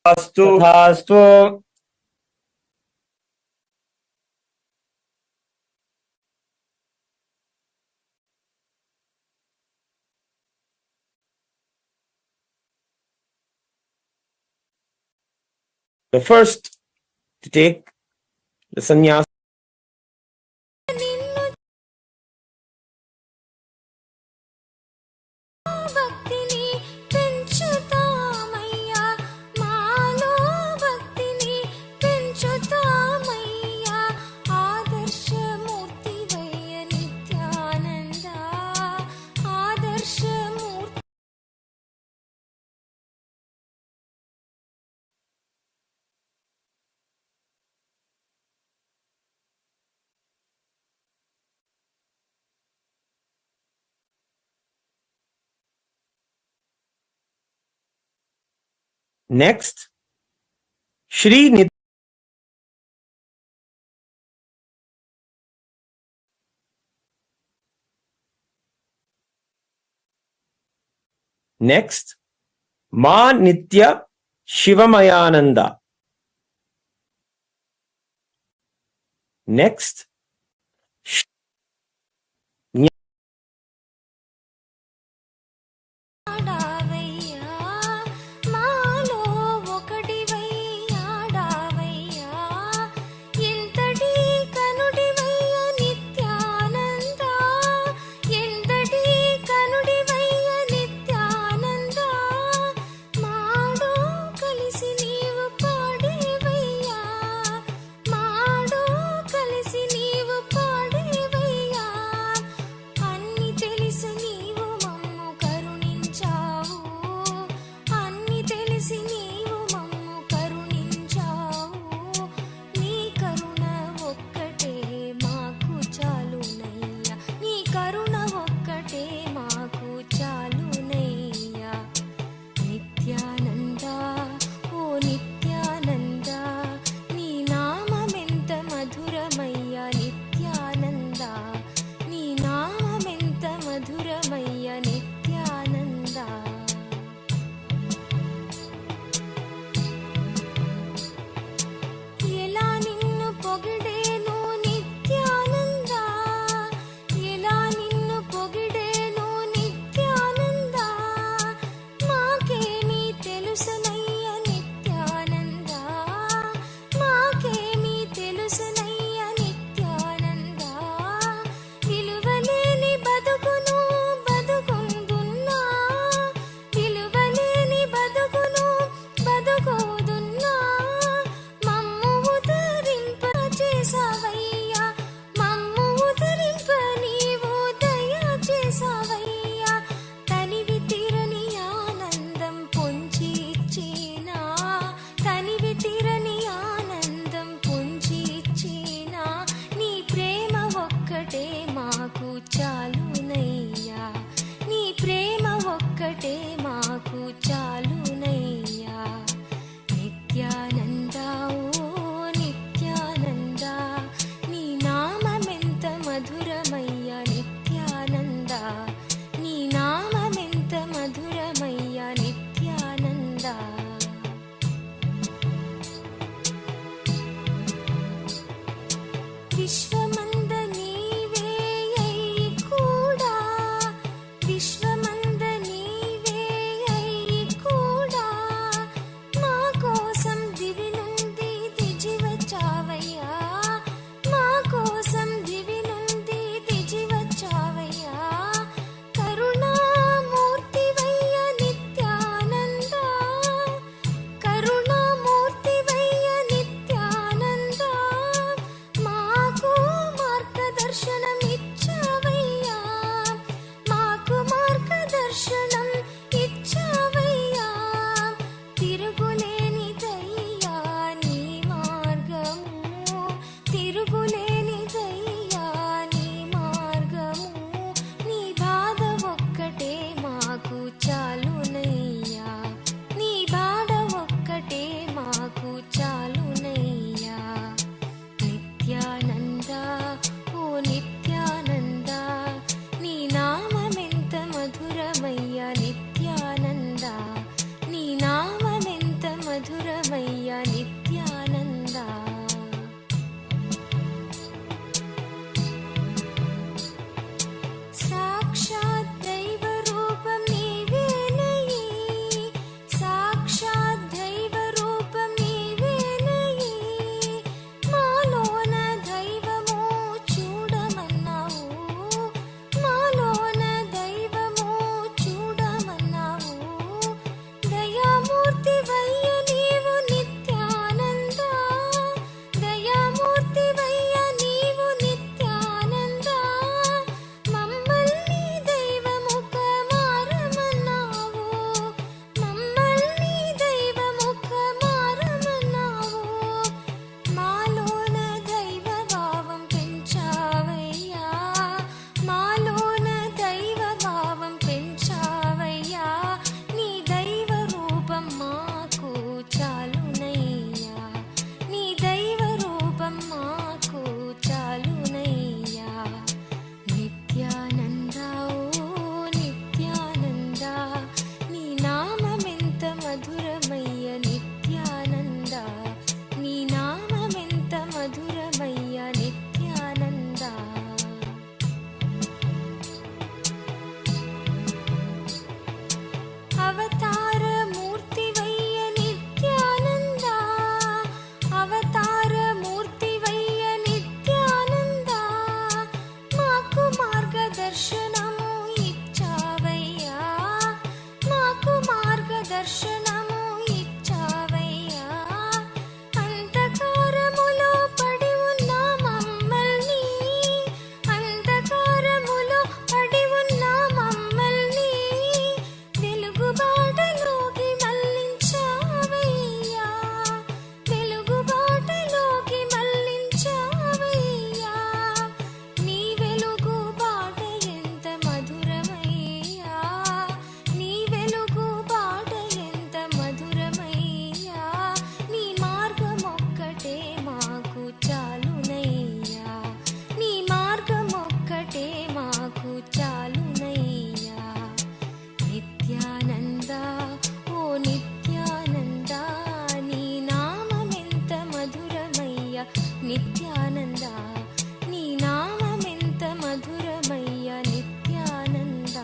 Tathastu. The first to take the sannyas. Next, Shri Nityananda. Next, Ma Nitya Shivamayananda. Next, చాలునయ్యా, నీ ప్రేమ ఒక్కటే మాకు చాలునయ్యా. నిత్యానంద ఓ నిత్యానంద, నీ నామమెంత మధురమయ్యా నిత్యానంద, నీ నామమెంత మధురమయ్యా నిత్యానంద. విశ్వమంద నీవే అయి కూడా, విశ్వమంద నీవే అయి కూడా, మా కోసం దివి నుండి దిగి వచ్చావయ్యా, మా కోసం దివి నుండి దిగి వచ్చావయ్యా. కరుణామూర్తివయ్య నిత్యానంద, కరుణామూర్తివయ్య నిత్యానంద, మాకు మార్గదర్శనం ఇచ్చావయ్యా, మాకు మార్గదర్శనం ఇచ్చావయ్యా. తిరుగులేనిదయ్యా నీ మార్గము, తిరుగులేనిదయ్యా నీ మార్గము, నీ బాధ ఒక్కటే మాకు చాలునయ్యా, నీ బాధ ఒక్కటే మాకు చాలునయ్యా. నిత్యానంద ఓ నిత్యానంద, నీ నామమెంత మధురమయ్యా నిత్యానంద, నీ నామమెంత మధురమయ్యా నిత్యానంద. సాక్షాత్ దైవ రూపం నీవేనయి, సాక్షాత్ దైవ రూపం నీవేనయి, మాలోన దైవము చూడమన్నావు, మాలోన దైవము చూడమన్నావు. దయామూర్తివయ్య నీవు నిత్యానంద, దయామూర్తివయ్య నీవు నిత్యానంద, మమ్మల్ని దైవముఖ మారమన్నావు, మమ్మల్ని దైవముఖ మారమన్నావు. మాలోన దైవ భావం పెంచావయ్యా, మాలోన దైవ భావం పెంచావయ్యా. నీ దైవ రూపం మాకు చాలునయ్యా, నీ దైవ రూపం మాకు చాలునయ్యా. నిత్యానంద ఓ నిత్యానంద, నీ నామమెంత మధురమయ్య నిత్యానంద, నీ నామమెంత మధురమయ్య నిత్యానంద. అవతార మూర్తివయ్య నిత్యానంద, అవతార మూర్తివయ్య నిత్యానంద, మాకు మార్గదర్శనము ఇచ్చావయ్యా, మాకు మార్గదర్శనము ఇచ్చావయ్యా. అంధకారములో పడి ఉన్న మమ్మల్ని, అంధకారములో పడి ఉన్న మమ్మల్ని వెలుగు బాటలోకి మళ్ళించావయ్యా, వెలుగు బాటలోకి మళ్ళించావయ్యా. నీ వెలుగు బాట ఎంత మధురమయ్యా, నీ వెలుగు బాట ఎంత మధురమయ్యా. నీ మార్గం ఒక్కటే మాకు చాలునయ్యా, నీ మార్గం ఒక్కటే మాకు చాలునయ్యా. నిత్యానంద ఓ నిత్యానంద, నీ నామమెంత మధురమయ్యా నిత్యానంద, నీ నామమెంత మధురమయ్యా నిత్యానంద.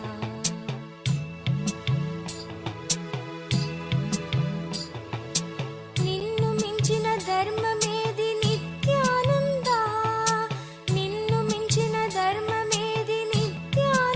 నిన్ను మించిన ధర్మమేది నిత్యానంద, నిన్ను మించిన ధర్మమేది Nityananda,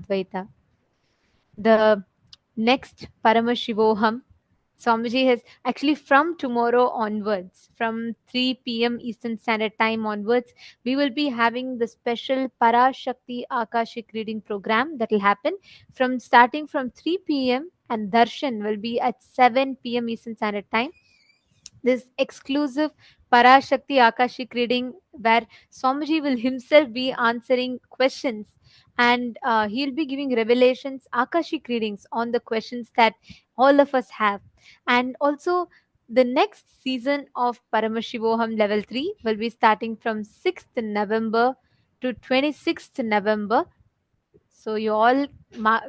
Paramadvaita. The next Paramashivoham, Swamiji has actually from tomorrow onwards, from 3 p.m. Eastern Standard Time onwards, we will be having the special Parashakti Akashik reading program that will happen from starting from 3 p.m. and Darshan will be at 7 p.m. Eastern Standard Time. This exclusive Parashakti Akashik reading where Swamiji will himself be answering questions and he'll be giving revelations, Akashik readings on the questions that all of us have. And also, the next season of Paramashivoham Level 3 will be starting from 6th November to 26th November. So you all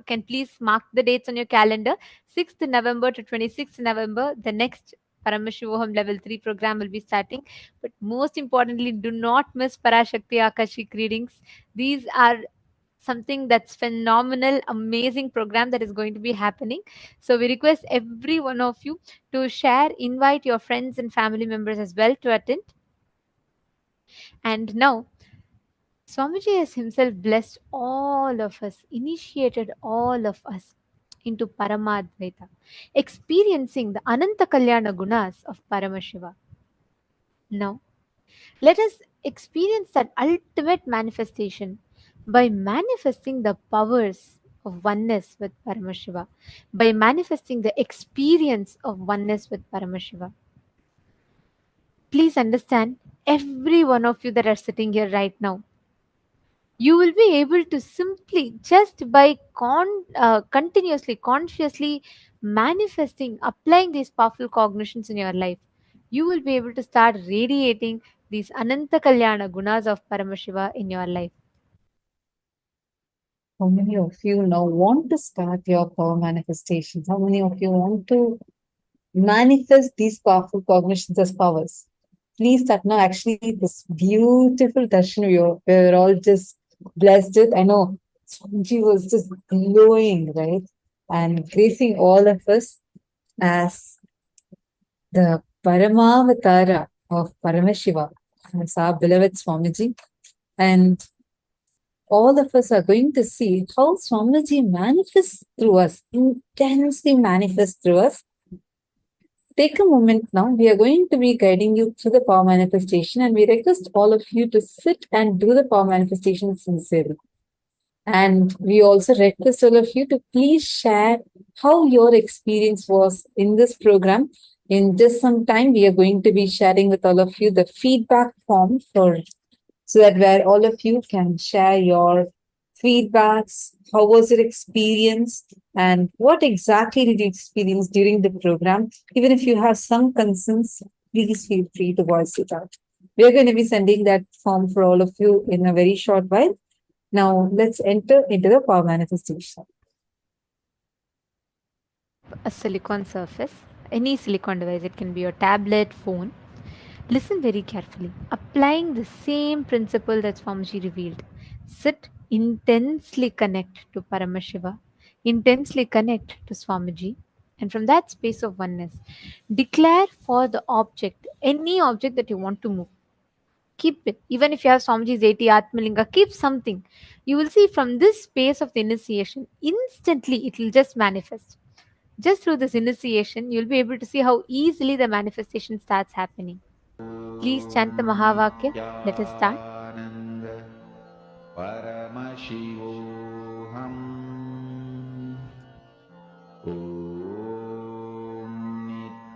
can please mark the dates on your calendar. 6th November to 26th November, the next Paramashivoham Level 3 program will be starting. But most importantly, do not miss Parashakti Akashik readings. These are something that's phenomenal, amazing program that is going to be happening. So we request every one of you to share, invite your friends and family members as well to attend. And now Swamiji has himself blessed all of us, initiated all of us into Paramadvaita, experiencing the Ananta Kalyana gunas of Paramashiva. Now, let us experience that ultimate manifestation by manifesting the powers of oneness with Paramashiva, by manifesting the experience of oneness with Paramashiva. Please understand, every one of you that are sitting here right now, you will be able to simply just by continuously consciously manifesting applying these powerful cognitions in your life, you will be able to start radiating these ananta kalyana gunas of Paramashiva in your life. How many of you now want to start your power manifestations? How many of you want to manifest these powerful cognitions as powers? Please start now. Actually, this beautiful darshan, we're all just blessed with. I know Swamiji was just glowing, right? And gracing all of us as the Paramavatara of Paramashiva, as our beloved Swamiji. And all of us are going to see how Swamiji manifests through us, intensely manifests through us. Take a moment now. We are going to be guiding you through the power manifestation, and we request all of you to sit and do the power manifestation sincerely. And we also request all of you to please share how your experience was in this program. In just some time, we are going to be sharing with all of you the feedback form so that where all of you can share your feedbacks, how was your experience, and what exactly did you experience during the program. Even if you have some concerns, please feel free to voice it out. We are going to be sending that form for all of you in a very short while. Now, let's enter into the power manifestation. A silicon surface, any silicon device, it can be your tablet, phone. Listen very carefully, applying the same principle that Swamiji revealed. Sit, intensely connect to Paramashiva, intensely connect to Swamiji, and from that space of oneness, declare for the object, any object that you want to move. Keep it. Even if you have Swamiji's 80 Atmalinga, keep something. You will see from this space of the initiation, instantly it will just manifest. Just through this initiation, you'll be able to see how easily the manifestation starts happening. Please chant the Mahavakya. Let us start. Paramashivoham. Om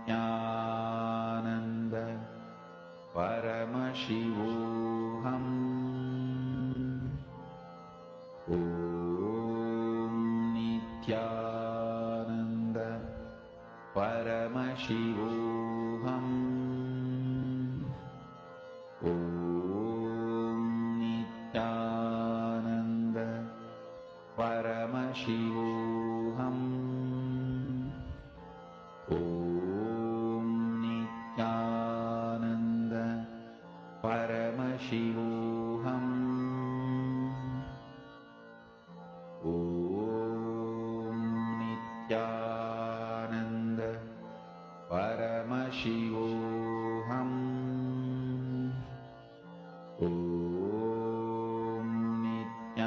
Nityananda Paramashivoham. Om Nityananda Paramashivoham. Om Nityananda Paramashivoham. Om Nityananda Paramashivoham. Om Nityananda Paramashivoham. Om Nityananda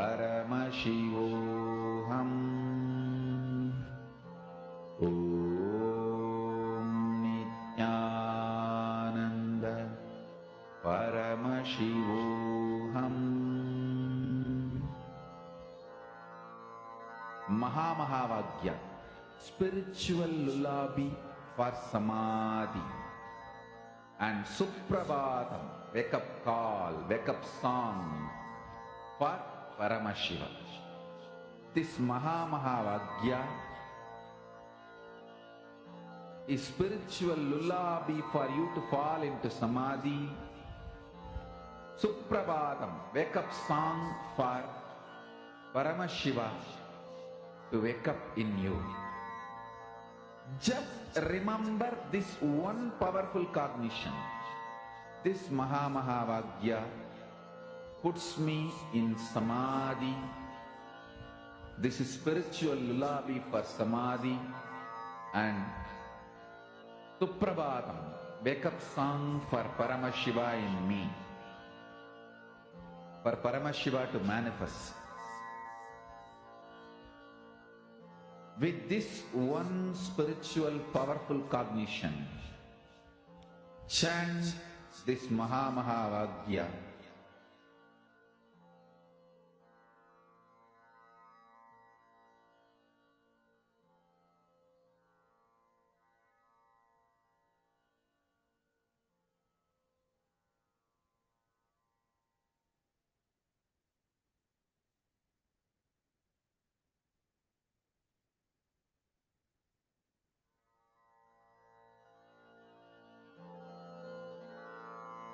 परमशिवोऽहम् ॐ नित्यानन्द परमशिवोऽहम् Mahamahavaagya, spiritual lullaby for samadhi, and Suprabhatam, wake up call, wake up song for Paramashiva. This Mahamahavaagya is spiritual lullaby for you to fall into samadhi. Suprabhatam, wake up song for Paramashiva to wake up in you. Just remember this one powerful cognition. This Mahamahavaagya puts me in samadhi. This is spiritual lullaby for samadhi, and Suprabhatam, wake up song for Paramashiva in me. For Paramashiva to manifest. With this one spiritual powerful cognition, chant this Mahamahavaagya.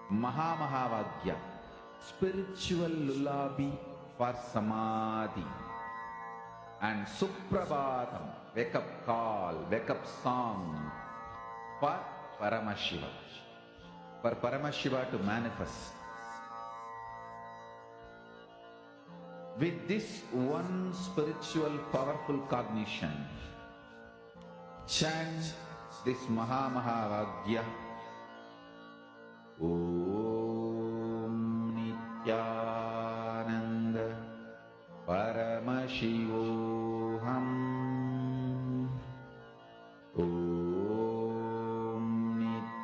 Mahamahavaagya, spiritual lullaby for samadhi, and Suprabhatam, wake up call, wake up song for Paramashiva. For Paramashiva to manifest. With this one spiritual powerful cognition, chant this Mahamahavaagya. Om Nityananda Paramashivoham. Om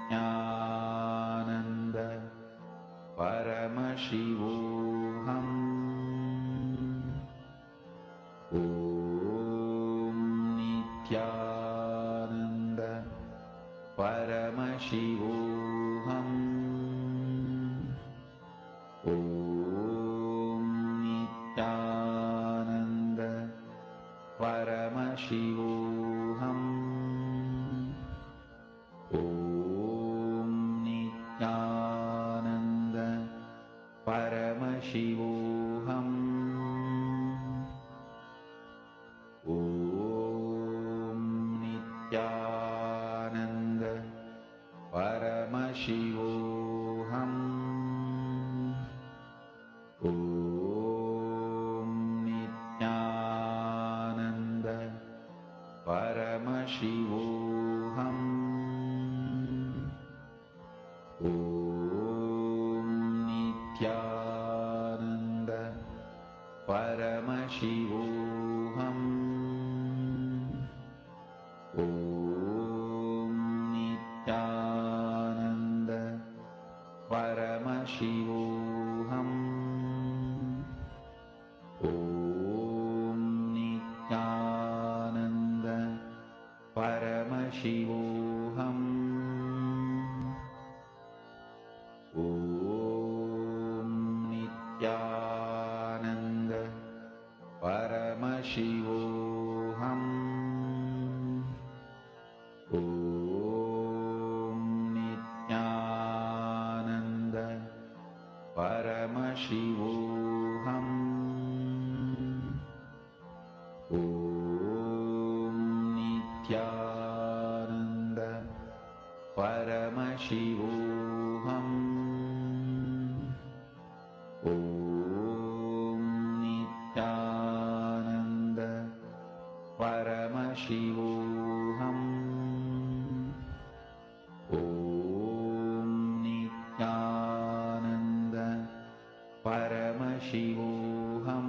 Nityananda Paramashivoham. Om Nityananda Paramashivoham. Om Nityananda Paramashivoham. Om Nityananda Paramashivoham. Om Nityananda Paramashivoham. Om Nityananda Paramashivoham. Om Nityananda Paramashivoham. Om Nityananda Paramashivoham. Om Nityananda Paramashivoham. Om Nityananda Paramashivoham. Om Nityananda Paramashivoham. Om Nityananda Paramashivoham. Om Nityananda Paramashivoham. Om Nityananda Paramashivoham.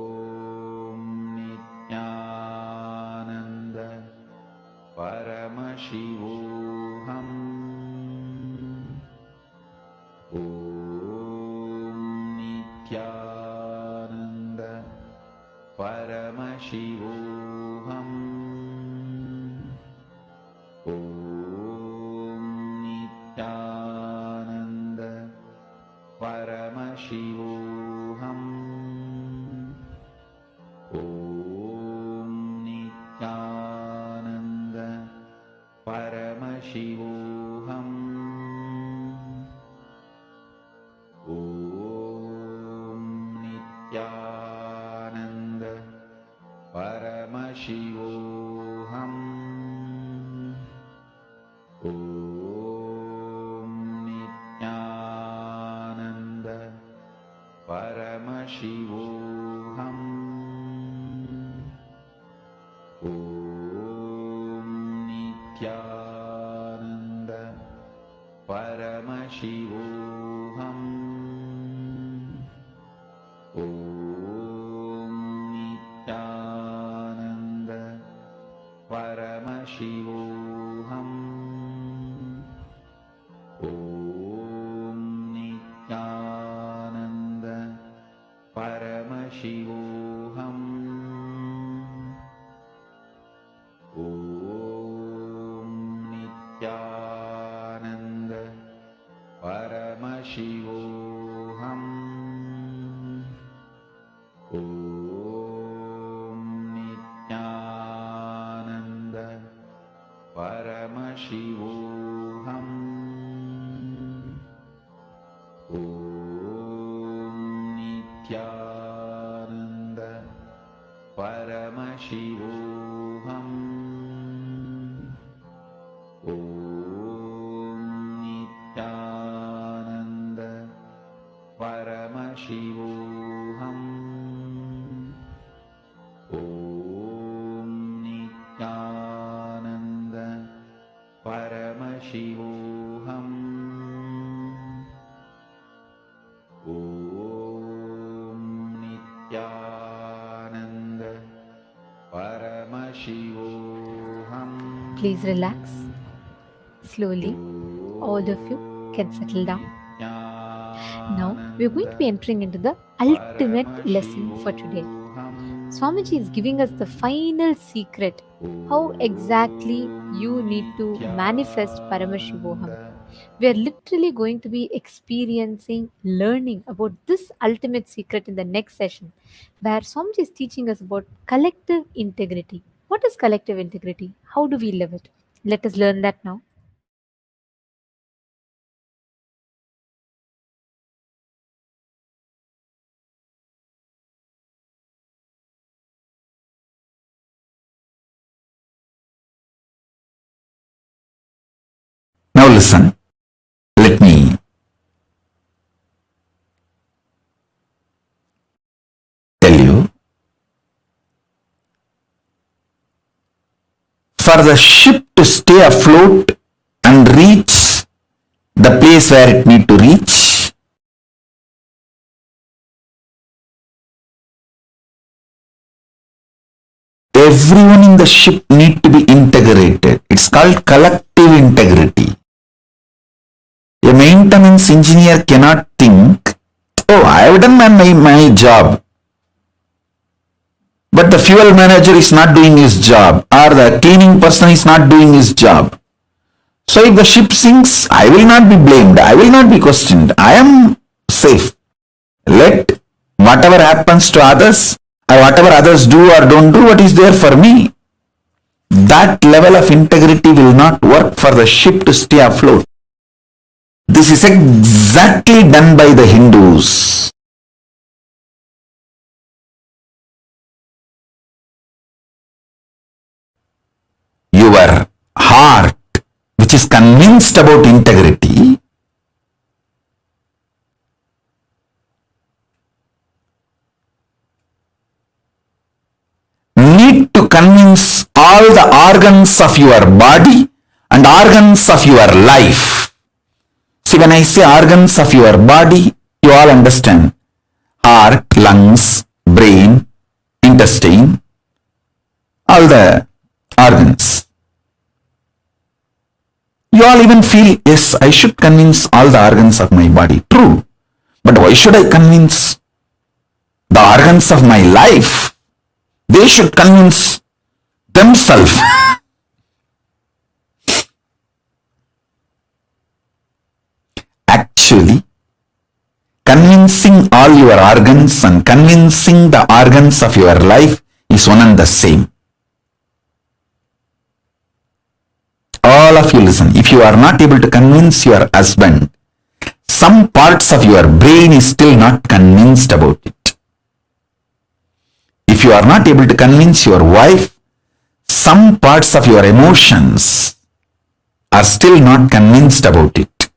परमशिवोऽहम् ॐ नित्यानन्द परमशिवोऽहम् ॐ नित्यानन्द परमशिवोऽहम् ॐ नित्यानन्द परमशिवोऽहम् ॐ नित्यानन्द परमशिवोऽहम् ॐ नित्यानन्द परमशिवोऽहम् ॐ नित्यानन्द परमशिवोऽहम् ॐ नित्यानन्द परमशिवोऽहम् ॐ नित्यानन्द परमशिवोऽहम् ॐ नित्यानन्द परमशिवोऽहम् ॐ नित्यानन्द परमशिवोऽहम् ॐ नित्यानन्द परमशिवोऽहम् ॐ नित्यानन्द परमशिवोऽहम् ॐ नित्यानन्द परमशिवोऽहम्. Please relax. Slowly, all of you can settle down. Now, we are going to be entering into the ultimate lesson for today. Swamiji is giving us the final secret how exactly you need to manifest Paramashivoham. We are literally going to be experiencing, learning about this ultimate secret in the next session, where Swamiji is teaching us about collective integrity. What is collective integrity? How do we live it? Let us learn that now. Now listen, let me tell you. For the ship to stay afloat and reach the place where it need to reach, everyone in the ship need to be integrated. It's called collective integrity. A maintenance engineer cannot think, oh, I have done my job, but the fuel manager is not doing his job, or the cleaning person is not doing his job. So if the ship sinks, I will not be blamed, I will not be questioned, I am safe. Let whatever happens to others, or whatever others do or don't do, what is there for me? That level of integrity will not work for the ship to stay afloat. This is exactly done by the Hindus. Your heart, which is convinced about integrity, need to convince all the organs of your body and organs of your life. See, when I say organs of your body, you all understand. Heart, lungs, brain, intestine, all the organs. You all even feel, yes, I should convince all the organs of my body. True. But why should I convince the organs of my life? They should convince themselves. Actually, convincing all your organs and convincing the organs of your life is one and the same. All of you listen. If you are not able to convince your husband, some parts of your brain is still not convinced about it. If you are not able to convince your wife, some parts of your emotions are still not convinced about it.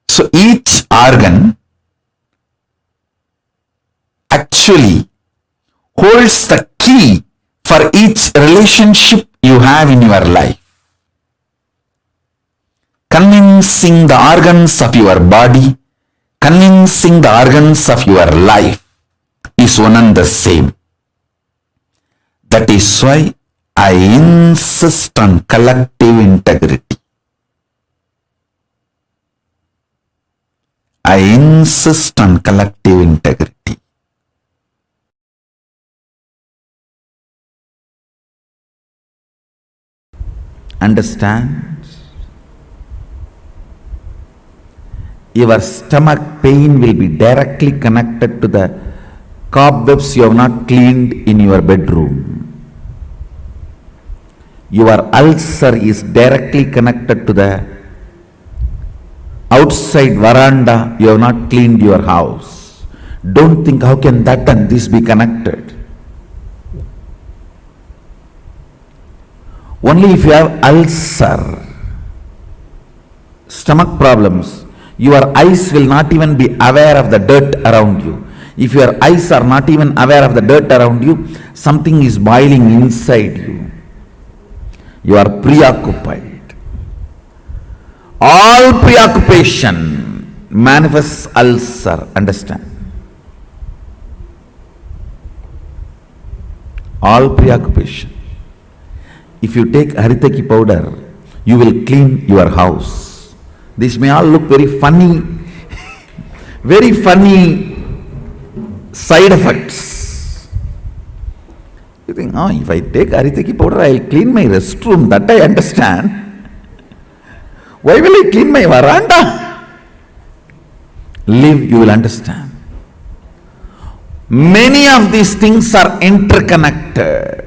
So each organ actually holds the key for each relationship you have in your life. Convincing the organs of your body, convincing the organs of your life is one and the same. That is why I insist on collective integrity. I insist on collective integrity. Understand? Your stomach pain will be directly connected to the cobwebs you have not cleaned in your bedroom. Your ulcer is directly connected to the outside veranda you have not cleaned your house. Don't think how can that and this be connected. Only if you have ulcer, stomach problems, your eyes will not even be aware of the dirt around you. If your eyes are not even aware of the dirt around you, something is boiling inside you. You are preoccupied. All preoccupation manifests ulcer. Understand? All preoccupation. If you take haritaki powder, you will clean your house. This may all look very funny, very funny side effects. You think, oh, if I take haritaki powder, I will clean my restroom. That I understand. Why will I clean my veranda? Live, you will understand. Many of these things are interconnected.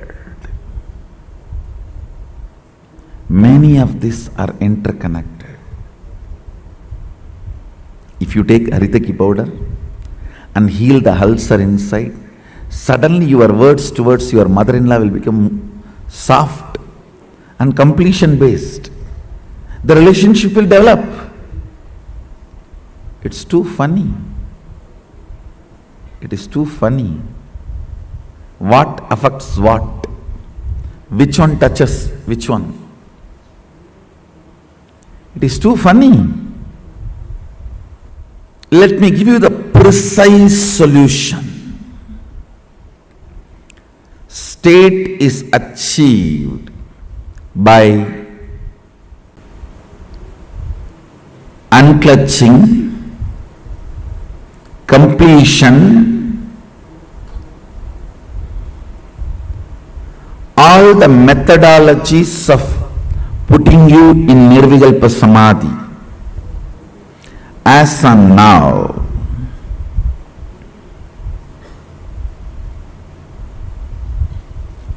Many of these are interconnected. If you take haritaki powder and heal the ulcer inside, suddenly your words towards your mother-in-law will become soft and completion based. The relationship will develop. It's too funny. It is too funny. What affects what? Which one touches which one? It is too funny. Let me give you the precise solution. State is achieved by unclutching, completion, all the methodologies of putting you in Nirvikalpa Samadhi. As on now,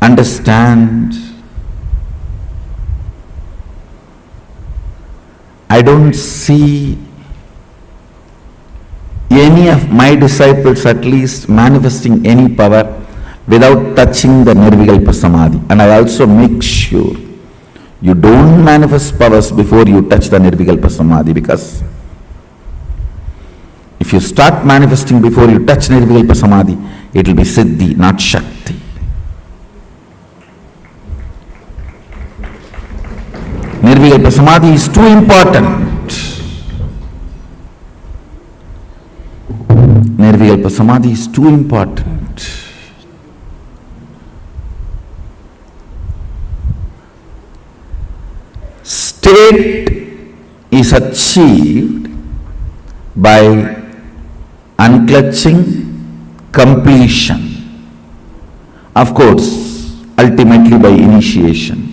understand, I don't see any of my disciples at least manifesting any power without touching the Nirvikalpa Samadhi. And I also make sure you don't manifest powers before you touch the Nirvikalpa Samadhi, because if you start manifesting before you touch Nirvikalpa Samadhi, it will be Siddhi, not Shakti. Nirvikalpa Samadhi is too important. Nirvikalpa Samadhi is too important. State is achieved by unclutching, completion. Of course, ultimately by initiation.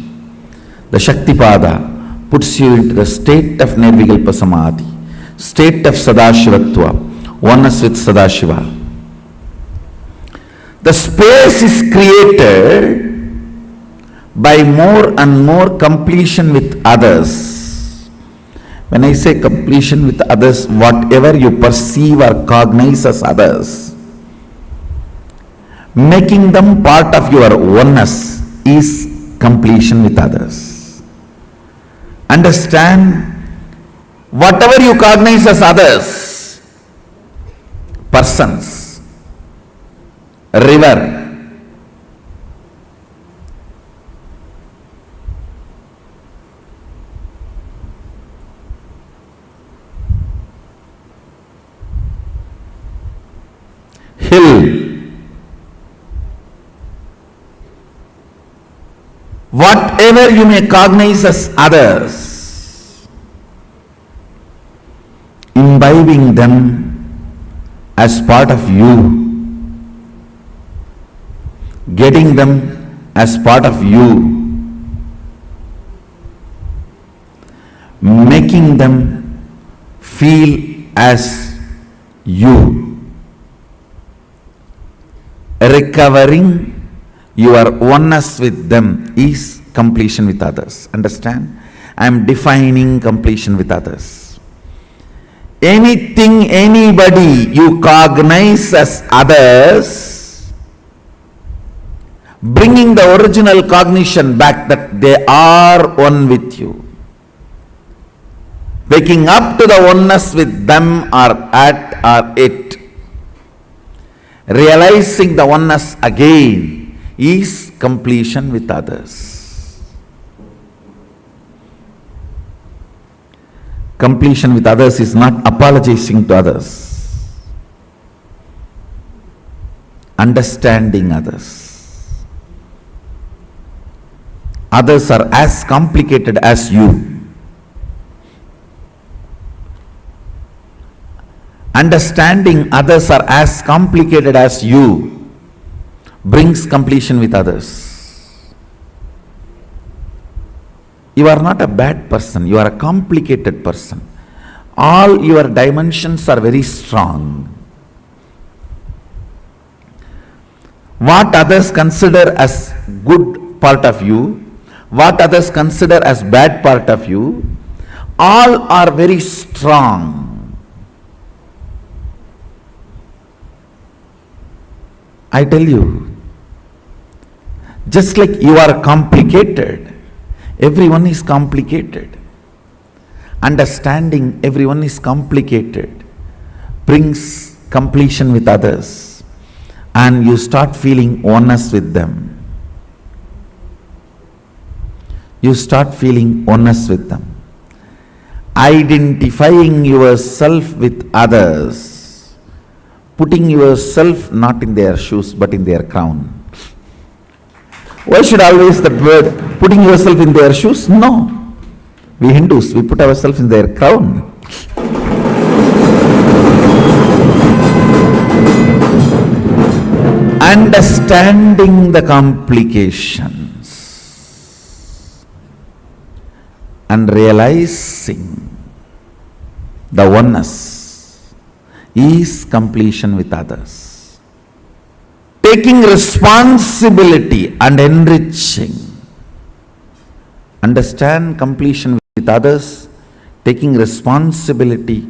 The Shaktipada puts you into the state of Nirvikalpa Samadhi, state of Sadashivatva, oneness with Sadashiva. The space is created by more and more completion with others. When I say completion with others, whatever you perceive or cognize as others, making them part of your oneness is completion with others. Understand, whatever you cognize as others, persons, river, hill, whatever you may cognize as others, imbibing them as part of you, getting them as part of you, making them feel as you, recovering your oneness with them is completion with others. Understand? I am defining completion with others. Anything, anybody you cognize as others, bringing the original cognition back that they are one with you, waking up to the oneness with them or at or it, realizing the oneness again is completion with others. Completion with others is not apologizing to others, understanding others. Others are as complicated as you. Understanding others are as complicated as you brings completion with others. You are not a bad person, you are a complicated person. All your dimensions are very strong. What others consider as good part of you, what others consider as bad part of you, all are very strong. I tell you, just like you are complicated, everyone is complicated. Understanding everyone is complicated brings completion with others, and you start feeling oneness with them. You start feeling oneness with them. Identifying yourself with others, putting yourself not in their shoes but in their crown. Why should always that word, putting yourself in their shoes? No. We Hindus, we put ourselves in their crown. Understanding the complications and realizing the oneness is completion with others. Taking responsibility and enriching. Understand completion with others, taking responsibility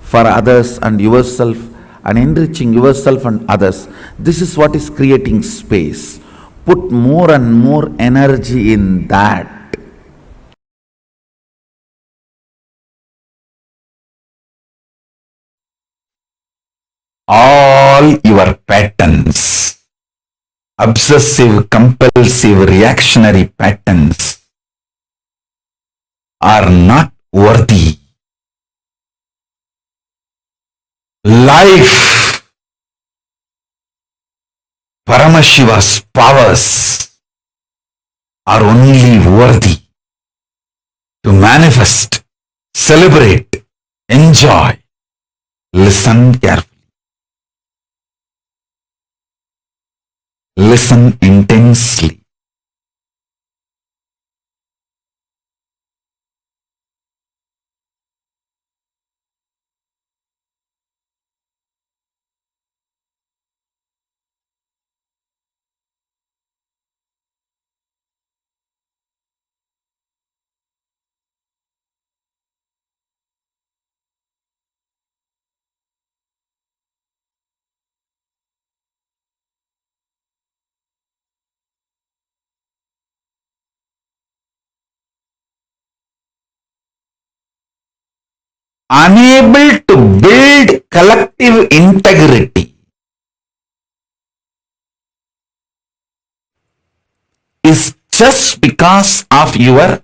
for others and yourself, and enriching yourself and others. This is what is creating space. Put more and more energy in that. All your patterns, obsessive, compulsive, reactionary patterns, are not worthy. Life, Paramashiva's powers are only worthy to manifest, celebrate, enjoy. Listen carefully. Listen intensely. Unable to build collective integrity is just because of your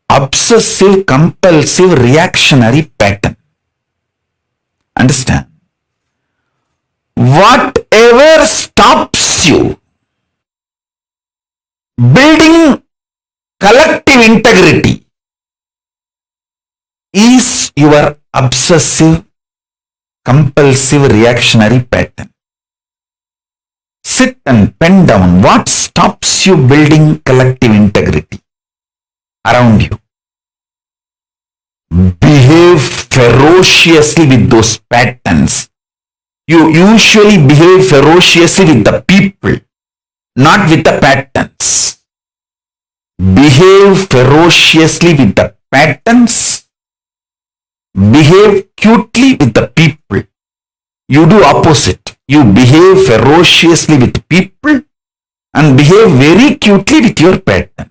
obsessive compulsive reactionary pattern. Understand? Whatever stops you building collective integrity is your obsessive compulsive reactionary pattern. Sit and pen down what stops you building collective integrity around you. Behave ferociously with those patterns. You usually behave ferociously with the people, not with the patterns. Behave ferociously with the patterns. Behave cutely with the people. You do opposite. You behave ferociously with people and behave very cutely with your patterns.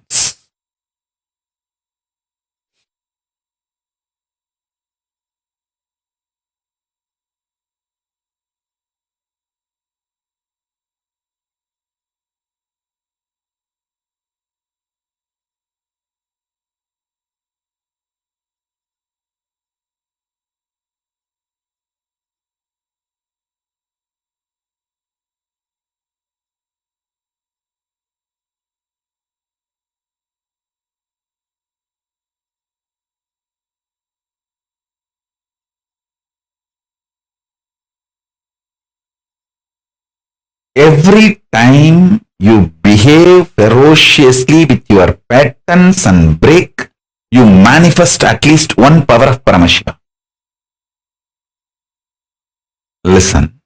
Every time you behave ferociously with your patterns and break, you manifest at least one power of Paramashiva. Listen.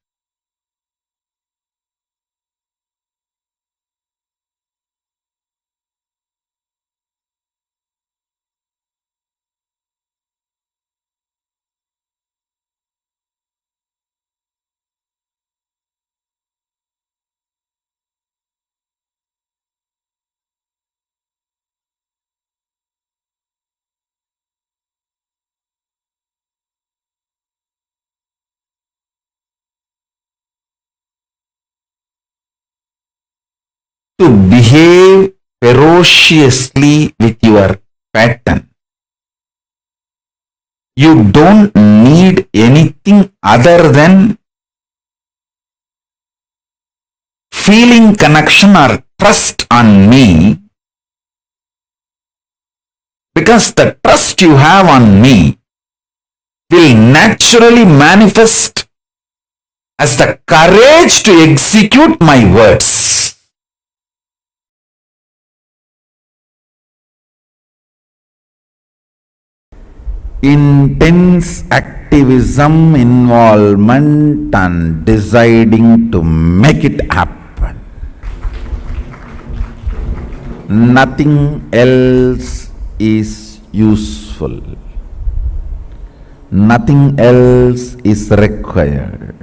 To behave ferociously with your pattern, you don't need anything other than feeling connection or trust on me, because the trust you have on me will naturally manifest as the courage to execute my words. Intense activism, involvement, and deciding to make it happen. Nothing else is useful. Nothing else is required.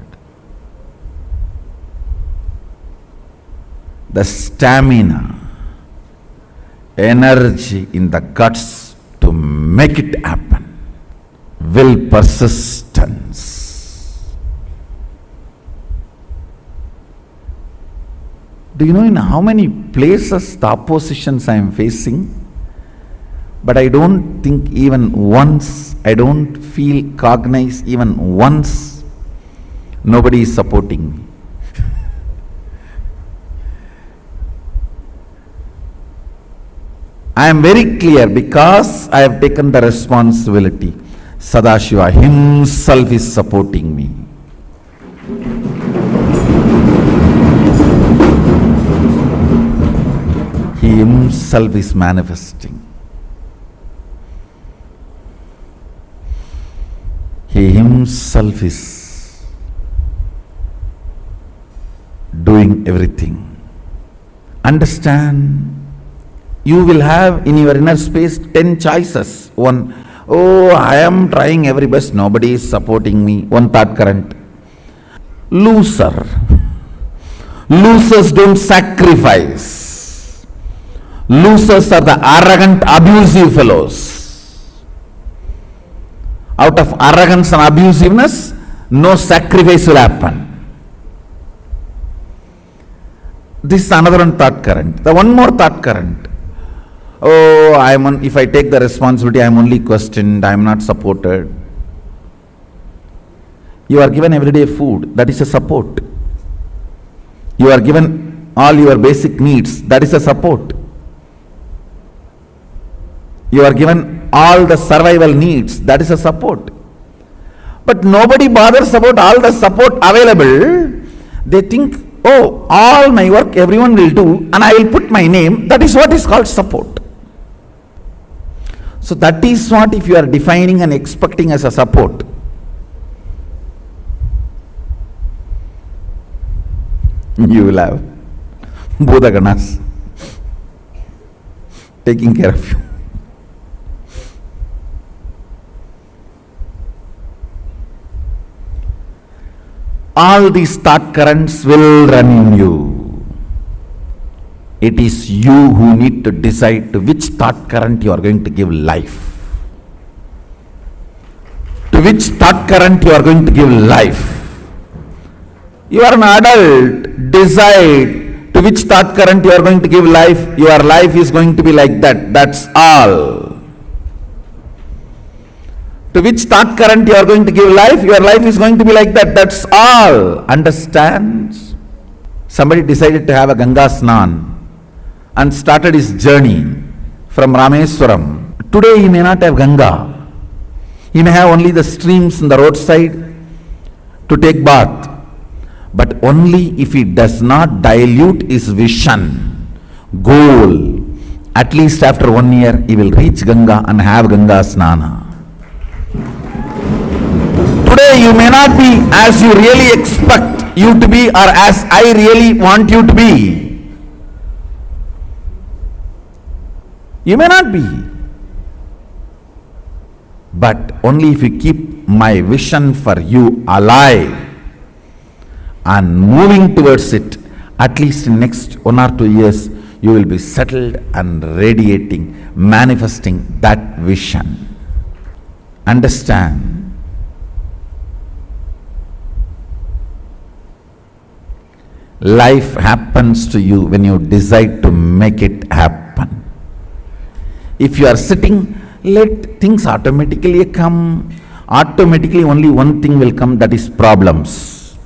The stamina, energy in the guts to make it happen. Will, persistence. Do you know in how many places the oppositions I am facing? But I don't think even once, I don't feel cognized even once, nobody is supporting me. I am very clear because I have taken the responsibility. Sadashiva himself is supporting me. He himself is manifesting. He himself is doing everything. Understand, you will have in your inner space 10 choices. One, oh, I am trying every best, nobody is supporting me. One thought current. Loser. Losers don't sacrifice. Losers are the arrogant, abusive fellows. Out of arrogance and abusiveness, no sacrifice will happen. This is another one thought current. The one more thought current. Oh, if I take the responsibility, I am only questioned, I am not supported. You are given everyday food, that is a support. You are given all your basic needs, that is a support. You are given all the survival needs, that is a support. But nobody bothers about all the support available. They think, oh, all my work everyone will do and I will put my name, that is what is called support. So that is what if you are defining and expecting as a support. You will have Bodhaganas taking care of you. All these thought currents will run in you. It is you who need to decide to which thought current you are going to give life. To which thought current you are going to give life. You are an adult, decide to which thought current you are going to give life. Your life is going to be like that, that's all. To which thought current you are going to give life, your life is going to be like that, that's all. Understand? Somebody decided to have a Ganga Snan and started his journey from Rameswaram. Today he may not have Ganga. He may have only the streams in the roadside to take bath. But only if he does not dilute his vision, goal, at least after 1 year he will reach Ganga and have Ganga Snana. Today you may not be as you really expect you to be or as I really want you to be. You may not be. But only if you keep my vision for you alive and moving towards it, at least in next 1 or 2 years, you will be settled and radiating, manifesting that vision. Understand? Life happens to you when you decide to make it happen. If you are sitting, let things automatically come. Automatically only one thing will come, that is problems.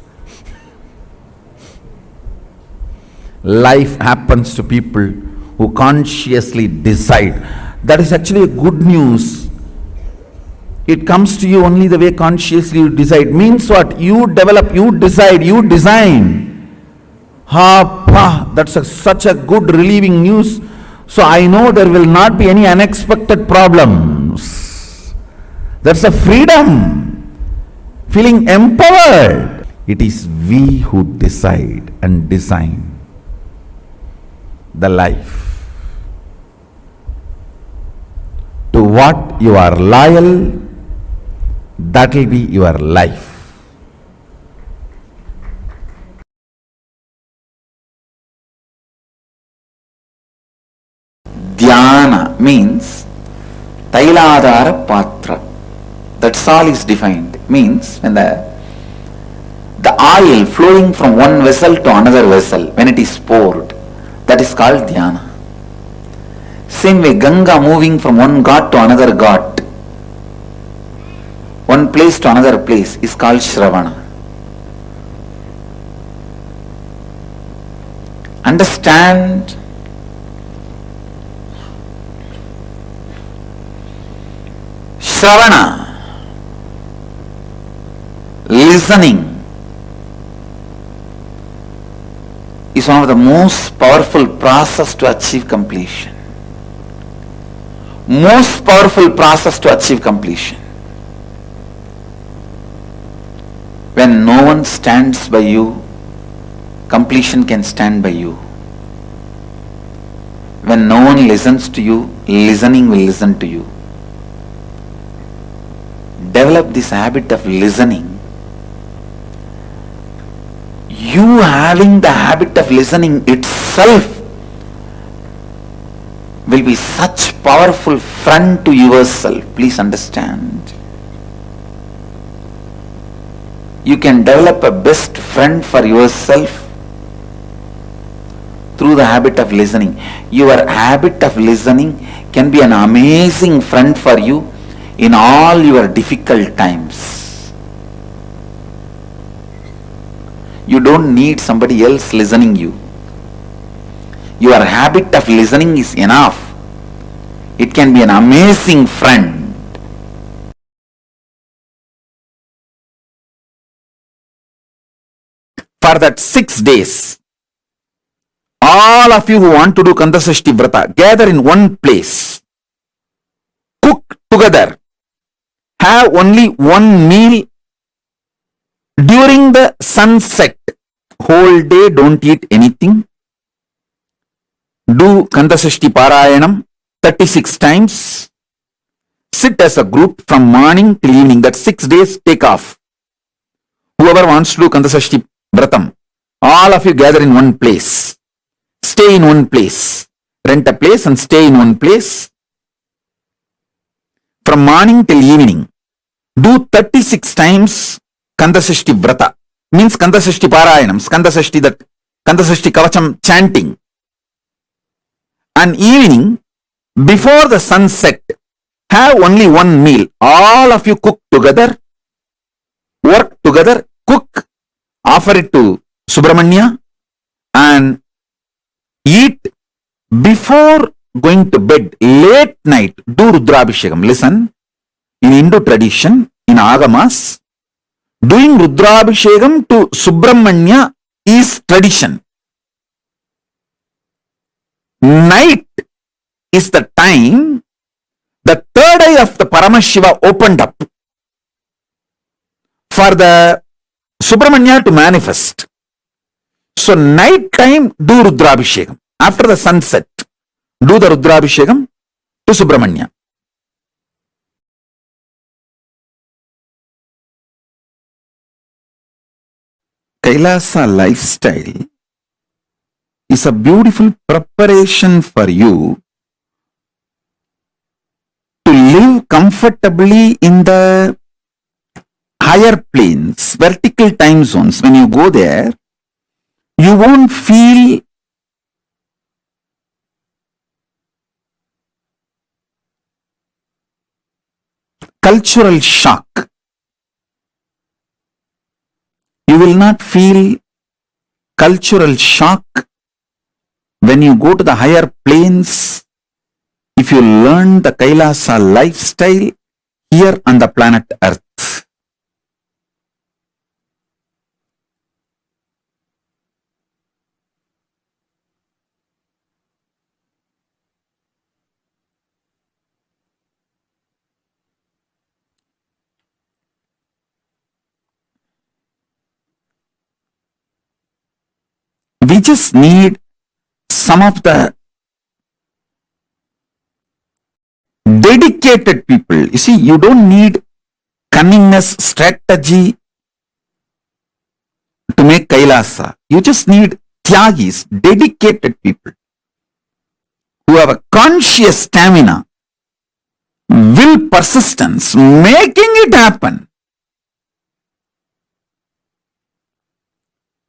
Life happens to people who consciously decide. That is actually a good news. It comes to you only the way consciously you decide. Means what? You develop, you decide, you design. That's such a good relieving news. So I know there will not be any unexpected problems. That's a freedom. Feeling empowered. It is we who decide and design the life. To what you are loyal, that will be your life. Dhyana means Tailadhara Patra. That's all is defined. Means when the oil flowing from one vessel to another vessel, when it is poured, that is called dhyana. Same way, Ganga moving from one ghat to another ghat, one place to another place, is called Shravana. Understand? Shravana, listening, is one of the most powerful process to achieve completion. Most powerful process to achieve completion. When no one stands by you, completion can stand by you. When no one listens to you, listening will listen to you. Develop this habit of listening. You having the habit of listening itself will be such powerful friend to yourself. Please understand. You can develop a best friend for yourself through the habit of listening. Your habit of listening can be an amazing friend for you in all your difficult times. You don't need somebody else listening you. Your habit of listening is enough. It can be an amazing friend. For that 6 days, all of you who want to do Kandasashti Vrata, gather in one place. Cook together. Have only one meal during the sunset. Whole day don't eat anything. Do Kandasashti Parayanam 36 times. Sit as a group from morning till evening. That 6 days take off. Whoever wants to do Kandasashti Vratam, all of you gather in one place. Stay in one place. Rent a place and stay in one place. From morning till evening. Do 36 times Kandasashti Vrata. Means Kandasashti Parayanam. Kandasashti Kavacham chanting. And evening, before the sunset, have only one meal. All of you cook together. Work together. Cook. Offer it to Subramanya. And eat before going to bed. Late night, do Rudrabhishekam. Listen, in Hindu tradition, in Agamas, doing Rudrabhishekam to Subramanya is tradition. Night is the time the third eye of the Paramashiva opened up for the Subramanya to manifest. So night time, do Rudrabhishekam. After the sunset, do the Rudrabhishekam to Subramanya. Kailasa lifestyle is a beautiful preparation for you to live comfortably in the higher planes, vertical time zones. When you go there, you won't feel cultural shock. You will not feel cultural shock when you go to the higher planes if you learn the Kailasa lifestyle here on the planet Earth. We just need some of the dedicated people. You see, you don't need cunningness, strategy to make Kailasa. You just need Tyagis, dedicated people who have a conscious stamina, will, persistence, making it happen.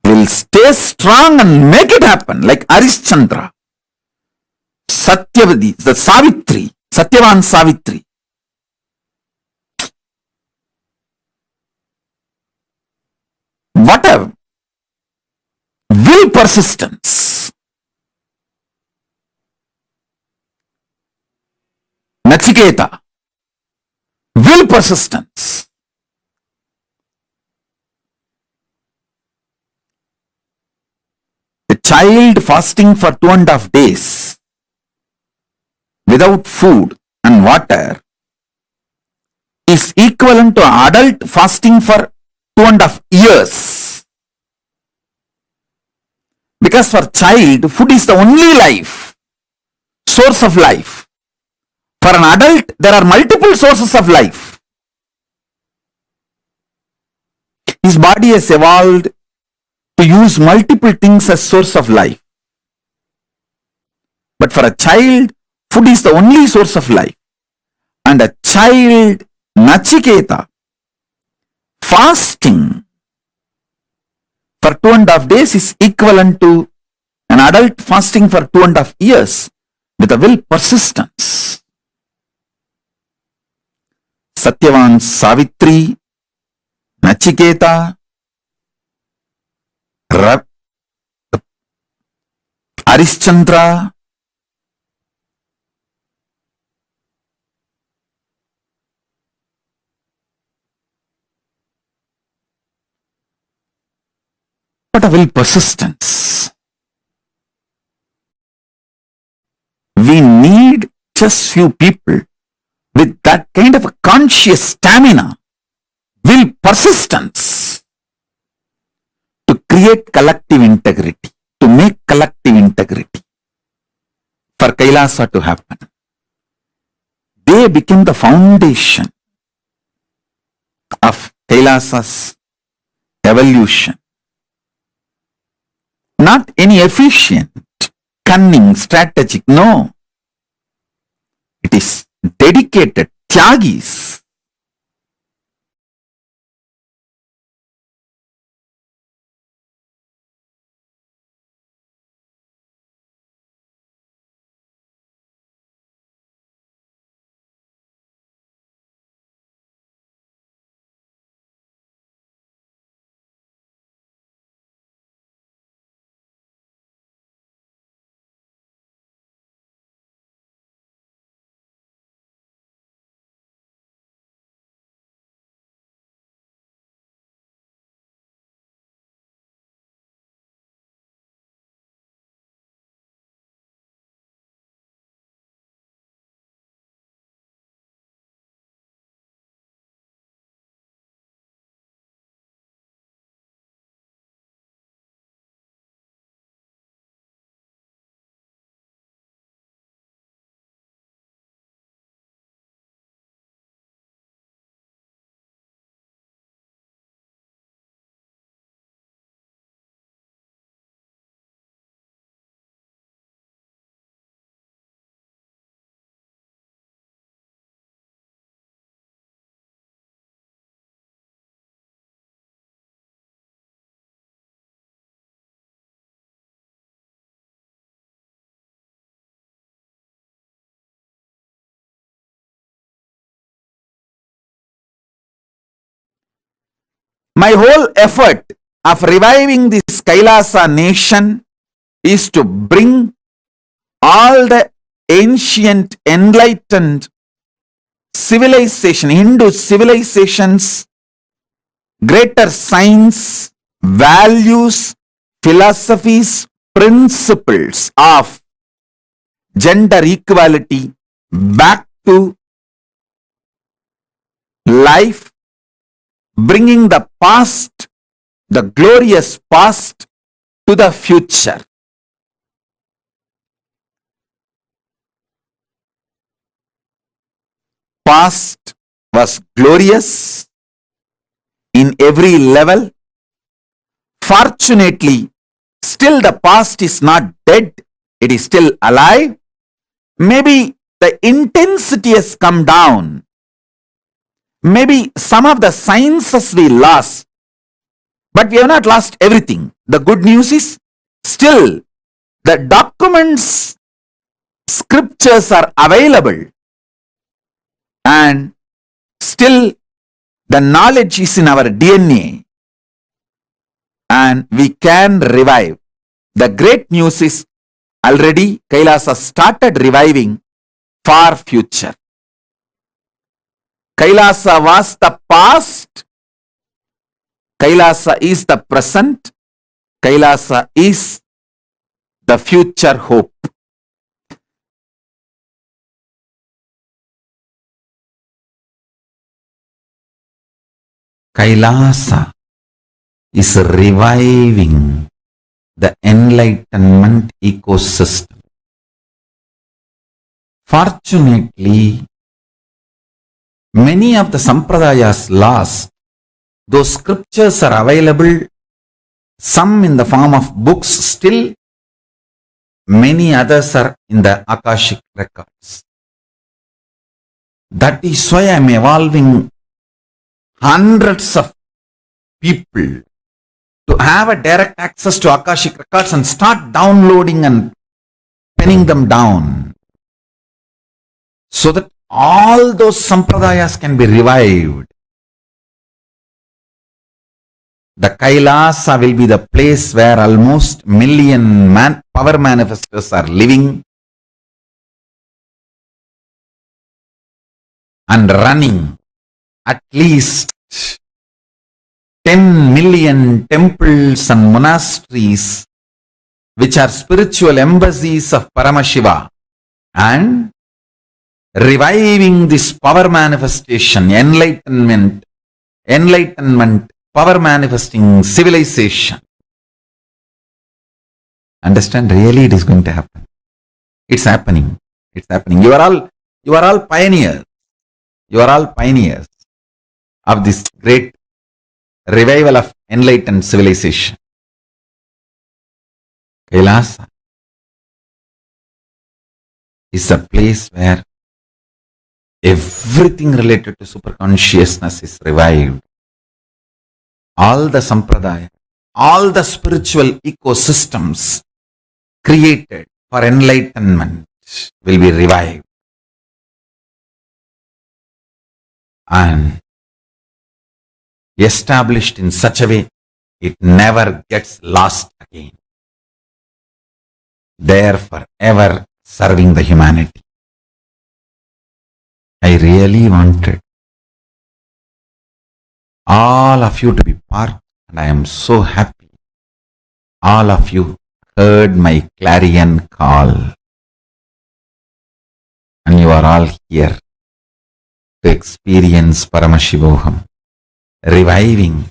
Will stay strong and make it happen, like Arishchandra, Satyavadi, the Savitri, Satyavan Savitri. Whatever. Will, persistence. Nachiketa. Will, persistence. The child fasting for 2.5 days without food and water is equivalent to adult fasting for 2.5 years. Because for child, food is the only life, source of life. For an adult, there are multiple sources of life. His body has evolved to use multiple things as source of life. But for a child, food is the only source of life. And a child, Nachiketa, fasting for 2.5 days is equivalent to an adult fasting for 2.5 years with a will persistence. Satyavan, Savitri, Nachiketa, Arishchandra, what a will persistence. We need just few people with that kind of a conscious stamina, will persistence to create collective integrity, to make collective integrity for Kailasa to happen. They became the foundation of Kailasa's evolution. Not any efficient, cunning, strategic, no. It is dedicated Tyagis. My whole effort of reviving this Kailasa nation is to bring all the ancient enlightened civilization, Hindu civilizations, greater science, values, philosophies, principles of gender equality back to life, bringing the past, the glorious past, to the future. Past was glorious in every level. Fortunately, still the past is not dead, it is still alive. Maybe the intensity has come down. Maybe some of the sciences we lost, but we have not lost everything. The good news is still the documents, scriptures are available, and still the knowledge is in our DNA, and we can revive. The great news is already Kailasa started reviving far future. Kailasa was the past, Kailasa is the present, Kailasa is the future hope. Kailasa is reviving the enlightenment ecosystem. Fortunately, many of the sampradayas lost. Those scriptures are available, some in the form of books still, many others are in the Akashic records. That is why I am evolving hundreds of people to have a direct access to Akashic records and start downloading and penning them down so that all those sampradayas can be revived. The Kailasa will be the place where almost million power manifestors are living and running. At least 10 million temples and monasteries which are spiritual embassies of Paramashiva, and reviving this power manifestation, enlightenment, power manifesting civilization. Understand? Really it is going to happen. It's happening. It's happening. You are all pioneers. You are all pioneers of this great revival of enlightened civilization. Kailasa is a place where everything related to superconsciousness is revived. All the sampradaya, all the spiritual ecosystems created for enlightenment will be revived. And established in such a way, it never gets lost again. There forever serving the humanity. I really wanted all of you to be part, and I am so happy all of you heard my clarion call, and you are all here to experience Paramashivoham, reviving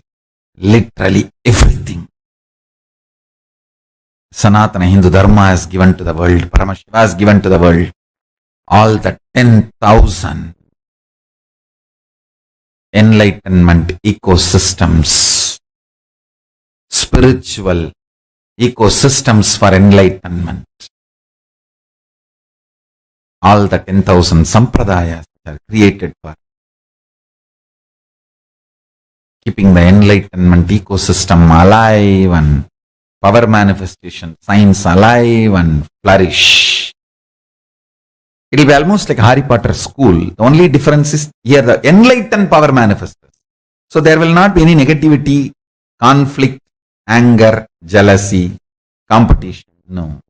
literally everything. Sanatana Hindu Dharma has given to the world, Paramashiva has given to the world, all the 10,000 enlightenment ecosystems, spiritual ecosystems for enlightenment. All the 10,000 sampradayas are created for keeping the enlightenment ecosystem alive and power manifestation science alive and flourish. It will be almost like Harry Potter school. The only difference is here the enlightened power manifestors. So there will not be any negativity, conflict, anger, jealousy, competition. No.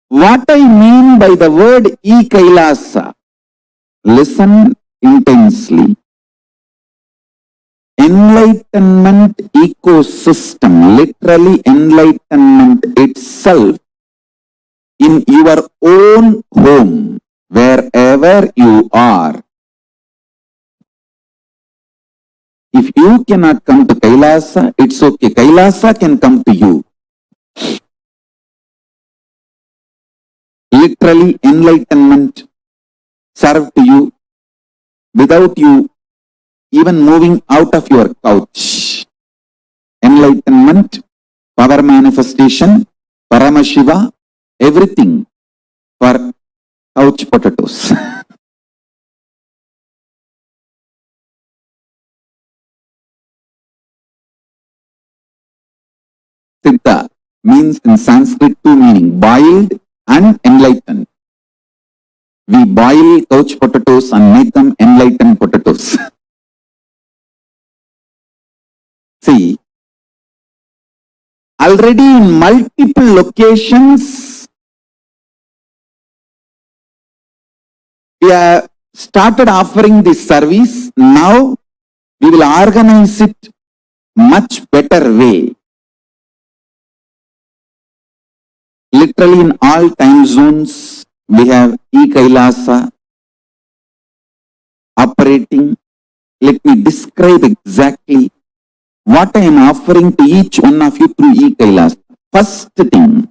What I mean by the word E-Kailasa, listen intensely. Enlightenment ecosystem, literally enlightenment itself in your own home, wherever you are. If you cannot come to Kailasa, it's okay. Kailasa can come to you. Literally enlightenment serve to you without you even moving out of your couch. Enlightenment, power manifestation, Paramashiva, everything for couch potatoes. Siddha means in Sanskrit two meaning, boiled and enlightened. We boil couch potatoes and make them enlightened potatoes. See, already in multiple locations, we have started offering this service. Now, we will organize it much better way. Literally in all time zones, we have e-Kailasa operating. Let me describe exactly what I am offering to each one of you through e-Kailasa. First thing,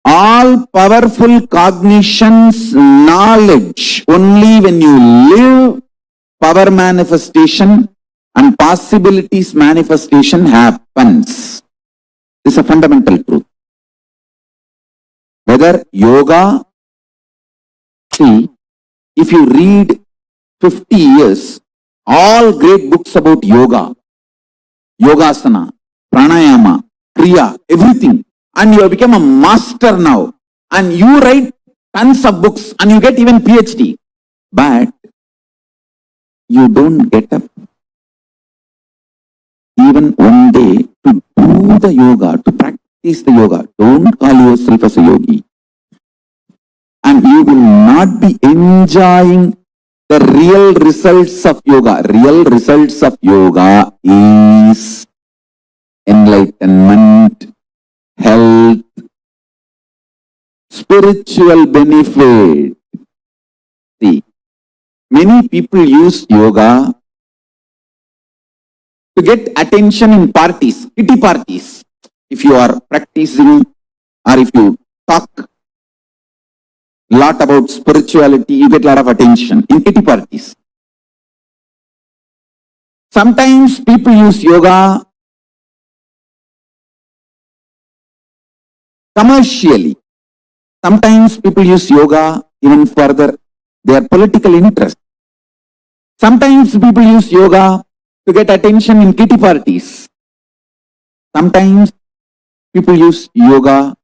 all powerful cognitions, knowledge, only when you live, power manifestation and possibilities manifestation happens. This is a fundamental truth. Whether yoga, see, if you read 50 years, all great books about yoga, yogasana, pranayama, kriya, everything, and you have become a master now, and you write tons of books and you get even PhD, but you don't get up even one day to do the yoga, to practice the yoga. Don't call yourself as a yogi. And you will not be enjoying the real results of yoga. Real results of yoga is enlightenment, health, spiritual benefit. See, many people use yoga to get attention in parties, kitty parties. If you are practicing or if you talk a lot about spirituality, you get a lot of attention in kitty parties. Sometimes people use yoga commercially. Sometimes people use yoga even further their political interest. Sometimes people use yoga to get attention in kitty parties. Sometimes people use yoga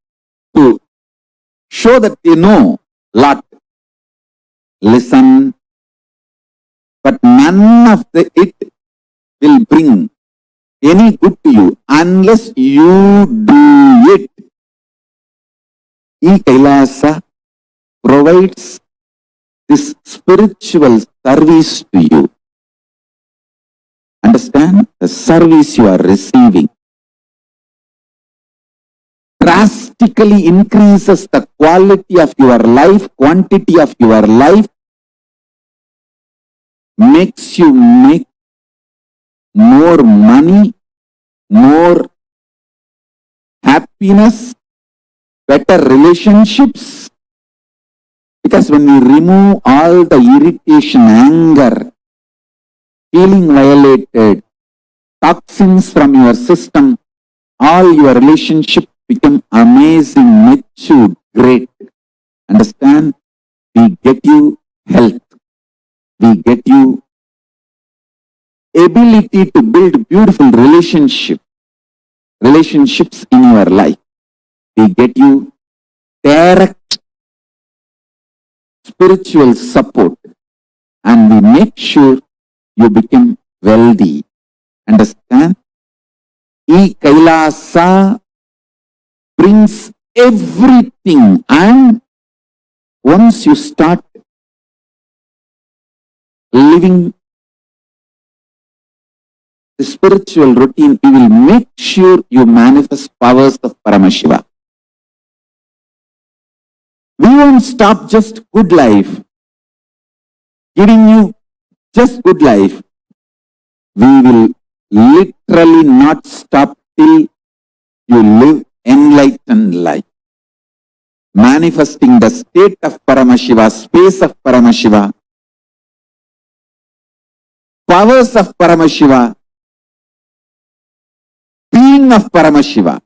to show that they know a lot. Listen, but none of it will bring any good to you unless you do it. E-Kailasa provides this spiritual service to you. Understand? The service you are receiving drastically increases the quality of your life, quantity of your life, makes you make more money, more happiness, better relationships. Because when you remove all the irritation, anger, feeling violated, toxins from your system, all your relationships become amazing, mature, great. Understand? We get you health. We get you ability to build beautiful relationships in your life. We get you direct spiritual support, and we make sure you become wealthy. Understand? E-Kailasa brings everything, and once you start living the spiritual routine, we will make sure you manifest powers of Paramashiva. We won't stop just good life, giving you just good life. We will literally not stop till you live enlightened life. Manifesting the state of Paramashiva, space of Paramashiva, powers of Paramashiva, being of Paramashiva.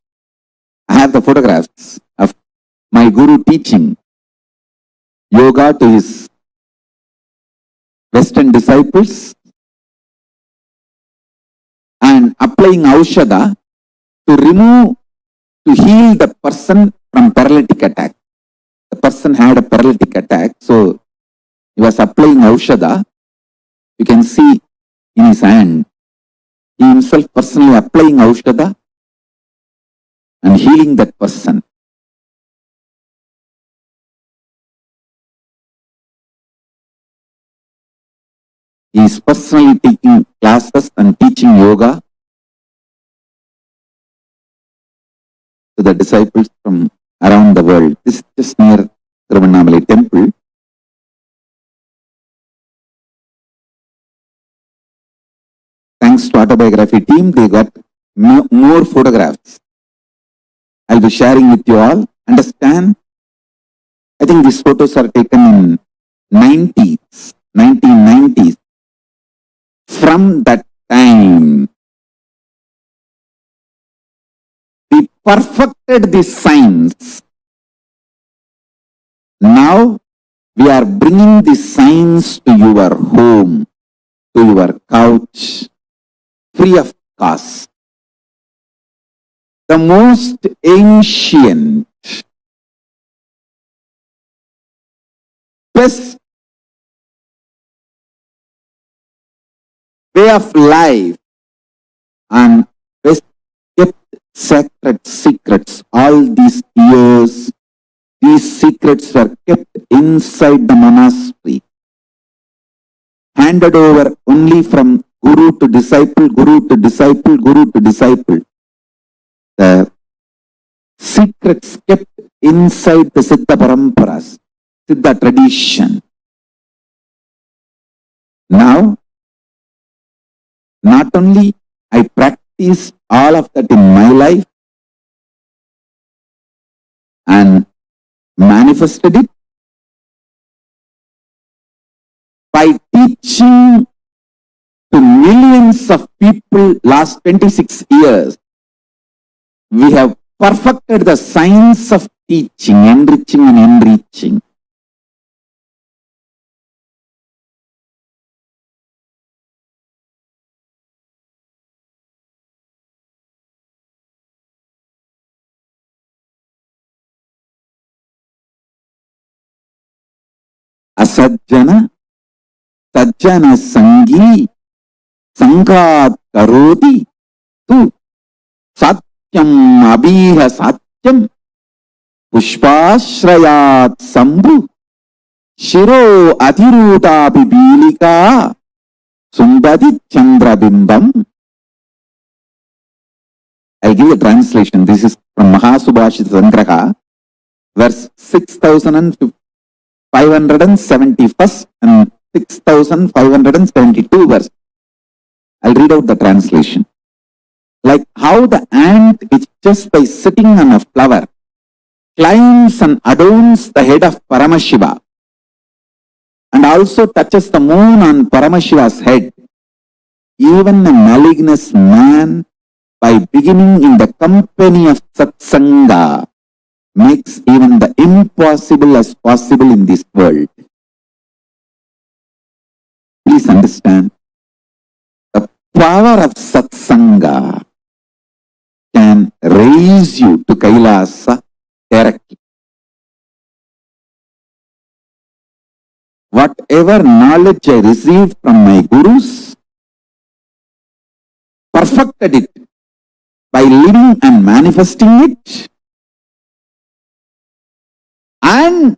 I have the photographs of my guru teaching yoga to his Western disciples and applying Aushadha to heal the person from paralytic attack. The person had a paralytic attack, so he was applying Aushadha. You can see in his hand, he himself personally applying Aushadha and healing that person. He is personally taking classes and teaching yoga to the disciples from around the world. This is just near Tiruvannamalai temple. Thanks to autobiography team, they got more photographs. I'll be sharing with you all. Understand? I think these photos are taken in 1990s. From that time, we perfected the science. Now, we are bringing the science to your home, to your couch, free of cost. The most ancient, best way of life and best kept sacred secrets. All these years, these secrets were kept inside the monastery, handed over only from guru to disciple, guru to disciple, guru to disciple. The secrets kept inside the Siddha Paramparas, Siddha tradition. Now, not only I practice all of that in my life and manifested it by teaching to millions of people last 26 years. We have perfected the science of teaching, enriching and enriching. Asajjana, sajjana sangi, sangat karoti, tu satyam abhiha satyam, pushpashrayat sambhu, shiro adhiruta bibilika, sundadi chandra bimbam. I'll give a translation. This is from Mahasubhashita Sangraha, verse 6571 and 6572 verse. I'll read out the translation. Like how the ant, which just by sitting on a flower, climbs and adorns the head of Paramashiva, and also touches the moon on Paramashiva's head, even a malignous man, by beginning in the company of Satsanga, makes even the impossible as possible in this world. Please understand, the power of Satsanga can raise you to Kailasa directly. Whatever knowledge I received from my gurus, perfected it by living and manifesting it, and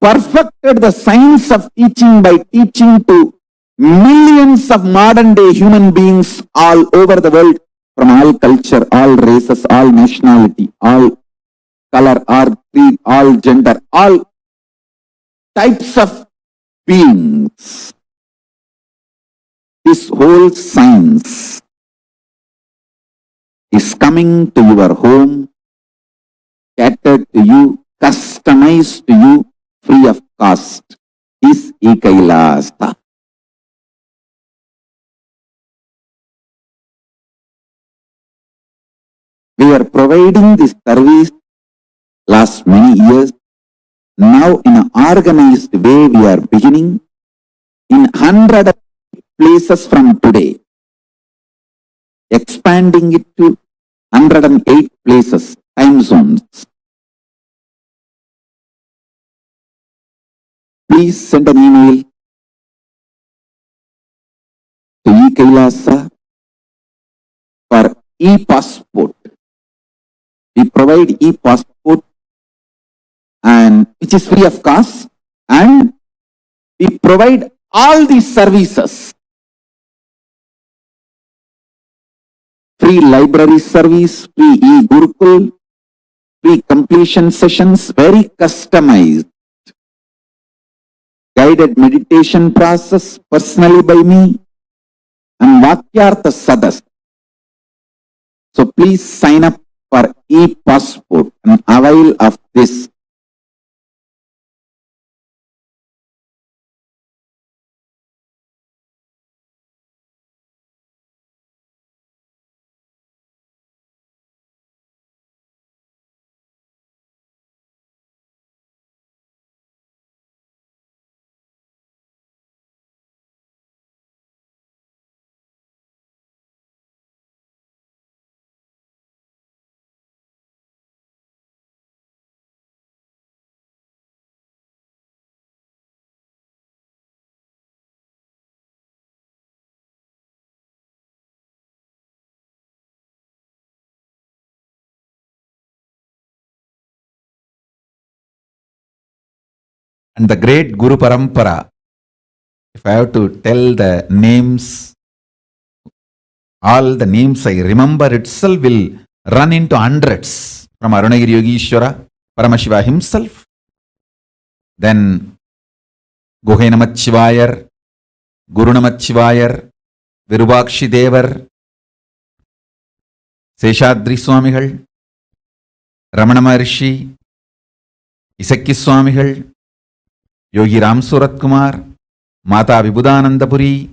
perfected the science of teaching by teaching to millions of modern day human beings all over the world, from all culture, all races, all nationality, all color, all creed, all gender, all types of beings. This whole science is coming to your home, catered to you, customized to you, free of cost, is Ekailasa. We are providing this service last many years. Now in an organized way we are beginning in 100 places from today, expanding it to 108 places, time zones. Please send an email to eKailasa for e-passport. We provide e-passport, and which is free of cost, and we provide All these services, free library service, free e-Gurukul, free completion sessions, very customized, guided meditation process personally by me, and Vakyartha Sadas. So please sign up for e-passport and avail of this. And the great Guru Parampara, if I have to tell the names, all the names I remember itself will run into hundreds. From Arunagiri Yogishwara, Paramashiva himself, then Guhe Namachivayar, Guru Namachivayar, Virubakshi Devar, Seshadri Swamigal, Ramana Maharshi, Isakki Swamigal, Yogi Ram Surat Kumar, Mata Vibhudanandapuri,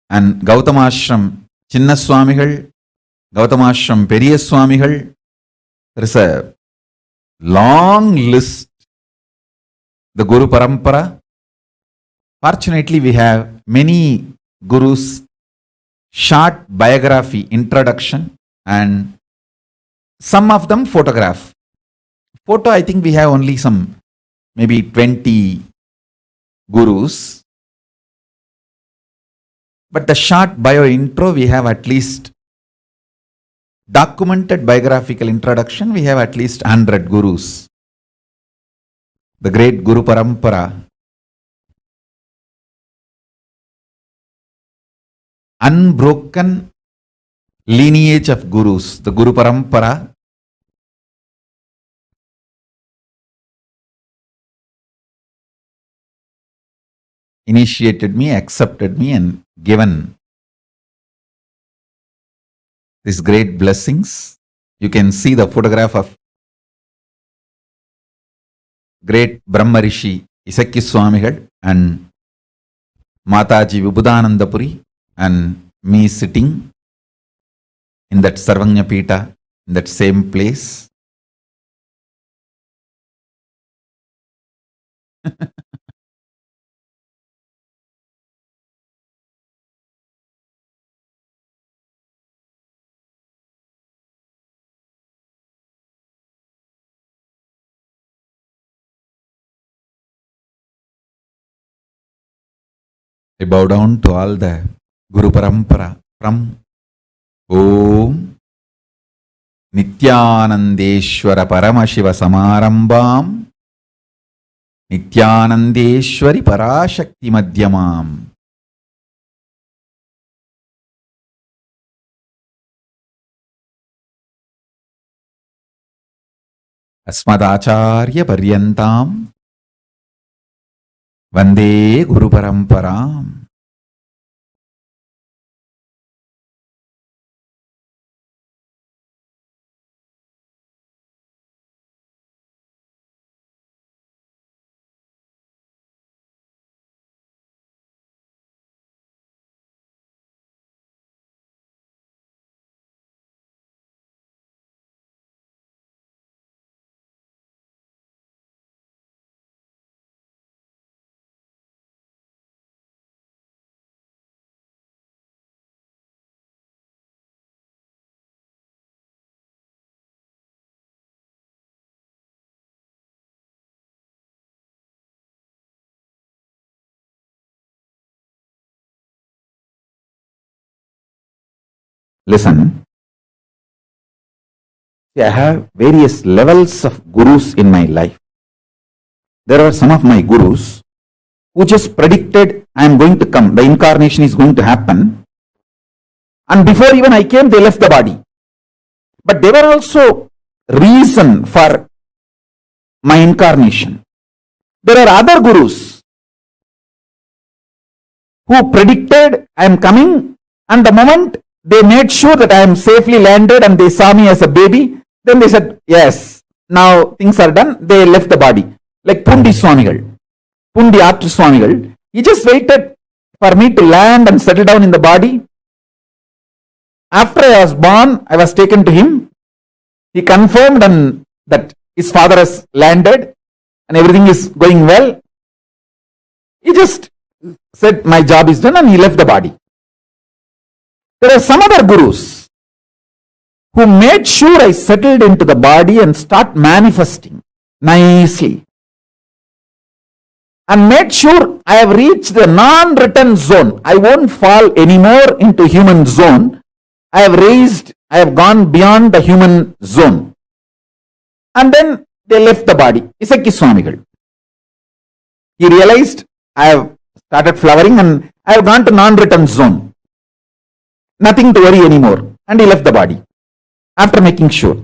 and Gautamashram Chinna Swamigal, Gautamashram Periya Swamigal. There is a long list. The Guru Parampara. Fortunately, we have many gurus, short biography, introduction, and some of them photograph. Photo, I think we have only some, maybe 20 gurus. But the short bio intro, we have at least documented biographical introduction, we have at least 100 gurus. The great Guru Parampara, unbroken lineage of gurus, the Guru Parampara, initiated me, accepted me, and given these great blessings. You can see the photograph of great Brahma Rishi Isakki Swamigal and Mataji Vibhudanandapuri, and me sitting in that Sarvanya Pita, in that same place. I bow down to all the Guru Parampara from Om Nityanandeshwara Paramashiva Samarambam Nityanandeshwari Parashakti Madhyamam Asmadacharya Paryantam Vande Guru Paramparam. Listen, I have various levels of gurus in my life. There are some of my gurus who just predicted I am going to come, the incarnation is going to happen. And before even I came, they left the body. But they were also reason for my incarnation. There are other gurus who predicted I am coming, and the moment they made sure that I am safely landed and they saw me as a baby, then they said, yes, now things are done. They left the body. Like Pundi Swamigal, Pundi Atra Swamigal, he just waited for me to land and settle down in the body. After I was born, I was taken to him. He confirmed that his father has landed and everything is going well. He just said, my job is done, and he left the body. There are some other gurus who made sure I settled into the body and start manifesting nicely. And made sure I have reached the non-return zone. I won't fall anymore into human zone. I have gone beyond the human zone. And then they left the body. Isaki Swamigal. He realized I have started flowering and I have gone to non-return zone. Nothing to worry anymore. And he left the body. After making sure.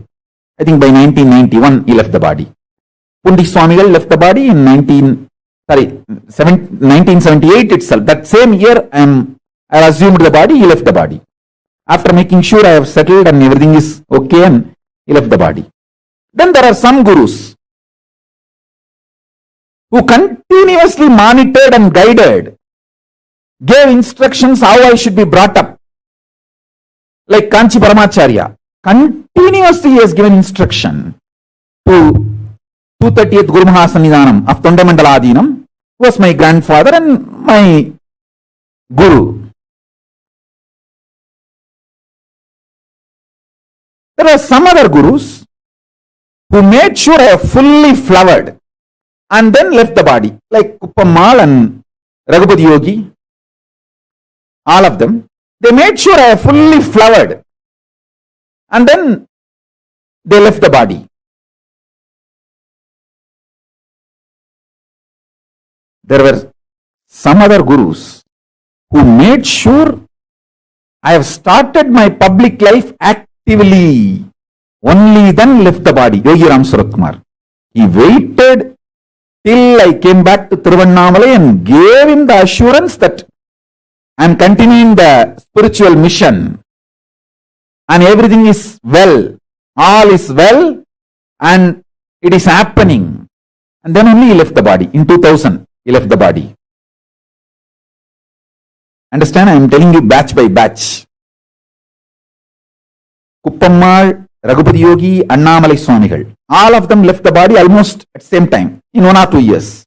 I think by 1991 he left the body. Pundi Swamigal left the body in 1978 itself. That same year I assumed the body, he left the body. After making sure I have settled and everything is okay, and he left the body. Then there are some gurus who continuously monitored and guided, gave instructions how I should be brought up. Like Kanchi Paramacharya, continuously he has given instruction to 230th Guru Mahasannidhanam of Tondamandala, who was my grandfather and my guru. There are some other gurus who made sure I have fully flowered and then left the body, like Kuppammal and Raghupati Yogi, all of them. They made sure I have fully flowered and then they left the body. There were some other gurus who made sure I have started my public life actively. Only then left the body. Yogi Ram Suratkumar. He waited till I came back to Tiruvannamalai and gave him the assurance that I am continuing the spiritual mission and everything is well. All is well and it is happening. And then only he left the body. In 2000, he left the body. Understand? I am telling you batch by batch. Kuppammal, Raghupati Yogi, Annamalai Swamigal. All of them left the body almost at the same time, in 1 or 2 years.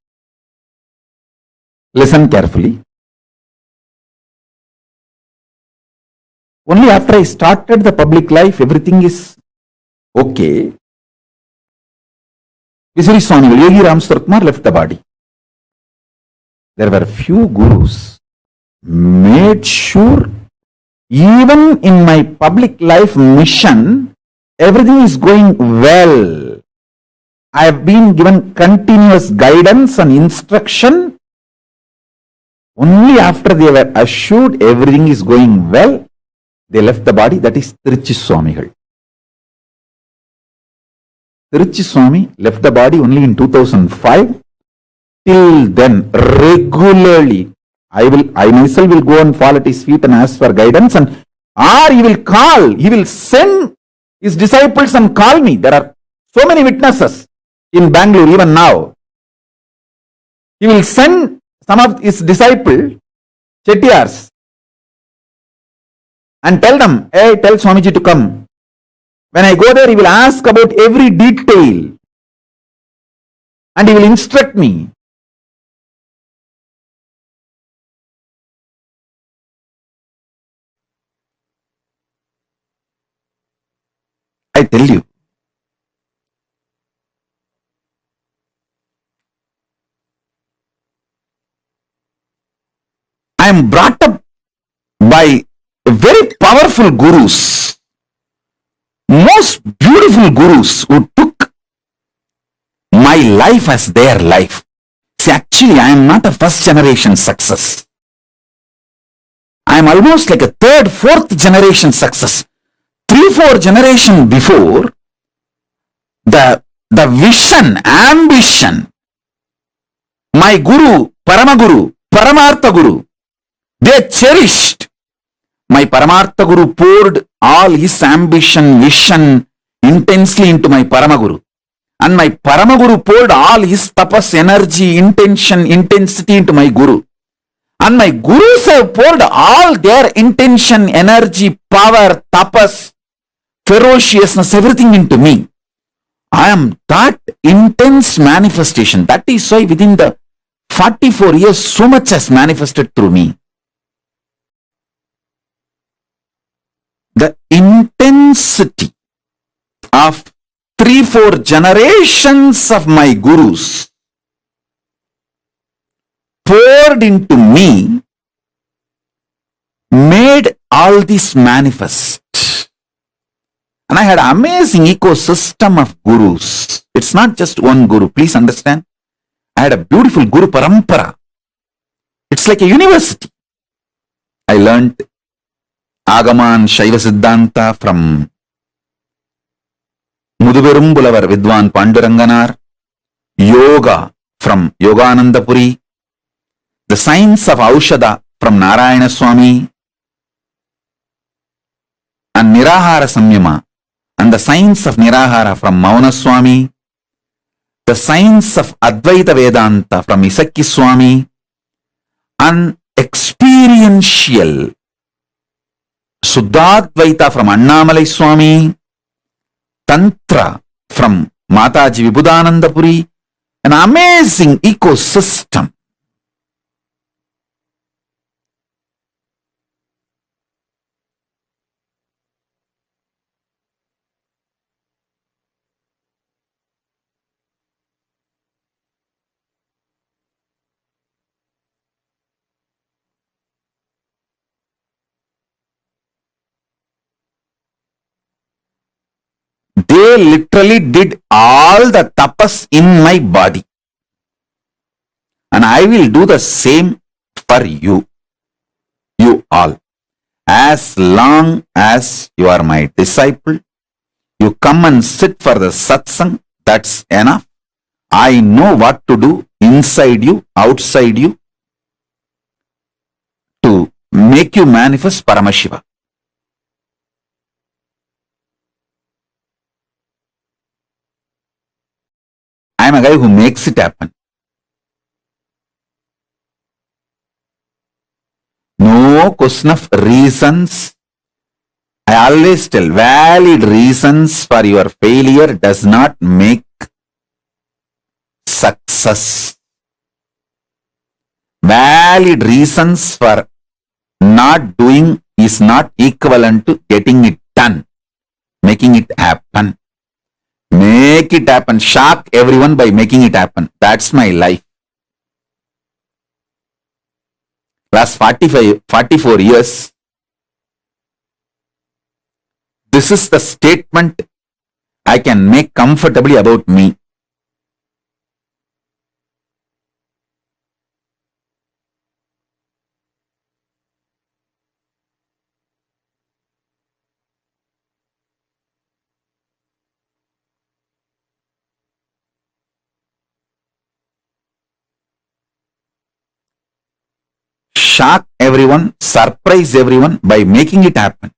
Listen carefully. Only after I started the public life, everything is okay. Visuri Swamigal, Yogi Ram Suratkumar left the body. There were few gurus made sure even in my public life mission, everything is going well. I have been given continuous guidance and instruction. Only after they were assured everything is going well, they left the body. That is Tiruchi Swamigal. Tiruchi Swami left the body only in 2005. Till then, regularly, I myself will go and fall at his feet and ask for guidance, or he will send his disciples and call me. There are so many witnesses in Bangalore even now. He will send some of his disciples, Chettiars, and tell them, hey, tell Swamiji to come. When I go there, he will ask about every detail and he will instruct me. I tell you, I am brought up by very powerful gurus, most beautiful gurus who took my life as their life. See, actually, I am not a first generation success. I am almost like a third, fourth generation success. 3-4 generation before, the vision, ambition, my Guru, Paramaguru, Paramartha Guru, they cherished. My Paramartha Guru poured all his ambition, vision intensely into my Paramaguru. And my Paramaguru poured all his tapas, energy, intention, intensity into my Guru. And my Gurus have poured all their intention, energy, power, tapas, ferociousness, everything into me. I am that intense manifestation. That is why within the 44 years, so much has manifested through me. The intensity of 3-4 generations of my Gurus poured into me made all this manifest. And I had an amazing ecosystem of Gurus. It's not just one Guru, please understand. I had a beautiful Guru Parampara. It's like a university. I learnt Agaman Shaiva Siddhanta from Muduberumbulavar Vidwan Panduranganar, Yoga from Yoganandapuri, the science of Aushada from Narayana Swami, and Nirahara Samyama, and the science of Nirahara from Mauna Swami, the science of Advaita Vedanta from Isakki Swami, and experiential Suddhadvaita from Annamalai Swami, Tantra from Mataji Vibhudanandapuri, an amazing ecosystem. They literally did all the tapas in my body. And I will do the same for you. You all. As long as you are my disciple, you come and sit for the satsang, that's enough. I know what to do inside you, outside you, to make you manifest Paramashiva. I am a guy who makes it happen. No question of reasons. I always tell, valid reasons for your failure does not make success. Valid reasons for not doing is not equivalent to getting it done, making it happen. Make it happen. Shock everyone by making it happen. That's my life. Last 44 years, this is the statement I can make comfortably about me. Shock everyone, surprise everyone by making it happen.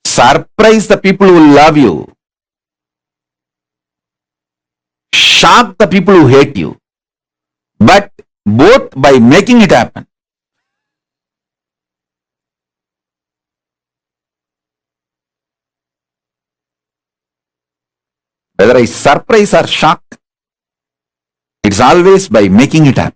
Surprise the people who love you. Shock the people who hate you. But both by making it happen. Whether I surprise or shock, it's always by making it happen.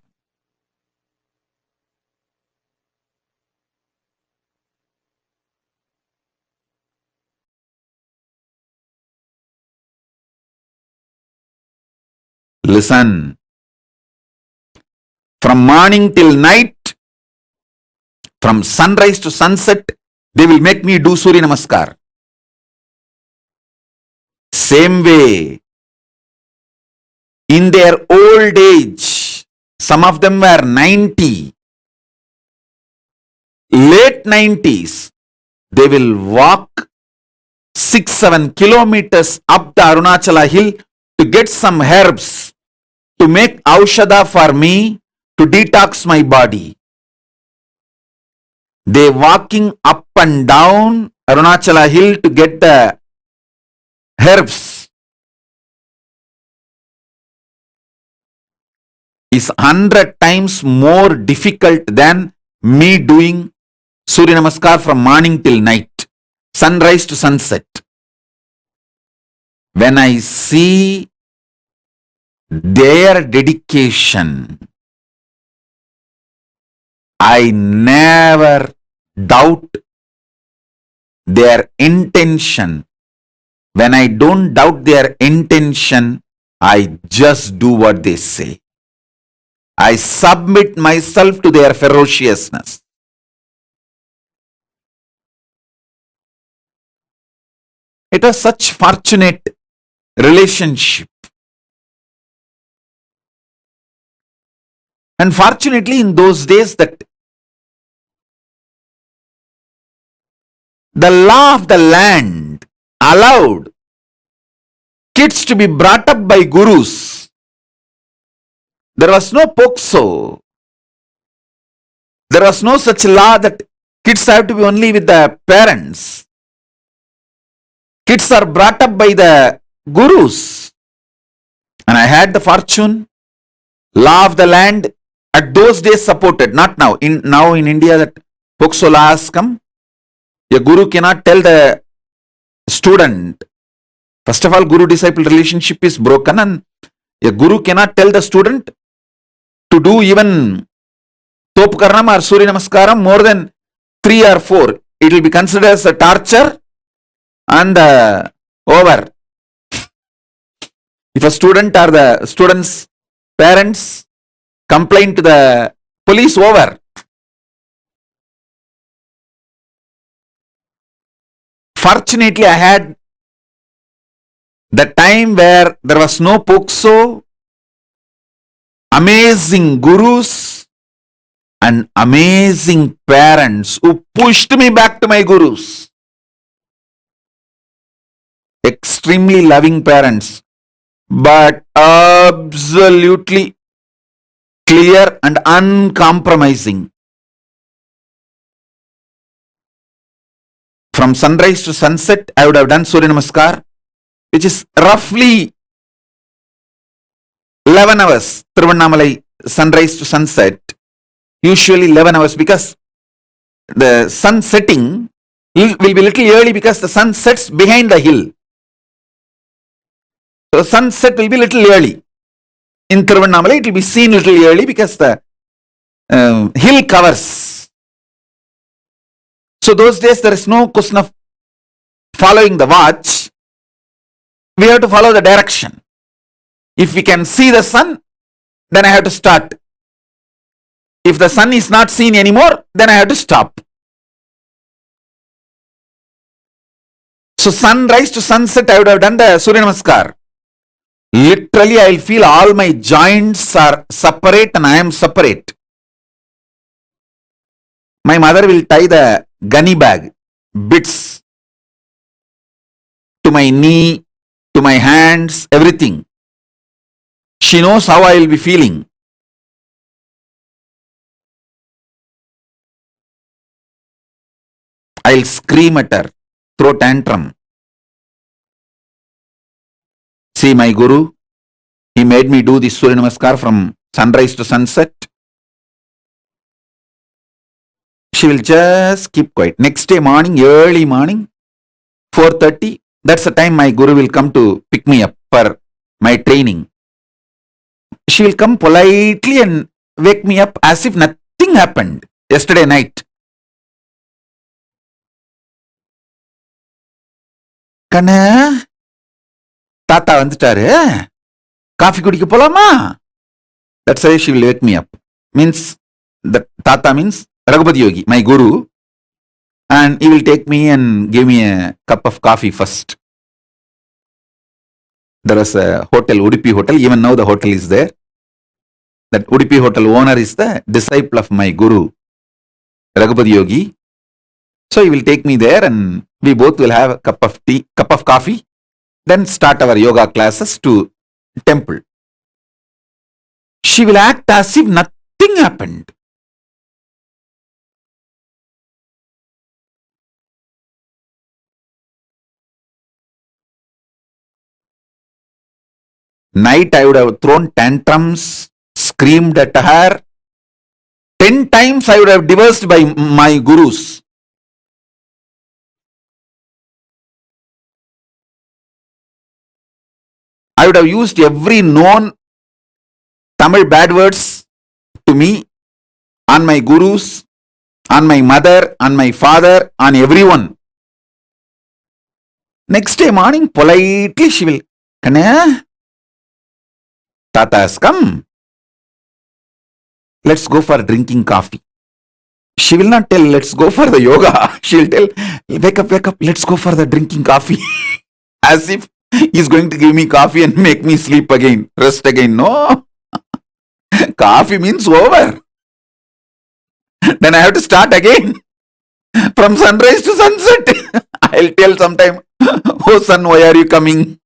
Listen. From morning till night, from sunrise to sunset, they will make me do Surya Namaskar. Same way, in their old age, some of them were 90, late 90s, they will walk 6-7 kilometers up the Arunachala hill to get some herbs to make aushadha for me to detox my body. They walking up and down Arunachala hill to get the herbs is 100 times more difficult than me doing Surya Namaskar from morning till night, sunrise to sunset. When I see their dedication, I never doubt their intention. When I don't doubt their intention, I just do what they say. I submit myself to their ferociousness. It was such fortunate relationship. And fortunately, in those days, that the law of the land allowed kids to be brought up by gurus. There was no POXO. There was no such law that kids have to be only with the parents. Kids are brought up by the gurus. And I had the fortune, law of the land at those days supported, not now. Now in India that POXO law has come. A guru cannot tell the student. First of all, guru-disciple relationship is broken, and a guru cannot tell the student to do even Topkaranam or Surya Namaskaram more than 3 or 4. It will be considered as a torture and over. If a student or the student's parents complain to the police, over. Fortunately, I had the time where there was no POXO, amazing gurus and amazing parents who pushed me back to my gurus. Extremely loving parents, but absolutely clear and uncompromising. From sunrise to sunset, I would have done Surya Namaskar, which is roughly 11 hours. Tiruvannamalai, sunrise to sunset, usually 11 hours, because the sun setting will be little early because the sun sets behind the hill. So sunset will be little early. In Tiruvannamalai, it will be seen little early because the hill covers. So those days there is no question of following the watch. We have to follow the direction. If we can see the sun, then I have to start. If the sun is not seen anymore, then I have to stop. So sunrise to sunset, I would have done the Surya Namaskar. Literally, I will feel all my joints are separate and I am separate. My mother will tie the gunny bag, bits, to my knee, to my hands, everything. She knows how I will be feeling. I'll scream at her, throw tantrum. See my guru, he made me do this Surya Namaskar from sunrise to sunset. She will just keep quiet. Next day morning, early morning, 4:30, that's the time my guru will come to pick me up for my training. She will come politely and wake me up as if nothing happened yesterday night. Kana, Tata வந்துட்டாரு, coffee குடிக்க போலாமா? That's why she will wake me up. Means, the Tata means Raghupati Yogi, my guru, and he will take me and give me a cup of coffee first. There was a hotel, Udupi Hotel. Even now the hotel is there. That Udupi Hotel owner is the disciple of my guru, Raghupati Yogi. So he will take me there and we both will have a cup of coffee, then start our yoga classes to temple. She will act as if nothing happened. Night I would have thrown tantrums, screamed at her. 10 times I would have divorced by my gurus. I would have used every known Tamil bad words to me, on my gurus, on my mother, on my father, on everyone. Next day morning, politely she will, Kanaya, Tata has come. Let's go for drinking coffee. She will not tell, let's go for the yoga. She will tell, wake up, let's go for the drinking coffee. As if he's going to give me coffee and make me sleep again, rest again. No. Coffee means over. Then I have to start again. From sunrise to sunset. I'll tell sometime, oh son, why are you coming?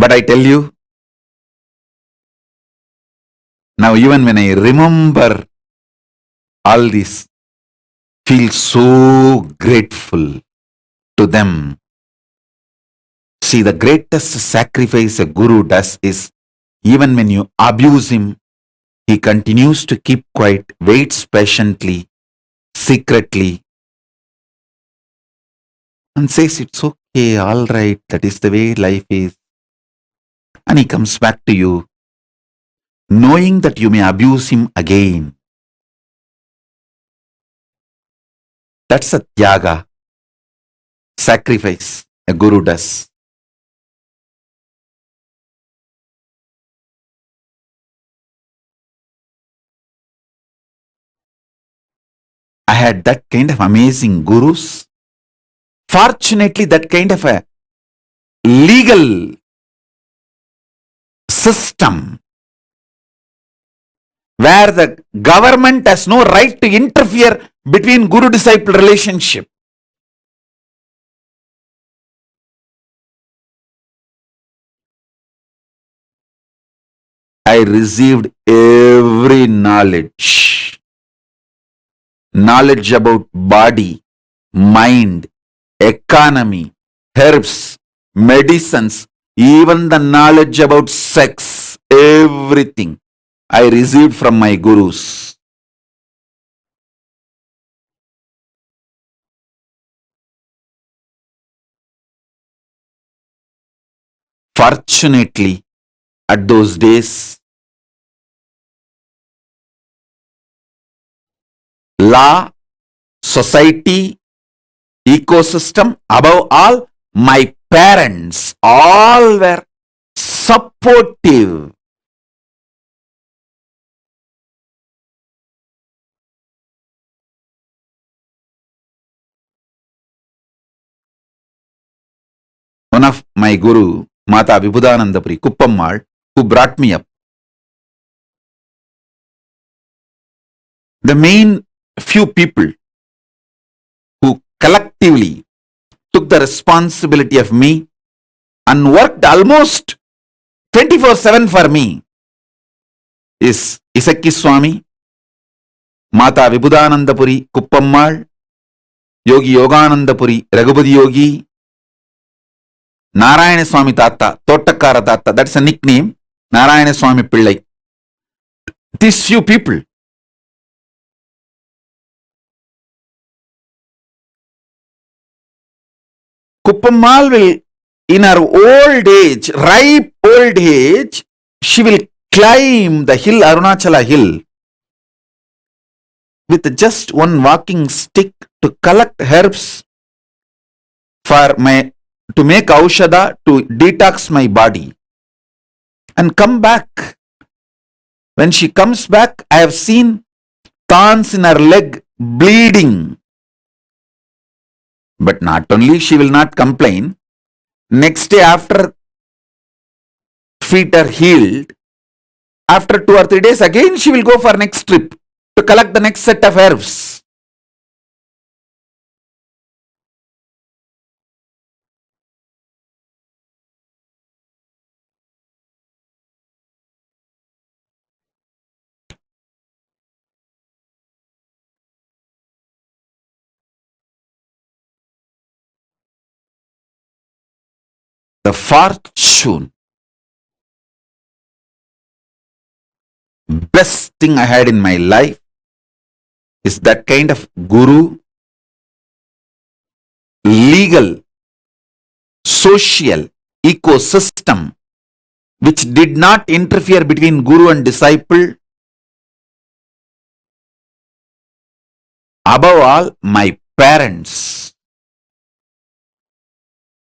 But I tell you, now even when I remember all this, feel so grateful to them. See, the greatest sacrifice a guru does is, even when you abuse him, he continues to keep quiet, waits patiently, secretly, and says, it's okay, all right, that is the way life is. And he comes back to you, knowing that you may abuse him again. That's a tyaga, sacrifice a guru does. I had that kind of amazing gurus. Fortunately, that kind of a legal system where the government has no right to interfere between guru-disciple relationship. I received every knowledge. Knowledge about body, mind, economy, herbs, medicines, even the knowledge about sex, everything I received from my gurus. Fortunately, at those days, law, society, ecosystem, above all, my parents, all were supportive. One of my guru, Mata Vibhudanandapuri, Kuppammal, who brought me up, the main few people who collectively took the responsibility of me and worked almost 24/7 for me is Isakki Swami, Mata Vibhudanandapuri, Kuppammal, Yogi Yoganandapuri, Raghupati Yogi, Narayana Swami Tata, Tottakara Tata, that's a nickname, Narayana Swami Pillai. These few people. Kuppammal will, in her old age, ripe old age, she will climb the hill, Arunachala hill, with just one walking stick to collect herbs to make aushadha to detox my body and come back. When she comes back, I have seen thorns in her leg bleeding. But not only she will not complain, next day after feet are healed, after 2 or 3 days again she will go for next trip to collect the next set of herbs. The fortune, best thing I had in my life is that kind of guru, legal, social ecosystem which did not interfere between guru and disciple. Above all, my parents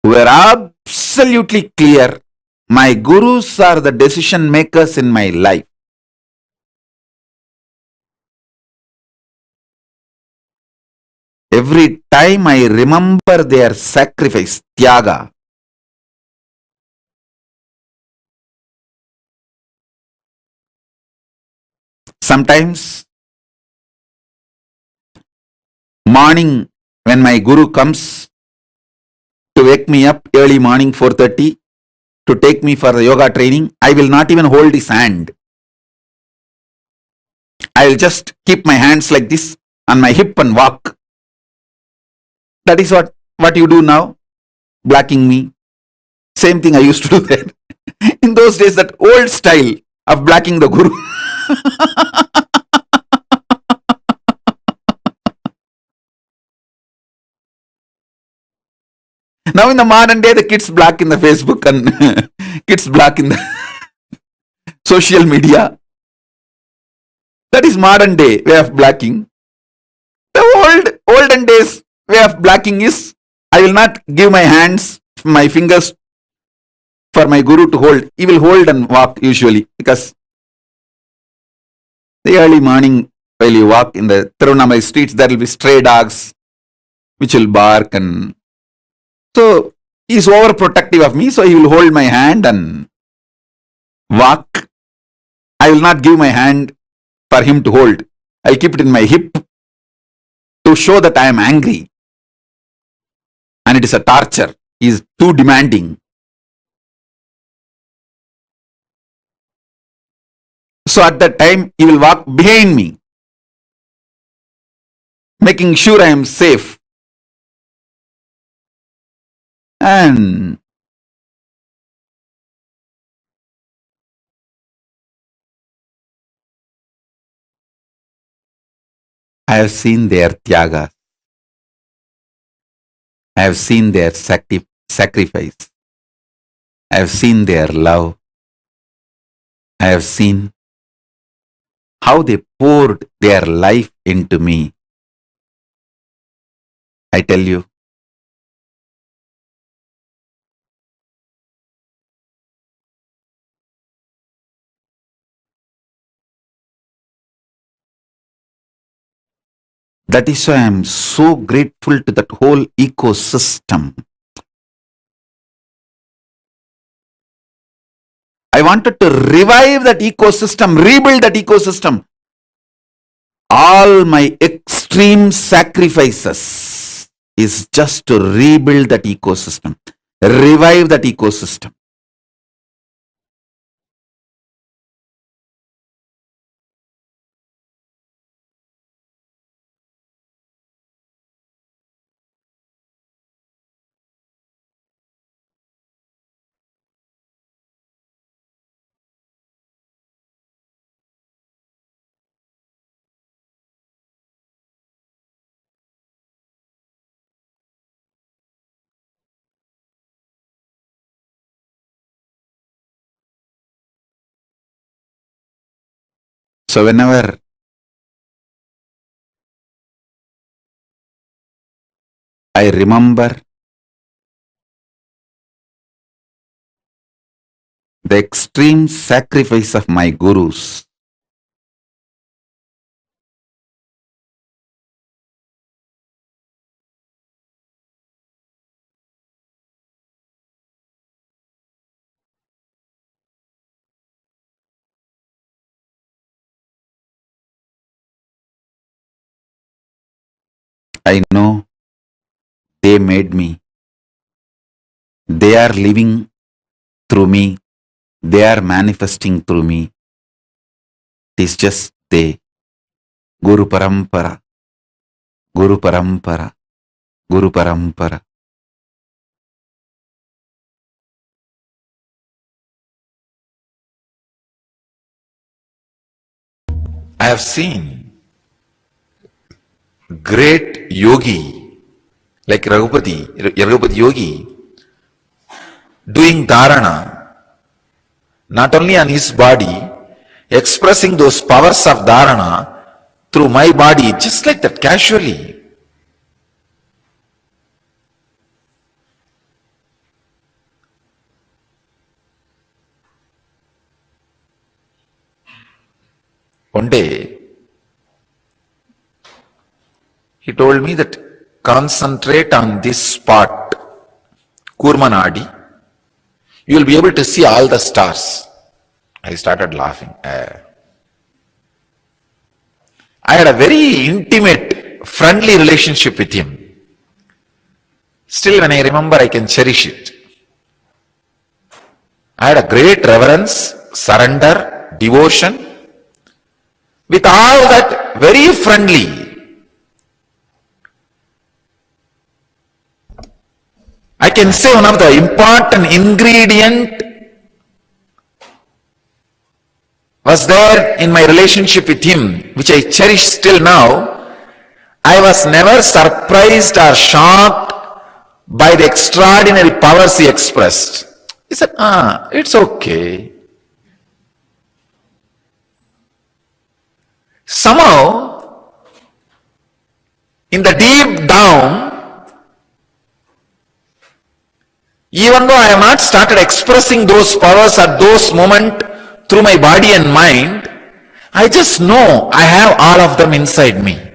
were absolutely clear. My gurus are the decision makers in my life. Every time I remember their sacrifice, tyaga, sometimes morning when my guru comes to wake me up early morning 4:30 to take me for the yoga training, I will not even hold his hand. I will just keep my hands like this on my hip and walk. That is what you do now, blocking me. Same thing I used to do then. In those days, that old style of blocking the guru. Now in the modern day, the kids block in the Facebook and kids block in the social media. That is modern day way of blocking. The olden days way of blocking is, I will not give my hands, my fingers for my guru to hold. He will hold and walk usually, because the early morning while you walk in the Tirunamai streets, there will be stray dogs which will bark, and so he is overprotective of me, so he will hold my hand and walk. I will not give my hand for him to hold. I'll keep it in my hip to show that I am angry. And it is a torture. He is too demanding. So at that time, he will walk behind me, making sure I am safe. And I have seen their tyaga. I have seen their sacrifice. I have seen their love. I have seen how they poured their life into me. I tell you, that is why I am so grateful to that whole ecosystem. I wanted to revive that ecosystem, rebuild that ecosystem. All my extreme sacrifices is just to rebuild that ecosystem, revive that ecosystem. So whenever I remember the extreme sacrifice of my gurus, I know they made me. They are living through me. They are manifesting through me. It is just they. Guru Parampara. Guru Parampara. Guru Parampara. I have seen great yogi like Raghupati Yogi doing dharana not only on his body, expressing those powers of dharana through my body just like that casually. One day, he told me that concentrate on this spot, Kurmanadi, you will be able to see all the stars. I started laughing. I had a very intimate, friendly relationship with him. Still, when I remember, I can cherish it. I had a great reverence, surrender, devotion. With all that, very friendly. I can say one of the important ingredient was there in my relationship with him, which I cherish still now. I was never surprised or shocked by the extraordinary powers he expressed. He said, it's okay. Somehow, in the deep down, even though I have not started expressing those powers at those moments through my body and mind, I just know I have all of them inside me.